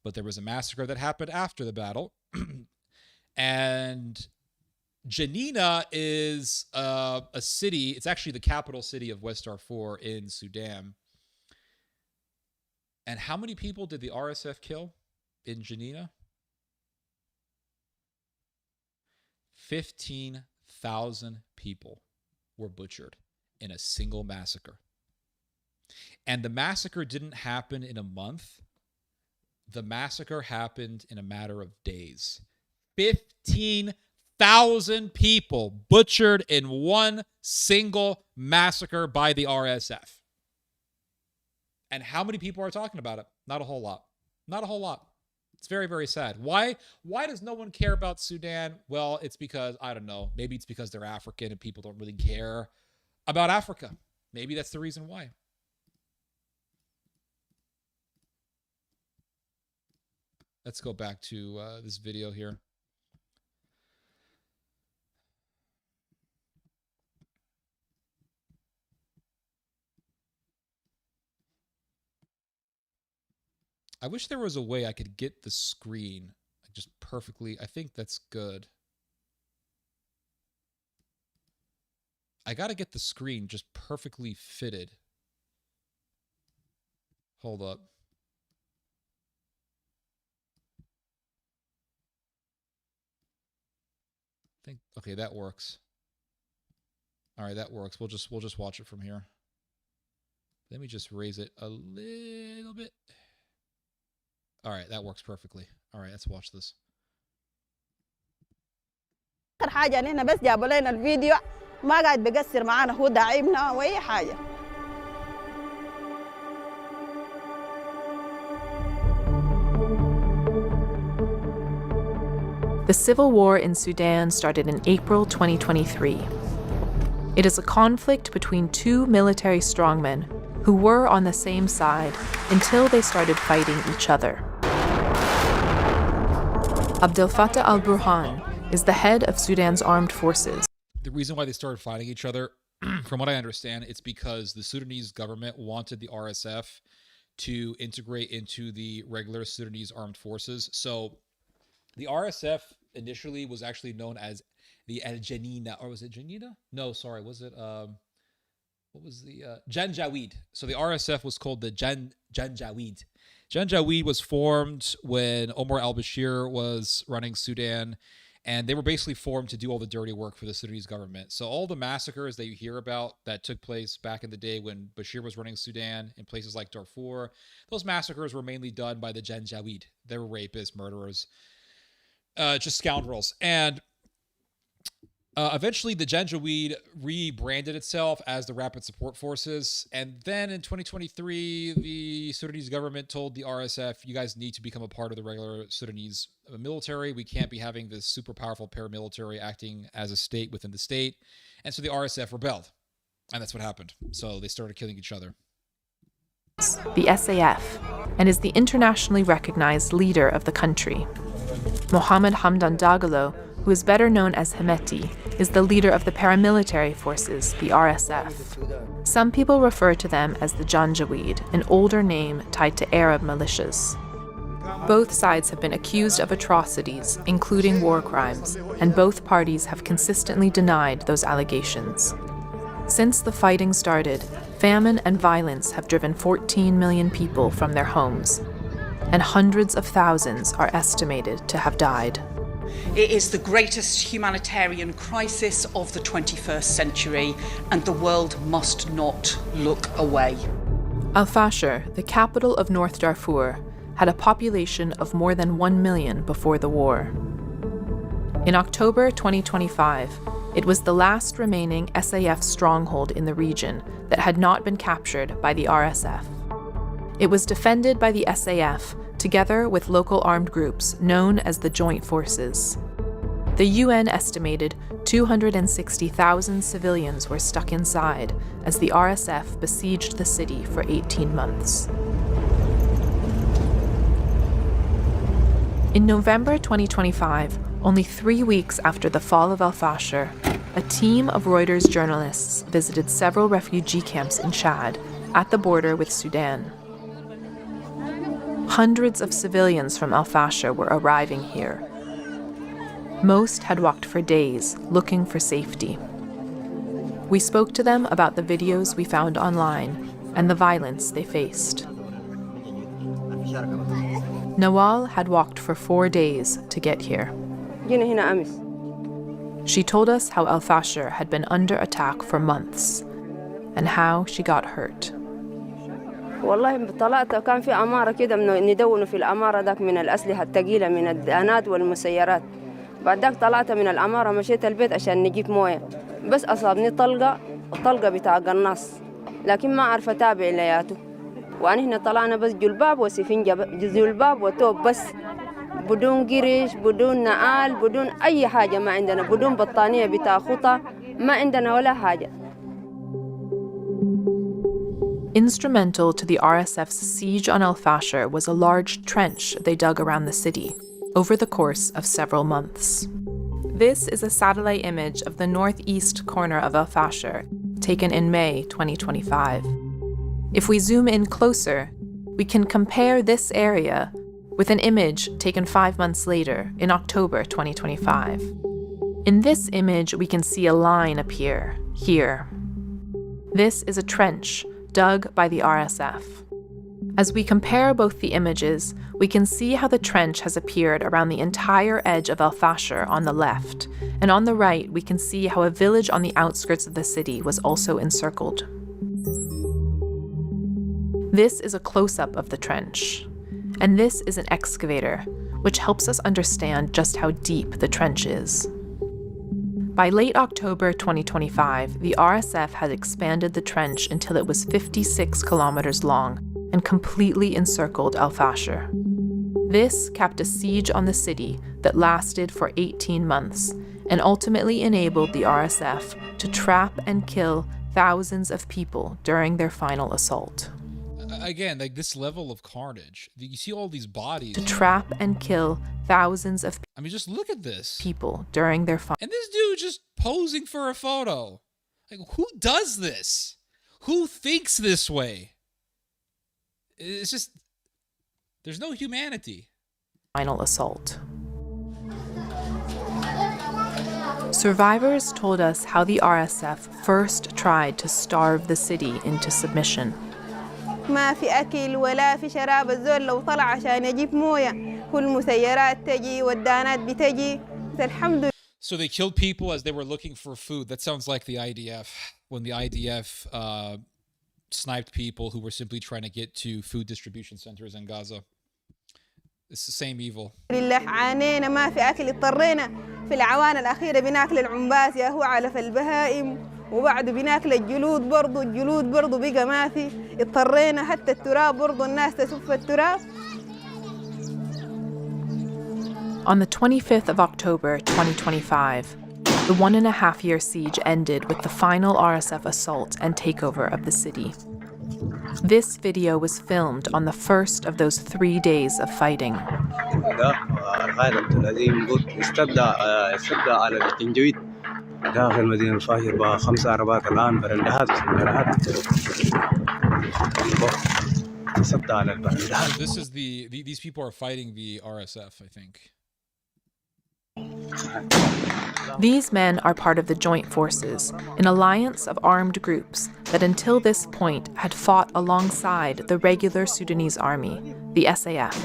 But there was a massacre that happened after the battle. And Janina is a city. It's actually the capital city of West Darfur in Sudan. And how many people did the RSF kill in Janina? 15,000 people were butchered in a single massacre. And the massacre didn't happen in a month. The massacre happened in a matter of days. 15,000 people butchered in one single massacre by the RSF. And how many people are talking about it? Not a whole lot. Not a whole lot. It's very, very sad. Why does no one care about Sudan? Well, it's because, I don't know, maybe it's because they're African and people don't really care about Africa. Maybe that's the reason why. Let's go back to this video here. I wish there was a way I could get the screen just perfectly. I think that's good. I got to get the screen just perfectly fitted. Hold up. Okay, that works. All right, that works. We'll just watch it from here. Let me just raise it a little bit. All right, that works perfectly. All right, let's watch this. آخر حاجة هنا بس جابوا لنا الفيديو ما قاعد بيقصر معانا هو داعمنا وأي حاجة. The civil war in Sudan started in April 2023. It is a conflict between two military strongmen who were on the same side until they started fighting each other. Abdel Fattah al-Burhan is the head of Sudan's armed forces. The reason why they started fighting each other, from what I understand, it's because the Sudanese government wanted the RSF to integrate into the regular Sudanese armed forces. So the RSF initially was actually known as the Al Janina, or was it Janina? No, sorry, was it what was the Janjaweed? So the RSF was called the Janjaweed. Janjaweed was formed when Omar al-Bashir was running Sudan, and they were basically formed to do all the dirty work for the Sudanese government. So all the massacres that you hear about that took place back in the day when Bashir was running Sudan in places like Darfur, those massacres were mainly done by the Janjaweed. They were rapists, murderers, just scoundrels. And eventually the Janjaweed rebranded itself as the Rapid Support Forces. And then in 2023, the Sudanese government told the RSF, you guys need to become a part of the regular Sudanese military. We can't be having this super powerful paramilitary acting as a state within the state. And so the RSF rebelled. And that's what happened. So they started killing each other. The SAF, and is the internationally recognized leader of the country. Mohammed Hamdan Dagalo, who is better known as Hemeti, is the leader of the paramilitary forces, the RSF. Some people refer to them as the Janjaweed, an older name tied to Arab militias. Both sides have been accused of atrocities, including war crimes, and both parties have consistently denied those allegations. Since the fighting started, famine and violence have driven 14 million people from their homes, and hundreds of thousands are estimated to have died. It is the greatest humanitarian crisis of the 21st century, and the world must not look away. Al-Fashir, the capital of North Darfur, had a population of more than 1 million before the war. In October 2025, it was the last remaining SAF stronghold in the region that had not been captured by the RSF. It was defended by the SAF together with local armed groups known as the Joint Forces. The UN estimated 260,000 civilians were stuck inside as the RSF besieged the city for 18 months. In November 2025, only 3 weeks after the fall of Al-Fashir, a team of Reuters journalists visited several refugee camps in Chad at the border with Sudan. Hundreds of civilians from Al-Fashir were arriving here. Most had walked for days, looking for safety. We spoke to them about the videos we found online and the violence they faced. Nawal had walked for 4 days to get here. She told us how Al-Fashir had been under attack for months and how she got hurt. والله طلعت كان في عمارة كده ندونوا في العمارة ذاك من الأسلحة الثقيلة من الدهانات والمسيرات. بعد ذاك طلعت من العمارة مشيت البيت عشان نجيب موية. بس أصابني طلقة بتاع قناص. لكن ما أعرف أتابع لياته. وأنا هنا طلعنا بس جلباب وسفنجة جلباب وتوب بس. بدون قرش بدون نعال بدون أي حاجة ما عندنا بدون بطانية بتاع خطة ما عندنا ولا حاجة. Instrumental to the RSF's siege on Al-Fashir was a large trench they dug around the city over the course of several months. This is a satellite image of the northeast corner of Al-Fashir, taken in May 2025. If we zoom in closer, we can compare this area with an image taken 5 months later, in October 2025. In this image, we can see a line appear here. This is a trench dug by the RSF. As we compare both the images, we can see how the trench has appeared around the entire edge of Al Fasher on the left, and on the right, we can see how a village on the outskirts of the city was also encircled. This is a close-up of the trench, and this is an excavator, which helps us understand just how deep the trench is. By late October 2025, the RSF had expanded the trench until it was 56 kilometers long and completely encircled Al Fasher. This capped a siege on the city that lasted for 18 months and ultimately enabled the RSF to trap and kill thousands of people during their final assault. Again, like this level of carnage. You see all these bodies. To trap and kill thousands of I mean, just look at this. People during their And this dude just posing for a photo. Like, who does this? Who thinks this way? It's just, there's no humanity. Final assault. Survivors told us how the RSF first tried to starve the city into submission. ما في أكل ولا في شراب الزول لو طلع عشان يجيب موية كل مسيرات تجي والدانات بتجي الحمد لله. So they killed people as they were looking for food. That sounds like the IDF. When the IDF sniped people who were simply trying to get to food distribution centers in Gaza. It's the same evil. لله عانينا ما في أكل اضطرينا في الأعوام الأخيرة بناكل العنباس يا هو علف البهائم وبعد بناكل الجلود برضو بقى ما في اضطرينا حتى التراب برضو الناس تسف التراب. On the 25th of October 2025, the 1.5-year siege ended with the final RSF assault and takeover of the city. This video was filmed on the first of those 3 days of fighting. داخل مدينة الفاجر بقى 5 عربات الآن برندهات تصدى على البرندهات. This is these people are fighting the RSF, I think. These men are part of the Joint Forces, an alliance of armed groups that until this point had fought alongside the regular Sudanese army, the SAF.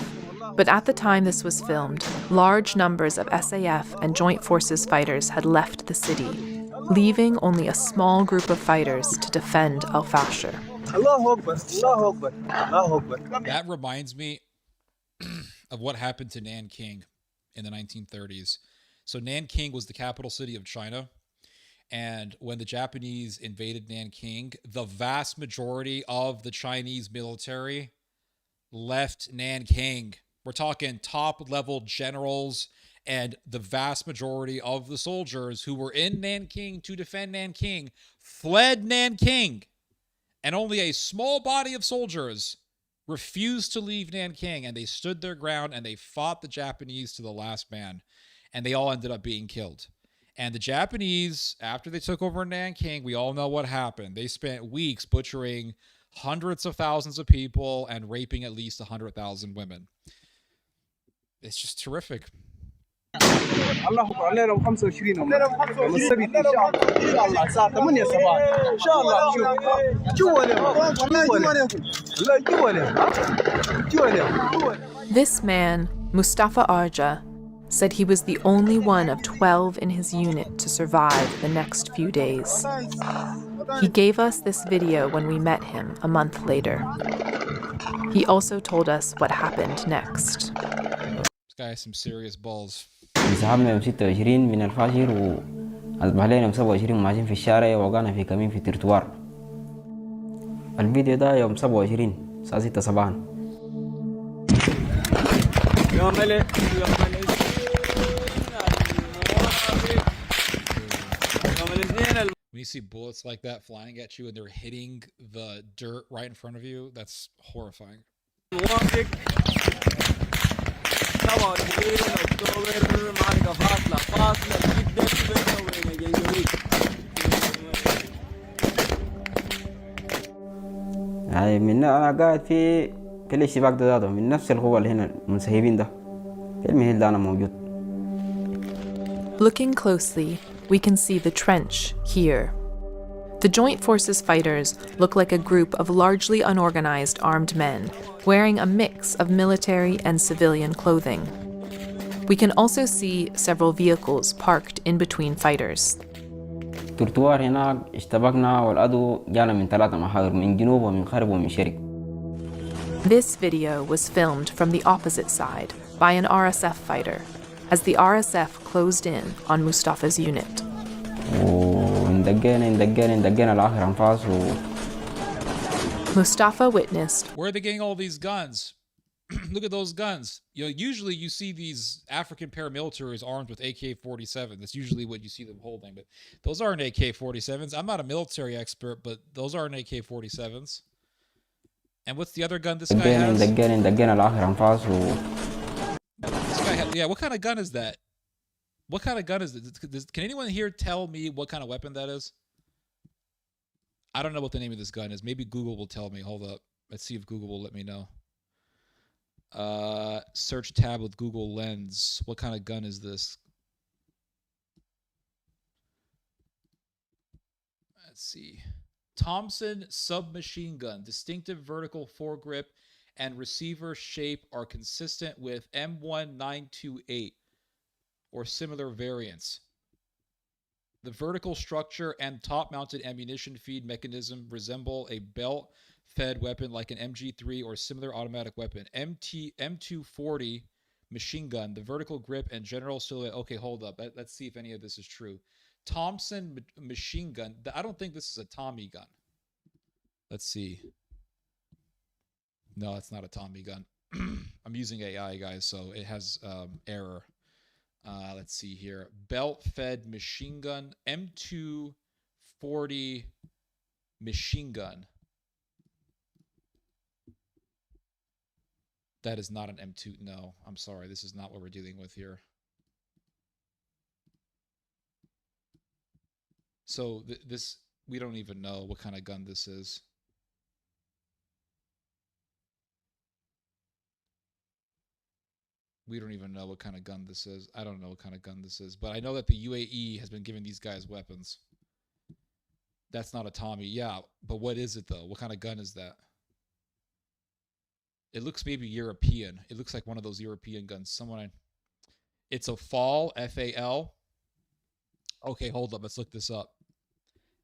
But at the time this was filmed, large numbers of SAF and Joint Forces fighters had left the city, leaving only a small group of fighters to defend Al Fasher. That reminds me of what happened to Nanking in the 1930s. So Nanking was the capital city of China. And when the Japanese invaded Nanking, the vast majority of the Chinese military left Nanking. We're talking top-level generals, and the vast majority of the soldiers who were in Nanking to defend Nanking fled Nanking. And only a small body of soldiers refused to leave Nanking, and they stood their ground, and they fought the Japanese to the last man. And they all ended up being killed. And the Japanese, after they took over Nanking, we all know what happened. They spent weeks butchering hundreds of thousands of people and raping at least 100,000 women. It's just terrific. الله اكبر علينا 25 يوم السبت ان شاء الله الساعه 8 صباحا ان شاء الله جوا This man, Mustafa Arja, said he was the only one of 12 in his unit to survive the next few days. He gave us this video when we met him a month later. He also told us what happened next. This guy has some serious balls. انسحبنا يوم 26 من الفاشر وأصبح لنا يوم 27 ماشيين في الشارع ووقعنا في كمين في الترتوار. الفيديو ده يوم 27 الساعة 6 صباحا. When you see bullets like that flying at you and they're hitting the dirt right in front of you, that's horrifying. يعني أنا قاعد في الاشتباك ده ذاته من نفس القوة اللي هنا المنسحبين ده في المهيل ده أنا موجود. Looking closely, we can see the trench here. The Joint Forces fighters look like a group of largely unorganized armed men, wearing a mix of military and civilian clothing. We can also see several vehicles parked in between fighters. ترتوار هناك اشتبكنا والعدو جانا من 3 محاور من جنوب ومن غرب ومن شرق. This video was filmed from the opposite side by an RSF fighter as the RSF closed in on Mustafa's unit. وندقينا الآخر أنفاس Mustafa witnessed. Where are they getting all these guns? Look at those guns. You know, usually you see these African paramilitaries armed with AK-47. That's usually what you see them holding. But those aren't AK-47s. I'm not a military expert, but those aren't AK-47s. And what's the other gun this guy has? دقينا الآخر أنفاس This guy has, yeah, what kind of gun is that? What kind of gun is this? Can anyone here tell me what kind of weapon that is? I don't know what the name of this gun is. Maybe Google will tell me. Hold up. Let's see if Google will let me know. Search tab with Google Lens. What kind of gun is this? Let's see. Thompson submachine gun. Distinctive vertical foregrip and receiver shape are consistent with M1928 or similar variants. The vertical structure and top-mounted ammunition feed mechanism resemble a belt-fed weapon like an MG3 or similar automatic weapon. M240 machine gun, the vertical grip and general silhouette. Okay, hold up. Let's see if any of this is true. Thompson machine gun. I don't think this is a Tommy gun. Let's see. No, it's not a Tommy gun. I'm using AI, guys, so it has error. Let's see here. Belt-fed machine gun. M240 machine gun. That is not an M2. No, I'm sorry. This is not what we're dealing with here. So this, we don't even know what kind of gun this is. We don't even know what kind of gun this is. I don't know what kind of gun this is. But I know that the UAE has been giving these guys weapons. That's not a Tommy. Yeah, but what is it, though? What kind of gun is that? It looks maybe European. It looks like one of those European guns. It's a FAL, F-A-L. Okay, hold up. Let's look this up.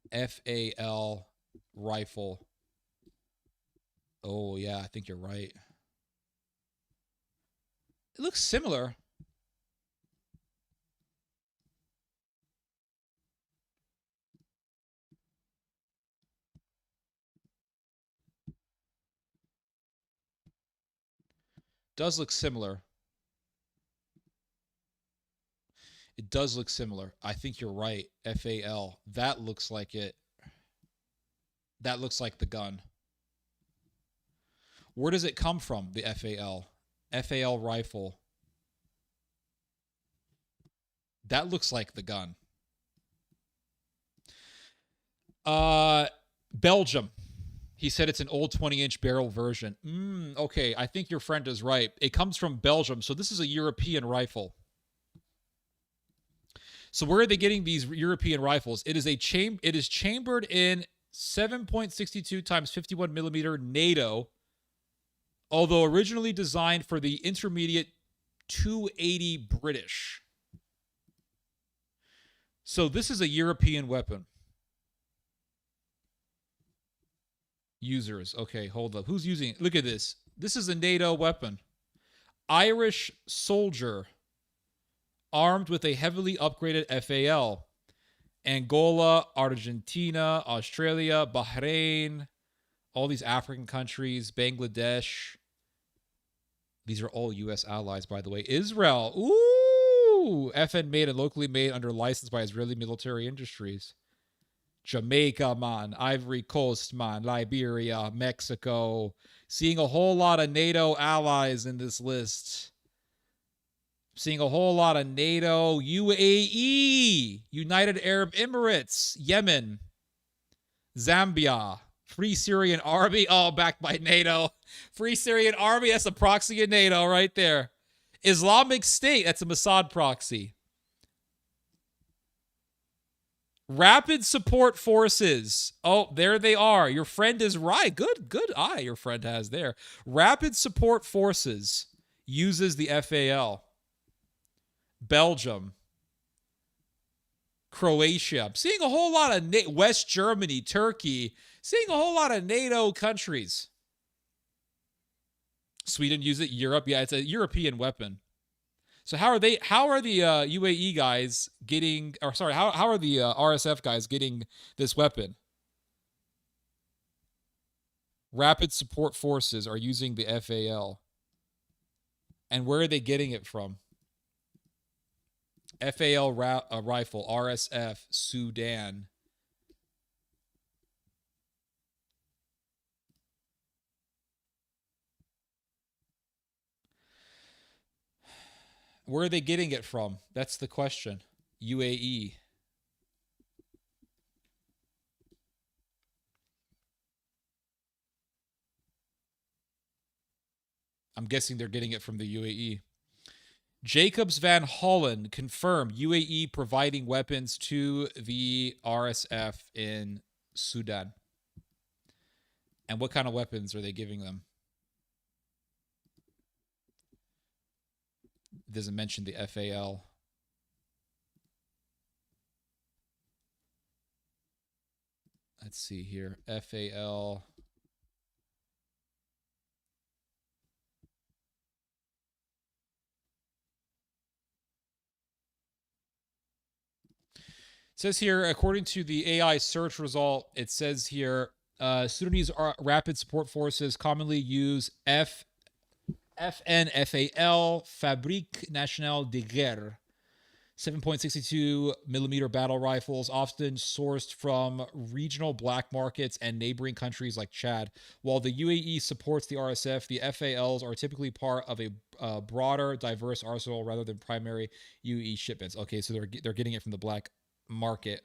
F-A-L rifle. Oh, yeah, I think you're right. It looks similar. Does look similar. It does look similar. I think you're right. FAL. That looks like it. That looks like the gun. Where does it come from, the FAL? FAL rifle. That looks like the gun. Belgium. He said it's an old 20-inch barrel version. Okay, I think your friend is right. It comes from Belgium, so this is a European rifle. So where are they getting these European rifles? It is chambered in 7.62 times 51 millimeter NATO, although originally designed for the intermediate 280 British. So this is a European weapon. Users. Okay, hold up. Who's using it? Look at this. This is a NATO weapon. Irish soldier armed with a heavily upgraded FAL. Angola, Argentina, Australia, Bahrain, all these African countries, Bangladesh. These are all U.S. allies, by the way. Israel. Ooh! FN made and locally made under license by Israeli military industries. Jamaica, man. Ivory Coast, man. Liberia, Mexico. Seeing a whole lot of NATO allies in this list. Seeing a whole lot of NATO. UAE. United Arab Emirates. Yemen. Zambia. Free Syrian Army. Oh, backed by NATO. Free Syrian Army. That's a proxy of NATO right there. Islamic State. That's a Mossad proxy. Rapid Support Forces. Oh, there they are. Your friend is right. Good eye your friend has there. Rapid Support Forces uses the FAL. Belgium. Croatia. I'm seeing a whole lot of West Germany, Turkey. Seeing a whole lot of NATO countries. Sweden use it. Europe. Yeah, it's a European weapon. So how are the UAE guys getting, or sorry, how are the RSF guys getting this weapon? Rapid Support Forces are using the FAL. And where are they getting it from? FAL rifle, RSF, Sudan. Where are they getting it from? That's the question. UAE. I'm guessing they're getting it from the UAE. Jacobs Van Hollen confirmed UAE providing weapons to the RSF in Sudan. And what kind of weapons are they giving them? It doesn't mention the FAL. Let's see here. FAL. It says here, according to the AI search result, it says here, Sudanese Rapid Support Forces commonly use FNFAL, Fabrique Nationale de Guerre, 7.62 millimeter battle rifles, often sourced from regional black markets and neighboring countries like Chad. While the UAE supports the RSF, the FALs are typically part of a broader, diverse arsenal rather than primary UAE shipments. Okay, so they're getting it from the black market.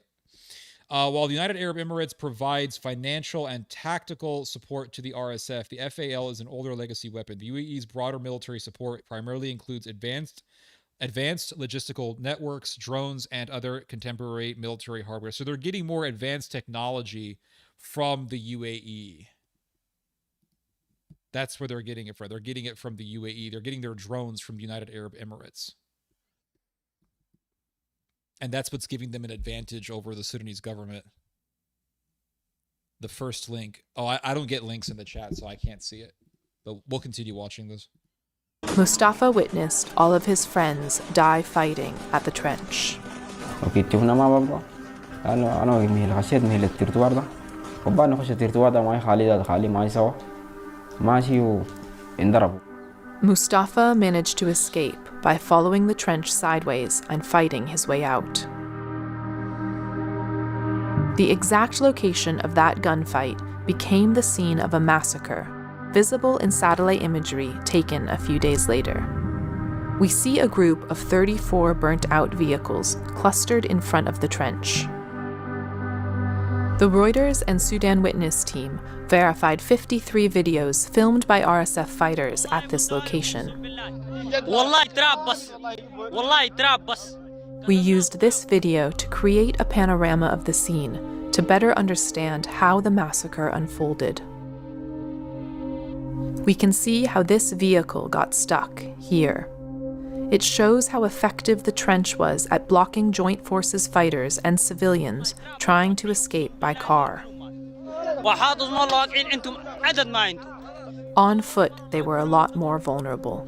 While the United Arab Emirates provides financial and tactical support to the RSF, the FAL is an older legacy weapon. The UAE's broader military support primarily includes advanced logistical networks, drones, and other contemporary military hardware. So they're getting more advanced technology from the UAE. That's where they're getting it from. They're getting it from the UAE. They're getting their drones from the United Arab Emirates. And that's what's giving them an advantage over the Sudanese government. The first link. Oh, I don't get links in the chat, so I can't see it. But we'll continue watching this. Mustafa witnessed all of his friends die fighting at the trench. Mustafa managed to escape by following the trench sideways and fighting his way out. The exact location of that gunfight became the scene of a massacre, visible in satellite imagery taken a few days later. We see a group of 34 burnt-out vehicles clustered in front of the trench. The Reuters and Sudan Witness team verified 53 videos filmed by RSF fighters at this location. We used this video to create a panorama of the scene to better understand how the massacre unfolded. We can see how this vehicle got stuck here. It shows how effective the trench was at blocking Joint Forces fighters and civilians trying to escape by car. On foot, they were a lot more vulnerable.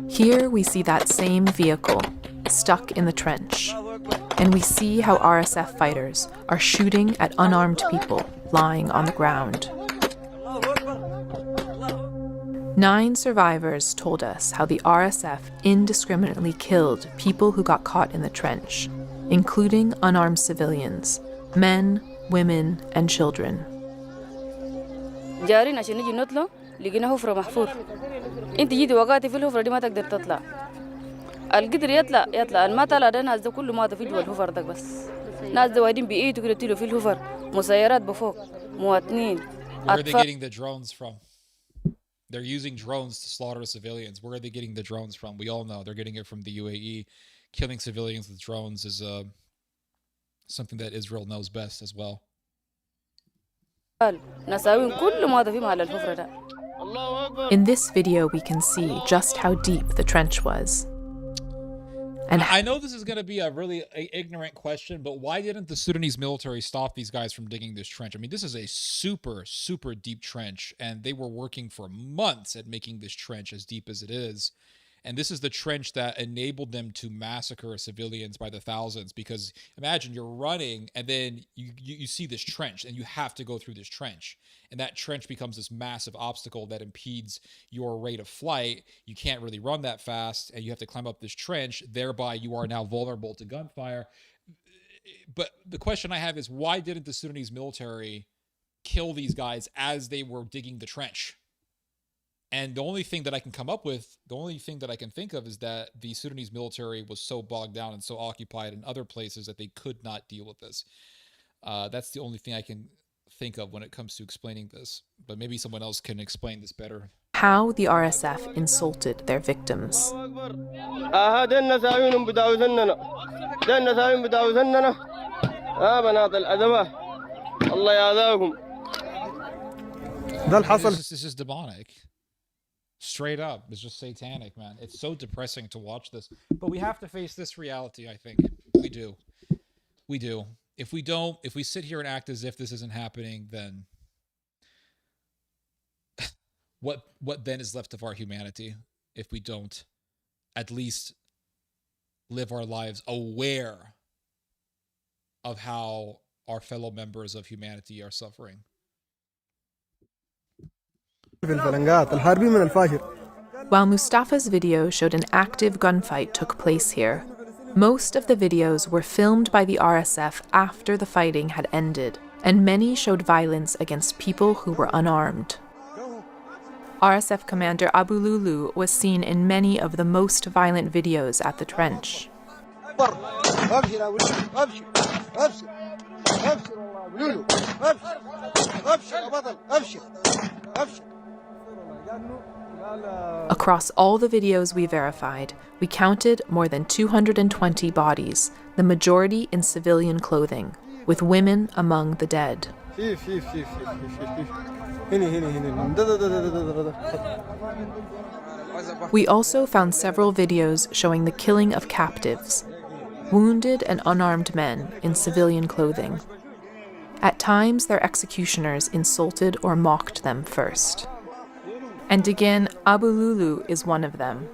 Here we see that same vehicle, stuck in the trench, and we see how RSF fighters are shooting at unarmed people lying on the ground. 9 survivors told us how the RSF indiscriminately killed people who got caught in the trench, including unarmed civilians, men, women, and children. جارين عشان نجي نطلع لقينا حفرة محفور. انت جيتي وقعتي في الحفرة دي ما تقدر تطلع. القدر يطلع ما طلع ده ناس ده كله مات في جوا الحفر ده بس. ناس ده واحدين بإيده كده تيلو في الحفر مسيرات بفوق مواطنين. Where are they getting the drones from? They're using drones to slaughter civilians. Where are they getting the drones from? We all know they're getting it from the UAE. killing civilians with drones is something that Israel knows best as well. In this video, we can see just how deep the trench was. And I know this is going to be a really ignorant question, but why didn't the Sudanese military stop these guys from digging this trench? I mean, this is a super, super deep trench, and they were working for months at making this trench as deep as it is. And this is the trench that enabled them to massacre civilians by the thousands, because imagine you're running and then you see this trench and you have to go through this trench. And that trench becomes this massive obstacle that impedes your rate of flight. You can't really run that fast and you have to climb up this trench. Thereby, you are now vulnerable to gunfire. But the question I have is, why didn't the Sudanese military kill these guys as they were digging the trench? And the only thing that I can come up with, the only thing that I can think of is that the Sudanese military was so bogged down and so occupied in other places that they could not deal with this. That's the only thing I can think of when it comes to explaining this. But maybe someone else can explain this better. How the RSF insulted their victims. This is demonic. Straight up. It's just satanic, man. It's so depressing to watch this. But we have to face this reality, I think. We do. We do. If we don't, if we sit here and act as if this isn't happening, then what then is left of our humanity if we don't at least live our lives aware of how our fellow members of humanity are suffering? While Mustafa's video showed an active gunfight took place here, most of the videos were filmed by the RSF after the fighting had ended, and many showed violence against people who were unarmed. RSF commander Abu Lulu was seen in many of the most violent videos at the trench. Across all the videos we verified, we counted more than 220 bodies, the majority in civilian clothing, with women among the dead. We also found several videos showing the killing of captives, wounded and unarmed men in civilian clothing. At times, their executioners insulted or mocked them first. And again, Abu Lulu is one of them.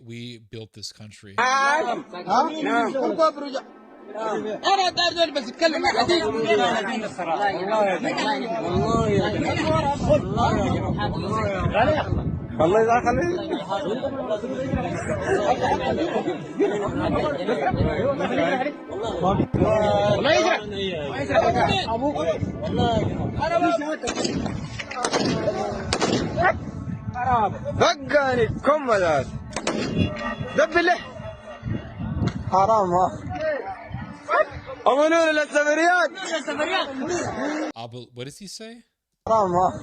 We built this country. فقاني كملات دبله حرام أمنون للسفريات What does he say? حرام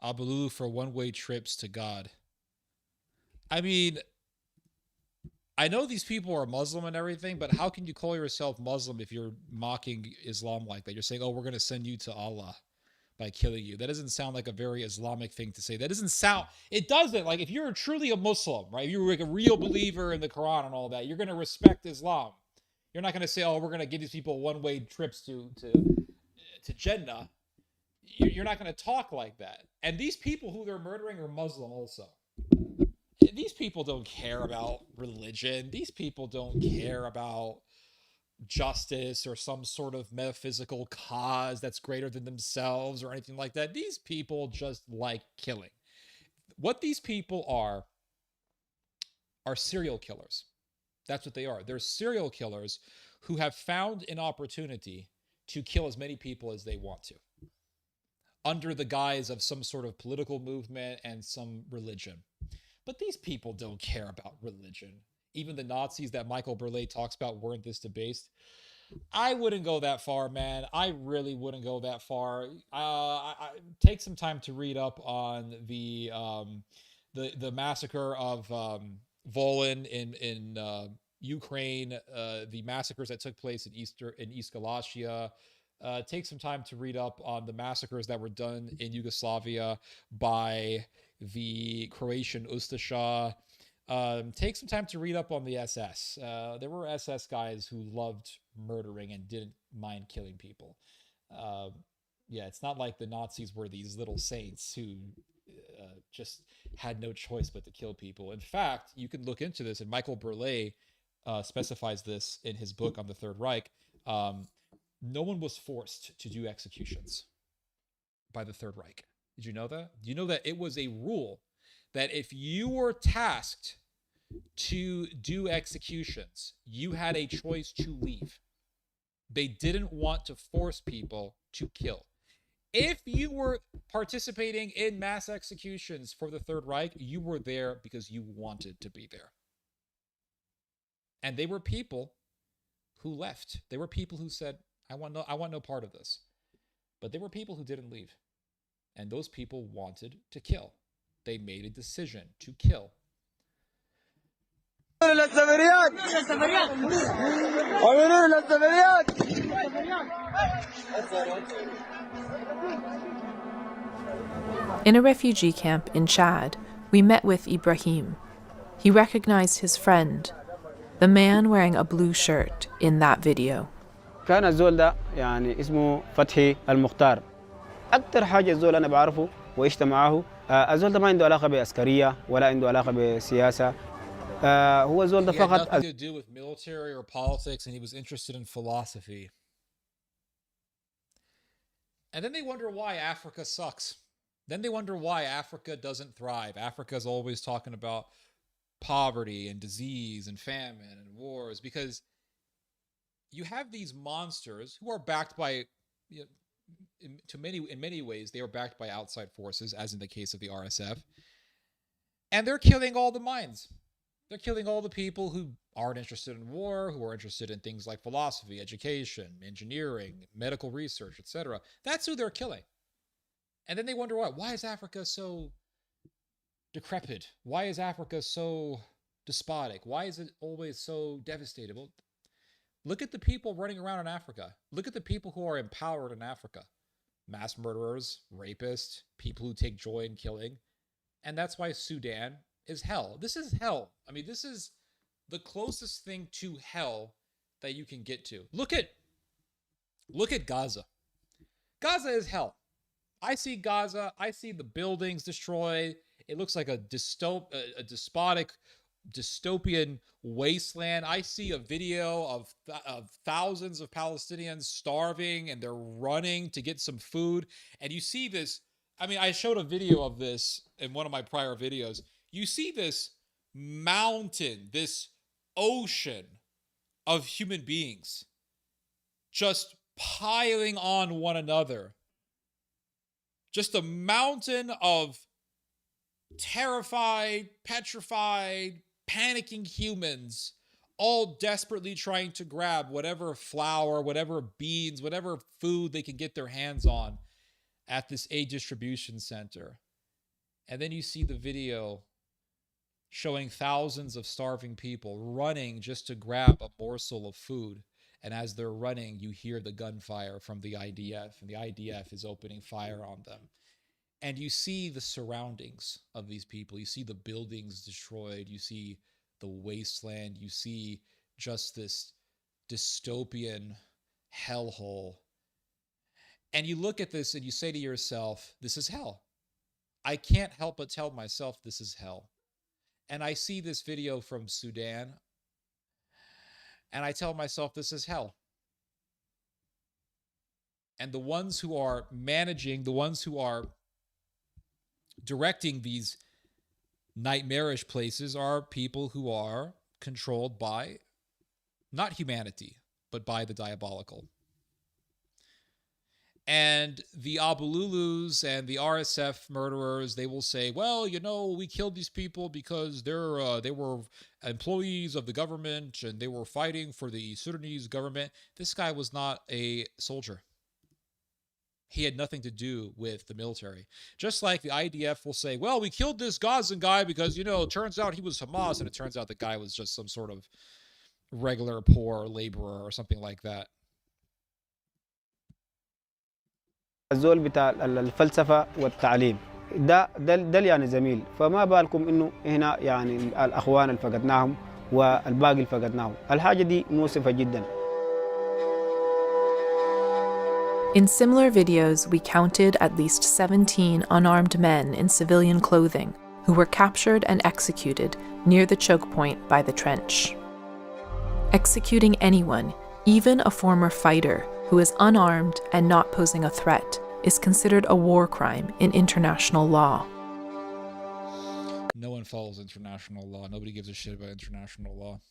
Abu Lulu for one-way trips to God. I mean, I know these people are Muslim and everything, but how can you call yourself Muslim if you're mocking Islam like that? You're saying, oh, we're going to send you to Allah by killing you. That doesn't sound like a very Islamic thing to say. That doesn't sound, it doesn't. Like, if you're truly a Muslim, right? If you're like a real believer in the Quran and all that, you're going to respect Islam. You're not going to say, oh, we're going to give these people one-way trips to Jannah. You're not going to talk like that. And these people who they're murdering are Muslim also. These people don't care about religion. These people don't care about justice or some sort of metaphysical cause that's greater than themselves or anything like that. These people just like killing. What these people are serial killers. That's what they are. They're serial killers who have found an opportunity to kill as many people as they want to, under the guise of some sort of political movement and some religion. But these people don't care about religion. Even the Nazis that Michael Burleigh talks about weren't this debased. I wouldn't go that far, man. I really wouldn't go that far. I take some time to read up on the massacre of Volyn in Ukraine, the massacres that took place in East Galatia. Take some time to read up on the massacres that were done in Yugoslavia by the Croatian Ustasha. Take some time to read up on the SS. There were SS guys who loved murdering and didn't mind killing people. Yeah, it's not like the Nazis were these little saints who just had no choice but to kill people. In fact, you can look into this, and Michael Burleigh specifies this in his book on the Third Reich. No one was forced to do executions by the Third Reich. Did you know that? Do you know that it was a rule that if you were tasked to do executions, you had a choice to leave? They didn't want to force people to kill. If you were participating in mass executions for the Third Reich, you were there because you wanted to be there. And they were people who left. They were people who said, I want no part of this. But there were people who didn't leave. And those people wanted to kill. They made a decision to kill. In a refugee camp in Chad, we met with Ibrahim. He recognized his friend, the man wearing a blue shirt in that video. كان الزول ده يعني اسمه فتحي المختار. أكتر حاجة الزول أنا بعرفه وعشت معاه الزول ده ما عنده علاقة بعسكرية ولا عنده علاقة بسياسة. هو الزول ده فقط. He had nothing to do with military or politics, and he was interested in philosophy. And then they wonder why Africa sucks. Then they wonder why Africa doesn't thrive. Africa is always talking about poverty and disease and famine and wars, because you have these monsters who are backed by, in many ways, they are backed by outside forces, as in the case of the RSF. And they're killing all the minds. They're killing all the people who aren't interested in war, who are interested in things like philosophy, education, engineering, medical research, etc. That's who they're killing. And then they wonder why. Why is Africa so decrepit? Why is Africa so despotic? Why is it always so devastated? Well, look at the people running around in Africa. Look at the people who are empowered in Africa. Mass murderers, rapists, people who take joy in killing. And that's why Sudan is hell. This is hell. I mean, this is the closest thing to hell that you can get to. Look at Gaza. Gaza is hell. I see Gaza. I see the buildings destroyed. It looks like a despotic, dystopian wasteland. I see a video of thousands of Palestinians starving, and they're running to get some food. And you see this. I mean, I showed a video of this in one of my prior videos. You see this mountain, this ocean of human beings just piling on one another. Just a mountain of terrified, petrified, panicking humans, all desperately trying to grab whatever flour, whatever beans, whatever food they can get their hands on at this aid distribution center. And then you see the video showing thousands of starving people running just to grab a morsel of food. And as they're running, you hear the gunfire from the IDF, and the IDF is opening fire on them. And you see the surroundings of these people. You see the buildings destroyed. You see the wasteland. You see just this dystopian hellhole. And you look at this and you say to yourself, this is hell. I can't help but tell myself this is hell. And I see this video from Sudan, and I tell myself this is hell. And the ones who are managing, the ones who are directing these nightmarish places are people who are controlled by not humanity, but by the diabolical. And the Abululus and the RSF murderers, they will say, well, you know, we killed these people because they were employees of the government and they were fighting for the Sudanese government. This guy was not a soldier. He had nothing to do with the military. Just like the IDF will say, well, we killed this Gazan guy because, you know, it turns out he was Hamas, and it turns out the guy was just some sort of regular poor laborer or something like that. الزول بتاع الفلسفة والتعليم ده يعني زميل فما بالكم إنه هنا يعني الأخوان اللي فقدناهم والباقي اللي فقدناهم الحاجة دي مؤسفة جدا. In similar videos, we counted at least 17 unarmed men in civilian clothing who were captured and executed near the choke point by the trench. Executing anyone, even a former fighter, who is unarmed and not posing a threat, is considered a war crime in international law. No one follows international law. Nobody gives a shit about international law.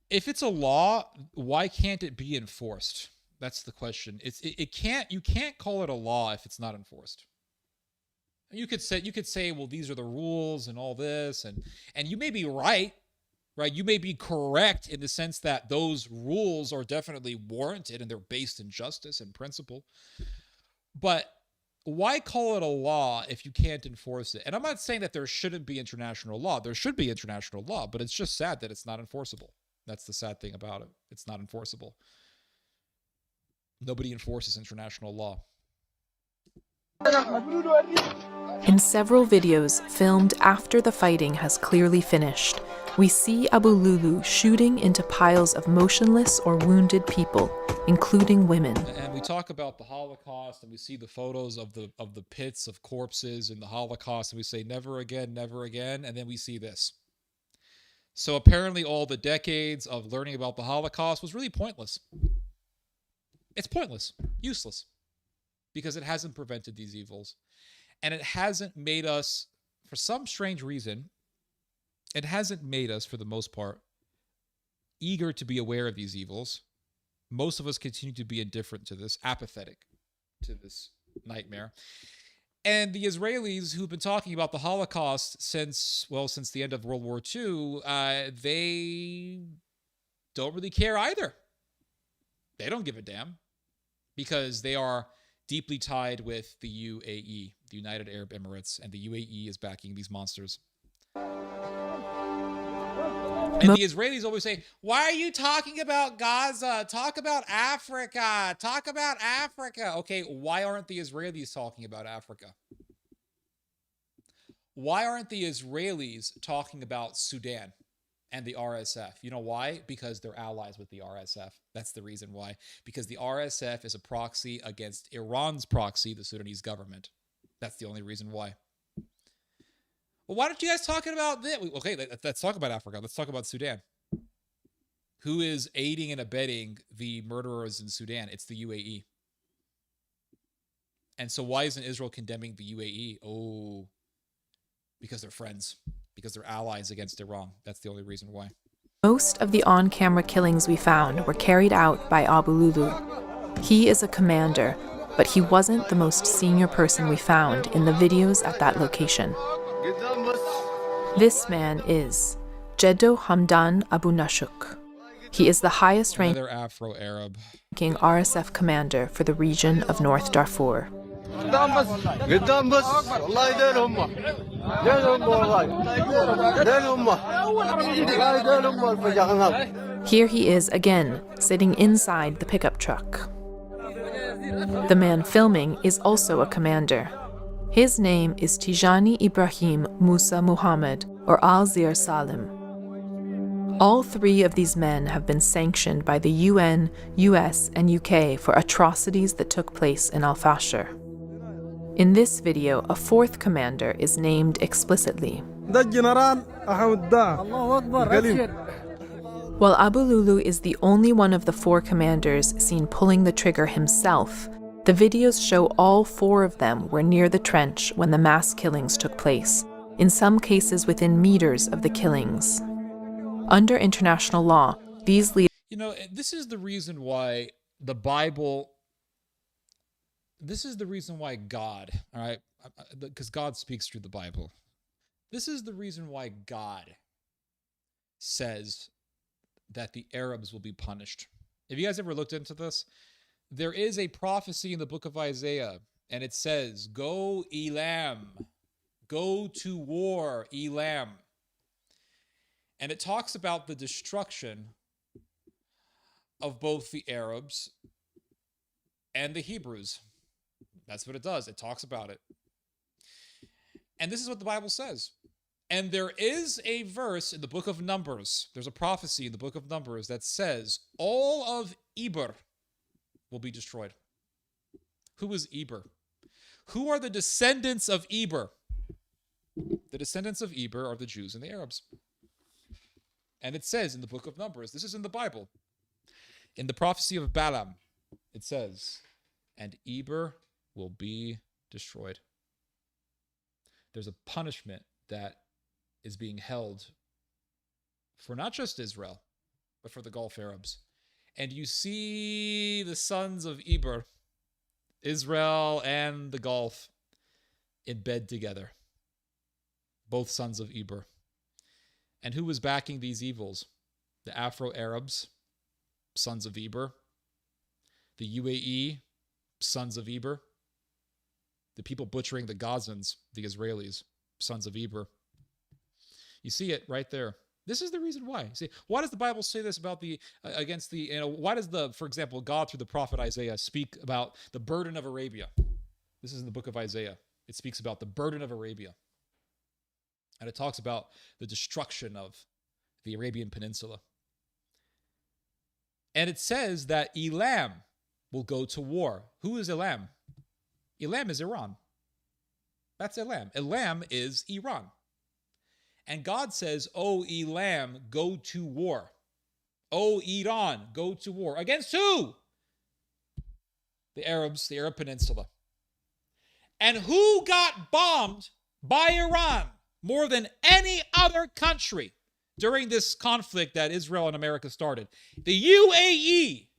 If it's a law, why can't it be enforced? That's the question. You can't call it a law if it's not enforced. You could say, well, these are the rules and all this, and you may be right? You may be correct in the sense that those rules are definitely warranted and they're based in justice and principle. But why call it a law if you can't enforce it? And I'm not saying that there shouldn't be international law. There should be international law, but it's just sad that it's not enforceable. That's the sad thing about it. It's not enforceable. Nobody enforces international law. In several videos filmed after the fighting has clearly finished, we see Abululu shooting into piles of motionless or wounded people, including women. And we talk about the Holocaust, and we see the photos of the pits of corpses in the Holocaust, and we say, never again, and then we see this. So apparently all the decades of learning about the Holocaust was really pointless. It's pointless, useless, because it hasn't prevented these evils. And it hasn't made us, for some strange reason, it hasn't made us, for the most part, eager to be aware of these evils. Most of us continue to be indifferent to this, apathetic to this nightmare. And the Israelis who've been talking about the Holocaust since the end of World War II, they don't really care either. They don't give a damn, because they are deeply tied with the UAE, the United Arab Emirates, and the UAE is backing these monsters. And the Israelis always say, why are you talking about Gaza? Talk about Africa. Talk about Africa. Okay, why aren't the Israelis talking about Africa? Why aren't the Israelis talking about Sudan and the RSF? You know why? Because they're allies with the RSF. That's the reason why. Because the RSF is a proxy against Iran's proxy, the Sudanese government. That's the only reason why. Well, why don't you guys talk about this? Okay, let's talk about Africa. Let's talk about Sudan. Who is aiding and abetting the murderers in Sudan? It's the UAE. And so why isn't Israel condemning the UAE? Oh, because they're friends. Because they're allies against Iran. That's the only reason why. Most of the on-camera killings we found were carried out by Abululu. He is a commander, but he wasn't the most senior person we found in the videos at that location. This man is Jeddo Hamdan Abu Nashuk. He is the highest ranking Afro-Arab RSF commander for the region of North Darfur. Here he is again, sitting inside the pickup truck. The man filming is also a commander. His name is Tijani Ibrahim Musa Muhammad, or Al-Zir Salim. All three of these men have been sanctioned by the UN, US, and UK for atrocities that took place in Al-Fashir. In this video, a fourth commander is named explicitly. While Abululu is the only one of the four commanders seen pulling the trigger himself, the videos show all four of them were near the trench when the mass killings took place, in some cases within meters of the killings. Under international law, these leaders... You know, this is the reason why the Bible, this is the reason why God, all right, because God speaks through the Bible. This is the reason why God says that the Arabs will be punished. Have you guys ever looked into this? There is a prophecy in the book of Isaiah, and it says, "Go Elam, go to war, Elam." And it talks about the destruction of both the Arabs and the Hebrews. That's what it does. It talks about it. And this is what the Bible says. And there is a verse in the book of Numbers. There's a prophecy in the book of Numbers that says all of Eber will be destroyed. Who is Eber? Who are the descendants of Eber? The descendants of Eber are the Jews and the Arabs. And it says in the book of Numbers, this is in the Bible, in the prophecy of Balaam, it says, and Eber will be destroyed. There's a punishment that is being held for not just Israel, but for the Gulf Arabs. And you see the sons of Eber, Israel and the Gulf, in bed together. Both sons of Eber. And who was backing these evils? The Afro-Arabs, sons of Eber. The UAE, sons of Eber. The people butchering the Gazans, the Israelis, sons of Eber. You see it right there. This is the reason why. See, why does the Bible say this about why does for example, God through the prophet Isaiah speak about the burden of Arabia? This is in the book of Isaiah. It speaks about the burden of Arabia. And it talks about the destruction of the Arabian Peninsula. And it says that Elam will go to war. Who is Elam? Elam is Iran. That's Elam. Elam is Iran. And God says, "O Elam, go to war. O Iran, go to war." Against who? The Arabs, the Arab Peninsula. And who got bombed by Iran more than any other country during this conflict that Israel and America started? The UAE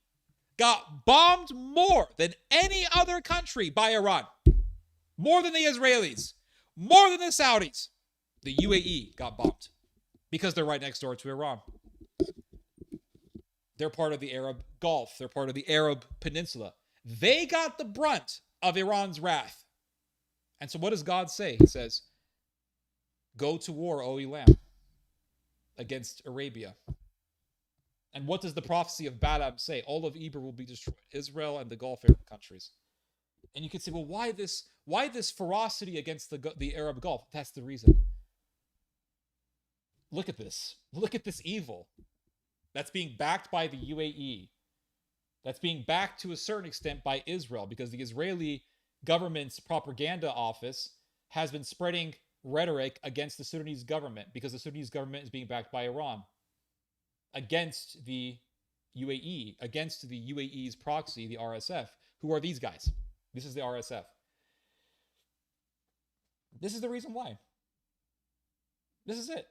got bombed more than any other country by Iran. More than the Israelis. More than the Saudis. The UAE got bombed because they're right next door to Iran. They're part of the Arab Gulf. They're part of the Arab Peninsula. They got the brunt of Iran's wrath. And so what does God say? He says, "Go to war, O Elam, against Arabia." And what does the prophecy of Balaam say? All of Eber will be destroyed, Israel and the Gulf Arab countries. And you could say, well, why this ferocity against the Arab Gulf? That's the reason. Look at this. Look at this evil that's being backed by the UAE. That's being backed to a certain extent by Israel, because the Israeli government's propaganda office has been spreading rhetoric against the Sudanese government, because the Sudanese government is being backed by Iran, against the UAE, against the UAE's proxy, the RSF. Who are these guys? This is the RSF. This is the reason why. This is it.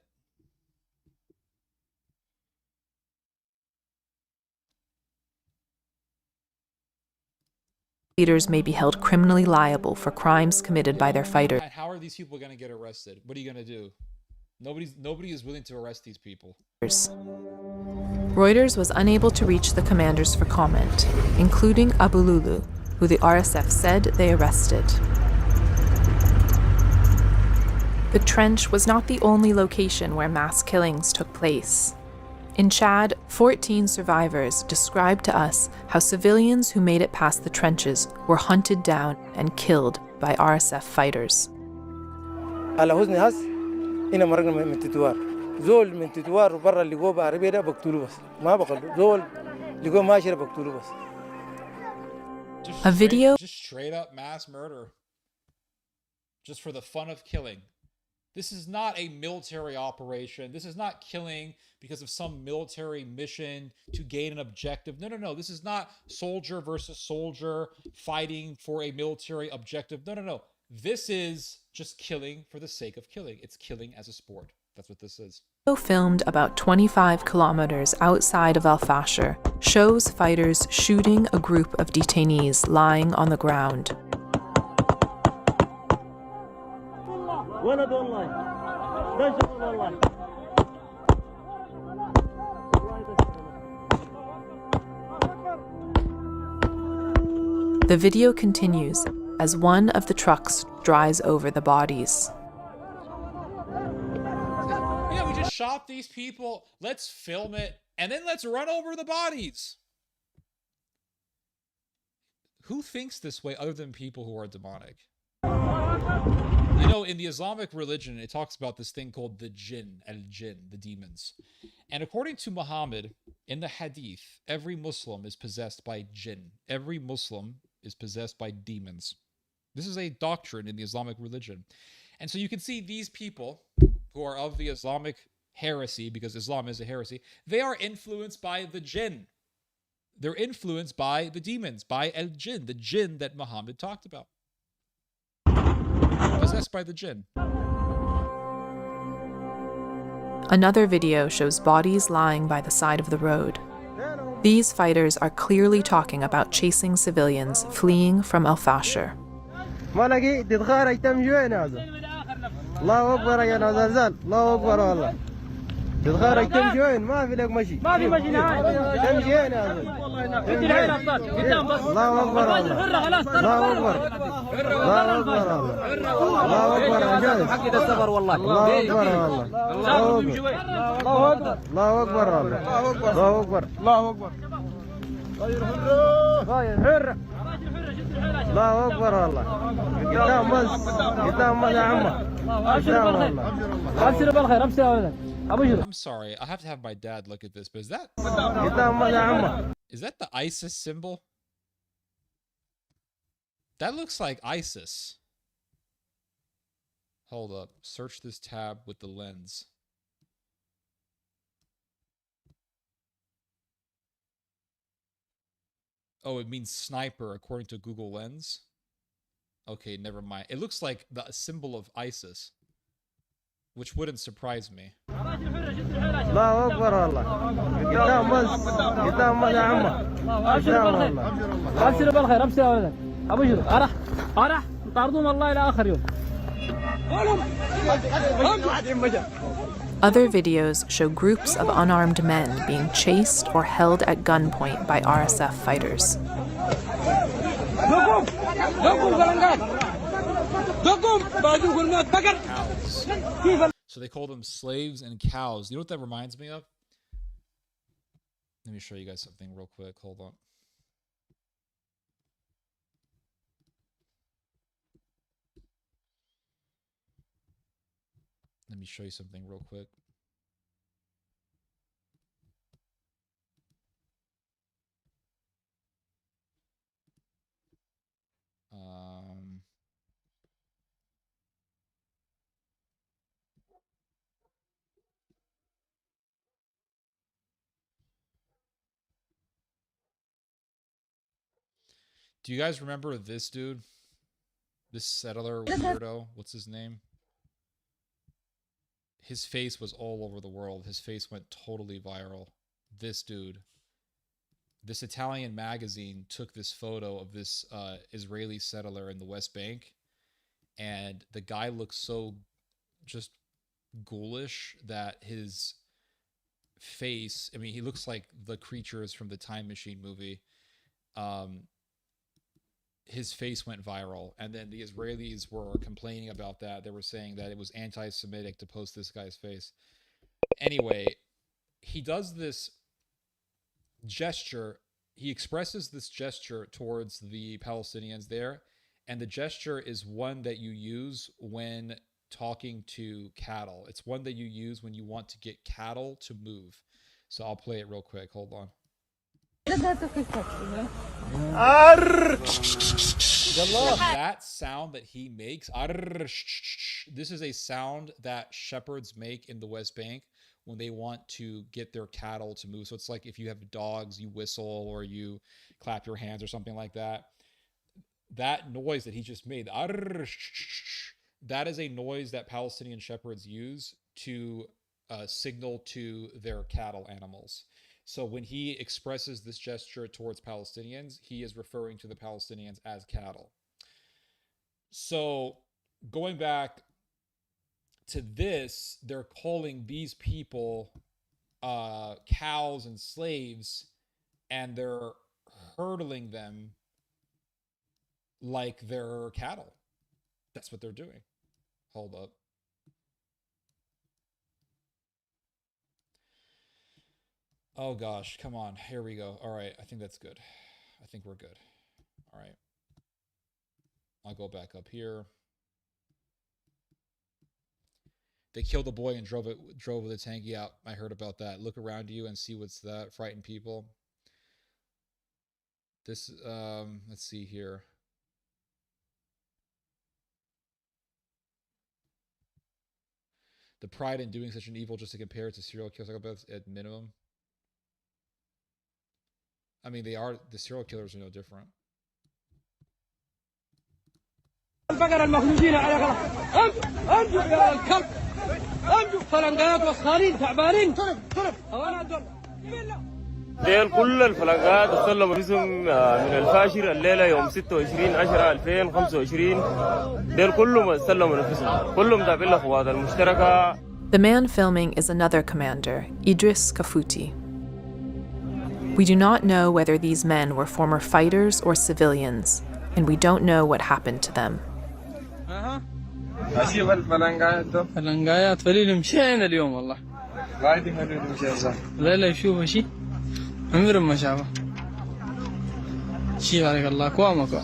Leaders may be held criminally liable for crimes committed by their fighters. And how are these people going to get arrested? What are you going to do? Nobody is willing to arrest these people. Reuters was unable to reach the commanders for comment, including Abu Lulu, who the RSF said they arrested. The trench was not the only location where mass killings took place. In Chad, 14 survivors described to us how civilians who made it past the trenches were hunted down and killed by RSF fighters. على حزن هس هنا مرقنا من تتوار زول من تتوار برا اللي جوا بعربية ده بقتلوه بس ما بقتلوه زول اللي جوا ماشي بقتلوه بس. A video. Just straight up mass murder. Just for the fun of killing. This is not a military operation. This is not killing because of some military mission to gain an objective. No. This is not soldier versus soldier fighting for a military objective. No. This is just killing for the sake of killing. It's killing as a sport. That's what this is. Filmed about 25 kilometers outside of Al-Fashir shows fighters shooting a group of detainees lying on the ground. The video continues as one of the trucks drives over the bodies. Yeah, we just shot these people. Let's film it, and then let's run over the bodies. Who thinks this way other than people who are demonic? You know, in the Islamic religion, it talks about this thing called the jinn, al-jinn, the demons. And according to Muhammad, in the hadith, every Muslim is possessed by jinn. Every Muslim is possessed by demons. This is a doctrine in the Islamic religion. And so you can see these people who are of the Islamic heresy, because Islam is a heresy, they are influenced by the jinn. They're influenced by the demons, by al-jinn, the jinn that Muhammad talked about. Possessed by the jinn. Another video shows bodies lying by the side of the road. These fighters are clearly talking about chasing civilians fleeing from Al-Fashir. الله اكبر يا نزلزال الله اكبر والله تتخرج تمشي وين ما في لك مشي ما في مشي نهائي تمشي وين يا الله اكبر الله اكبر الله اكبر الله اكبر يا جاي حق السفر والله الله اكبر والله الله اكبر الله اكبر الله اكبر الله اكبر غير حر الله اكبر والله قدام بس قدام بس يا عمه I'm sorry, I have to have my dad look at this, but is that the ISIS symbol? That looks like ISIS. Hold up, search this tab with the lens. Oh, it means sniper according to Google Lens. Okay, never mind. It looks like the symbol of ISIS, which wouldn't surprise me. الله اكبر والله قدام بس قدام بس يا عمه قدام والله ابشر بالخير ابشر يا ولد ابشر ارح طاردوهم الله الى اخر يوم. Other videos show groups of unarmed men being chased or held at gunpoint by RSF fighters. Cows. So they call them slaves and cows. You know what that reminds me of? Let me show you guys something real quick. Hold on. Let me show you something real quick. Do you guys remember this dude? This settler weirdo? What's his name? His face was all over the world. His face went totally viral. This dude. This Italian magazine took this photo of this Israeli settler in the West Bank. And the guy looks so just ghoulish that his face, I mean, he looks like the creatures from the Time Machine movie. His face went viral, and then the Israelis were complaining about that. They were saying that it was anti-Semitic to post this guy's face. Anyway, he does this gesture. He expresses this gesture towards the Palestinians there, and the gesture is one that you use when talking to cattle. It's one that you use when you want to get cattle to move. So I'll play it real quick. Hold on. That sound that he makes, this is a sound that shepherds make in the West Bank when they want to get their cattle to move. So it's like if you have dogs, you whistle or you clap your hands or something like that. That noise that he just made, that is a noise that Palestinian shepherds use to signal to their cattle animals. So when he expresses this gesture towards Palestinians, he is referring to the Palestinians as cattle. So going back to this, they're calling these people cows and slaves, and they're hurdling them like they're cattle. That's what they're doing. Hold up. Oh gosh, come on. Here we go. All right, I think that's good. I think we're good. All right. I'll go back up here. They killed the boy and drove the tanky out. I heard about that. Look around you and see what's that. Frightened people. This, let's see here. The pride in doing such an evil just to compare it to serial killers at minimum. I mean, the serial killers are no different. البقرة المخلوقين على غلط انجو يا الكلب انجو فلنقات وصخارين تعبانين ديل كل الفلنقات وسلموا جسم من الفاشر الليلة يوم 26/10/2025 ديل كلهم سلموا نفسهم كلهم تابعين للقوات المشتركة. The man filming is another commander, Idris Kafuti. We do not know whether these men were former fighters or civilians, and we don't know what happened to them. اشوف الفلنقايات فليل مشينا اليوم والله قاعدين فليل مشينا صح لا يشوفوا شيء عمر ما شافه شيء عليك الله كوامك.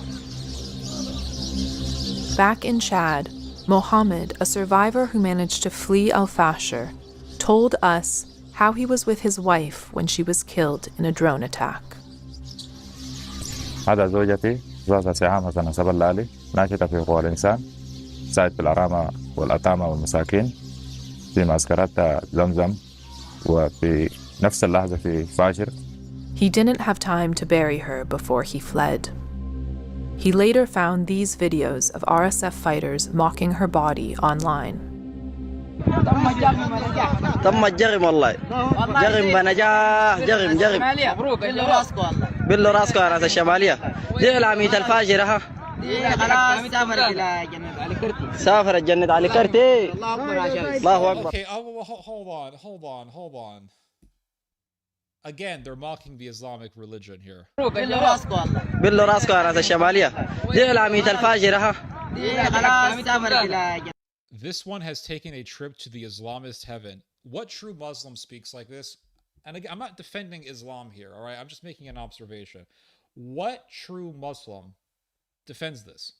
Back in Chad, Mohammed, a survivor who managed to flee Al-Fashir, told us how he was with his wife when she was killed in a drone attack. هذا زوجتي زوجة سهام حسن نسب الله علي ناشطة في حقوق الإنسان ساعد في الأرامة والأتامى والمساكين في معسكرات زمزم وفي نفس اللحظة في فاشر. He didn't have time to bury her before he fled. He later found these videos of RSF fighters mocking her body online. تم الجرم والله جرم بنجاح جرم مبروك بالله راسكم والله بالله راسكم يا ناس الشمالية دي العميد الفاجرة ها خلاص سافرت إلى جنة علي كرتي سافرت جنة علي كرتي الله أكبر يا شباب الله أكبر. Okay, hold on. Again, they're mocking the Islamic religion here. بالله راسكم والله بالله راسكم يا ناس الشمالية دي العميد الفاجرة ها خلاص سافرت إلى جنة. This one has taken a trip to the Islamist heaven. What true Muslim speaks like this? And again, I'm not defending Islam here, all right? I'm just making an observation. What true Muslim defends this?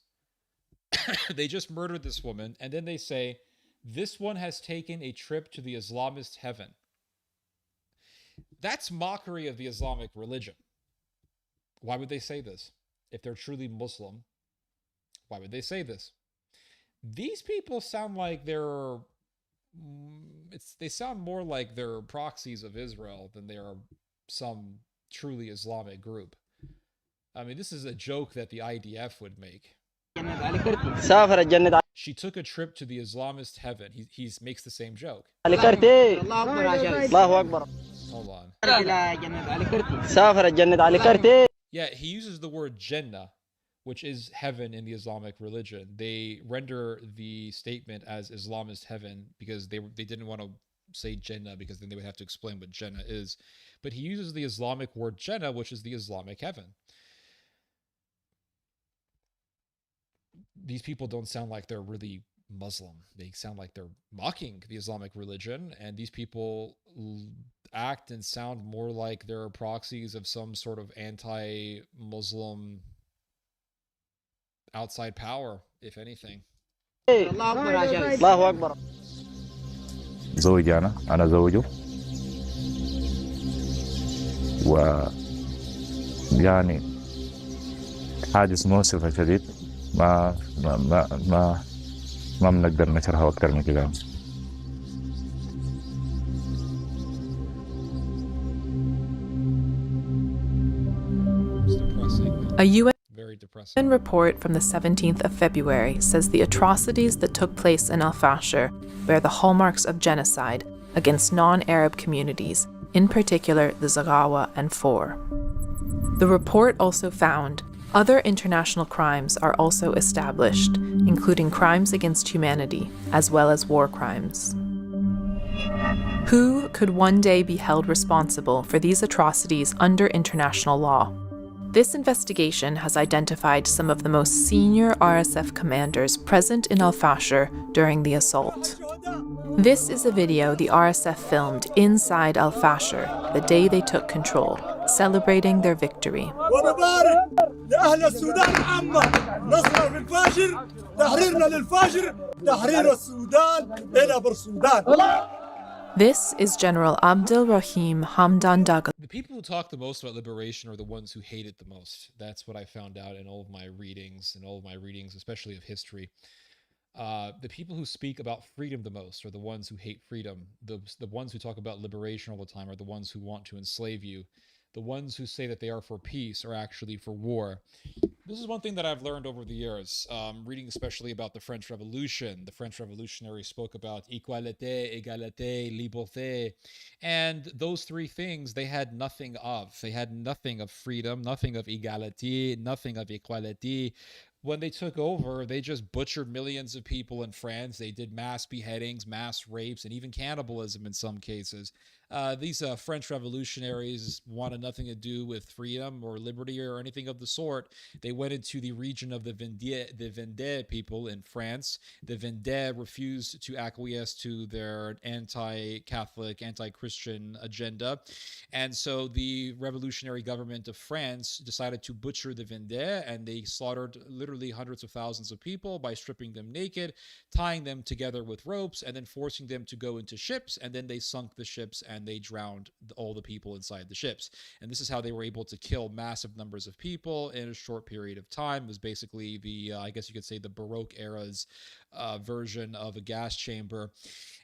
They just murdered this woman, and then they say, this one has taken a trip to the Islamist heaven. That's mockery of the Islamic religion. Why would they say this? If they're truly Muslim, why would they say this? These people sound like they sound more like they're proxies of Israel than they are some truly Islamic group. I mean, this is a joke that the IDF would make. She took a trip to the Islamist heaven. He makes the same joke. Hold on. Yeah, he uses the word Jannah, which is heaven in the Islamic religion. They render the statement as Islamist heaven because they didn't want to say Jannah because then they would have to explain what Jannah is. But he uses the Islamic word Jannah, which is the Islamic heaven. These people don't sound like they're really Muslim. They sound like they're mocking the Islamic religion, and these people act and sound more like they're proxies of some sort of anti-Muslim outside power, if anything. الله أكبر. زوجي أنا زوجه ويعني حادث مؤسف شديد ما بنقدر نشرحه أكثر من كده. A UN impressive. A report from the 17th of February says the atrocities that took place in Al-Fashir bear the hallmarks of genocide against non-Arab communities, in particular the Zaghawa and Four. The report also found other international crimes are also established, including crimes against humanity, as well as war crimes. Who could one day be held responsible for these atrocities under international law? This investigation has identified some of the most senior RSF commanders present in Al-Fashir during the assault. This is a video the RSF filmed inside Al-Fashir the day they took control, celebrating their victory. لأهل السودان عامة نصرة في الفاشر تحريرنا للفاشر تحرير السودان إلى برسودان. This is General Abdel Rahim Hamdan Dagalo. The people who talk the most about liberation are the ones who hate it the most. That's what I found out in all of my readings, especially of history. The people who speak about freedom the most are the ones who hate freedom. The ones who talk about liberation all the time are the ones who want to enslave you. The ones who say that they are for peace are actually for war. This is one thing that I've learned over the years, reading especially about the French Revolution. The French revolutionaries spoke about equalité, égalité, liberté, and those three things they had nothing of. They had nothing of freedom, nothing of égalité, nothing of equality. When they took over, they just butchered millions of people in France. They did mass beheadings, mass rapes, and even cannibalism in some cases. These French revolutionaries wanted nothing to do with freedom or liberty or anything of the sort. They went into the region of the Vendée people in France. The Vendée refused to acquiesce to their anti-Catholic, anti-Christian agenda. And so the revolutionary government of France decided to butcher the Vendée, and they slaughtered literally hundreds of thousands of people by stripping them naked, tying them together with ropes, and then forcing them to go into ships, and then they sunk the ships and they drowned all the people inside the ships. And this is how they were able to kill massive numbers of people in a short period of time. It was basically the, I guess you could say, the Baroque era's version of a gas chamber.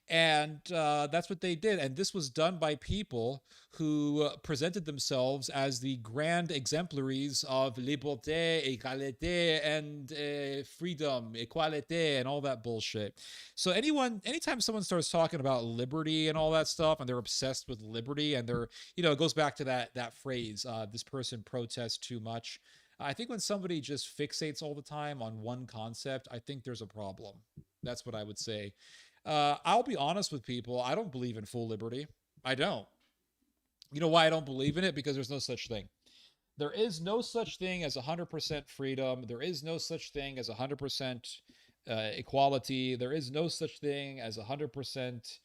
And that's what they did. And this was done by people who presented themselves as the grand exemplaries of liberté, égalité, and freedom, equalité, and all that bullshit. So anytime someone starts talking about liberty and all that stuff, and they're obsessed with liberty, and they're, it goes back to that phrase, this person protests too much. I think when somebody just fixates all the time on one concept, I think there's a problem. That's what I would say. I'll be honest with people. I don't believe in full liberty. I don't. You know why I don't believe in it? Because there's no such thing. There is no such thing as 100% freedom. There is no such thing as 100% equality. There is no such thing as 100%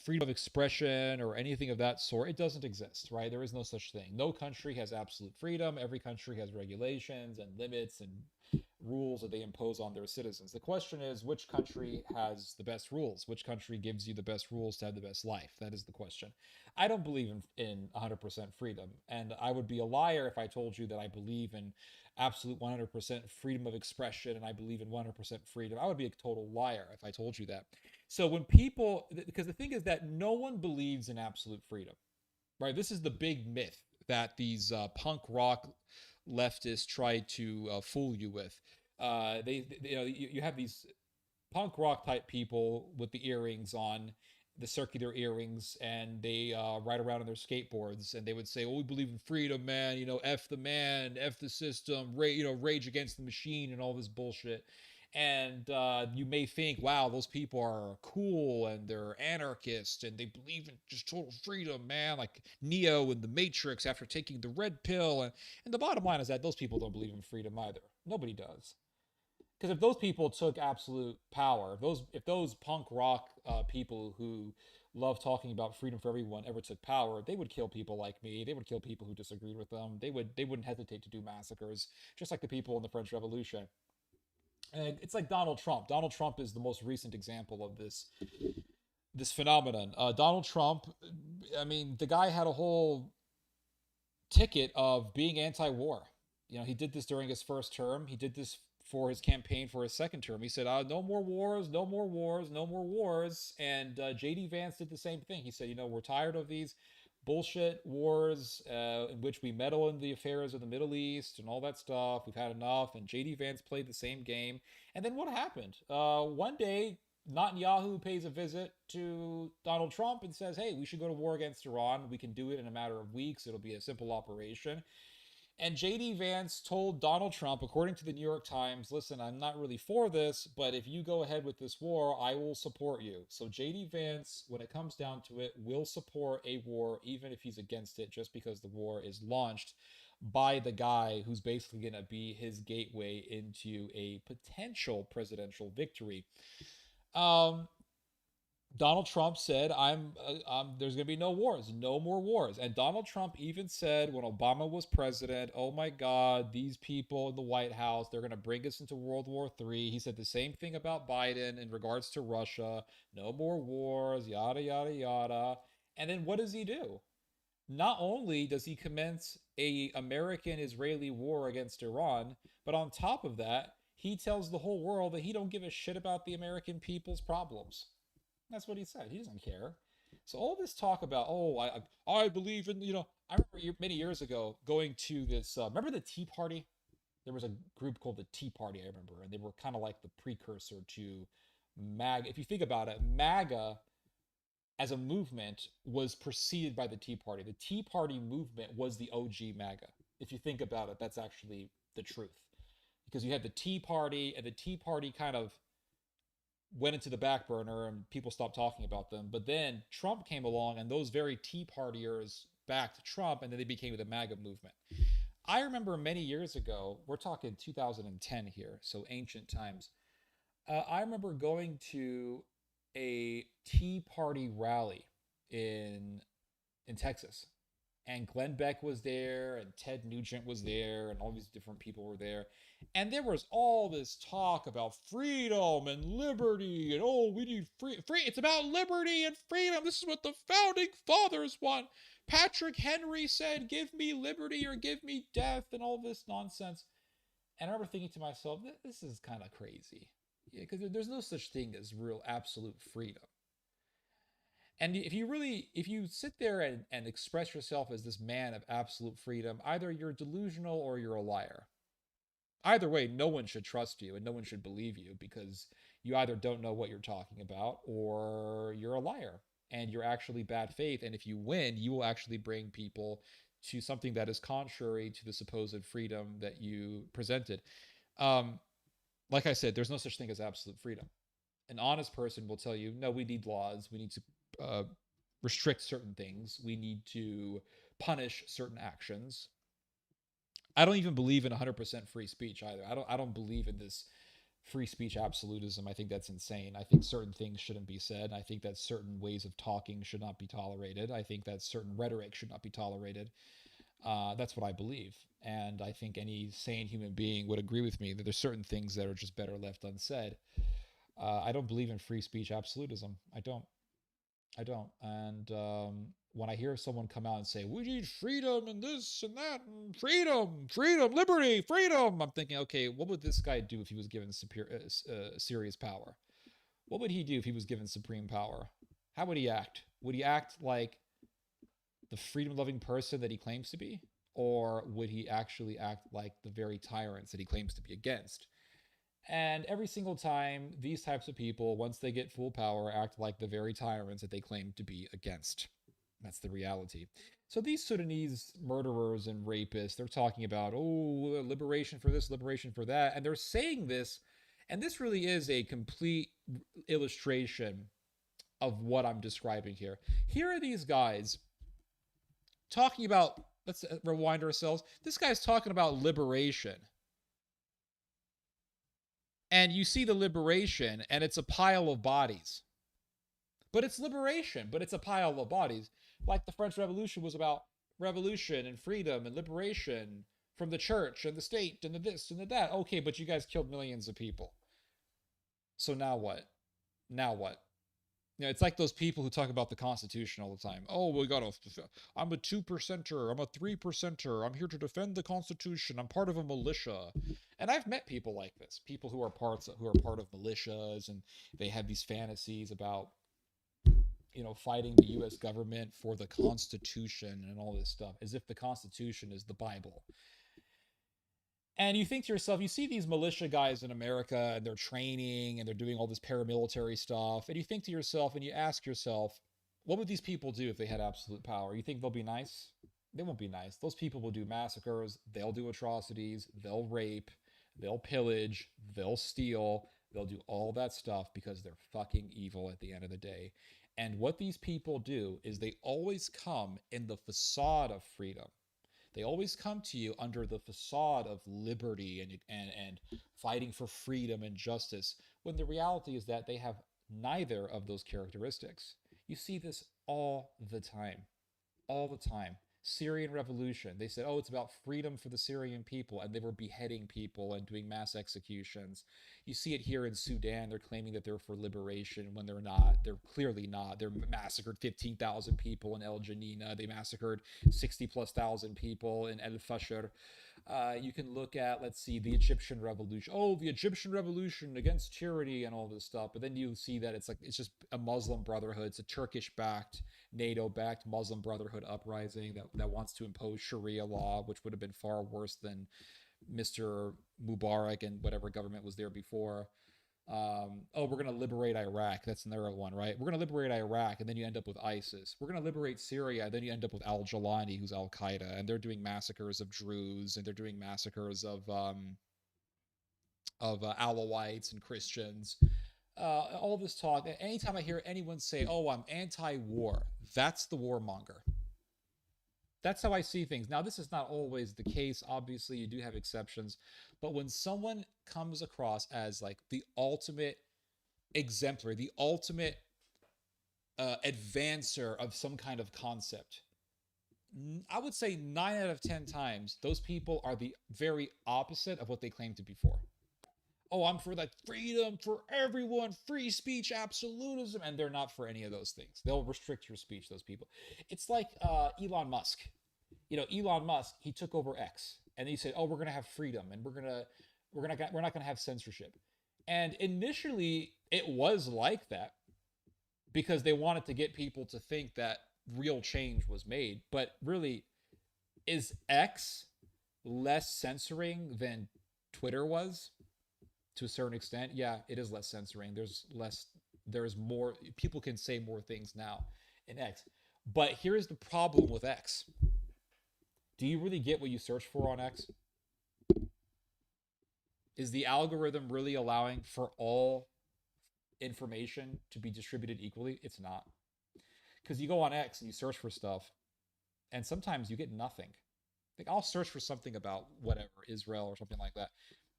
freedom of expression or anything of that sort. It doesn't exist, right? There is no such thing. No country has absolute freedom. Every country has regulations and limits and rules that they impose on their citizens. The question is, which country has the best rules? Which country gives you the best rules to have the best life? That is the question. I don't believe in 100% freedom, and I would be a liar if I told you that I believe in absolute 100% freedom of expression and I believe in 100% freedom. I would be a total liar if I told you that. So when people, because the thing is that no one believes in absolute freedom, right? This is the big myth that these punk rock leftists try to fool you with. You have these punk rock type people with the earrings on, the circular earrings, and they ride around on their skateboards, and they would say, "Oh, we believe in freedom, man. F the man, F the system, rage against the machine," and all this bullshit. And you may think, wow, those people are cool and they're anarchists and they believe in just total freedom, man, like Neo in the Matrix after taking the red pill. And the bottom line is that those people don't believe in freedom either. Nobody does. Because if those people took absolute power, if those punk rock people who love talking about freedom for everyone ever took power, they would kill people like me. They would kill people who disagreed with them. They wouldn't hesitate to do massacres, just like the people in the French Revolution. And it's like Donald Trump. Donald Trump is the most recent example of this phenomenon. Donald Trump, I mean, the guy had a whole ticket of being anti-war. He did this during his first term. He did this for his campaign for his second term. He said, no more wars, no more wars, no more wars. And J.D. Vance did the same thing. He said, we're tired of these bullshit wars in which we meddle in the affairs of the Middle East and all that stuff. We've had enough. And J.D. Vance played the same game. And then what happened? One day, Netanyahu pays a visit to Donald Trump and says, hey, we should go to war against Iran. We can do it in a matter of weeks. It'll be a simple operation. And J.D. Vance told Donald Trump, according to the New York Times, listen, I'm not really for this, but if you go ahead with this war, I will support you. So J.D. Vance, when it comes down to it, will support a war, even if he's against it, just because the war is launched by the guy who's basically going to be his gateway into a potential presidential victory. Donald Trump said, there's going to be no wars, no more wars. And Donald Trump even said when Obama was president, oh my God, these people in the White House, they're going to bring us into World War III. He said the same thing about Biden in regards to Russia, no more wars, yada, yada, yada. And then what does he do? Not only does he commence a American-Israeli war against Iran, but on top of that, he tells the whole world that he don't give a shit about the American people's problems. That's what he said. He doesn't care. So all this talk about, I believe in, I remember many years ago going to this, remember the Tea Party? There was a group called the Tea Party, I remember, and they were kind of like the precursor to MAGA. If you think about it, MAGA as a movement was preceded by the Tea Party. The Tea Party movement was the OG MAGA. If you think about it, that's actually the truth. Because you had the Tea Party, and the Tea Party kind of went into the back burner and people stopped talking about them. But then Trump came along and those very Tea Partiers backed Trump, and then they became the MAGA movement. I remember many years ago, we're talking 2010 here, so ancient times. I remember going to a Tea Party rally in Texas. And Glenn Beck was there, and Ted Nugent was there, and all these different people were there. And there was all this talk about freedom and liberty, and we need free. It's about liberty and freedom. This is what the founding fathers want. Patrick Henry said, give me liberty or give me death, and all this nonsense. And I remember thinking to myself, this is kind of crazy. Yeah, because there's no such thing as real absolute freedom. And if you sit there and express yourself as this man of absolute freedom, either you're delusional or you're a liar. Either way, no one should trust you and no one should believe you, because you either don't know what you're talking about or you're a liar and you're actually bad faith. And if you win, you will actually bring people to something that is contrary to the supposed freedom that you presented. Like I said, there's no such thing as absolute freedom. An honest person will tell you, no, we need laws. We need to restrict certain things. We need to punish certain actions. I don't even believe in 100% free speech either. I don't believe in this free speech absolutism. I think that's insane. I think certain things shouldn't be said. I think that certain ways of talking should not be tolerated. I think that certain rhetoric should not be tolerated. That's what I believe. And I think any sane human being would agree with me that there's certain things that are just better left unsaid. I don't believe in free speech absolutism. I don't. And when I hear someone come out and say, we need freedom and this and that, and freedom, liberty, freedom, I'm thinking, okay, what would this guy do if he was given serious power? What would he do if he was given supreme power? How would he act? Would he act like the freedom-loving person that he claims to be? Or would he actually act like the very tyrants that he claims to be against? And every single time, these types of people, once they get full power, act like the very tyrants that they claim to be against. That's the reality. So these Sudanese murderers and rapists, they're talking about, liberation for this, liberation for that. And they're saying this, and this really is a complete illustration of what I'm describing here. Here are these guys talking about, let's rewind ourselves. This guy's talking about liberation. And you see the liberation, and it's a pile of bodies. But it's liberation, but it's a pile of bodies. Like the French Revolution was about revolution and freedom and liberation from the church and the state and the this and the that. Okay, but you guys killed millions of people. So now what? Now what? It's like those people who talk about the Constitution all the time. I'm a 2%er, I'm a 3%er, I'm here to defend the Constitution, I'm part of a militia. And I've met people like this, people who are part of militias, and they have these fantasies about, fighting the U.S. government for the Constitution and all this stuff, as if the Constitution is the Bible. And you think to yourself, you see these militia guys in America, and they're training, and they're doing all this paramilitary stuff, and you think to yourself, and you ask yourself, what would these people do if they had absolute power? You think they'll be nice? They won't be nice. Those people will do massacres, they'll do atrocities, they'll rape, they'll pillage, they'll steal, they'll do all that stuff because they're fucking evil at the end of the day. And what these people do is they always come in the facade of freedom. They always come to you under the facade of liberty and fighting for freedom and justice, when the reality is that they have neither of those characteristics. You see this all the time. All the time. Syrian revolution. They said, oh, it's about freedom for the Syrian people, and they were beheading people and doing mass executions. You see it here in Sudan. They're claiming that they're for liberation when they're not. They're clearly not. They massacred 15,000 people in El Janina. They massacred 60,000+ people in El Fasher. You can look at, let's see, the Egyptian revolution. Oh, the Egyptian revolution against tyranny and all this stuff. But then you see that it's just a Muslim brotherhood. It's a Turkish-backed, NATO-backed Muslim Brotherhood uprising that wants to impose Sharia law, which would have been far worse than Mr. Mubarak and whatever government was there before. We're going to liberate Iraq. That's another one, right? We're going to liberate Iraq, and then you end up with ISIS. We're going to liberate Syria, and then you end up with al-Jawlani, who's Al-Qaeda, and they're doing massacres of Druze, and they're doing massacres of Alawites and Christians. All this talk, anytime I hear anyone say, oh, I'm anti-war, that's the warmonger. That's how I see things. Now, this is not always the case. Obviously, you do have exceptions. But when someone comes across as like the ultimate exemplary, the ultimate advancer of some kind of concept, I would say 9 out of 10 times, those people are the very opposite of what they claim to be for. Oh, I'm for like freedom for everyone, free speech, absolutism, and they're not for any of those things. They'll restrict your speech, those people. It's like Elon Musk. Elon Musk, he took over X, and he said, "Oh, we're going to have freedom, and we're not going to have censorship." And initially, it was like that because they wanted to get people to think that real change was made. But really, is X less censoring than Twitter was? To a certain extent, yeah, it is less censoring. There's more, people can say more things now in X. But here's the problem with X. Do you really get what you search for on X? Is the algorithm really allowing for all information to be distributed equally? It's not. Because you go on X and you search for stuff, and sometimes you get nothing. Like, I'll search for something about whatever, Israel or something like that,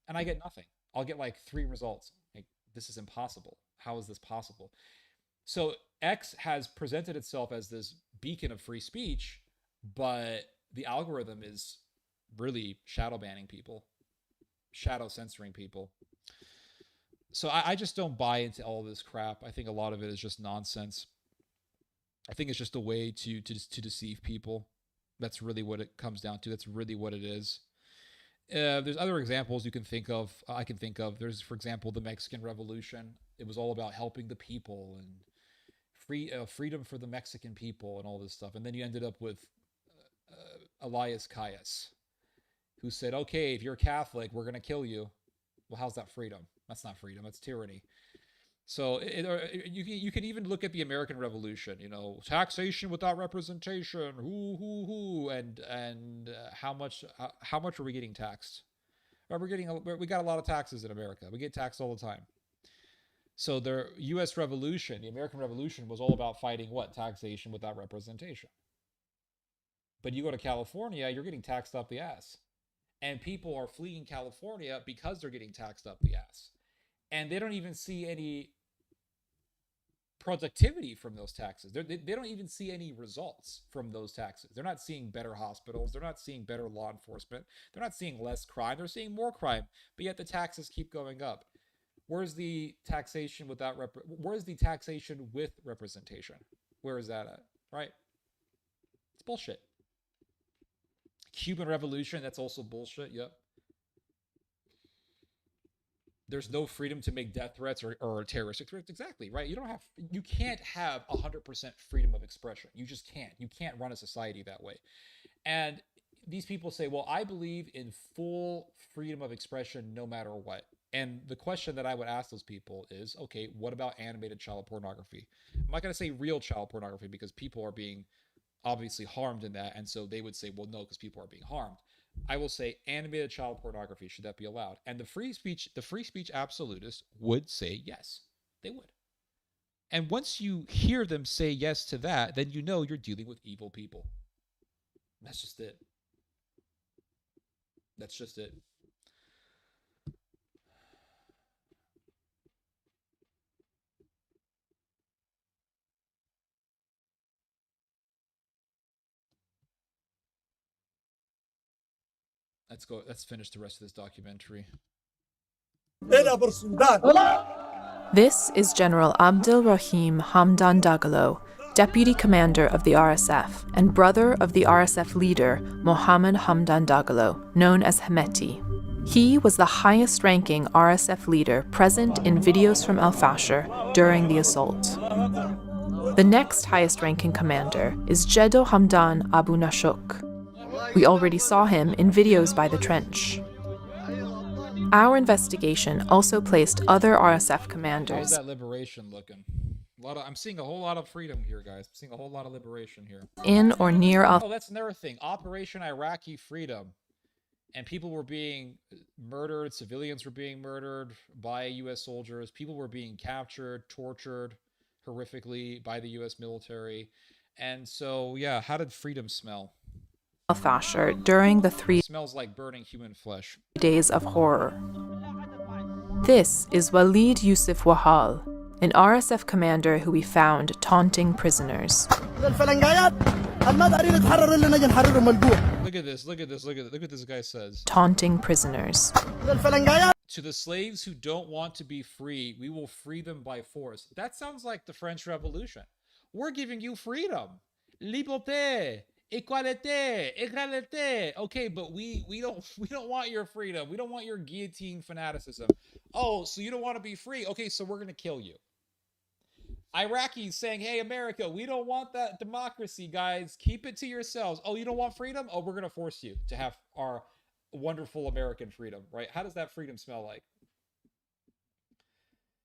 and I get nothing. I'll get like 3 results. Like, this is impossible. How is this possible? So X has presented itself as this beacon of free speech, but the algorithm is really shadow banning people, shadow censoring people. So I just don't buy into all this crap. I think a lot of it is just nonsense. I think it's just a way to deceive people. That's really what it comes down to. That's really what it is. There's other examples you can think of. I can think of. There's, for example, the Mexican Revolution. It was all about helping the people and freedom for the Mexican people and all this stuff. And then you ended up with Elias Calles, who said, "Okay, if you're Catholic, we're going to kill you." Well, how's that freedom? That's not freedom. That's tyranny. So you can even look at the American Revolution. Taxation without representation. And how much are we getting taxed? We got a lot of taxes in America. We get taxed all the time. So the U.S. Revolution, the American Revolution, was all about fighting what? Taxation without representation. But you go to California, you're getting taxed up the ass, and people are fleeing California because they're getting taxed up the ass, and they don't even see any productivity from those taxes. They don't even see any results from those taxes. They're not seeing better hospitals. They're not seeing better law enforcement. They're not seeing less crime. They're seeing more crime, but yet the taxes keep going up. Where's the taxation without where's the taxation with representation? Where is that at? Right? It's bullshit. Cuban Revolution, that's also bullshit. Yep. there's no freedom to make death threats or terroristic threats. Exactly, right? You can't have 100% freedom of expression. You just can't. You can't run a society that way. And these people say, well, I believe in full freedom of expression no matter what. And the question that I would ask those people is, okay, what about animated child pornography? I'm not going to say real child pornography because people are being obviously harmed in that. And so they would say, well, no, because people are being harmed. I will say animated child pornography, should that be allowed? And the free speech absolutists would say yes, they would. And once you hear them say yes to that, then you know you're dealing with evil people. That's just it. That's just it. Let's go. Let's finish the rest of this documentary. This is General Abdel Rahim Hamdan Dagalo, deputy commander of the RSF and brother of the RSF leader Mohammed Hamdan Dagalo, known as Hemeti. He was the highest-ranking RSF leader present in videos from Al Fashir during the assault. The next highest-ranking commander is Jedo Hamdan Abu Nashuk. We already saw him in videos by the trench. Our investigation also placed other RSF commanders. How's that liberation looking? I'm seeing a whole lot of freedom here, guys. I'm seeing a whole lot of liberation here. In or near Al. Oh, that's another thing. Operation Iraqi Freedom. And people were being murdered. Civilians were being murdered by U.S. soldiers. People were being captured, tortured horrifically by the U.S. military. And so, yeah, how did freedom smell? Al Fashir during the 3 smells like burning human flesh. Days of horror. This is Walid Yusuf Wahal, an RSF commander who we found taunting prisoners. Look at this, look at this, look at this guy says. Taunting prisoners. To the slaves who don't want to be free, we will free them by force. That sounds like the French Revolution. We're giving you freedom. Liberté. Equalité, égalité. Okay, but we don't want your freedom. We don't want your guillotine fanaticism. Oh, so you don't want to be free? Okay, so we're gonna kill you. Iraqis saying, hey, America, we don't want that democracy, guys. Keep it to yourselves. Oh, you don't want freedom? Oh, we're gonna force you to have our wonderful American freedom, right? How does that freedom smell like?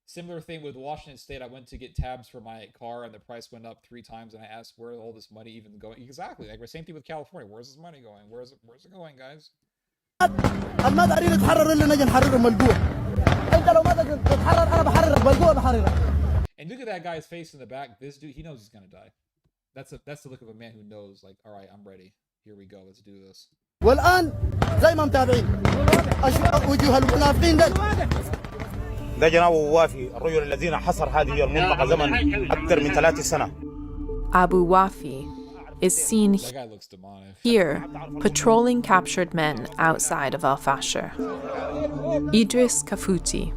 Similar thing with Washington State. I went to get tabs for my car and the price went up 3 times, and I asked where all this money even going. Exactly. Like the same thing with California. Where's this money going? Where's it going, guys? And look at that guy's face in the back. This dude, he knows he's gonna die. That's the look of a man who knows, like, all right, I'm ready. Here we go. Let's do this. والآن زي ما متابعين وجوه المنافقين ده جناب وافي الرجل الذين حصر هذه المنطقة زمن أكثر من 3 سنة. Abu Wafi is seen here patrolling captured men outside of Al Fashir. Idris Kafuti,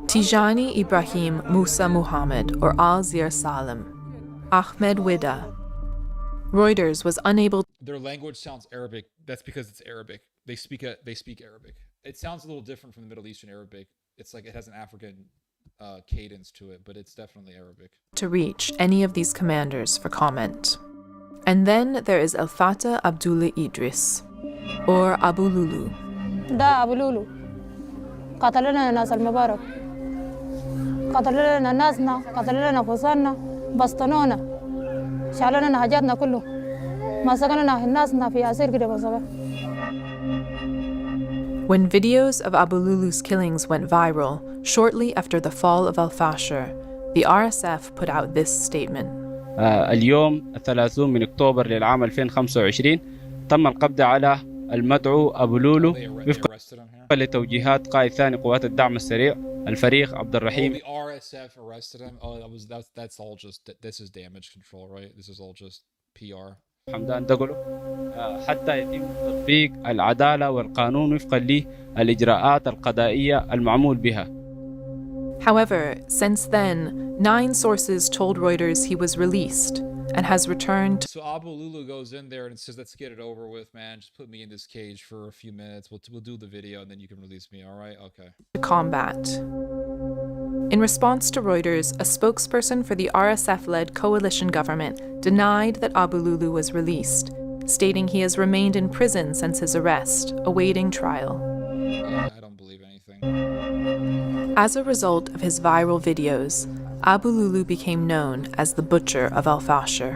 Tijani Ibrahim Musa Muhammad or Al Zir Salim, Ahmed Wida. Reuters was unable. Their language sounds Arabic. That's because it's Arabic. They speak Arabic. It sounds a little different from the Middle Eastern Arabic. It's like it has an African cadence to it, but it's definitely Arabic. To reach any of these commanders for comment. And then there is Al Fatah Abdullah Idris, or Abu Lulu. Da Abu Lulu. قتل لنا ناس المبارك. قتل لنا ناسنا، قتل لنا فصلنا، بسطنونا. شال لنا حاجاتنا كله. ما سكننا ناسنا في أسير كده بصباح. When videos of Abu Lulu's killings went viral shortly after the fall of Al Fashir, the RSF put out this statement. اليوم 30 من أكتوبر للعام 2025 تم القبض على المدعو أبو لولو وفقا لتوجيهات قائد ثاني قوات الدعم السريع الفريق عبد الرحيم. The RSF arrested him. Oh, that's all just this is damage control, right? This is all just PR. حمدان دقلو حتى يتم تطبيق العدالة والقانون وفقا للإجراءات القضائية المعمول بها. However, since then, 9 sources told Reuters he was released, and has returned So Abu Lulu goes in there and says, let's get it over with, man. Just put me in this cage for a few minutes. We'll do the video and then you can release me, all right? Okay. to combat. In response to Reuters, a spokesperson for the RSF-led coalition government denied that Abu Lulu was released, stating he has remained in prison since his arrest, awaiting trial. I don't believe anything. As a result of his viral videos, Abu Lulu became known as the Butcher of Al-Fashir.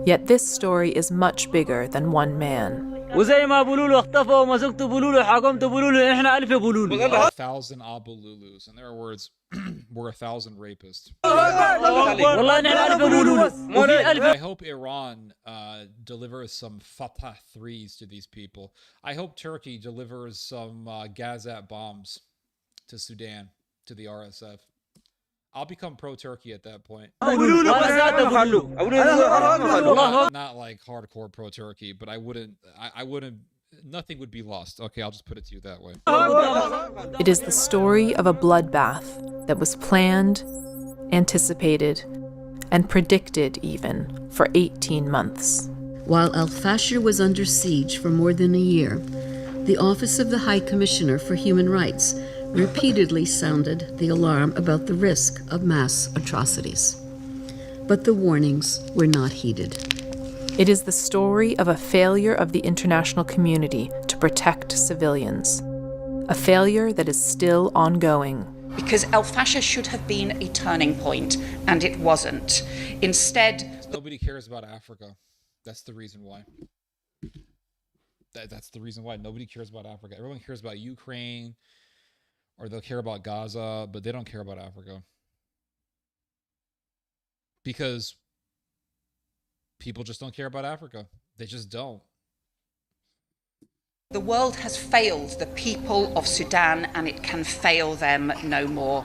Yet this story is much bigger than one man. وزي ما بولولو اختفى ومسكت بولولو حكمت بولولو احنا 1000 بولولو 1,000 Abu Lulus. In their words, we're 1,000 rapists. والله احنا 1000 بولولو وفي 1000. I hope Iran delivers some Fatah 3s to these people. I hope Turkey delivers some Gazat bombs to Sudan, to the RSF. I'll become pro-Turkey at that point. Not like hardcore pro-Turkey, but I wouldn't, nothing would be lost. Okay, I'll just put it to you that way. It is the story of a bloodbath that was planned, anticipated, and predicted even for 18 months. While Al-Fashir was under siege for more than a year, the Office of the High Commissioner for Human Rights repeatedly sounded the alarm about the risk of mass atrocities. But the warnings were not heeded. It is the story of a failure of the international community to protect civilians, a failure that is still ongoing. Because Al-Fashir should have been a turning point, and it wasn't. Instead, nobody cares about Africa. That's the reason why. That's the reason why nobody cares about Africa. Everyone cares about Ukraine, or they'll care about Gaza, but they don't care about Africa. Because people just don't care about Africa. They just don't. the world has failed the people of Sudan, and it can fail them no more.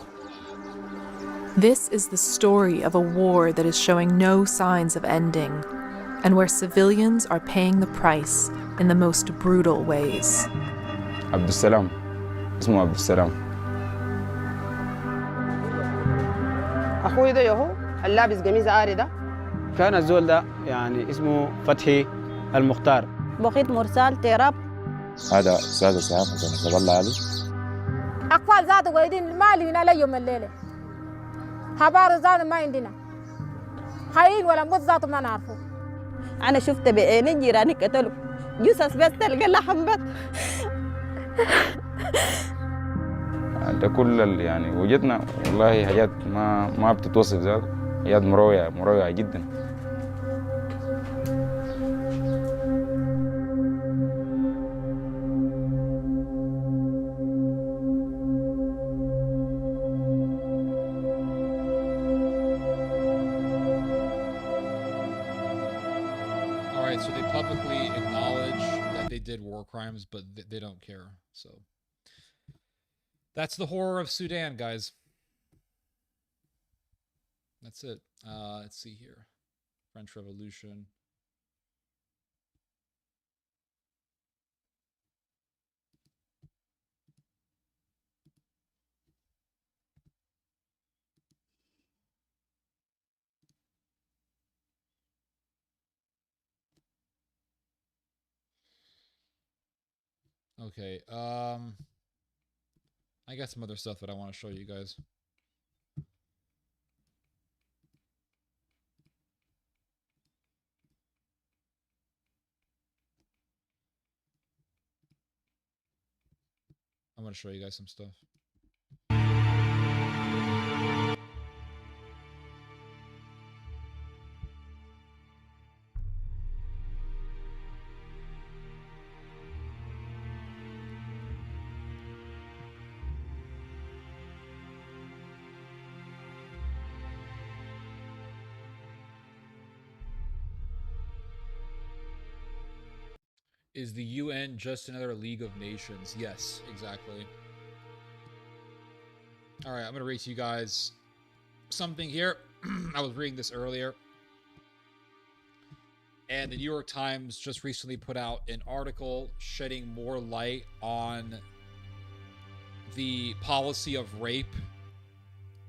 This is the story of a war that is showing no signs of ending, and where civilians are paying the price in the most brutal ways. Abdussalam. اسمه Abdussalam. أخوي ده يهو اللابس قميص عاري ده كان الزول ده يعني اسمه فتحي المختار. بقيت مرسال تيراب. هذا أستاذ سهام حسن نصب الله علي. أقوال ذاته قايدين ما لينا ليوم الليلة. خبر ذاته ما عندنا. خاين ولا موت ذاته ما نعرفه. أنا شفت بعيني جيراني قتلوا. جثث بس تلقى لحم بس. ده كل يعني وجدنا والله حاجات ما بتتوصف ذات حاجات مروعة جدا. Alright, so they publicly acknowledge that they did war crimes, but they don't care, so... That's the horror of Sudan, guys. That's it. Let's see here. French Revolution. Okay, I got some other stuff that I want to show you guys. I'm going to show you guys some stuff. Is the UN just another League of Nations? Yes, exactly. All right, I'm going to read to you guys something here. I was reading this earlier. And the New York Times just recently put out an article shedding more light on the policy of rape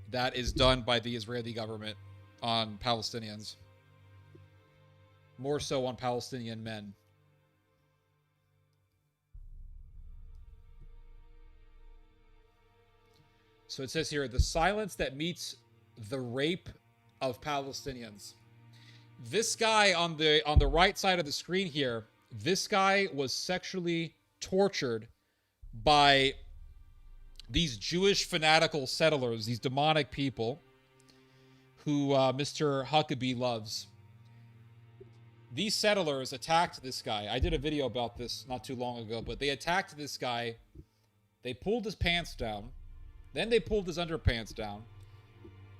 that is done by the Israeli government on Palestinians. more so on Palestinian men. So it says here, the silence that meets the rape of Palestinians. This guy on the right side of the screen here, this guy was sexually tortured by these Jewish fanatical settlers, these demonic people who Mr. Huckabee loves. These settlers attacked this guy. I did a video about this not too long ago, but they attacked this guy. They pulled his pants down. Then they pulled his underpants down.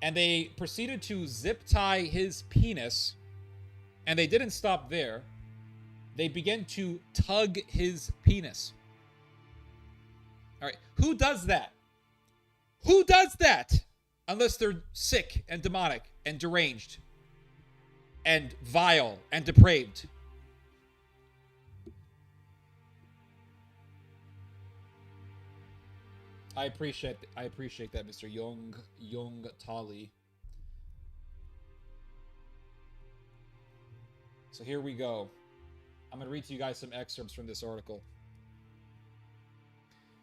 And they proceeded to zip tie his penis. And they didn't stop there. They began to tug his penis. All right, who does that? Who does that? Unless they're sick and demonic and deranged and vile and depraved. I appreciate that, Mr. Young Tali. So here we go. I'm going to read to you guys some excerpts from this article.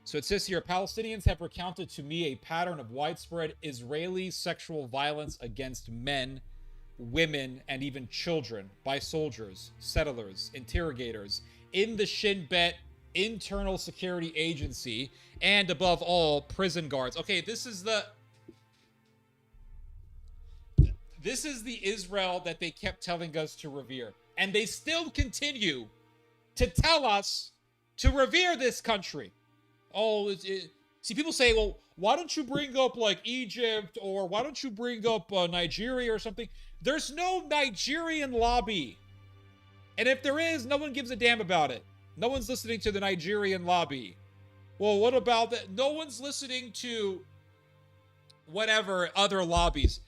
So it says here, Palestinians have recounted to me a pattern of widespread Israeli sexual violence against men, women, and even children by soldiers, settlers, interrogators in the Shin Bet Internal Security Agency, and above all, prison guards. Okay, this is the Israel that they kept telling us to revere. And they still continue to tell us to revere this country. Oh, see, people say, well, why don't you bring up like Egypt, or why don't you bring up Nigeria or something? There's no Nigerian lobby. And if there is, no one gives a damn about it. No one's listening to the Nigerian lobby. Well, what about that? No one's listening to whatever other lobbies.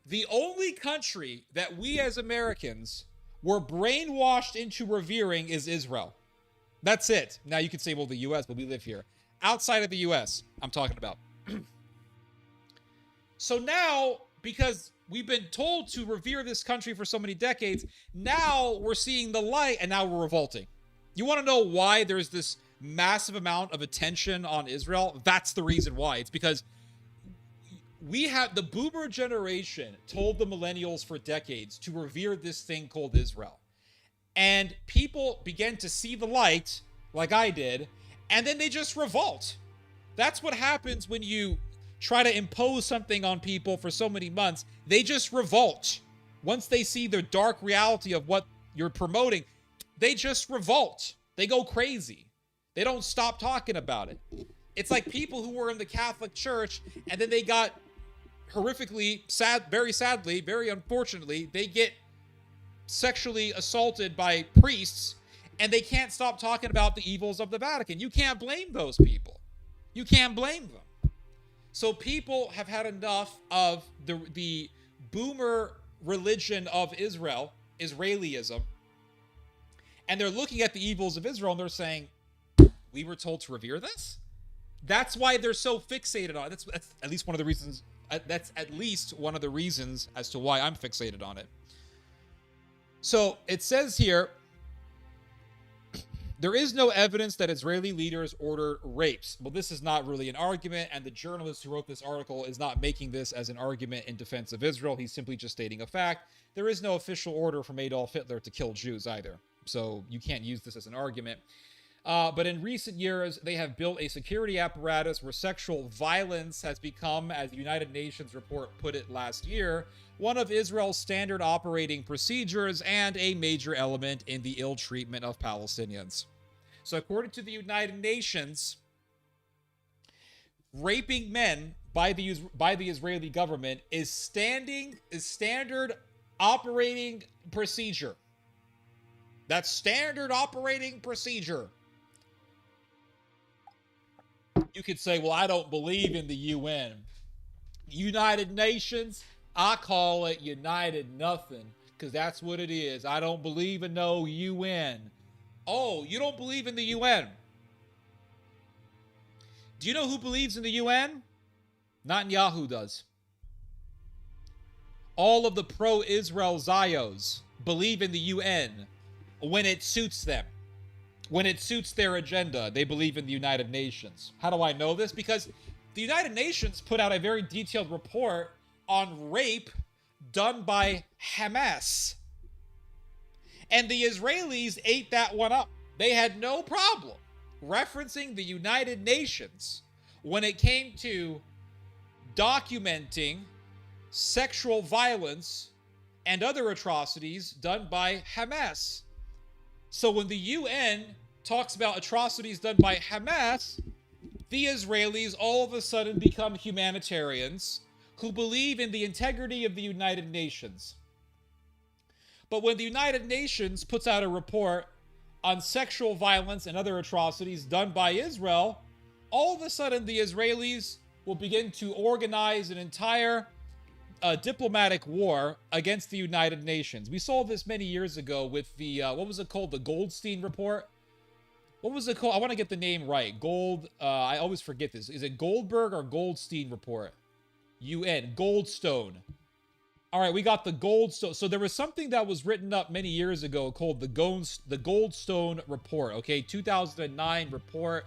The only country that we as Americans were brainwashed into revering is Israel. That's it. Now you could say, well, the U.S., but we live here. Outside of the U.S., I'm talking about. So now, because we've been told to revere this country for so many decades, now we're seeing the light and now we're revolting. You want to know why there's this massive amount of attention on Israel? That's the reason why. It's because we have the boomer generation told the millennials for decades to revere this thing called Israel. And people began to see the light, like I did, and then they just revolt. That's what happens when you try to impose something on people for so many months. They just revolt. Once they see the dark reality of what you're promoting, they just revolt. They go crazy. They don't stop talking about it. It's like people who were in the Catholic Church and then they got horrifically, very sadly, very unfortunately, they get sexually assaulted by priests and they can't stop talking about the evils of the Vatican. You can't blame those people. You can't blame them. So people have had enough of the boomer religion of Israel, Israelism, and they're looking at the evils of Israel and they're saying, we were told to revere this? That's why they're so fixated on it. That's at least one of the reasons. That's at least one of the reasons as to why I'm fixated on it. So it says here, there is no evidence that Israeli leaders ordered rapes. Well, this is not really an argument, and the journalist who wrote this article is not making this as an argument in defense of Israel. He's simply just stating a fact. There is no official order from Adolf Hitler to kill Jews either. So you can't use this as an argument. But in recent years, they have built a security apparatus where sexual violence has become, as the United Nations report put it last year, one of Israel's standard operating procedures and a major element in the ill treatment of Palestinians. So according to the United Nations, raping men by the Israeli government is standard operating procedure. That's standard operating procedure. You could say, well, I don't believe in the UN. United Nations, I call it United Nothing, because that's what it is. I don't believe in no UN. Oh, you don't believe in the UN? Do you know who believes in the UN? Netanyahu does. All of the pro-Israel Zios believe in the UN when it suits them. When it suits their agenda, they believe in the United Nations. How do I know this? Because the United Nations put out a very detailed report on rape done by Hamas. And the Israelis ate that one up. They had no problem referencing the United Nations when it came to documenting sexual violence and other atrocities done by Hamas. So when the UN talks about atrocities done by Hamas, the Israelis all of a sudden become humanitarians who believe in the integrity of the United Nations. But when the United Nations puts out a report on sexual violence and other atrocities done by Israel, all of a sudden the Israelis will begin to organize an entire diplomatic war against the United Nations. We saw this many years ago with the, what was it called? The Goldstein report? What was it called? I want to get the name right. I always forget this. Is it Goldberg or Goldstein report? UN, Goldstone. All right, we got the Goldstone. So there was something that was written up many years ago called the Goldstone report, okay? 2009 report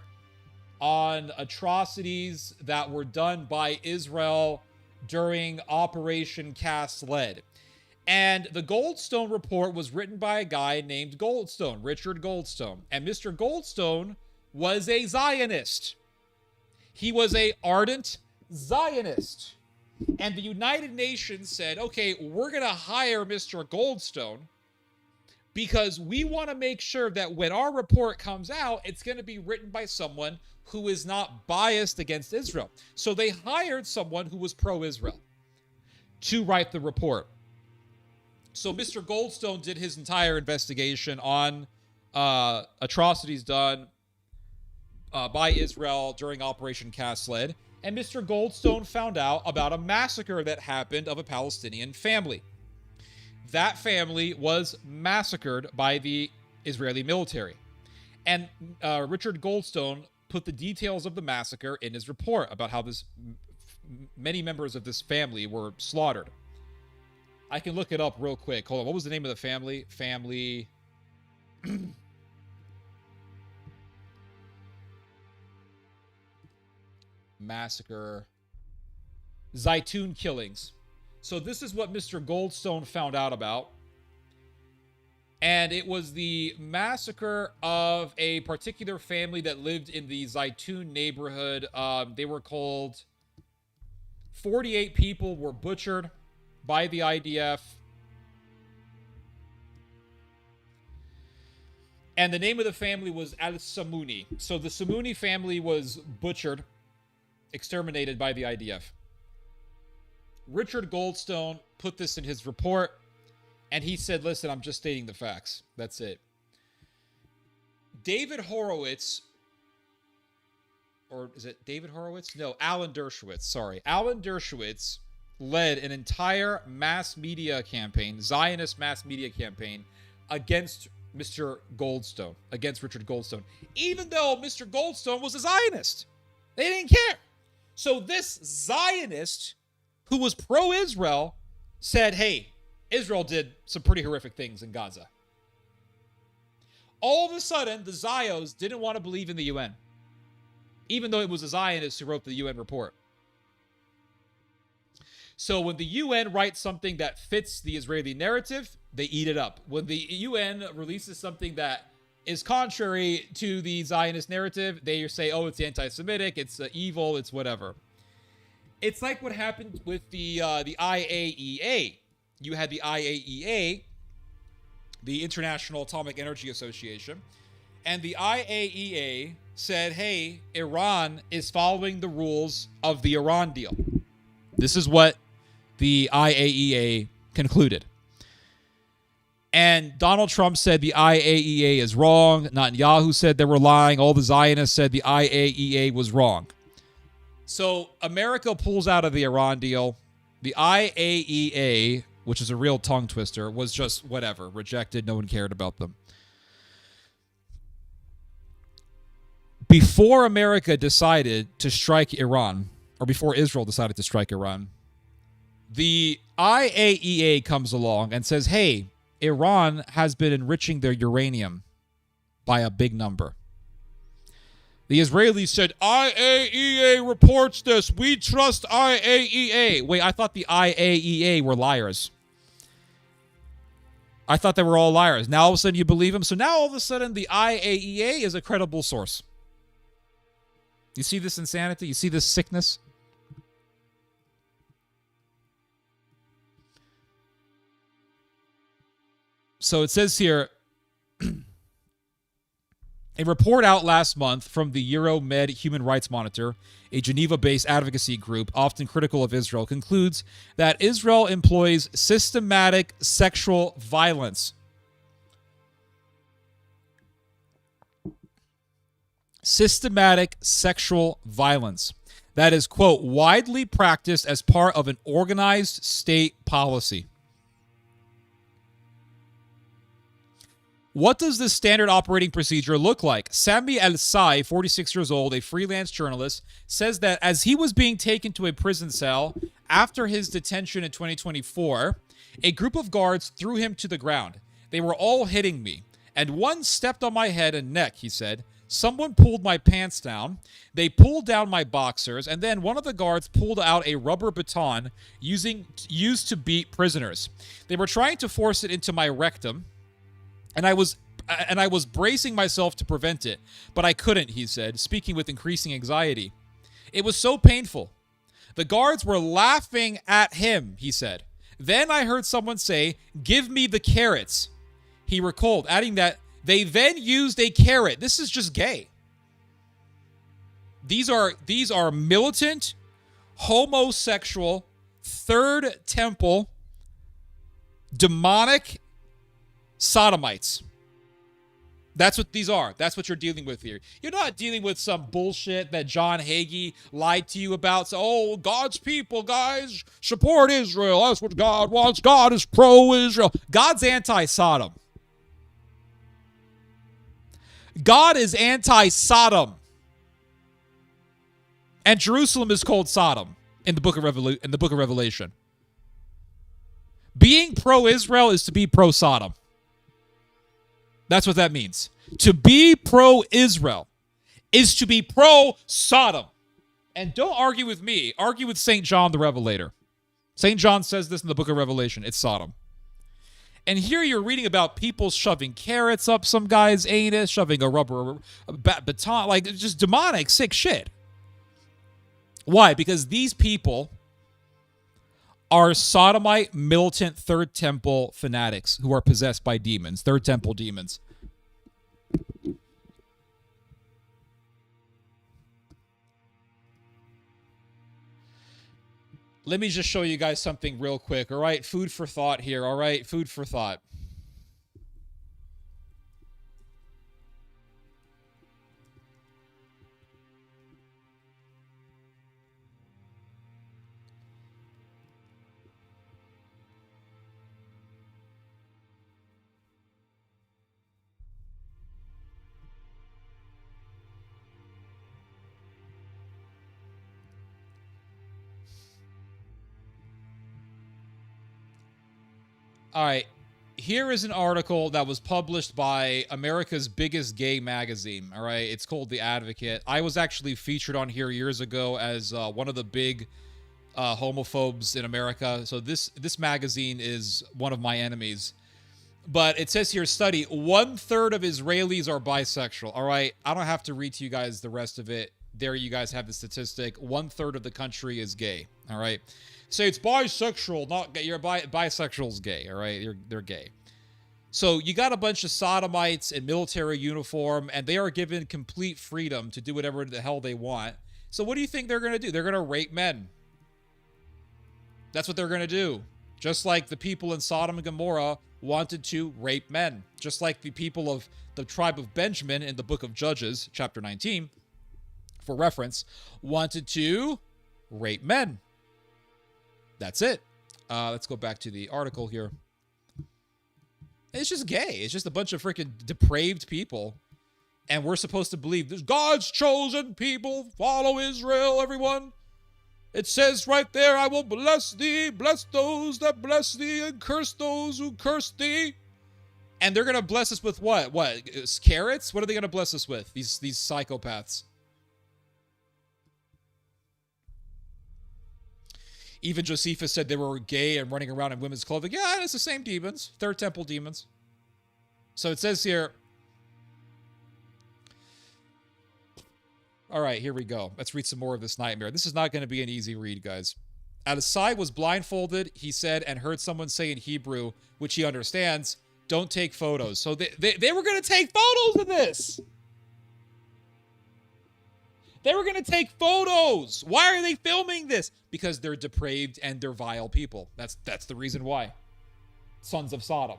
on atrocities that were done by Israel during Operation Cast Lead. And the Goldstone report was written by a guy named Goldstone, Richard Goldstone. And Mr. Goldstone was a Zionist. He was an ardent Zionist. And the United Nations said, okay, we're going to hire Mr. Goldstone because we want to make sure that when our report comes out, it's going to be written by someone who is not biased against Israel. So they hired someone who was pro-Israel to write the report. So Mr. Goldstone did his entire investigation on atrocities done by Israel during Operation Cast Lead. And Mr. Goldstone found out about a massacre that happened of a Palestinian family. That family was massacred by the Israeli military. And Richard Goldstone put the details of the massacre in his report about how many members of this family were slaughtered. I can look it up real quick. Hold on. What was the name of the family? Family... massacre, Zaytun killings. So this is what Mr. Goldstone found out about. And it was the massacre of a particular family that lived in the Zaytun neighborhood. They were called 48 people were butchered by the IDF. And the name of the family was Al-Samuni. So the Samuni family was butchered, exterminated by the IDF. Richard Goldstone put this in his report, and he said, listen, I'm just stating the facts. That's it. David Horowitz, or is it David Horowitz? No, Alan Dershowitz, sorry. Alan Dershowitz led an entire mass media campaign, Zionist mass media campaign, against Mr. Goldstone, against Richard Goldstone, even though Mr. Goldstone was a Zionist. They didn't care. So this Zionist, who was pro-Israel, said, hey, Israel did some pretty horrific things in Gaza. All of a sudden, the Zios didn't want to believe in the UN, even though it was a Zionist who wrote the UN report. So when the UN writes something that fits the Israeli narrative, they eat it up. When the UN releases something that is contrary to the Zionist narrative, they say, oh, it's anti-Semitic, it's evil, it's whatever. It's like what happened with the IAEA. You had the IAEA, the International Atomic Energy Association, and the IAEA said, hey, Iran is following the rules of the Iran deal. This is what the IAEA concluded. And Donald Trump said the IAEA is wrong. Netanyahu said they were lying. All the Zionists said the IAEA was wrong. So America pulls out of the Iran deal. The IAEA, which is a real tongue twister, was just whatever, rejected. No one cared about them. Before America decided to strike Iran, or before Israel decided to strike Iran, the IAEA comes along and says, hey, Iran has been enriching their uranium by a big number. The Israelis said, IAEA reports this. We trust IAEA. Wait, I thought the IAEA were liars. I thought they were all liars. Now all of a sudden you believe them. So now all of a sudden the IAEA is a credible source. You see this insanity? You see this sickness? So it says here, a report out last month from the Euromed Human Rights Monitor, a Geneva-based advocacy group often critical of Israel, concludes that Israel employs systematic sexual violence. Systematic sexual violence that is, quote, widely practiced as part of an organized state policy. What does this standard operating procedure look like? Sami El-Sai, 46 years old, a freelance journalist, says that as he was being taken to a prison cell after his detention in 2024, a group of guards threw him to the ground. They were all hitting me, and one stepped on my head and neck, he said. Someone pulled my pants down. They pulled down my boxers, and then one of the guards pulled out a rubber baton used to beat prisoners. They were trying to force it into my rectum, and I was bracing myself to prevent it, but I couldn't, he said, speaking with increasing anxiety. It was so painful. The guards were laughing at him, he said. Then I heard someone say, "Give me the carrots," he recalled, adding that they then used a carrot. This is just gay. These are militant, homosexual, third temple, demonic sodomites. That's what these are. That's what you're dealing with here. You're not dealing with some bullshit that John Hagee lied to you about. So, oh, God's people, guys, support Israel. That's what God wants. God is pro-Israel. God's anti-Sodom. God is anti-Sodom. And Jerusalem is called Sodom in the book of Revelation. Being pro-Israel is to be pro-Sodom. That's what that means. To be pro-Israel is to be pro-Sodom. And don't argue with me. Argue with St. John the Revelator. St. John says this in the book of Revelation. It's Sodom. And here you're reading about people shoving carrots up some guy's anus, shoving a rubber baton, like just demonic, sick shit. Why? Because these people are sodomite, militant, third temple fanatics who are possessed by demons, third temple demons. Let me just show you guys something real quick, all right? Food for thought here, all right? Food for thought. All right, here is an article that was published by America's biggest gay magazine, all right? It's called The Advocate. I was actually featured on here years ago as one of the big homophobes in America. So this magazine is one of my enemies. But it says here, study, 1/3 of Israelis are bisexual, all right? I don't have to read to you guys the rest of it. There you guys have the statistic. 1/3 of the country is gay, all right? Say it's bisexual, not gay. You're bisexual's gay, all right? They're gay. So you got a bunch of sodomites in military uniform, and they are given complete freedom to do whatever the hell they want. So what do you think they're going to do? They're going to rape men. That's what they're going to do. Just like the people in Sodom and Gomorrah wanted to rape men. Just like the people of the tribe of Benjamin in the book of Judges, chapter 19, for reference, wanted to rape men. That's it. Let's go back to the article here. It's just gay. It's just a bunch of freaking depraved people. And we're supposed to believe this God's chosen people. Follow Israel, everyone. It says right there, I will bless thee, bless those that bless thee, and curse those who curse thee. And they're going to bless us with what? What? Carrots? What are they going to bless us with? These psychopaths. Even Josephus said they were gay and running around in women's clothing. Yeah, it's the same demons. Third temple demons. So it says here. All right, here we go. Let's read some more of this nightmare. This is not going to be an easy read, guys. Al-Asai was blindfolded, he said, and heard someone say in Hebrew, which he understands, don't take photos. So they were going to take photos of this. They were going to take photos. Why are they filming this? Because they're depraved and they're vile people. That's the reason why. Sons of Sodom.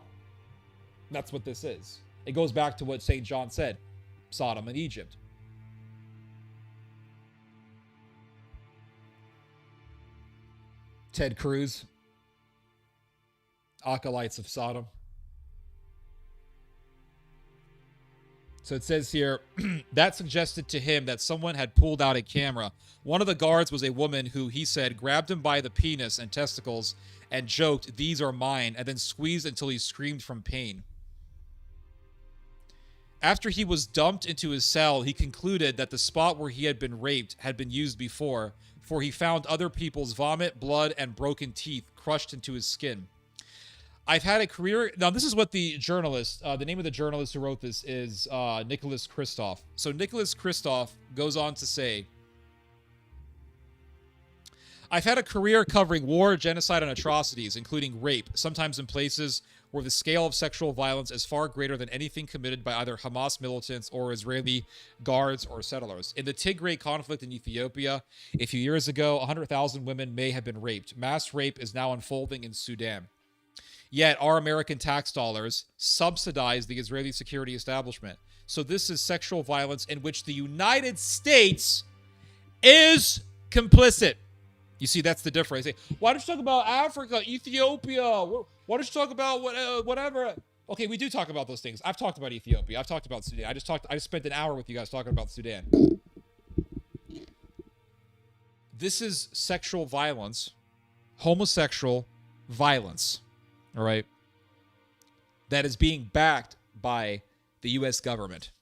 That's what this is. It goes back to what St. John said. Sodom and Egypt. Ted Cruz. Acolytes of Sodom. So it says here, that suggested to him that someone had pulled out a camera. One of the guards was a woman who, he said, grabbed him by the penis and testicles and joked, "These are mine," and then squeezed until he screamed from pain. After he was dumped into his cell, he concluded that the spot where he had been raped had been used before, for he found other people's vomit, blood, and broken teeth crushed into his skin. I've had a career... Now, this is what the journalist... the name of the journalist who wrote this is Nicholas Kristof. So Nicholas Kristof goes on to say, I've had a career covering war, genocide, and atrocities, including rape, sometimes in places where the scale of sexual violence is far greater than anything committed by either Hamas militants or Israeli guards or settlers. In the Tigray conflict in Ethiopia, a few years ago, 100,000 women may have been raped. Mass rape is now unfolding in Sudan. Yet our American tax dollars subsidize the Israeli security establishment. So this is sexual violence in which the United States is complicit. You see, that's the difference. Why don't you talk about Africa, Ethiopia? Why don't you talk about whatever? Okay, we do talk about those things. I've talked about Ethiopia. I've talked about Sudan. I just spent an hour with you guys talking about Sudan. This is sexual violence, homosexual violence. All right, that is being backed by the U.S. government.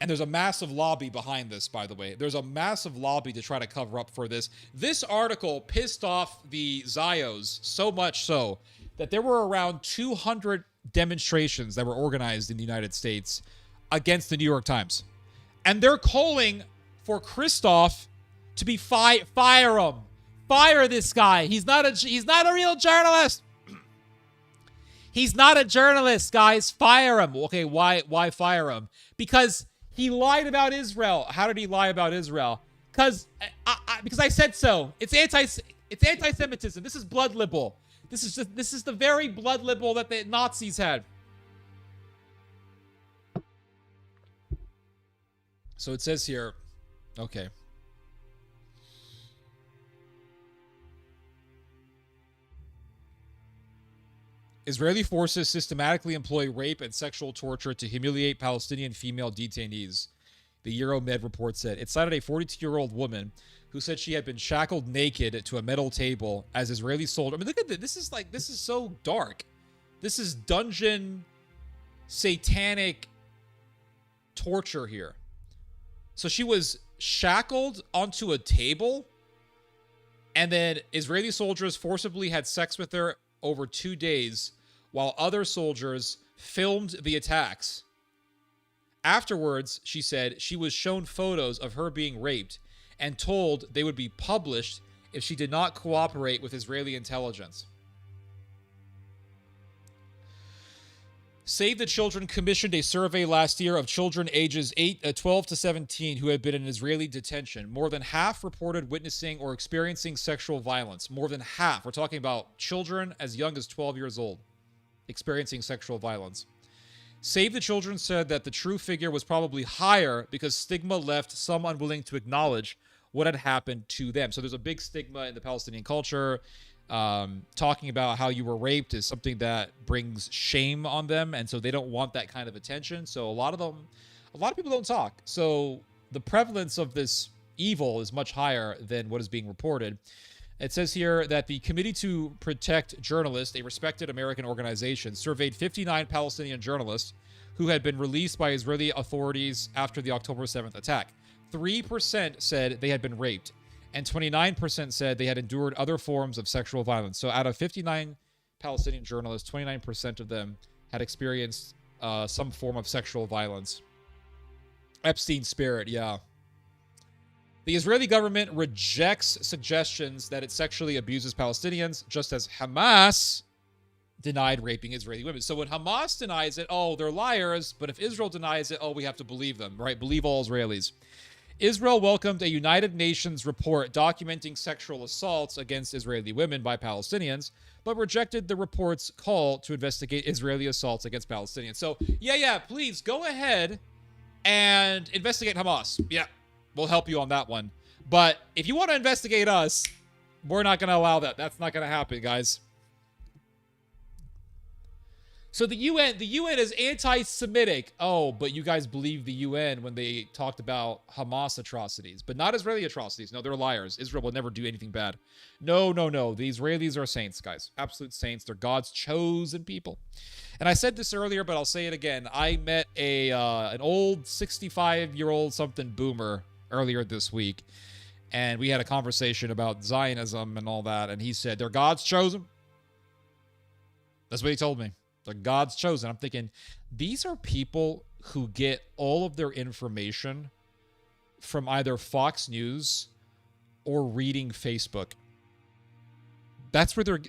And there's a massive lobby behind this, by the way. There's a massive lobby to try to cover up for this. This article pissed off the Zios so much so that there were around 200 demonstrations that were organized in the United States against the New York Times. And they're calling for Kristof to be fire him. Fire this guy. He's not a real journalist. He's not a journalist, guys. Fire him. Okay, why fire him? Because he lied about Israel. How did he lie about Israel? Because I said so. It's anti-Semitism. This is blood libel. This is the very blood libel that the Nazis had. So it says here, okay. Israeli forces systematically employ rape and sexual torture to humiliate Palestinian female detainees, the Euromed report said. It cited a 42-year-old woman who said she had been shackled naked to a metal table as Israeli soldiers. I mean, look at this. This is so dark. This is dungeon satanic torture here. So she was shackled onto a table, and then Israeli soldiers forcibly had sex with her over 2 days, while other soldiers filmed the attacks. Afterwards, she said, she was shown photos of her being raped and told they would be published if she did not cooperate with Israeli intelligence. Save the Children commissioned a survey last year of children ages 12 to 17 who had been in Israeli detention. More than half reported witnessing or experiencing sexual violence. More than half. We're talking about children as young as 12 years old experiencing sexual violence. Save the Children said that the true figure was probably higher because stigma left some unwilling to acknowledge what had happened to them. So there's a big stigma in the Palestinian culture. Talking about how you were raped is something that brings shame on them, and so they don't want that kind of attention. So a lot of people don't talk. So the prevalence of this evil is much higher than what is being reported. It says here that the Committee to Protect Journalists, a respected American organization, surveyed 59 Palestinian journalists who had been released by Israeli authorities after the October 7th attack. 3% said they had been raped, and 29% said they had endured other forms of sexual violence. So out of 59 Palestinian journalists, 29% of them had experienced some form of sexual violence. Epstein spirit, yeah. The Israeli government rejects suggestions that it sexually abuses Palestinians, just as Hamas denied raping Israeli women. So when Hamas denies it, oh, they're liars. But if Israel denies it, oh, we have to believe them, right? Believe all Israelis. Israel welcomed a United Nations report documenting sexual assaults against Israeli women by Palestinians, but rejected the report's call to investigate Israeli assaults against Palestinians. So, yeah, please go ahead and investigate Hamas. Yeah. We'll help you on that one. But if you want to investigate us, we're not going to allow that. That's not going to happen, guys. So the UN is anti-Semitic. Oh, but you guys believe the UN when they talked about Hamas atrocities, but not Israeli atrocities. No, they're liars. Israel will never do anything bad. No. The Israelis are saints, guys. Absolute saints. They're God's chosen people. And I said this earlier, but I'll say it again. I met an old 65-year-old something boomer earlier this week, and we had a conversation about Zionism and all that, and he said, they're God's chosen. That's what he told me. They're God's chosen. I'm thinking, these are people who get all of their information from either Fox News or reading Facebook. That's where they're...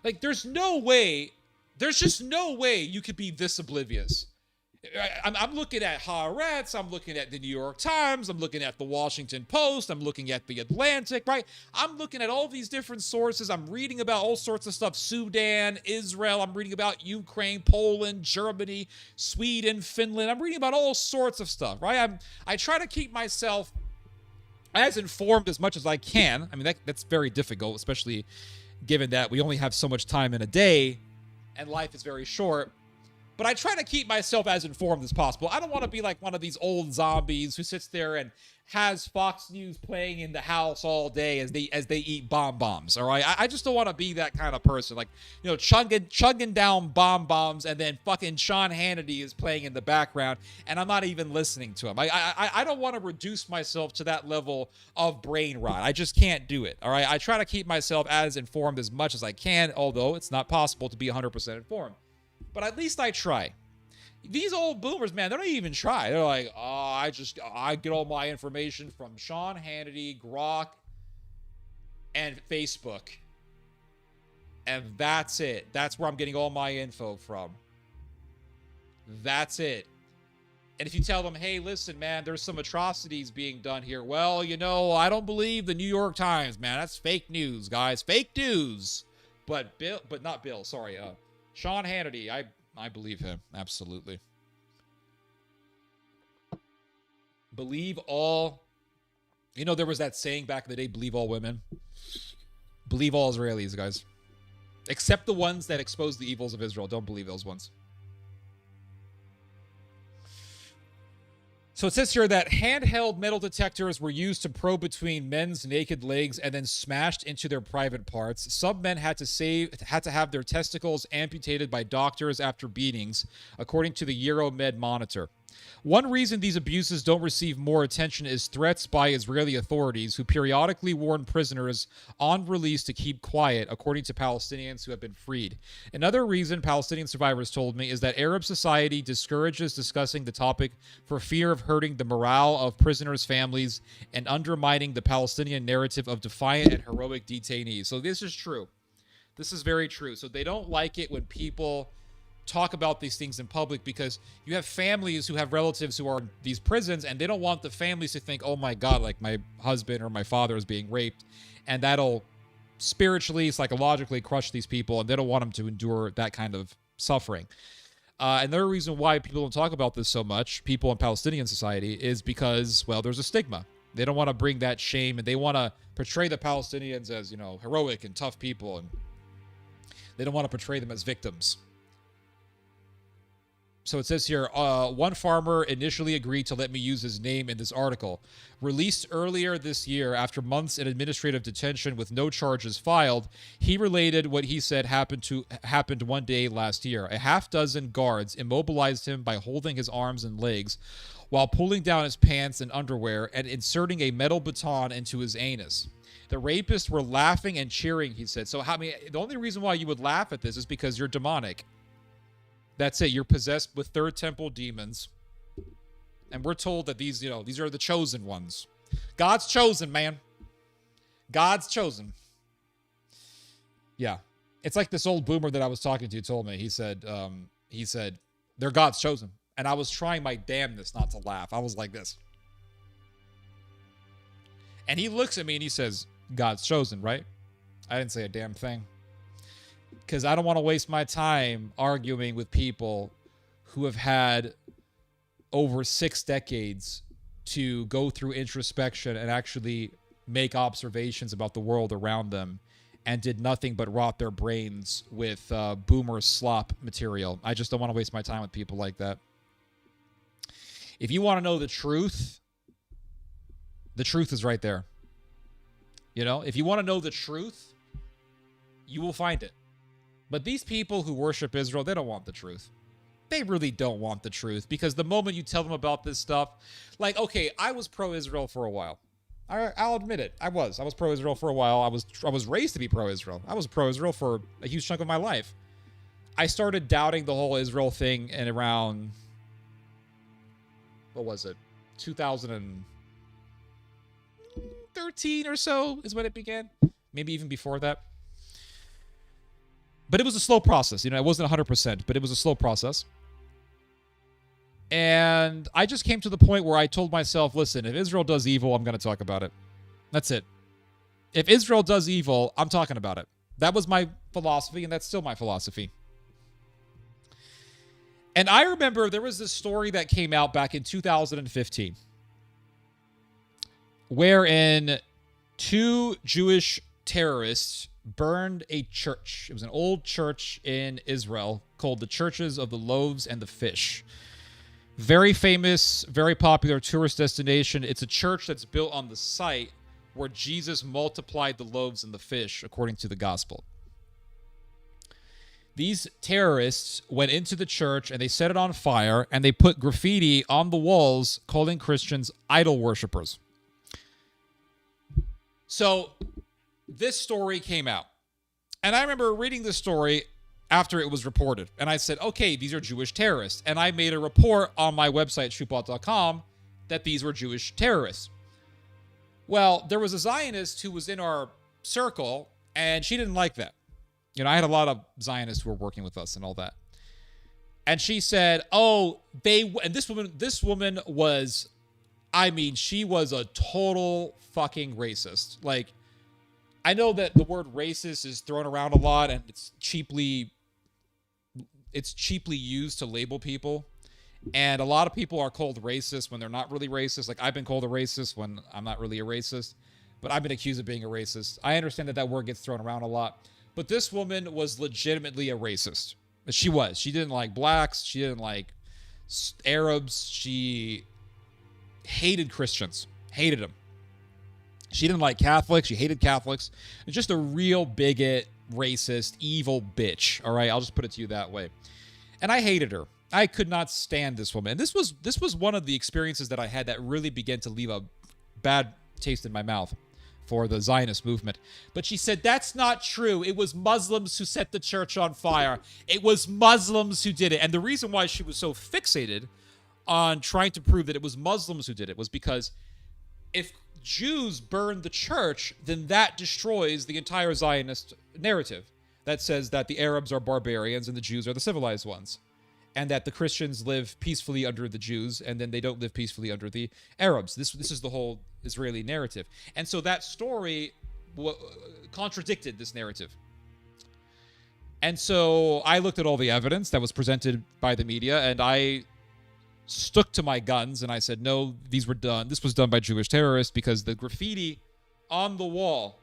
Like, there's just no way you could be this oblivious. I'm looking at Haaretz, I'm looking at the New York Times, I'm looking at the Washington Post, I'm looking at the Atlantic, right? I'm looking at all these different sources. I'm reading about all sorts of stuff. Sudan, Israel, I'm reading about Ukraine, Poland, Germany, Sweden, Finland. I'm reading about all sorts of stuff, right? I try to keep myself as informed as much as I can. I mean, that's very difficult, especially given that we only have so much time in a day and life is very short. But I try to keep myself as informed as possible. I don't want to be like one of these old zombies who sits there and has Fox News playing in the house all day as they eat bombs. All right, I just don't want to be that kind of person. Like, you know, chugging down bombs, and then fucking Sean Hannity is playing in the background, and I'm not even listening to him. I don't want to reduce myself to that level of brain rot. I just can't do it. All right, I try to keep myself as informed as much as I can, although it's not possible to be 100% informed. But at least I try. These old boomers, man, they don't even try. They're like, oh, I get all my information from Sean Hannity, Grok, and Facebook. And that's it. That's where I'm getting all my info from. That's it. And if you tell them, hey, listen, man, there's some atrocities being done here. Well, you know, I don't believe the New York Times, man. That's fake news, guys. Fake news. But Sean Hannity, I believe him. Absolutely. Believe all. You know, there was that saying back in the day, believe all women. Believe all Israelis, guys. Except the ones that expose the evils of Israel. Don't believe those ones. So it says here that handheld metal detectors were used to probe between men's naked legs and then smashed into their private parts. Some men had to have their testicles amputated by doctors after beatings, according to the Euromed monitor. One reason these abuses don't receive more attention is threats by Israeli authorities, who periodically warn prisoners on release to keep quiet, according to Palestinians who have been freed. Another reason, Palestinian survivors told me, is that Arab society discourages discussing the topic for fear of hurting the morale of prisoners' families and undermining the Palestinian narrative of defiant and heroic detainees. So this is true. This is very true. So they don't like it when people talk about these things in public, because you have families who have relatives who are in these prisons, and they don't want the families to think, oh my God, like my husband or my father is being raped, and that'll spiritually, psychologically crush these people, and they don't want them to endure that kind of suffering. Another reason why people don't talk about this so much, people in Palestinian society, is because, well, there's a stigma. They don't want to bring that shame, and they want to portray the Palestinians as, you know, heroic and tough people, and they don't want to portray them as victims. So it says here, one farmer initially agreed to let me use his name in this article. Released earlier this year after months in administrative detention with no charges filed, he related what he said happened one day last year. A half-dozen guards immobilized him by holding his arms and legs while pulling down his pants and underwear and inserting a metal baton into his anus. The rapists were laughing and cheering, he said. So, the only reason why you would laugh at this is because you're demonic. That's it. You're possessed with third temple demons. And we're told that these are the chosen ones. God's chosen, man. God's chosen. Yeah. It's like this old boomer that I was talking to told me. He said, they're God's chosen. And I was trying my damnness not to laugh. I was like this. And he looks at me and he says, God's chosen, right? I didn't say a damn thing. Because I don't want to waste my time arguing with people who have had over 6 decades to go through introspection and actually make observations about the world around them and did nothing but rot their brains with boomer slop material. I just don't want to waste my time with people like that. If you want to know the truth is right there. If you want to know the truth, you will find it. But these people who worship Israel, they don't want the truth. They really don't want the truth, because the moment you tell them about this stuff, like, okay, I was pro-Israel for a while. I'll admit it. I was pro-Israel for a while. I was raised to be pro-Israel. I was pro-Israel for a huge chunk of my life. I started doubting the whole Israel thing in around, 2013 or so is when it began. Maybe even before that. But it was a slow process. It wasn't 100%, but it was a slow process. And I just came to the point where I told myself, listen, if Israel does evil, I'm going to talk about it. That's it. If Israel does evil, I'm talking about it. That was my philosophy, and that's still my philosophy. And I remember there was this story that came out back in 2015, wherein 2 Jewish terrorists burned a church. It was an old church in Israel called the Churches of the Loaves and the Fish. Very famous, very popular tourist destination. It's a church that's built on the site where Jesus multiplied the loaves and the fish, according to the gospel. These terrorists went into the church and they set it on fire, and they put graffiti on the walls calling Christians idol worshipers. So this story came out. And I remember reading the story after it was reported. And I said, okay, these are Jewish terrorists. And I made a report on my website, shootbot.com, that these were Jewish terrorists. Well, there was a Zionist who was in our circle, and she didn't like that. I had a lot of Zionists who were working with us and all that. And she said, and this woman was, she was a total fucking racist. Like, I know that the word racist is thrown around a lot, and it's cheaply used to label people. And a lot of people are called racist when they're not really racist. Like, I've been called a racist when I'm not really a racist, but I've been accused of being a racist. I understand that word gets thrown around a lot, but this woman was legitimately a racist. She was. She didn't like blacks. She didn't like Arabs. She hated Christians. Hated them. She didn't like Catholics. She hated Catholics. And just a real bigot, racist, evil bitch. All right, I'll just put it to you that way. And I hated her. I could not stand this woman. And this was one of the experiences that I had that really began to leave a bad taste in my mouth for the Zionist movement. But she said, that's not true. It was Muslims who set the church on fire. It was Muslims who did it. And the reason why she was so fixated on trying to prove that it was Muslims who did it was because if Jews burn the church, then that destroys the entire Zionist narrative that says that the Arabs are barbarians and the Jews are the civilized ones, and that the Christians live peacefully under the Jews and then they don't live peacefully under the Arabs. This is the whole Israeli narrative. And so that story contradicted this narrative. And so I looked at all the evidence that was presented by the media, and I stuck to my guns, and I said, no, this was done by Jewish terrorists, because the graffiti on the wall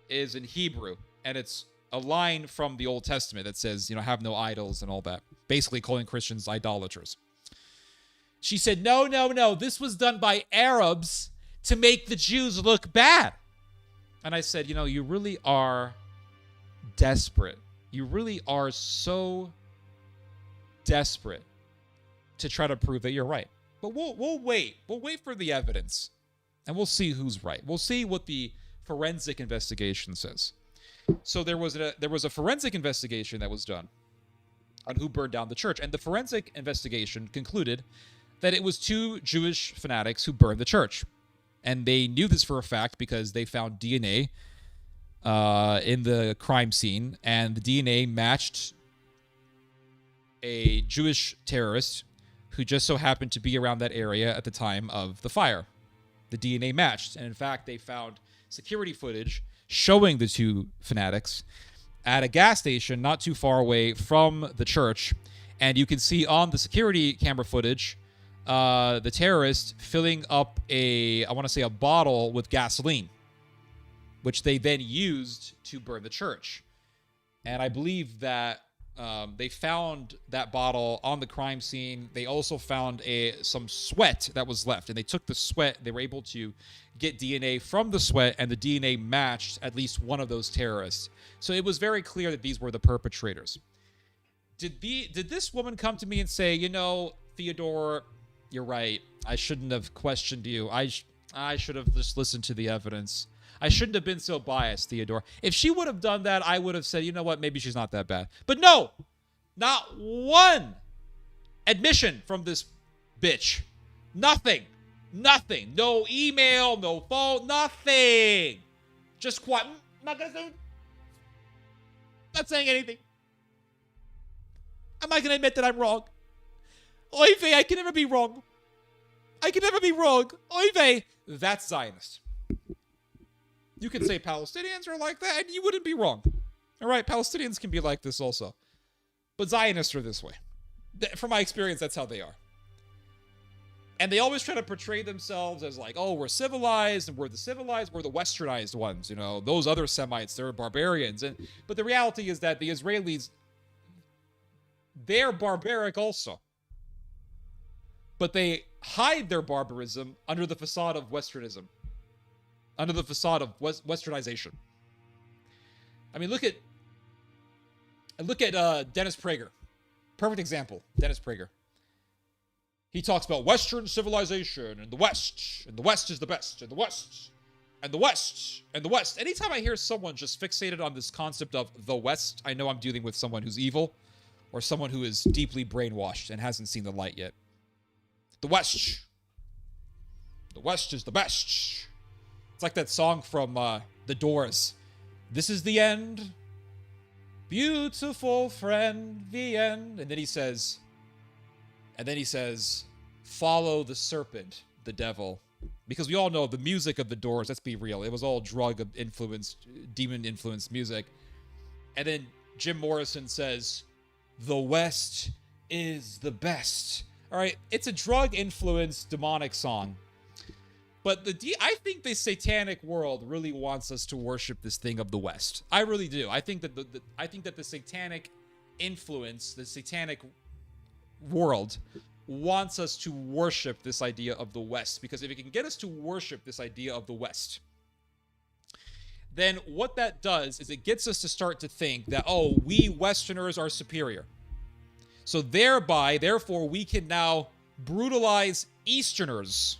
is in Hebrew, and it's a line from the Old Testament that says, have no idols and all that. basically calling Christians idolaters. She said, no, no, no, this was done by Arabs to make the Jews look bad. And I said, you really are desperate. You really are so desperate to try to prove that you're right. But we'll wait. We'll wait for the evidence, and we'll see who's right. We'll see what the forensic investigation says. So there was a forensic investigation that was done on who burned down the church, and the forensic investigation concluded that it was 2 Jewish fanatics who burned the church, and they knew this for a fact because they found DNA in the crime scene, and the DNA matched a Jewish terrorist who just so happened to be around that area at the time of the fire. The DNA matched, and in fact, they found security footage showing the 2 fanatics at a gas station not too far away from the church, and you can see on the security camera footage the terrorist filling up a bottle with gasoline, which they then used to burn the church. And I believe that they found that bottle on the crime scene. They also found some sweat that was left, and they took the sweat. They were able to get DNA from the sweat, and the DNA matched at least one of those terrorists. So it was very clear that these were the perpetrators. Did this woman come to me and say, Theodore, you're right, I shouldn't have questioned you. I should have just listened to the evidence. I shouldn't have been so biased, Theodore. If she would have done that, I would have said, you know what, maybe she's not that bad. But no, not one admission from this bitch. Nothing. No email, no phone, nothing. Just quiet. Not saying anything. I'm not going to admit that I'm wrong. Oy vey, I can never be wrong. Oy vey, that's Zionist. You can say Palestinians are like that, and you wouldn't be wrong. All right, Palestinians can be like this also. But Zionists are this way. From my experience, that's how they are. And they always try to portray themselves as like, oh, we're civilized, and we're the westernized ones. Those other Semites, they're barbarians. But the reality is that the Israelis, they're barbaric also. But they hide their barbarism under the facade of Westernism. Under the facade of westernization. I mean, look at Dennis Prager. Perfect example, Dennis Prager. He talks about Western civilization and the West is the best, and the West, and the West, and the West. Anytime I hear someone just fixated on this concept of the West, I know I'm dealing with someone who's evil or someone who is deeply brainwashed and hasn't seen the light yet. The West is the best. It's like that song from The Doors. This is the end. Beautiful friend, the end. And then he says, follow the serpent, the devil. Because we all know the music of The Doors, let's be real, it was all drug-influenced, demon-influenced music. And then Jim Morrison says, the West is the best. All right, it's a drug-influenced demonic song. But I think the satanic world really wants us to worship this thing of the West. I really do. I think that the satanic influence, the satanic world, wants us to worship this idea of the West. Because if it can get us to worship this idea of the West, then what that does is it gets us to start to think that, oh, we Westerners are superior. So therefore, we can now brutalize Easterners.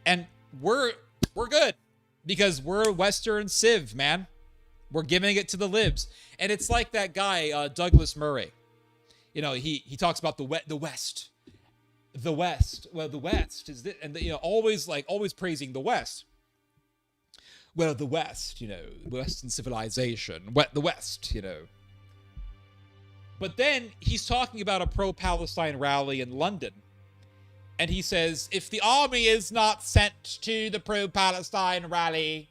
And we're good because we're Western Civ, man. We're giving it to the libs. And it's like that guy, Douglas Murray. He talks about the West. The West. Well, the West is this, and always praising the West. Well, the West, Western civilization, the West, But then he's talking about a pro-Palestine rally in London. And he says, if the army is not sent to the pro-Palestine rally,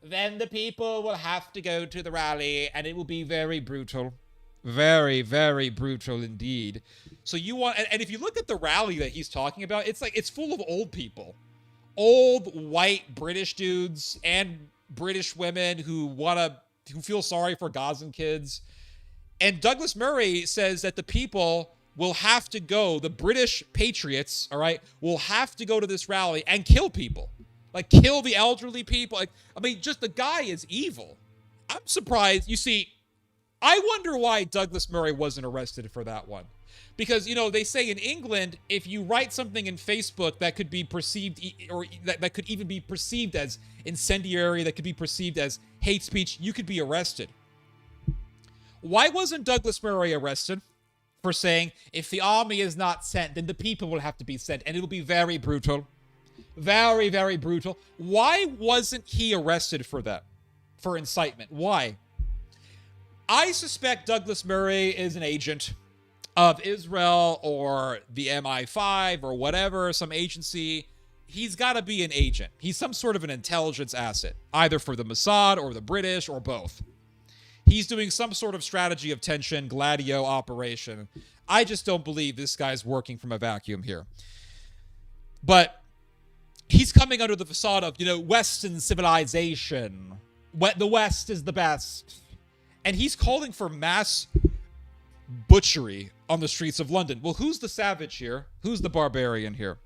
then the people will have to go to the rally, and it will be very brutal. Very, very brutal indeed. So and if you look at the rally that he's talking about, it's full of old people. Old, white British dudes and British women who feel sorry for Gazan kids. And Douglas Murray says that the people will have to go, the British patriots, all right, will have to go to this rally and kill people. Like, kill the elderly people. Like, I mean, just the guy is evil. I'm surprised. You see, I wonder why Douglas Murray wasn't arrested for that one. Because, you know, they say in England, if you write something in Facebook that could be perceived, or that could even be perceived as incendiary, that could be perceived as hate speech, you could be arrested. Why wasn't Douglas Murray arrested for saying, if the army is not sent, then the people will have to be sent, and it will be very brutal. Very, very brutal. Why wasn't he arrested for that? For incitement? Why? I suspect Douglas Murray is an agent of Israel or the MI5 or whatever, some agency. He's got to be an agent. He's some sort of an intelligence asset, either for the Mossad or the British or both. He's doing some sort of strategy of tension, Gladio operation. I just don't believe this guy's working from a vacuum here. But he's coming under the facade of, you know, Western civilization. The West is the best. And he's calling for mass butchery on the streets of London. Well, who's the savage here? Who's the barbarian here?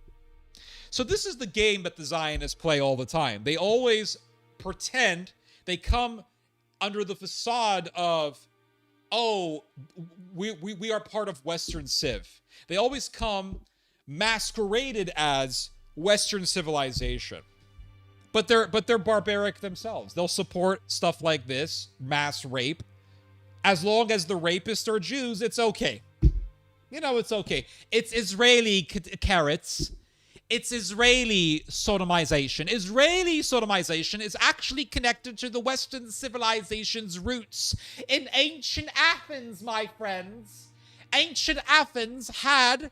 So this is the game that the Zionists play all the time. They always pretend, they come under the facade of, oh, we are part of Western Civ. They always come masqueraded as Western civilization. But they're barbaric themselves. They'll support stuff like this, mass rape. As long as the rapists are Jews, it's okay. You know, it's okay. It's Israeli carrots. It's Israeli sodomization. Israeli sodomization is actually connected to the Western civilization's roots. In ancient Athens, my friends, ancient Athens had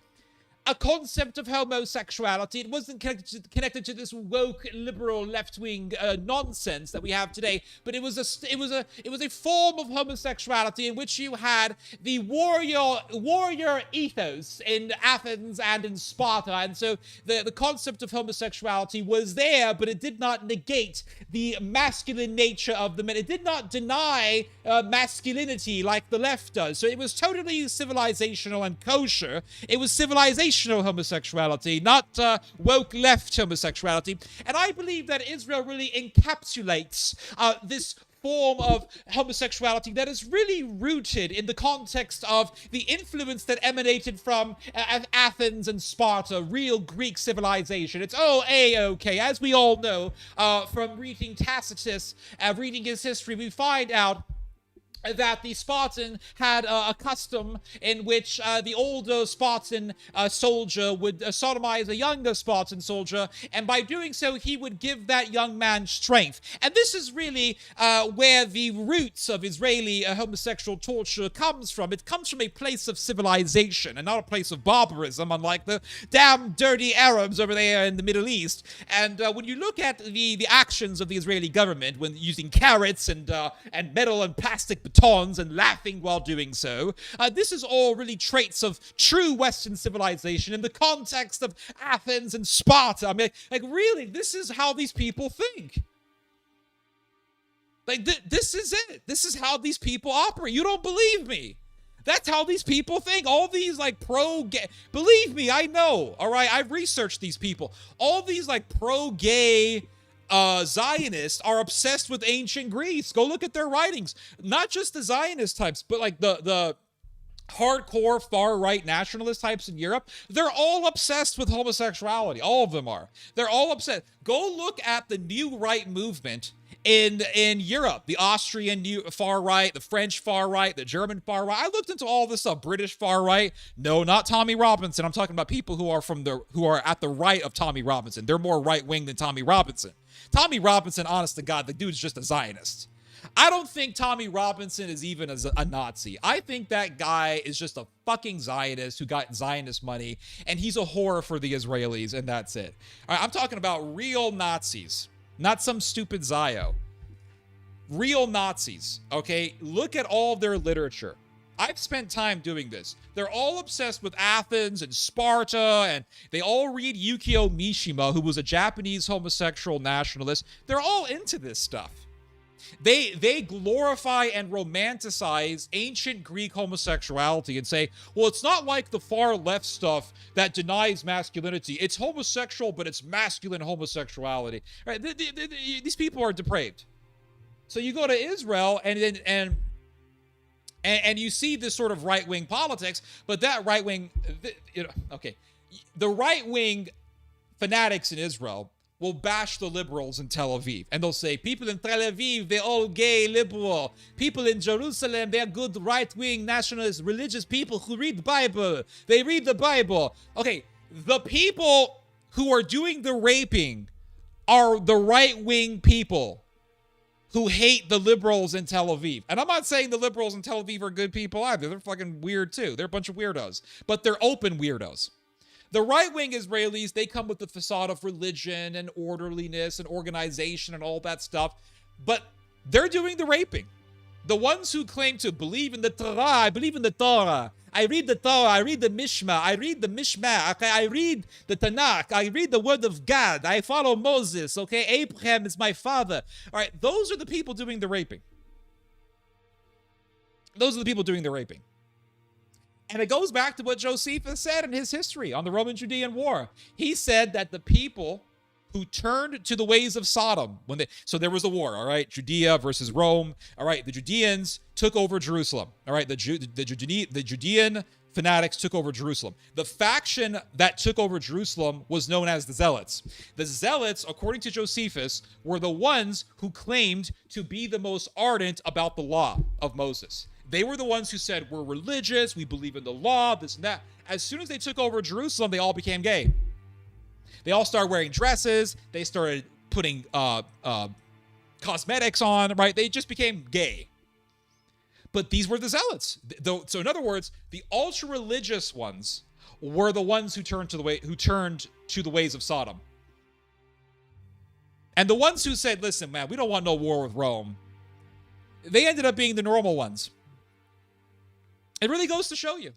a concept of homosexuality. It wasn't connected to this woke, liberal, left-wing nonsense that we have today, but it was a form of homosexuality in which you had the warrior ethos in Athens and in Sparta, and so the concept of homosexuality was there, but it did not negate the masculine nature of the men. It did not deny masculinity like the left does. So it was totally civilizational and kosher. It was civilizational homosexuality, not woke left homosexuality. And I believe that Israel really encapsulates this form of homosexuality that is really rooted in the context of the influence that emanated from Athens and Sparta, real Greek civilization. It's A-OK. As we all know, from reading Tacitus, reading his history, we find out that the Spartan had a custom in which the older Spartan soldier would sodomize a younger Spartan soldier, and by doing so, he would give that young man strength. And this is really where the roots of Israeli homosexual torture comes from. It comes from a place of civilization and not a place of barbarism, unlike the damn dirty Arabs over there in the Middle East. And when you look at the actions of the Israeli government when using carrots and metal and plastic batons and laughing while doing so. This is all really traits of true Western civilization in the context of Athens and Sparta. I mean, like, really, this is how these people think. Like, this is it. This is how these people operate. You don't believe me. That's how these people think. All these, like, pro-gay... Believe me, I know, all right? I've researched these people. All these, like, pro-gay... Zionists are obsessed with ancient Greece. Go look at their writings. Not just the Zionist types, but like the hardcore far-right nationalist types in Europe. They're all obsessed with homosexuality. All of them are. They're all obsessed. Go look at the new right movement in Europe. The Austrian far right, the French far right, the German far right. I looked into all this stuff. British far right. No, not Tommy Robinson. I'm talking about people who are at the right of Tommy Robinson. They're more right-wing than Tommy Robinson. Tommy Robinson, honest to God, the dude's just a Zionist. I don't think Tommy Robinson is even a Nazi. I think that guy is just a fucking Zionist who got Zionist money, and he's a whore for the Israelis, and that's it. All right, I'm talking about real Nazis, not some stupid Zio. Real Nazis, okay? Look at all their literature. I've spent time doing this. They're all obsessed with Athens and Sparta, and they all read Yukio Mishima, who was a Japanese homosexual nationalist. They're all into this stuff. They glorify and romanticize ancient Greek homosexuality and say, well, it's not like the far left stuff that denies masculinity. It's homosexual, but it's masculine homosexuality. Right? These people are depraved. So you go to Israel and you see this sort of right-wing politics, but that right-wing, the right-wing fanatics in Israel will bash the liberals in Tel Aviv. And they'll say, people in Tel Aviv, they're all gay, liberal. People in Jerusalem, they're good right-wing, nationalist, religious people who read the Bible. They read the Bible. Okay, the people who are doing the raping are the right-wing people who hate the liberals in Tel Aviv. And I'm not saying the liberals in Tel Aviv are good people either. They're fucking weird too. They're a bunch of weirdos. But they're open weirdos. The right-wing Israelis, they come with the facade of religion and orderliness and organization and all that stuff. But they're doing the raping. The ones who claim to believe in the Torah, I believe in the Torah. I read the Torah, I read the Mishmah, I read the Mishmah, okay? I read the Tanakh, I read the Word of God, I follow Moses, okay? Abraham is my father. All right, those are the people doing the raping. Those are the people doing the raping. And it goes back to what Josephus said in his history on the Roman-Judean War. He said that the people who turned to the ways of Sodom, so there was a war, all right? Judea versus Rome, all right? The Judeans took over Jerusalem, all right? The Judean fanatics took over Jerusalem. The faction that took over Jerusalem was known as the Zealots. The Zealots, according to Josephus, were the ones who claimed to be the most ardent about the law of Moses. They were the ones who said, we're religious, we believe in the law, this and that. As soon as they took over Jerusalem, they all became gay. They all started wearing dresses. They started putting cosmetics on, right? They just became gay. But these were the Zealots. So in other words, the ultra-religious ones were the ones who turned to the ways of Sodom. And the ones who said, listen, man, we don't want no war with Rome, they ended up being the normal ones. It really goes to show you.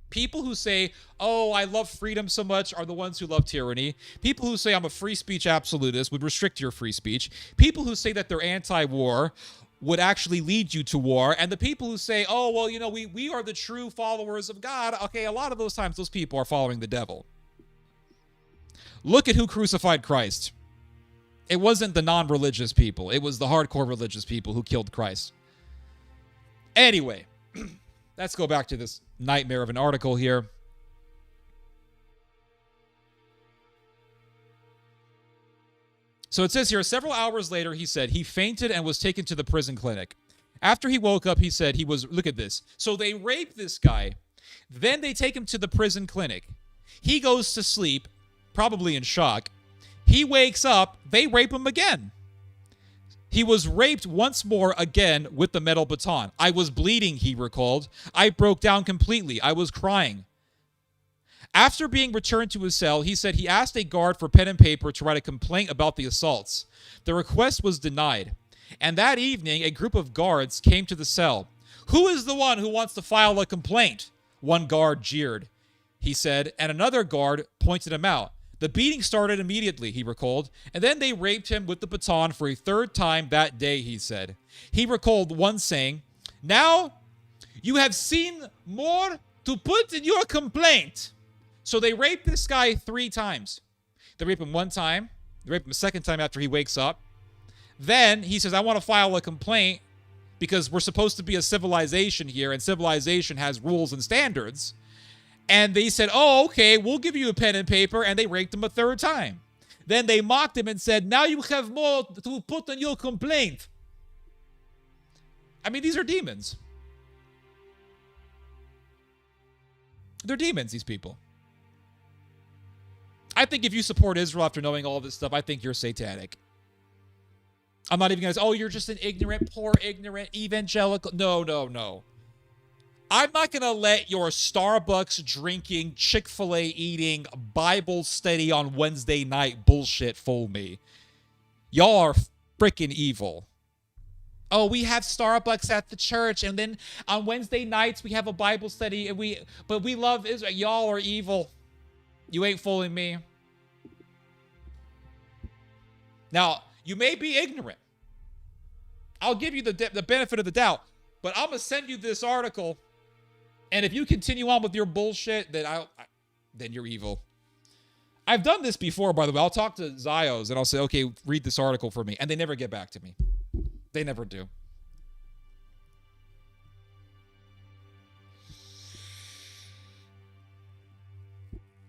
People who say, oh, I love freedom so much are the ones who love tyranny. People who say I'm a free speech absolutist would restrict your free speech. People who say that they're anti-war would actually lead you to war. And the people who say, oh, well, you know, we are the true followers of God. Okay, a lot of those times those people are following the devil. Look at who crucified Christ. It wasn't the non-religious people. It was the hardcore religious people who killed Christ. Anyway, let's go back to this nightmare of an article here. So it says here, several hours later, he said he fainted and was taken to the prison clinic. After he woke up, he said he was, look at this. So they rape this guy. Then they take him to the prison clinic. He goes to sleep, probably in shock. He wakes up, they rape him again. He was raped once more again with the metal baton. I was bleeding, he recalled. I broke down completely. I was crying. After being returned to his cell, he said he asked a guard for pen and paper to write a complaint about the assaults. The request was denied. And that evening, a group of guards came to the cell. Who is the one who wants to file a complaint? One guard jeered, he said, and another guard pointed him out. The beating started immediately, he recalled, and then they raped him with the baton for a third time that day, he said. He recalled one saying, now you have seen more to put in your complaint. So they raped this guy 3 times. They rape him one time. They rape him a second time after he wakes up. Then he says, I want to file a complaint because we're supposed to be a civilization here, and civilization has rules and standards. And they said, oh, okay, we'll give you a pen and paper, and they raped him a third time. Then they mocked him and said, now you have more to put on your complaint. I mean, these are demons. They're demons, these people. I think if you support Israel after knowing all this stuff, I think you're satanic. I'm not even going to say, oh, you're just an ignorant, poor, ignorant, evangelical. No, no, no. I'm not going to let your Starbucks drinking, Chick-fil-A eating, Bible study on Wednesday night bullshit fool me. Y'all are freaking evil. Oh, we have Starbucks at the church, and then on Wednesday nights we have a Bible study, and we love Israel. Y'all are evil. You ain't fooling me. Now, you may be ignorant. I'll give you the benefit of the doubt, but I'm going to send you this article. And if you continue on with your bullshit, then then you're evil. I've done this before, by the way. I'll talk to Zios and I'll say, okay, read this article for me. And they never get back to me. They never do.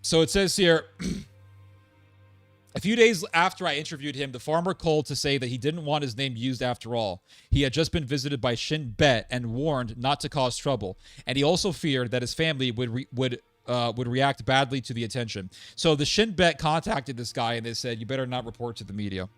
So it says here, a few days after I interviewed him, the farmer called to say that he didn't want his name used after all. He had just been visited by Shin Bet and warned not to cause trouble. And he also feared that his family would react badly to the attention. So the Shin Bet contacted this guy and they said, you better not report to the media.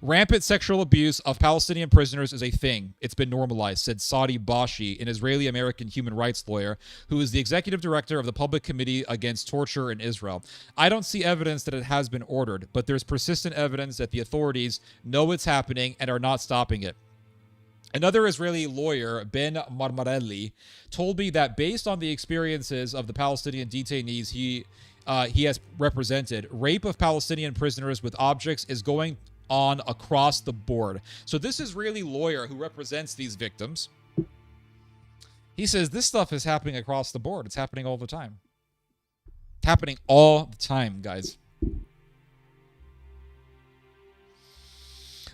Rampant sexual abuse of Palestinian prisoners is a thing. It's been normalized, said Saudi Bashi, an Israeli-American human rights lawyer who is the executive director of the Public Committee Against Torture in Israel. I don't see evidence that it has been ordered, but there's persistent evidence that the authorities know it's happening and are not stopping it. Another Israeli lawyer, Ben Marmarelli, told me that based on the experiences of the Palestinian detainees he has represented, rape of Palestinian prisoners with objects is going on across the board. So this Israeli lawyer who represents these victims, he says this stuff is happening across the board. It's happening all the time. It's happening all the time, guys.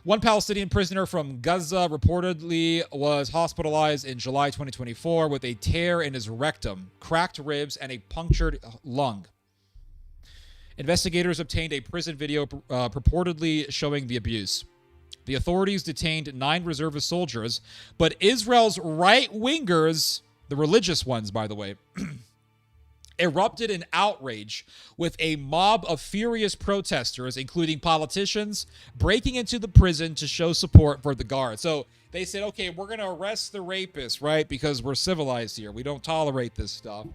One Palestinian prisoner from Gaza reportedly was hospitalized in July 2024 with a tear in his rectum, cracked ribs, and a punctured lung. Investigators obtained a prison video purportedly showing the abuse. The authorities detained 9 reservist soldiers, but Israel's right-wingers, the religious ones, by the way, erupted in outrage with a mob of furious protesters, including politicians, breaking into the prison to show support for the guards. So they said, okay, we're going to arrest the rapists, right? Because we're civilized here. We don't tolerate this stuff.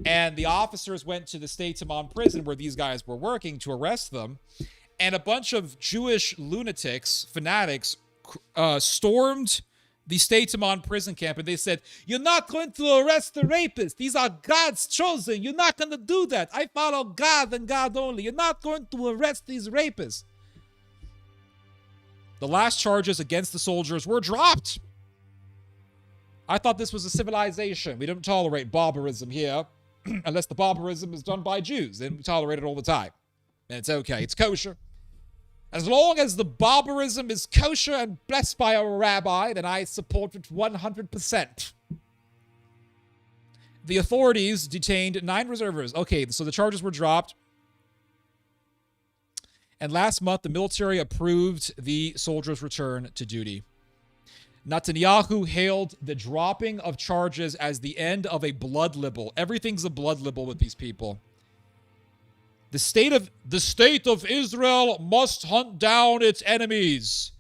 And the officers went to the State Timon prison where these guys were working to arrest them. And a bunch of Jewish lunatics, fanatics, stormed the State Timon prison camp. And they said, you're not going to arrest the rapists. These are God's chosen. You're not going to do that. I follow God and God only. You're not going to arrest these rapists. The last charges against the soldiers were dropped. I thought this was a civilization. We don't tolerate barbarism here, unless the barbarism is done by Jews. Then we tolerate it all the time. And it's okay. It's kosher. As long as the barbarism is kosher and blessed by a rabbi, then I support it 100%. The authorities detained 9 reservists. Okay, so the charges were dropped. And last month, the military approved the soldiers' return to duty. Netanyahu hailed the dropping of charges as the end of a blood libel. Everything's a blood libel with these people. The state of Israel must hunt down its enemies,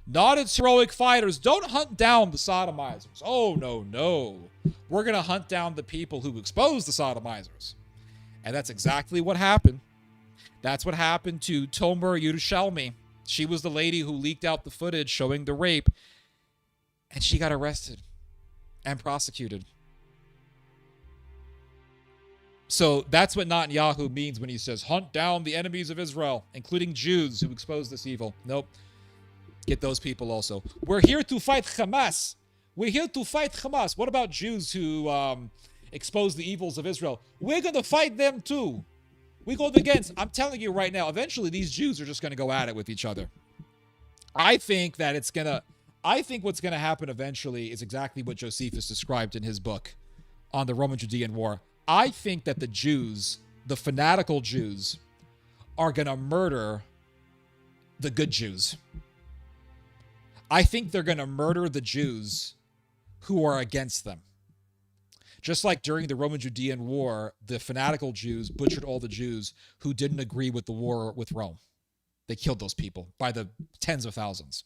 not its heroic fighters. Don't hunt down the sodomizers. Oh, no. We're going to hunt down the people who exposed the sodomizers. And that's exactly what happened. That's what happened to Tomer Yerushalmi. She was the lady who leaked out the footage showing the rape. And she got arrested and prosecuted. So that's what Netanyahu means when he says, hunt down the enemies of Israel, including Jews who expose this evil. Nope. Get those people also. We're here to fight Hamas. We're here to fight Hamas. What about Jews who expose the evils of Israel? We're going to fight them too. We go against, I'm telling you right now, eventually these Jews are just going to go at it with each other. I think what's going to happen eventually is exactly what Josephus described in his book on the Roman-Judean War. I think that the Jews, the fanatical Jews, are going to murder the good Jews. I think they're going to murder the Jews who are against them. Just like during the Roman-Judean War, the fanatical Jews butchered all the Jews who didn't agree with the war with Rome. They killed those people by the tens of thousands.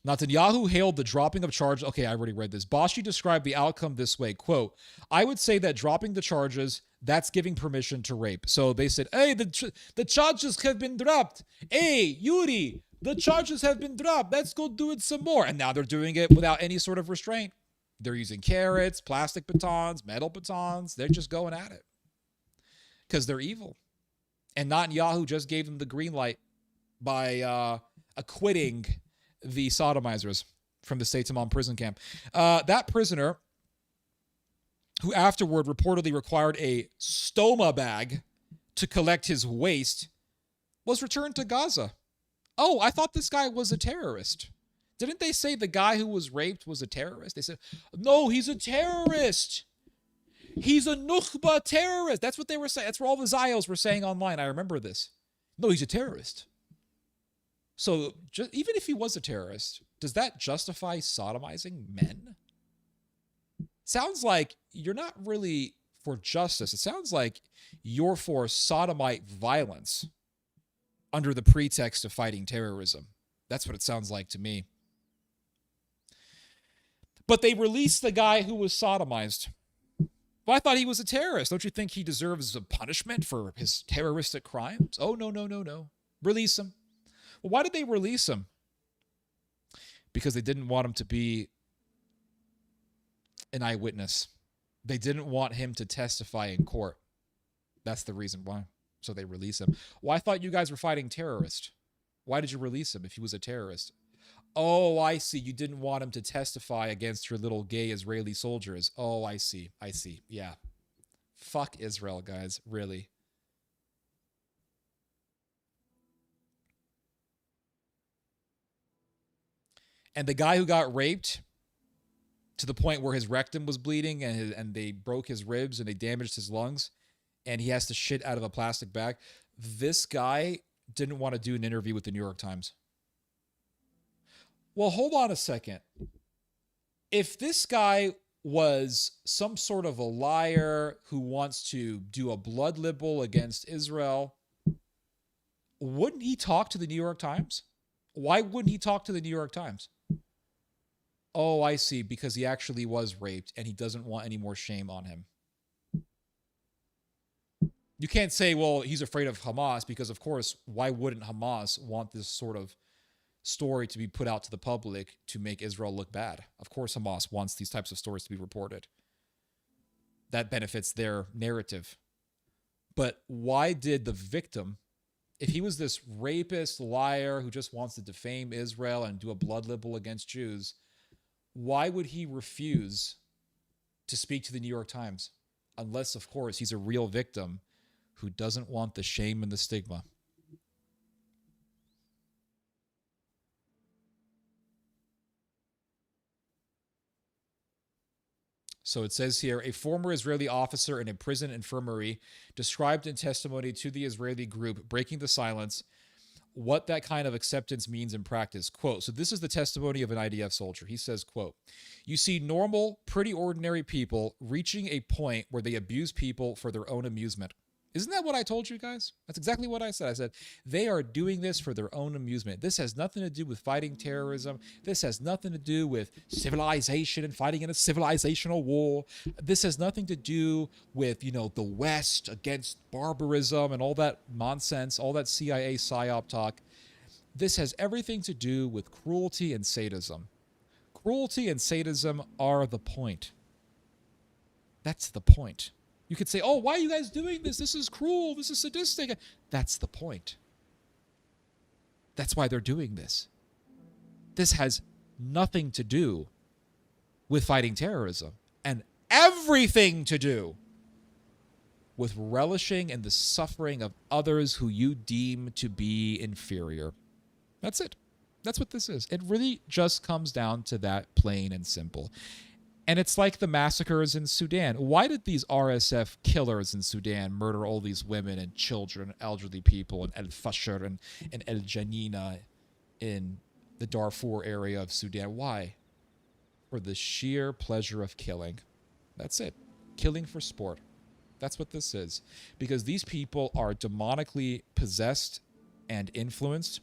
Netanyahu hailed the dropping of charges. Okay, I already read this. Bashi described the outcome this way, quote, I would say that dropping the charges, that's giving permission to rape. So they said, hey, the charges have been dropped. Hey, Yuri, the charges have been dropped. Let's go do it some more. And now they're doing it without any sort of restraint. They're using carrots, plastic batons, metal batons. They're just going at it because they're evil. And Netanyahu just gave them the green light by acquitting the sodomizers from the State Tamam prison camp. That prisoner, who afterward reportedly required a stoma bag to collect his waste, was returned to Gaza. Oh, I thought this guy was a terrorist. Didn't they say the guy who was raped was a terrorist? They said, no, he's a terrorist. He's a Nukhba terrorist. That's what they were saying. That's what all the Zios were saying online. I remember this. No, he's a terrorist. So even if he was a terrorist, does that justify sodomizing men? Sounds like you're not really for justice. It sounds like you're for sodomite violence under the pretext of fighting terrorism. That's what it sounds like to me. But they released the guy who was sodomized. Well, I thought he was a terrorist. Don't you think he deserves a punishment for his terroristic crimes? Oh, no. Release him. Well, why did they release him? Because they didn't want him to be an eyewitness. They didn't want him to testify in court. That's the reason why. So they release him. Well, I thought you guys were fighting terrorists. Why did you release him if he was a terrorist? Oh, I see. You didn't want him to testify against your little gay Israeli soldiers. Oh, I see. Yeah. Fuck Israel, guys. Really. And the guy who got raped to the point where his rectum was bleeding and they broke his ribs and they damaged his lungs and he has to shit out of a plastic bag. This guy didn't want to do an interview with the New York Times. Well, hold on a second. If this guy was some sort of a liar who wants to do a blood libel against Israel, wouldn't he talk to the New York Times? Why wouldn't he talk to the New York Times? Oh, I see. Because he actually was raped and he doesn't want any more shame on him. You can't say, well, he's afraid of Hamas because, of course, why wouldn't Hamas want this sort of story to be put out to the public to make Israel look bad? Of course, Hamas wants these types of stories to be reported. That benefits their narrative. But why did the victim, if he was this rapist, liar who just wants to defame Israel and do a blood libel against Jews, why would he refuse to speak to the New York Times? Unless, of course, he's a real victim who doesn't want the shame and the stigma. So it says here, a former Israeli officer in a prison infirmary described in testimony to the Israeli group Breaking the Silence what that kind of acceptance means in practice. Quote, so this is the testimony of an IDF soldier. He says, quote, you see normal, pretty ordinary people reaching a point where they abuse people for their own amusement. Isn't that what I told you guys? That's exactly what I said. I said, they are doing this for their own amusement. This has nothing to do with fighting terrorism. This has nothing to do with civilization and fighting in a civilizational war. This has nothing to do with, the West against barbarism and all that nonsense, all that CIA psyop talk. This has everything to do with cruelty and sadism. Cruelty and sadism are the point. That's the point. You could say, oh, why are you guys doing this? This is cruel. This is sadistic. That's the point. That's why they're doing this. This has nothing to do with fighting terrorism and everything to do with relishing in the suffering of others who you deem to be inferior. That's it. That's what this is. It really just comes down to that, plain and simple. And it's like the massacres in Sudan. Why did these RSF killers in Sudan murder all these women and children, elderly people, and El-Fasher and El Janina in the Darfur area of Sudan? Why? For the sheer pleasure of killing. That's it. Killing for sport. That's what this is. Because these people are demonically possessed and influenced.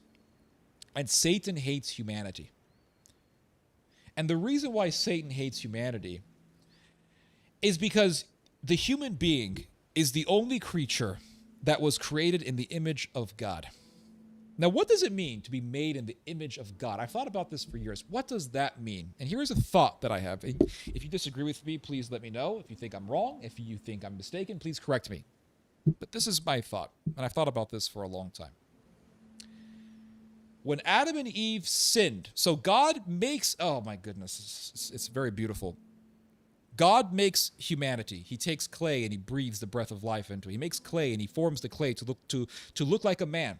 And Satan hates humanity. And the reason why Satan hates humanity is because the human being is the only creature that was created in the image of God. Now, what does it mean to be made in the image of God? I've thought about this for years. What does that mean? And here's a thought that I have. If you disagree with me, please let me know. If you think I'm wrong, if you think I'm mistaken, please correct me. But this is my thought, and I've thought about this for a long time. When Adam and Eve sinned, so God makes, oh my goodness, it's very beautiful. God makes humanity. He takes clay and he breathes the breath of life into it. He makes clay and he forms the clay to look like a man.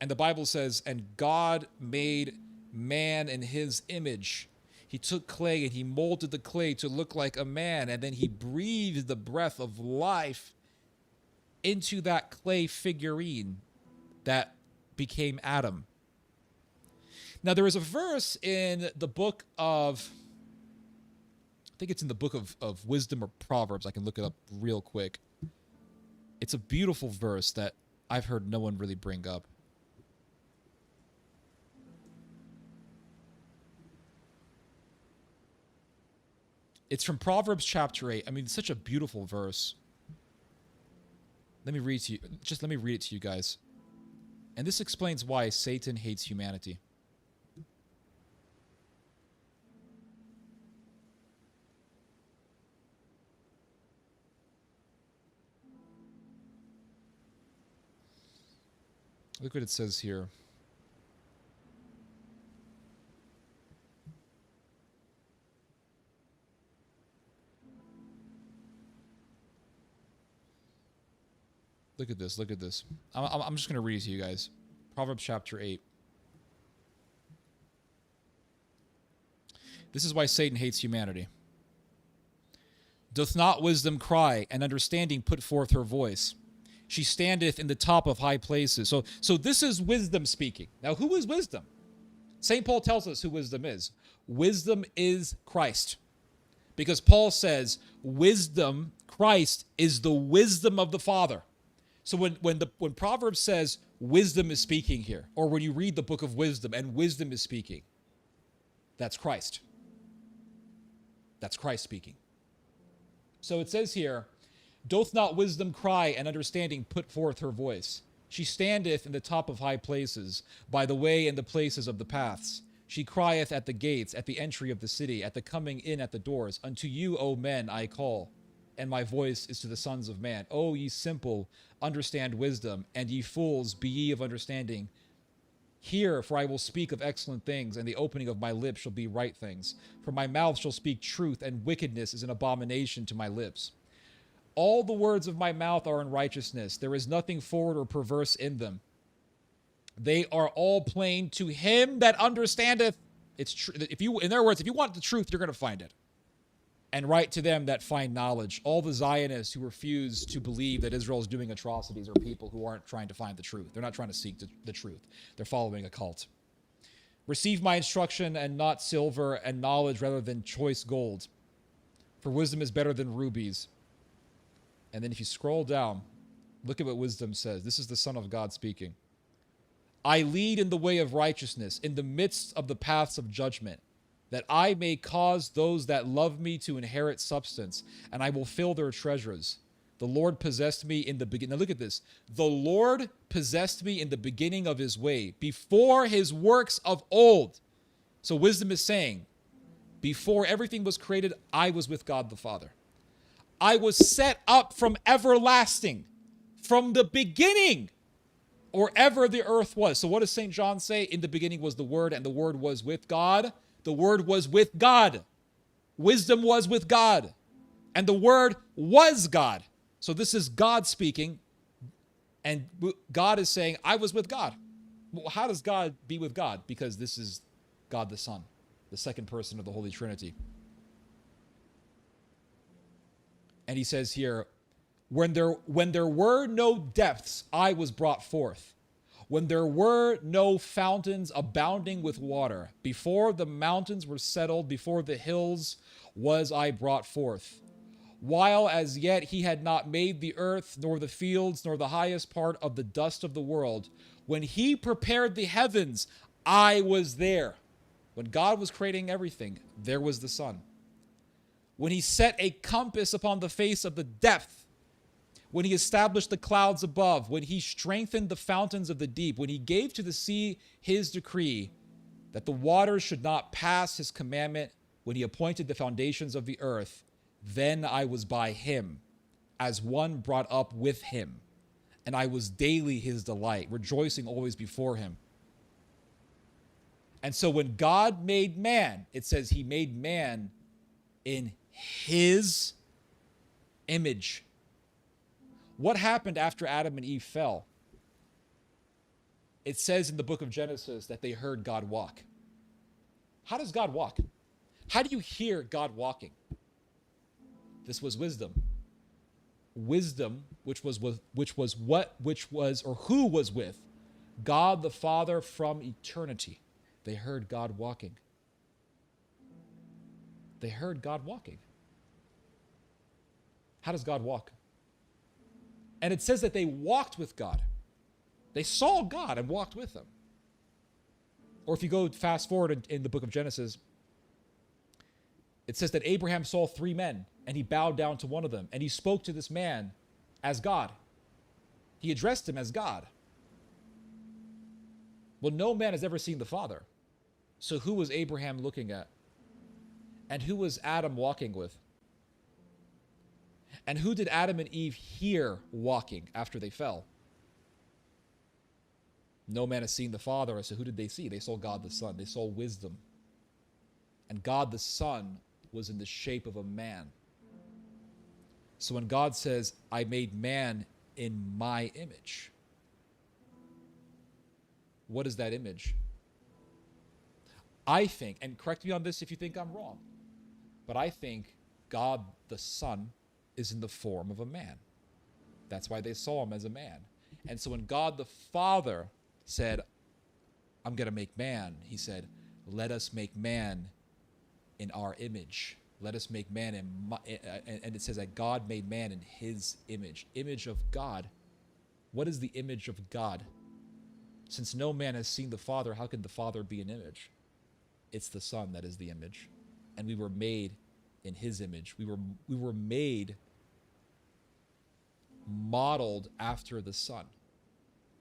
And the Bible says, and God made man in his image. He took clay and he molded the clay to look like a man, and then he breathed the breath of life into that clay figurine that became Adam. Now, there is a verse in the book of, I think it's in the book of Wisdom or Proverbs. I can look it up real quick. It's a beautiful verse that I've heard no one really bring up. It's from Proverbs chapter 8. I mean, it's such a beautiful verse. Let me read to you. Just let me read it to you guys. And this explains why Satan hates humanity. Look what it says here. Look at this. Look at this. I'm just going to read it to you guys. Proverbs chapter 8. This is why Satan hates humanity. Doth not wisdom cry, and understanding put forth her voice? She standeth in the top of high places. So this is wisdom speaking. Now, who is wisdom? St. Paul tells us who wisdom is. Wisdom is Christ. Because Paul says, wisdom, Christ, is the wisdom of the Father. So when Proverbs says wisdom is speaking here, or when you read the book of wisdom and wisdom is speaking, that's Christ. That's Christ speaking. So it says here, doth not wisdom cry, and understanding put forth her voice? She standeth in the top of high places, by the way and the places of the paths. She crieth at the gates, at the entry of the city, at the coming in at the doors. Unto you, O men, I call, and my voice is to the sons of man. O ye simple, understand wisdom, and ye fools, be ye of understanding. Hear, for I will speak of excellent things, and the opening of my lips shall be right things. For my mouth shall speak truth, and wickedness is an abomination to my lips. All the words of my mouth are in righteousness. There is nothing forward or perverse in them. They are all plain to him that understandeth. It's true. In other words, if you want the truth, you're going to find it. And right to them that find knowledge. All the Zionists who refuse to believe that Israel is doing atrocities are people who aren't trying to find the truth. They're not trying to seek the truth. They're following a cult. Receive my instruction and not silver, and knowledge rather than choice gold. For wisdom is better than rubies. And then if you scroll down, look at what wisdom says. This is the Son of God speaking. I lead in the way of righteousness, in the midst of the paths of judgment, that I may cause those that love me to inherit substance, and I will fill their treasures. The Lord possessed me in the beginning. Now look at this. The Lord possessed me in the beginning of his way, before his works of old. So wisdom is saying, before everything was created, I was with God the Father. I was set up from everlasting, from the beginning, or ever the earth was. So what does St. John say? In the beginning was the Word, and the Word was with God. The Word was with God. Wisdom was with God. And the Word was God. So this is God speaking. And God is saying, I was with God. Well, how does God be with God? Because this is God the Son, the second person of the Holy Trinity. And he says here, when there were no depths, I was brought forth. When there were no fountains abounding with water, before the mountains were settled, before the hills was I brought forth. While as yet he had not made the earth, nor the fields, nor the highest part of the dust of the world, when he prepared the heavens, I was there. When God was creating everything, there was the Son. When he set a compass upon the face of the depth, when he established the clouds above, when he strengthened the fountains of the deep, when he gave to the sea his decree that the waters should not pass his commandment, when he appointed the foundations of the earth, then I was by him, as one brought up with him, and I was daily his delight, rejoicing always before him. And so when God made man, it says he made man in his image. What happened after Adam and Eve fell? It says in the book of Genesis that they heard God walk. How does God walk? How do you hear God walking? This was wisdom. Wisdom, who was with God the Father from eternity. They heard God walking. They heard God walking. How does God walk? And it says that they walked with God. They saw God and walked with him. Or if you go fast forward in the book of Genesis, it says that Abraham saw 3 men and he bowed down to one of them and he spoke to this man as God. He addressed him as God. Well, no man has ever seen the Father. So who was Abraham looking at? And who was Adam walking with? And who did Adam and Eve hear walking after they fell? No man has seen the Father. So who did they see? They saw God the Son. They saw wisdom. And God the Son was in the shape of a man. So when God says, I made man in my image, what is that image? I think, and correct me on this if you think I'm wrong, but I think God the Son is in the form of a man. That's why they saw him as a man. And so when God the Father said, I'm going to make man, he said, let us make man in our image. Let us make man in my, and it says that God made man in his image. Image of God. What is the image of God? Since no man has seen the Father, how can the Father be an image? It's the Son that is the image. And we were made in his image. We were made modeled after the Son.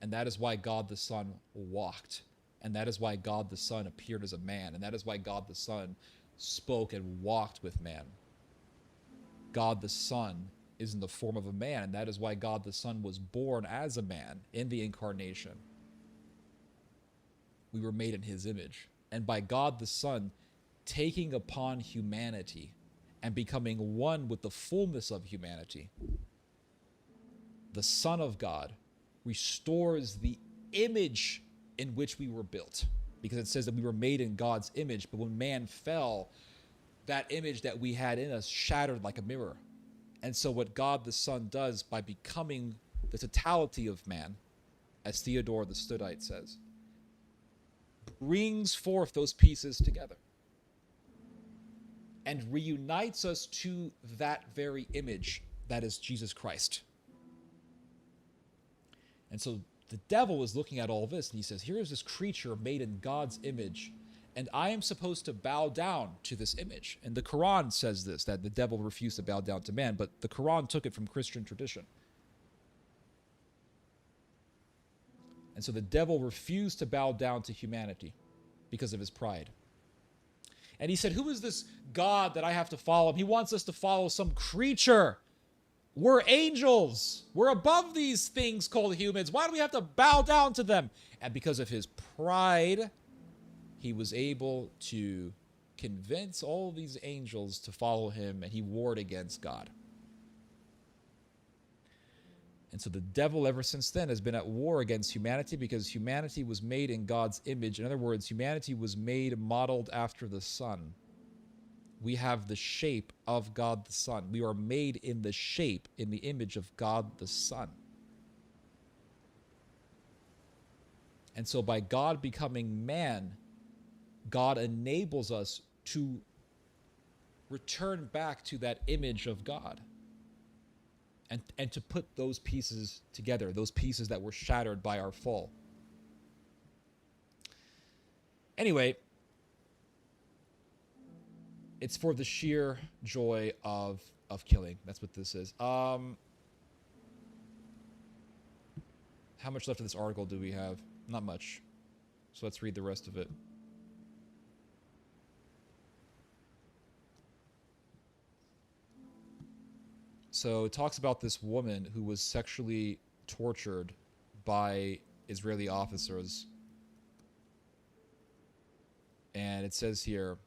And that is why God the Son walked. And that is why God the Son appeared as a man. And that is why God the Son spoke and walked with man. God the Son is in the form of a man. And that is why God the Son was born as a man in the incarnation. We were made in his image. And by God the Son taking upon humanity and becoming one with the fullness of humanity, the Son of God restores the image in which we were built. Because it says that we were made in God's image, but when man fell, that image that we had in us shattered like a mirror. And so what God the Son does by becoming the totality of man, as Theodore the Studite says, brings forth those pieces together and reunites us to that very image that is Jesus Christ. And so the devil is looking at all this and he says, here is this creature made in God's image, and I am supposed to bow down to this image. And the Quran says this, that the devil refused to bow down to man, but the Quran took it from Christian tradition. And so the devil refused to bow down to humanity because of his pride. And he said, who is this God that I have to follow? He wants us to follow some creature. We're angels. We're above these things called humans. Why do we have to bow down to them? And because of his pride, he was able to convince all these angels to follow him, and he warred against God. And so the devil ever since then has been at war against humanity because humanity was made in God's image. In other words, humanity was made modeled after the Son. We have the shape of God the Son. We are made in the shape, in the image of God the Son. And so by God becoming man, God enables us to return back to that image of God. And to put those pieces together, those pieces that were shattered by our fall. Anyway, it's for the sheer joy of killing. That's what this is. How much left of this article do we have? Not much. So let's read the rest of it. So it talks about this woman who was sexually tortured by Israeli officers. And it says here,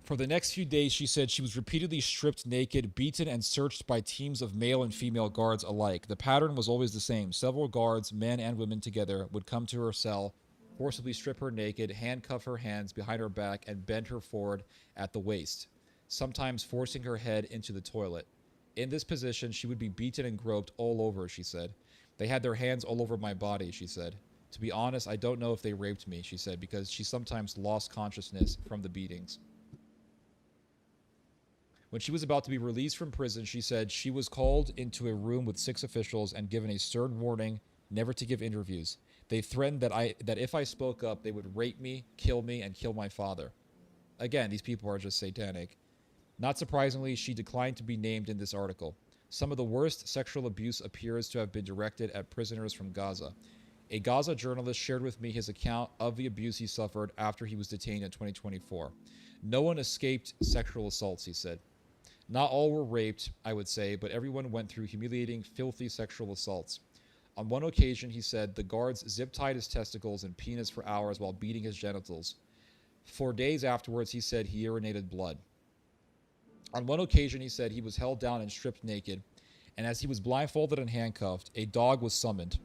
for the next few days, she said she was repeatedly stripped naked, beaten, and searched by teams of male and female guards alike. The pattern was always the same. Several guards, men and women together, would come to her cell, forcibly strip her naked, handcuff her hands behind her back, and bend her forward at the waist, sometimes forcing her head into the toilet. In this position, she would be beaten and groped all over, she said. They had their hands all over my body, she said. To be honest, I don't know if they raped me, she said, because she sometimes lost consciousness from the beatings. When she was about to be released from prison, she said she was called into a room with 6 officials and given a stern warning never to give interviews. They threatened that if I spoke up, they would rape me, and kill my father. Again, these people are just satanic. Not surprisingly, she declined to be named in this article. Some of the worst sexual abuse appears to have been directed at prisoners from Gaza. A Gaza journalist shared with me his account of the abuse he suffered after he was detained in 2024. No one escaped sexual assaults, he said. Not all were raped, I would say, but everyone went through humiliating, filthy sexual assaults. On one occasion, he said, the guards zip-tied his testicles and penis for hours while beating his genitals. For days afterwards, he said he urinated blood. On one occasion, he said he was held down and stripped naked, and as he was blindfolded and handcuffed, a dog was summoned.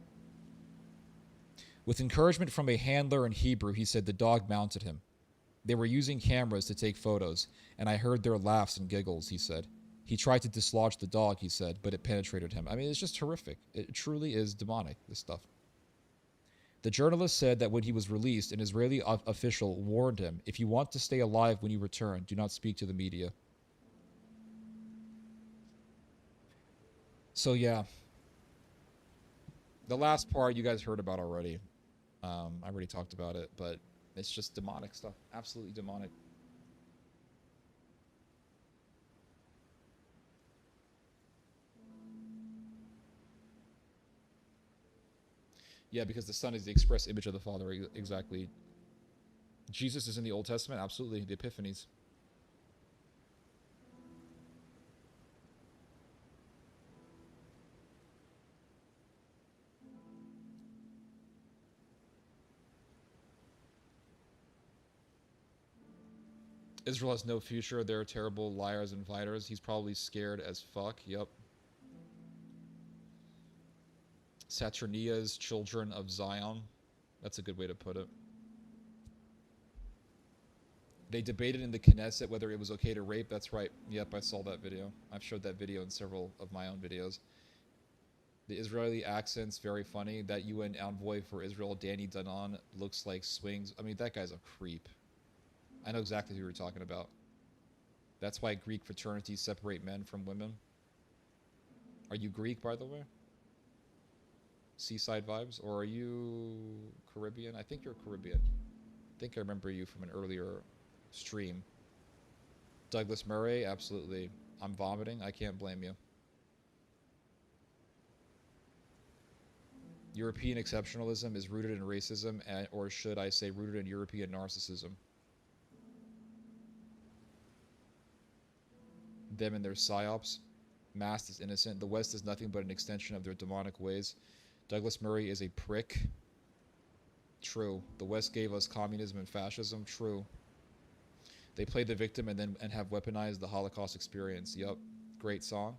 With encouragement from a handler in Hebrew, he said the dog mounted him. They were using cameras to take photos, and I heard their laughs and giggles, he said. He tried to dislodge the dog, he said, but it penetrated him. I mean, it's just horrific. It truly is demonic, this stuff. The journalist said that when he was released, an Israeli official warned him, if you want to stay alive when you return, do not speak to the media. So yeah, the last part you guys heard about already. I already talked about it, but it's just demonic stuff. Absolutely demonic. Yeah, because the Son is the express image of the Father. Exactly. Jesus is in the Old Testament. Absolutely. The Epiphanies. Israel has no future. They're terrible liars and fighters. He's probably scared as fuck. Yep. Saturnia's children of Zion. That's a good way to put it. They debated in the Knesset whether it was okay to rape. That's right. Yep, I saw that video. I've showed that video in several of my own videos. The Israeli accent's very funny. That UN envoy for Israel, Danny Danon, looks like swings. I mean, that guy's a creep. I know exactly who you're talking about. That's why Greek fraternities separate men from women. Are you Greek, by the way? Seaside vibes? Or are you Caribbean? I think you're Caribbean. I think I remember you from an earlier stream. Douglas Murray, absolutely. I'm vomiting. I can't blame you. European exceptionalism is rooted in racism, or should I say rooted in European narcissism. Them and their psyops. Mast is innocent. The West is nothing but an extension of their demonic ways. Douglas Murray is a prick. True. The West gave us communism and fascism. True. They played the victim and have weaponized the Holocaust experience. Yup. Great song.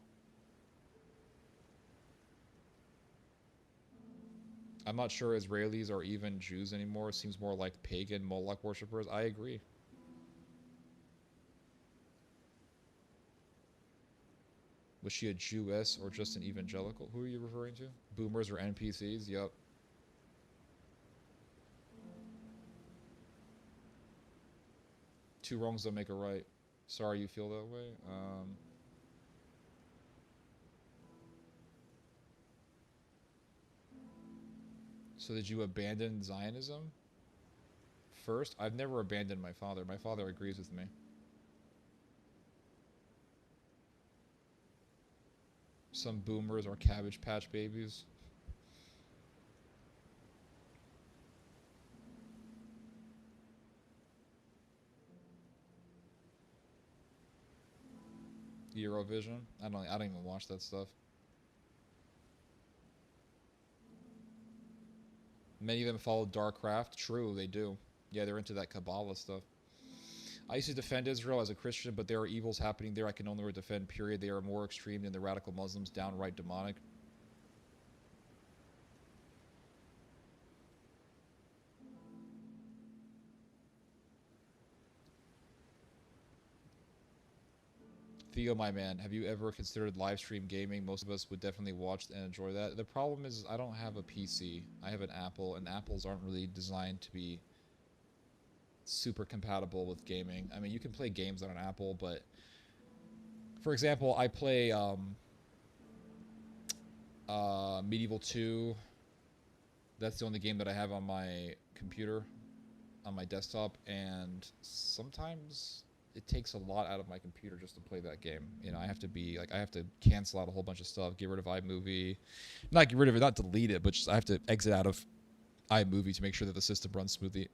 I'm not sure Israelis are even Jews anymore. It seems more like pagan Moloch worshippers. I agree. Was she a Jewess or just an evangelical? Who are you referring to? Boomers or NPCs? Yup. Two wrongs don't make a right. Sorry you feel that way. So did you abandon Zionism first? I've never abandoned my father. My father agrees with me. Some boomers are Cabbage Patch babies. Eurovision? I don't even watch that stuff. Many of them follow Darkcraft. True, they do. Yeah, they're into that Kabbalah stuff. I used to defend Israel as a Christian, but there are evils happening there I can only defend, period. They are more extreme than the radical Muslims, downright demonic. Theo, my man, have you ever considered live stream gaming? Most of us would definitely watch and enjoy that. The problem is I don't have a PC. I have an Apple, and Apples aren't really designed to be super compatible with gaming. I mean, you can play games on an Apple, but for example, I play Medieval 2. That's the only game that I have on my computer, on my desktop, and sometimes it takes a lot out of my computer just to play that game. You know, I have to be like, I have to cancel out a whole bunch of stuff, get rid of iMovie, not get rid of it, not delete it, but just I have to exit out of iMovie to make sure that the system runs smoothly.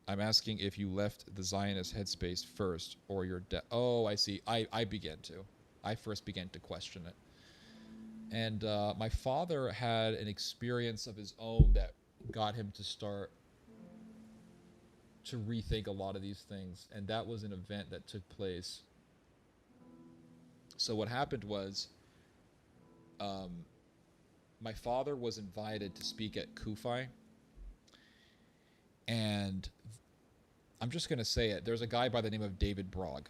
I'm asking if you left the Zionist headspace first, or your oh, I see. I began to. I first began to question it. And my father had an experience of his own that got him to start to rethink a lot of these things, and that was an event that took place. So what happened was, my father was invited to speak at Kufi, and I'm just going to say it. There's a guy by the name of David Brogg.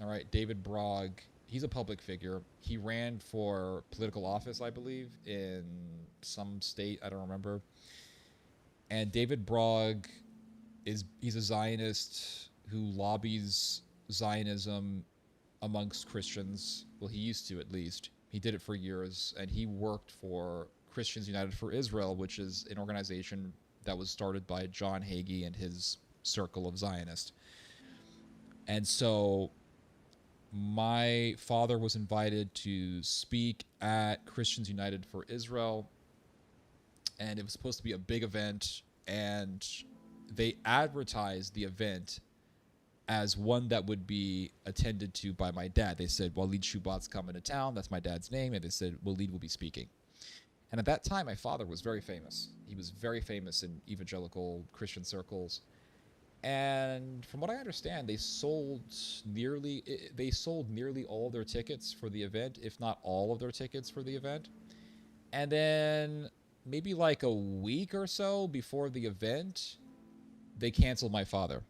All right, David Brogg, he's a public figure. He ran for political office, I believe, in some state, I don't remember. And David Brogg he's a Zionist who lobbies Zionism amongst Christians. Well, he used to, at least. He did it for years, and he worked for Christians United for Israel, which is an organization that was started by John Hagee and his circle of Zionists. And so my father was invited to speak at Christians United for Israel, and it was supposed to be a big event, and they advertised the event as one that would be attended to by my dad. They said, Walid Shubat's coming to town. That's my dad's name. And they said, Walid will be speaking. And at that time, my father was very famous. He was very famous in evangelical Christian circles. And from what I understand, they sold nearly all their tickets for the event, if not all of their tickets for the event. And then maybe like a week or so before the event, they canceled my father.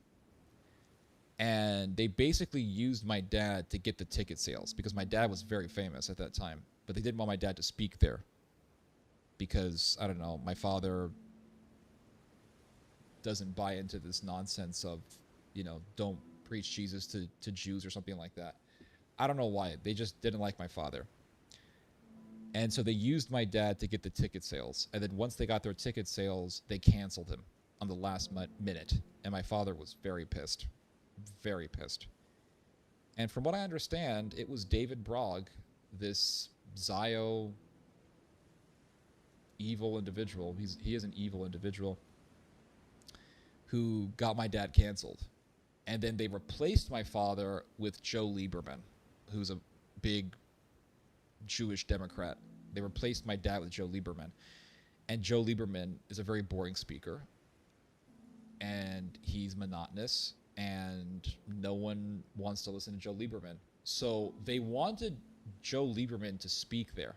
And they basically used my dad to get the ticket sales, because my dad was very famous at that time. But they didn't want my dad to speak there because, I don't know, my father doesn't buy into this nonsense of, you know, don't preach Jesus to Jews or something like that. I don't know why. They just didn't like my father. And so they used my dad to get the ticket sales. And then once they got their ticket sales, they canceled him on the last minute. And my father was very pissed. Very pissed. And from what I understand, it was David Brogg, this Zio evil individual. He is an evil individual who got my dad canceled. And then they replaced my father with Joe Lieberman, who's a big Jewish Democrat. They replaced my dad with Joe Lieberman. And Joe Lieberman is a very boring speaker. And he's monotonous. And no one wants to listen to Joe Lieberman. So they wanted Joe Lieberman to speak there.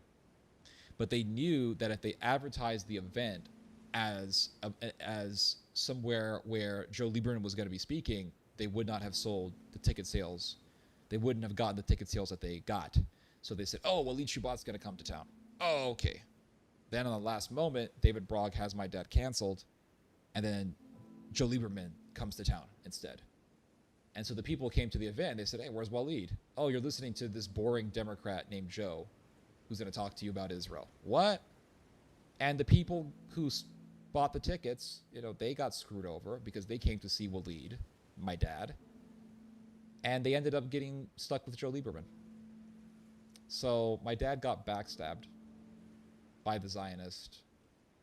But they knew that if they advertised the event as somewhere where Joe Lieberman was going to be speaking, they would not have sold the ticket sales. They wouldn't have gotten the ticket sales that they got. So they said, oh, Walid Shubat's going to come to town. Oh, okay. Then on the last moment, David Brogg has my dad canceled, and then Joe Lieberman comes to town instead. And so the people came to the event. They said, hey, where's Walid? Oh, you're listening to this boring Democrat named Joe who's going to talk to you about Israel. What? And the people who bought the tickets, you know, they got screwed over because they came to see Walid, my dad, and they ended up getting stuck with Joe Lieberman. So my dad got backstabbed by the Zionists,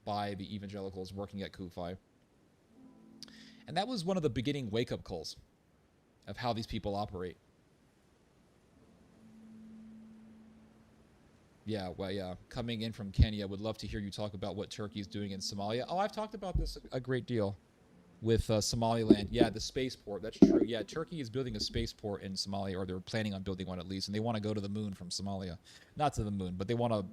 by the evangelicals working at Kufi. And that was one of the beginning wake-up calls of how these people operate. Yeah, well, yeah. Coming in from Kenya, would love to hear you talk about what Turkey is doing in Somalia. Oh, I've talked about this a great deal with Somaliland. Yeah, the spaceport. That's true. Yeah, Turkey is building a spaceport in Somalia, or they're planning on building one at least, and they want to go to the moon from Somalia. Not to the moon, but they want to,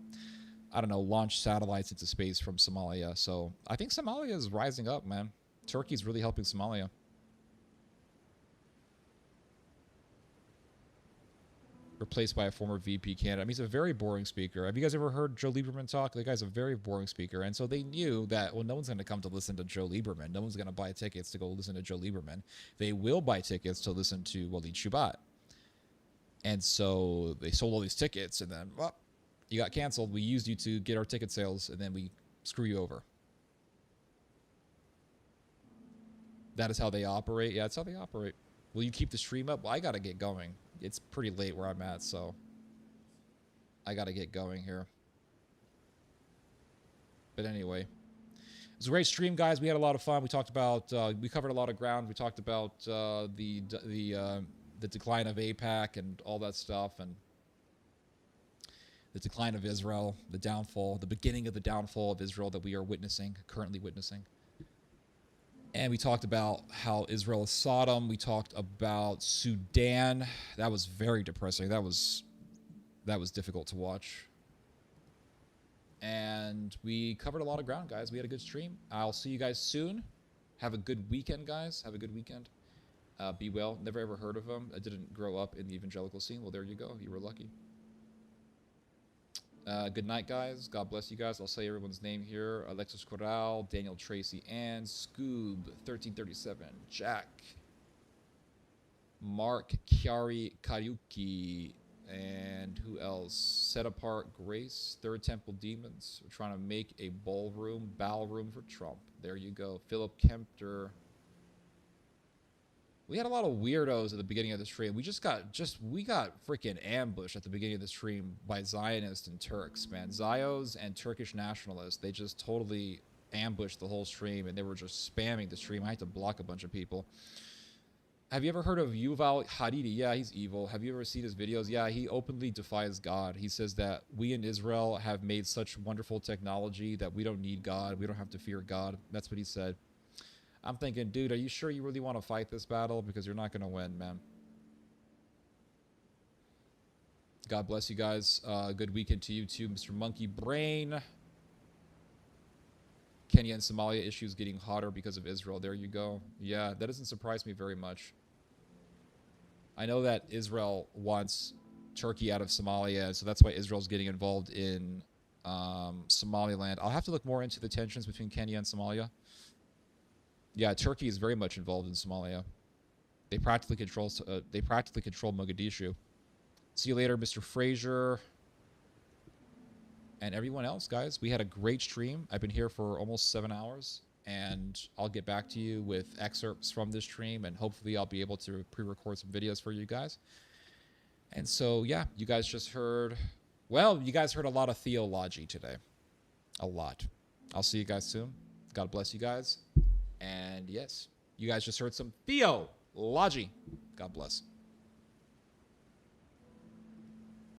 I don't know, launch satellites into space from Somalia. So I think Somalia is rising up, man. Turkey's really helping Somalia. Replaced by a former VP candidate. I mean, he's a very boring speaker. Have you guys ever heard Joe Lieberman talk? The guy's a very boring speaker. And so they knew that, well, no one's going to come to listen to Joe Lieberman. No one's going to buy tickets to go listen to Joe Lieberman. They will buy tickets to listen to Walid Shubat. And so they sold all these tickets, and then, well, you got canceled. We used you to get our ticket sales, and then we screw you over. That is how they operate. Yeah, that's how they operate. Will you keep the stream up? Well, I got to get going. It's pretty late where I'm at, so I got to get going here. But anyway, it was a great stream, guys. We had a lot of fun. We talked about, we covered a lot of ground. We talked about the decline of AIPAC and all that stuff, and the decline of Israel, the downfall, the beginning of the downfall of Israel that we are witnessing, currently witnessing. And we talked about how Israel is Sodom. We talked about Sudan. That was very depressing. That was difficult to watch. And we covered a lot of ground, guys. We had a good stream. I'll see you guys soon. Have a good weekend, guys. Have a good weekend. Be well. Never ever heard of him. I didn't grow up in the evangelical scene. Well, there you go. You were lucky. Good night, guys. God bless you guys. I'll say everyone's name here. Alexis Corral, Daniel Tracy, Ann, Scoob, 1337, Jack, Mark, Kiari, Kariuki, and who else? Set Apart Grace, Third Temple Demons. We're trying to make a ballroom for Trump. There you go. Philip Kempter. We had a lot of weirdos at the beginning of the stream. We got freaking ambushed at the beginning of the stream by Zionists and Turks, man. Zios and Turkish nationalists, they just totally ambushed the whole stream, and they were just spamming the stream. I had to block a bunch of people. Have you ever heard of Yuval Hariri? Yeah, he's evil. Have you ever seen his videos? Yeah, he openly defies God. He says that we in Israel have made such wonderful technology that we don't need God. We don't have to fear God. That's what he said. I'm thinking, dude, are you sure you really want to fight this battle? Because you're not going to win, man. God bless you guys. Good weekend to you too, Mr. Monkey Brain. Kenya and Somalia issues getting hotter because of Israel. There you go. Yeah, that doesn't surprise me very much. I know that Israel wants Turkey out of Somalia, so that's why Israel's getting involved in Somaliland. I'll have to look more into the tensions between Kenya and Somalia. Yeah, Turkey is very much involved in Somalia. They practically control Mogadishu. See you later, Mr. Fraser. And everyone else, guys. We had a great stream. I've been here for almost 7 hours, and I'll get back to you with excerpts from this stream, and hopefully I'll be able to pre-record some videos for you guys. And so, yeah, you guys just heard, well, you guys heard a lot of theology today. A lot. I'll see you guys soon. God bless you guys. And yes, you guys just heard some theology. God bless.